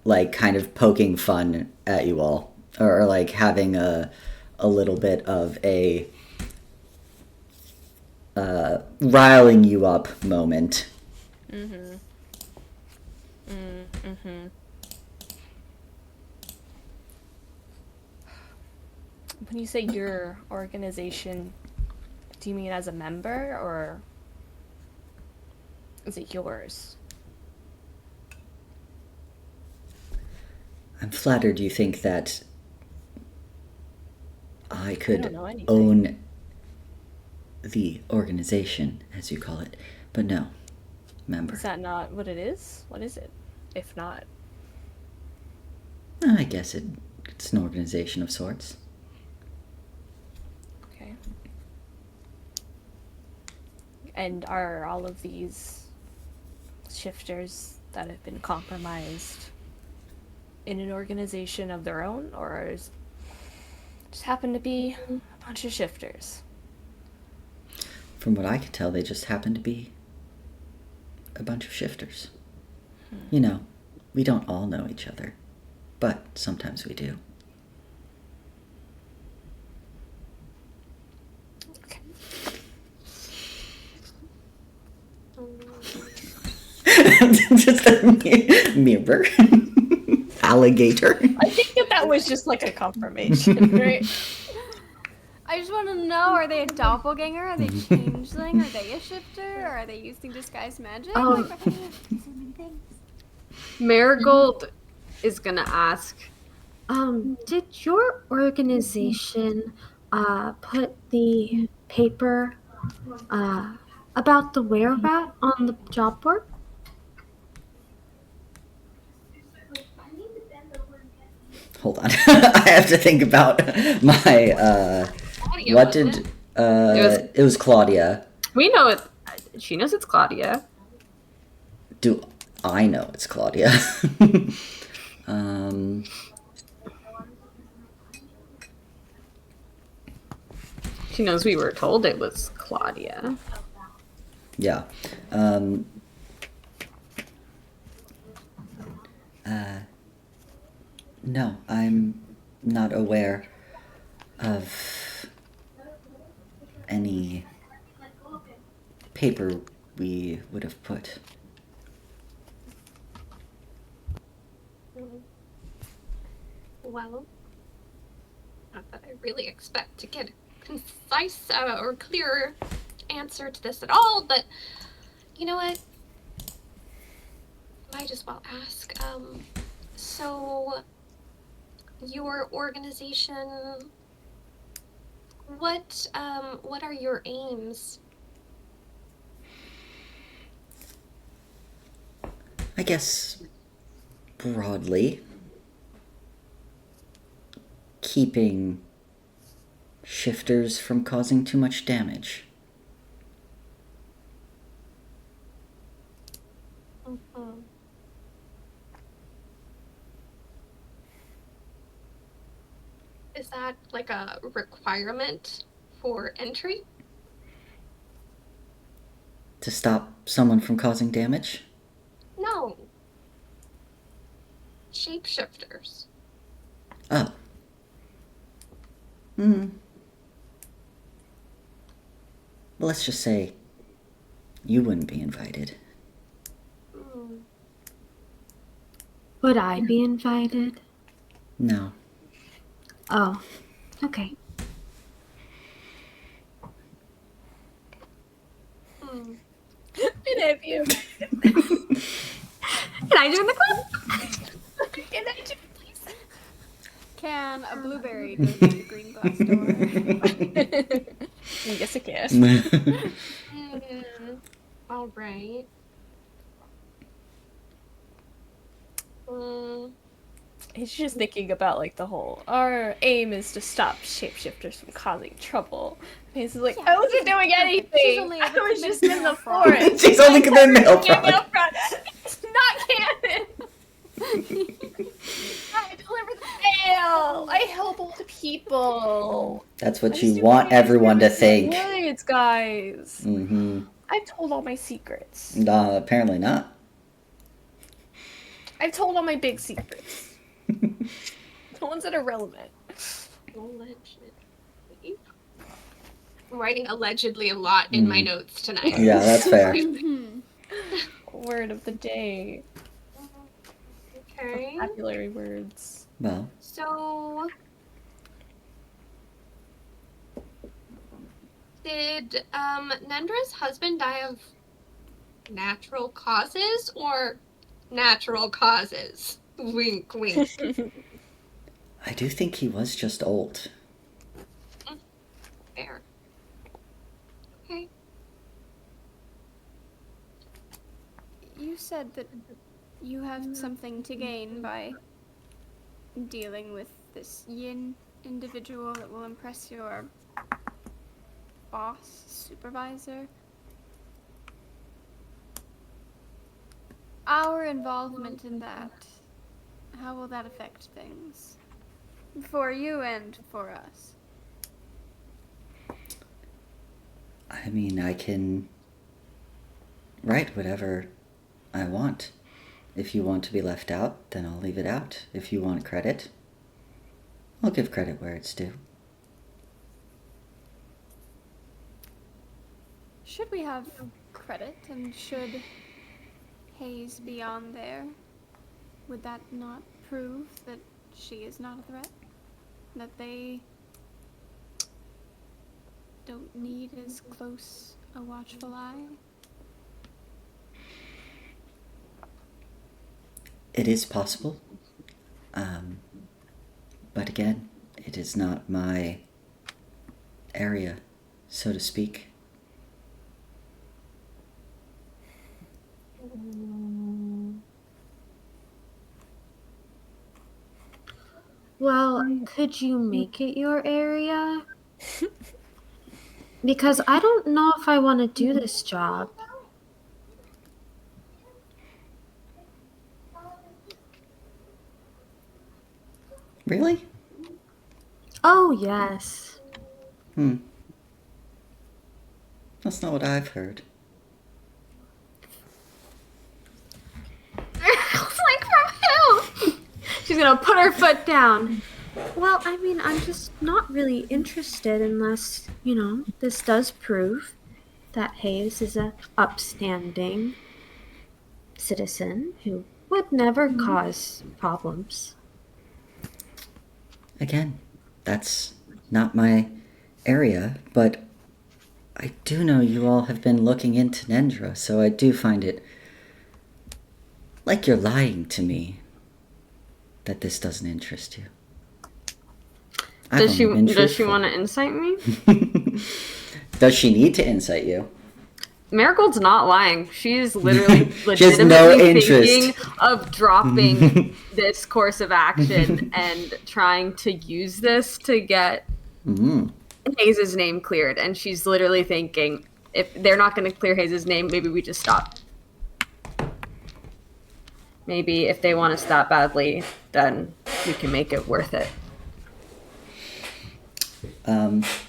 Speaker 1: like kind of poking fun at you all, or like having a little bit of a riling you up moment.
Speaker 6: Mm-hmm. Mm-hmm. When you say your organization, do you mean as a member, or is it yours?
Speaker 1: I'm flattered you think that I
Speaker 6: I
Speaker 1: could
Speaker 6: don't know anything.
Speaker 1: own the organization, as you call it, but no, member.
Speaker 6: Is that not what it is? What is it? If not,
Speaker 1: I guess it's an organization of sorts.
Speaker 6: okay. And are all of these shifters that have been compromised in an organization of their own, or is just happen to be a bunch of shifters?
Speaker 1: From what I could tell, they just happen to be a bunch of shifters. You know, we don't all know each other, but sometimes we do.
Speaker 6: Okay.
Speaker 1: Just a mirror. Alligator.
Speaker 6: I think that was just like a confirmation, right?
Speaker 2: I just want to know, are they a doppelganger? Are they changeling? Are they a shifter? Or are they using disguise magic?
Speaker 4: Oh.
Speaker 2: Like, so many things.
Speaker 4: Marigold is gonna ask, did your organization put the paper about the were-rat on the job board?
Speaker 1: Hold on. I have to think about my
Speaker 5: Claudia,
Speaker 1: what
Speaker 5: wasn't
Speaker 1: did
Speaker 5: it?
Speaker 1: it was Claudia.
Speaker 4: We know it. She knows it's Claudia.
Speaker 1: Do I know it's Claudia? um
Speaker 4: She knows we were told it was Claudia.
Speaker 1: Yeah. No, I'm not aware of any paper we would have put.
Speaker 5: Well, not that I really expect to get a concise or clear answer to this at all, but you know what? Might as well ask. So your organization, what are your aims?
Speaker 1: I guess broadly keeping shifters from causing too much damage.
Speaker 5: Mm-hmm. Is that like a requirement for entry?
Speaker 1: To stop someone from causing damage?
Speaker 5: No. Shapeshifters.
Speaker 1: Oh. Well, let's just say you wouldn't be invited.
Speaker 4: Would I be invited?
Speaker 1: No.
Speaker 4: Oh, okay.
Speaker 6: Can I have you?
Speaker 4: Can I join the club?
Speaker 6: Can I do, please?
Speaker 2: Can a blueberry go through the green glass door?
Speaker 6: Yes, it can.
Speaker 5: All right.
Speaker 3: He's just thinking about, like, the whole, our aim is to stop shapeshifters from causing trouble. And he's like, I wasn't doing anything!
Speaker 2: only
Speaker 3: I
Speaker 2: able to
Speaker 3: was
Speaker 2: commit
Speaker 3: just in the
Speaker 2: mail fraud."
Speaker 3: forest!
Speaker 1: She's only committing mail fraud.
Speaker 3: Mail fraud! It's not canon! I deliver the mail! I help old people!
Speaker 1: That's what
Speaker 3: I
Speaker 1: you
Speaker 3: just do
Speaker 1: want
Speaker 3: community
Speaker 1: everyone to
Speaker 3: service
Speaker 1: think.
Speaker 3: in the woods, guys!
Speaker 1: Mm-hmm.
Speaker 3: I've told all my secrets.
Speaker 1: No, apparently not.
Speaker 3: I've told all my big secrets. The ones that are relevant.
Speaker 5: Allegedly. I'm writing allegedly a lot in my notes tonight.
Speaker 1: Yeah, that's fair.
Speaker 3: Word of the day.
Speaker 5: Okay.
Speaker 3: Vocabulary words.
Speaker 1: Well,
Speaker 5: So, did Nendra's husband die of natural causes or natural causes? Wink, wink.
Speaker 1: I do think he was just old.
Speaker 5: Fair. Okay.
Speaker 2: You said that you have something to gain by dealing with this yin individual that will impress your boss, supervisor. Our involvement in that, how will that affect things? For you and for us.
Speaker 1: I mean, I can write whatever I want. If you want to be left out, then I'll leave it out. If you want credit, I'll give credit where it's due.
Speaker 2: Should we have credit and should Hayes be on there, would that not prove that she is not a threat? That they don't need as close a watchful eye?
Speaker 1: It is possible. But again, it is not my area, so to speak.
Speaker 4: Well, could you make it your area? Because I don't know if I want to do this job.
Speaker 1: Really?
Speaker 4: Oh, yes.
Speaker 1: That's not what I've heard.
Speaker 4: It's like from who? She's gonna put her foot down. Well, I mean, I'm just not really interested unless, this does prove that Hayes is a upstanding citizen who would never cause problems.
Speaker 1: Again, that's not my area, but I do know you all have been looking into Nendra, so I do find it like you're lying to me that this doesn't interest you.
Speaker 4: Does she want to insight me?
Speaker 1: Does she need to insight you?
Speaker 4: Marigold's not lying. She's literally
Speaker 1: She has no
Speaker 4: legitimately
Speaker 1: interest.
Speaker 4: thinking of dropping this course of action and trying to use this to get Hayes' name cleared. And she's literally thinking, if they're not going to clear Hayes' name, maybe we just stop. Maybe if they want us that badly, then we can make it worth it.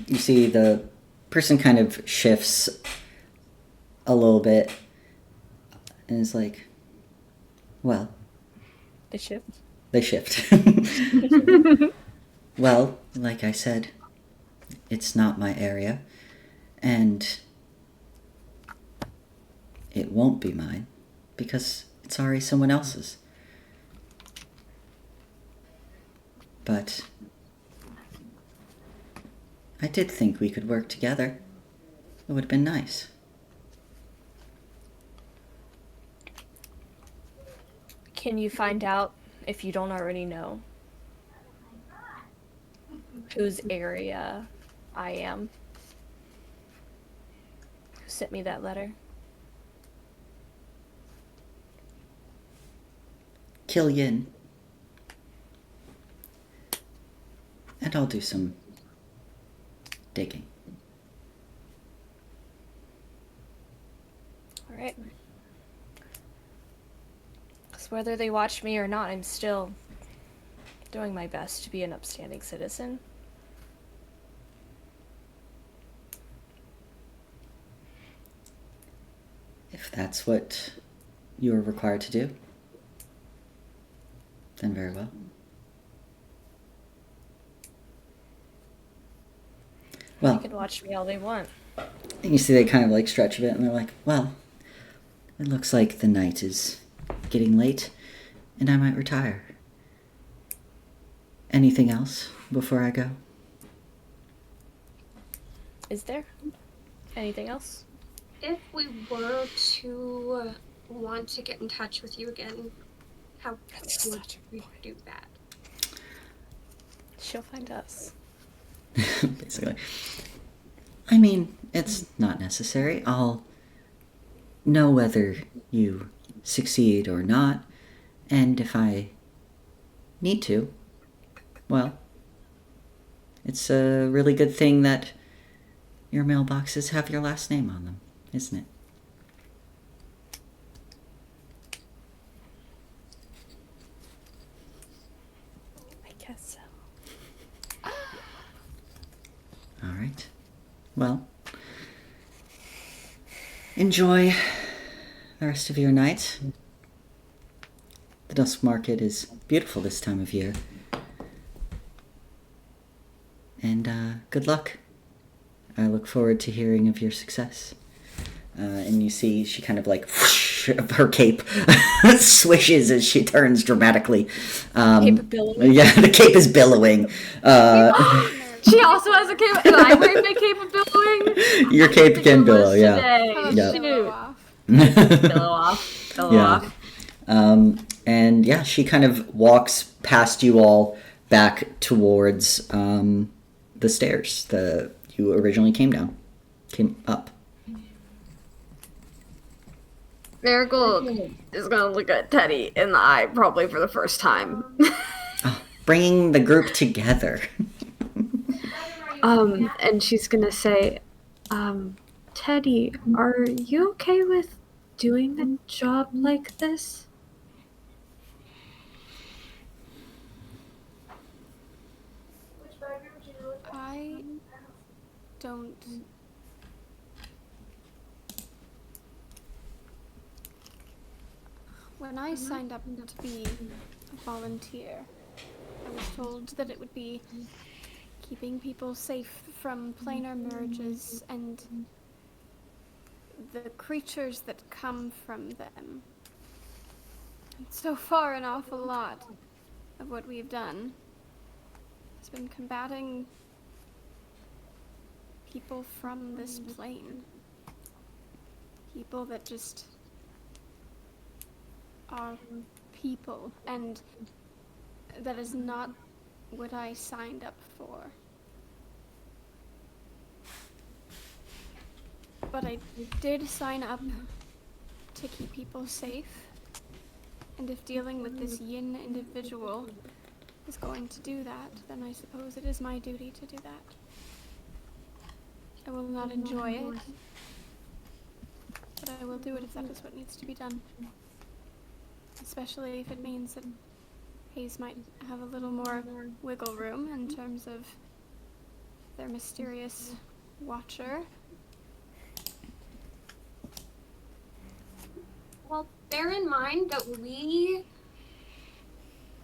Speaker 1: You see the person kind of shifts a little bit and is like, well.
Speaker 3: They shift?
Speaker 1: They shift. Well, like I said, it's not my area, and it won't be mine because it's already someone else's. But I did think we could work together. It would have been nice.
Speaker 3: Can you find out, if you don't already know, whose area I am? Who sent me that letter?
Speaker 1: Kill Yin. and I'll do some digging.
Speaker 6: All right. Because whether they watch me or not, I'm still doing my best to be an upstanding citizen.
Speaker 1: If that's what you're required to do, then very well. Well,
Speaker 6: They can watch me all they want.
Speaker 1: and you see they kind of like stretch a bit and they're like, well, it looks like the night is getting late and I might retire. Anything else before I go?
Speaker 6: Is there anything else?
Speaker 5: If we were to want to get in touch with you again, how would we do that?
Speaker 6: She'll find us.
Speaker 1: Basically. I mean, it's not necessary. I'll know whether you succeed or not, and if I need to, well, it's a really good thing that your mailboxes have your last name on them, isn't it?
Speaker 6: I guess so.
Speaker 1: All right. Well, enjoy the rest of your night. The Dusk Market is beautiful this time of year. And good luck. I look forward to hearing of your success. And you see she kind of like whoosh, her cape swishes as she turns dramatically.
Speaker 6: Cape billowing.
Speaker 1: Yeah, the cape is billowing.
Speaker 4: She also has a cape. Am I wearing my cape of billowing?
Speaker 1: Your cape can billow, yeah.
Speaker 2: How about
Speaker 1: Yeah.
Speaker 2: pillow off?
Speaker 4: Billow off. Billow off.
Speaker 1: And yeah, she kind of walks past you all back towards the stairs that you originally came up.
Speaker 4: Marigold is gonna look at Teddy in the eye probably for the first time.
Speaker 1: Bringing the group together.
Speaker 4: And she's gonna say, Teddy, are you okay with doing a job like this?
Speaker 2: I don't. When I signed up to be a volunteer, I was told that it would be keeping people safe from planar merges and the creatures that come from them. And so far, an awful lot of what we've done has been combating people from this plane. People that just are people, and that is not what I signed up for. But I did sign up to keep people safe, and if dealing with this yin individual is going to do that, then I suppose it is my duty to do that. I will not enjoy it, but I will do it if that is what needs to be done. Especially if it means that Hayes might have a little more wiggle room in terms of their mysterious watcher.
Speaker 5: Well, bear in mind that we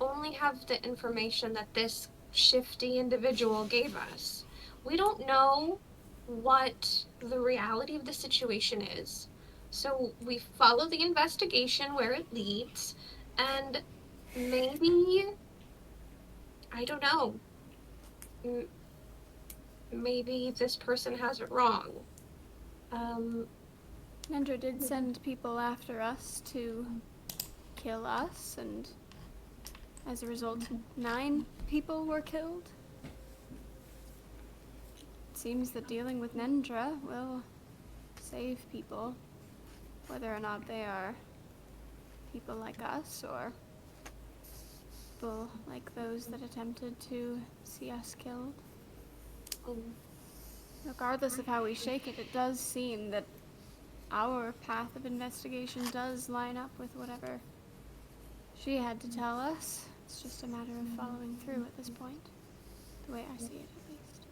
Speaker 5: only have the information that this shifty individual gave us. We don't know what the reality of the situation is. So we follow the investigation where it leads, and maybe, I don't know, maybe this person has it wrong.
Speaker 2: Nendra did send people after us to kill us, and as a result, 9 people were killed. It seems that dealing with Nendra will save people, whether or not they are people like us or people like those that attempted to see us killed. Regardless of how we shake it, it does seem that our path of investigation does line up with whatever she had to tell us. It's just a matter of following through at this point, the way I see it at least.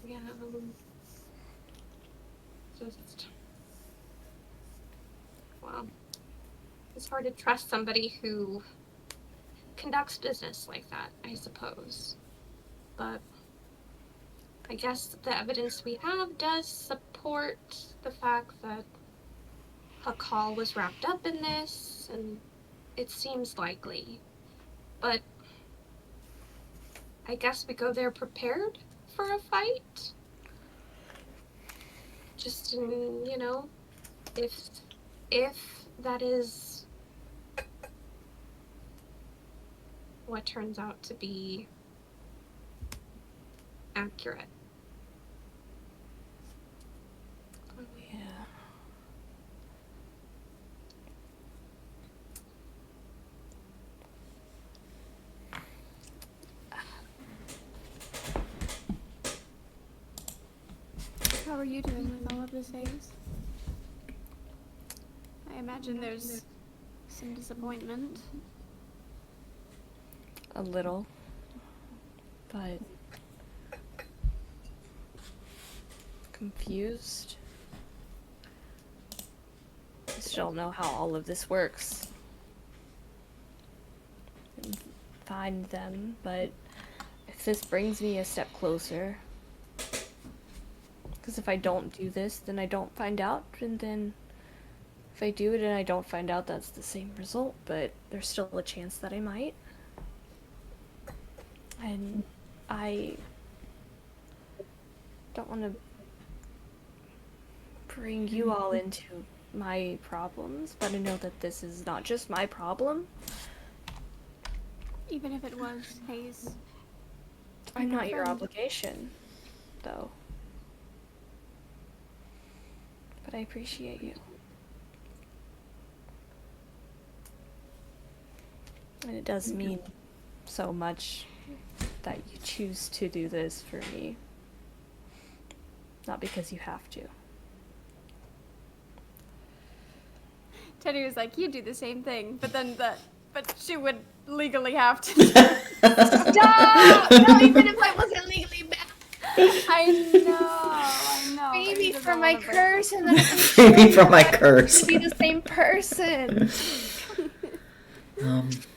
Speaker 5: Yeah, just, well, it's hard to trust somebody who conducts business like that, I suppose. But I guess the evidence we have does support the fact that Hakal was wrapped up in this, and it seems likely. But I guess we go there prepared for a fight. Just, you know, if that is what turns out to be accurate.
Speaker 6: Yeah.
Speaker 2: How are you doing with all of this, Hayes? I imagine there's some disappointment.
Speaker 6: A little. But confused. I still don't know how all of this works. And find them, but if this brings me a step closer, because if I don't do this, then I don't find out, and then if I do it and I don't find out, that's the same result, but there's still a chance that I might. And I don't want to bring you all into my problems, but I know that this is not just my problem.
Speaker 2: Even if it was, Hayes.
Speaker 6: I'm not your obligation, though. But I appreciate you. And it does mean so much that you choose to do this for me. Not because you have to.
Speaker 2: Teddy was like, you do the same thing, but she would legally have to.
Speaker 4: Stop! No, even if I wasn't legally bound.
Speaker 2: I know.
Speaker 6: Maybe
Speaker 2: It's
Speaker 6: from my
Speaker 2: irrelevant.
Speaker 6: curse, and then
Speaker 1: Maybe from my curse.
Speaker 6: to be the same person.
Speaker 2: I'm just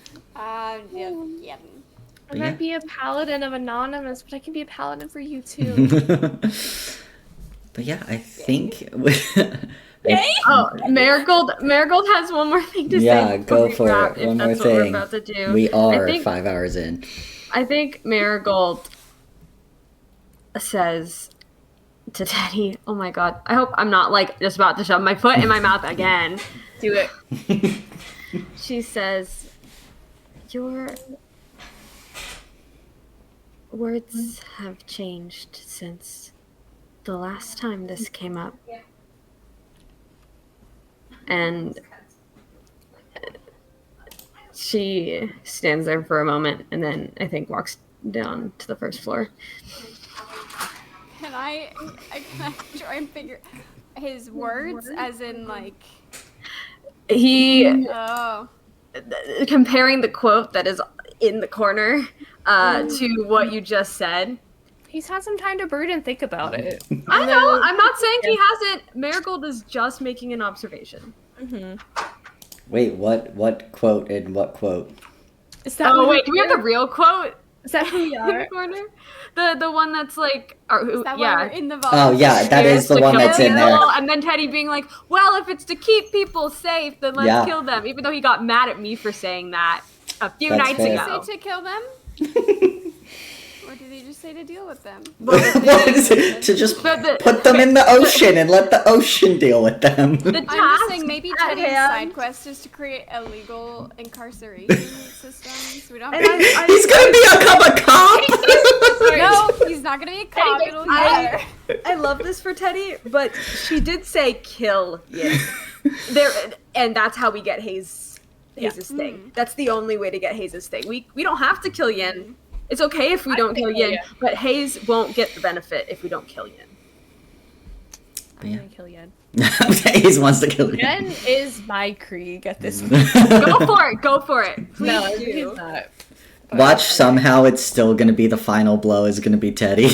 Speaker 2: kidding.
Speaker 6: I
Speaker 1: Yeah.
Speaker 6: might be a paladin of Anonymous, but I can be a paladin for you too.
Speaker 1: But yeah, I think.
Speaker 4: Oh, Marigold has one more thing to say.
Speaker 1: Yeah,
Speaker 4: before
Speaker 1: go
Speaker 4: we
Speaker 1: for
Speaker 4: wrap,
Speaker 1: it.
Speaker 4: if
Speaker 1: One more
Speaker 4: that's what we're
Speaker 1: thing.
Speaker 4: about to do.
Speaker 1: We are
Speaker 4: I think,
Speaker 1: 5 hours in.
Speaker 4: I think Marigold says to Teddy, oh my god, I hope I'm not like just about to shove my foot in my mouth again. Do it. She says, your words have changed since the last time this came up. And she stands there for a moment and then I think walks down to the first floor.
Speaker 2: Can I try and figure his words as in like
Speaker 4: He
Speaker 2: oh
Speaker 4: comparing the quote that is in the corner to what you just said.
Speaker 6: He's had some time to brood and think about it.
Speaker 4: I know. I'm not saying he hasn't. Marigold is just making an observation.
Speaker 6: Mm-hmm.
Speaker 1: Wait, what quote and what quote?
Speaker 6: Is that
Speaker 4: Oh wait, do we have the real quote
Speaker 6: Is that who we
Speaker 4: in the
Speaker 6: are?
Speaker 4: corner? The one that's like,
Speaker 2: is that why we're in the vault?
Speaker 1: Oh yeah, that is the
Speaker 4: to
Speaker 1: one
Speaker 4: kill
Speaker 1: that's in
Speaker 4: people,
Speaker 1: there.
Speaker 4: and then Teddy being like, "Well, if it's to keep people safe, then let's
Speaker 1: Yeah.
Speaker 4: kill them." Even though he got mad at me for saying that a few
Speaker 1: That's
Speaker 4: nights
Speaker 1: fair.
Speaker 2: Did he
Speaker 4: ago.
Speaker 2: say to kill them? Or did he just say to deal with them?
Speaker 1: What is it? To just
Speaker 4: But the-
Speaker 1: put them in the ocean and let the ocean deal with them.
Speaker 4: The
Speaker 2: I'm just
Speaker 4: task
Speaker 2: saying maybe
Speaker 4: at
Speaker 2: Teddy's
Speaker 4: hand-
Speaker 2: side quest is to create a legal incarceration system. So we don't have
Speaker 1: He's gonna become a cop.
Speaker 2: No, he's not gonna be a cop. It'll be better.
Speaker 4: I love this for Teddy, but she did say kill you. There, and that's how we get Hayes Hayes' thing. That's the only way to get Hayes' thing. We don't have to kill Yin. It's okay if we don't kill Yin, but Hayes won't get the benefit if we don't kill Yin.
Speaker 3: I'm gonna kill Yen.
Speaker 1: Hayes wants to kill you.
Speaker 3: Yen is my Krieg at this point.
Speaker 4: Go for it. Please
Speaker 3: No,
Speaker 4: do.
Speaker 3: he's not. But-
Speaker 1: Watch, somehow it's still gonna be the final blow is gonna be Teddy.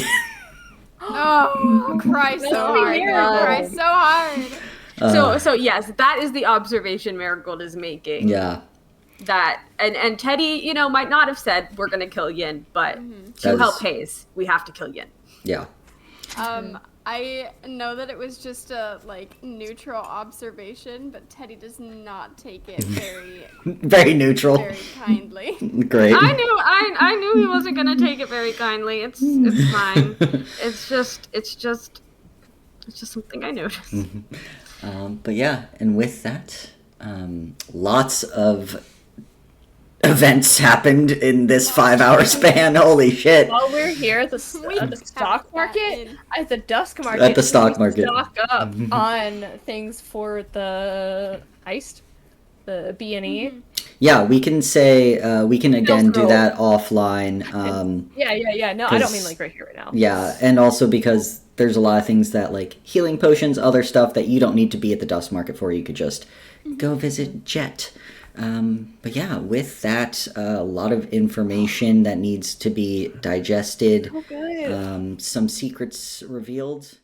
Speaker 2: Oh, cry so hard. Cry so hard.
Speaker 4: So yes, that is the observation Marigold is making.
Speaker 1: Yeah.
Speaker 4: That and Teddy, you know, might not have said we're gonna kill Yin, but to
Speaker 1: That's-
Speaker 4: help Hayes, we have to kill Yin.
Speaker 1: Yeah.
Speaker 2: I know that it was just a neutral observation, but Teddy does not take it
Speaker 1: Very neutral.
Speaker 2: very kindly.
Speaker 1: Great.
Speaker 4: I knew he wasn't gonna take it very kindly. It's fine. It's just something I noticed.
Speaker 1: But yeah, and with that, lots of events happened in this 5-hour span. Holy shit.
Speaker 3: While we're here at the stock market, at the dusk market,
Speaker 1: At the stock
Speaker 3: we
Speaker 1: market.
Speaker 3: stock up on things for the heist, the B&E.
Speaker 1: Yeah, we can say, we can again do
Speaker 3: throw.
Speaker 1: that offline.
Speaker 3: Yeah. No, I don't mean right here, right now.
Speaker 1: Yeah, and also because there's a lot of things that, healing potions, other stuff that you don't need to be at the dust market for. You could just go visit Jet. But yeah, with that, a lot of information that needs to be digested.
Speaker 3: Oh, good.
Speaker 1: Some secrets revealed.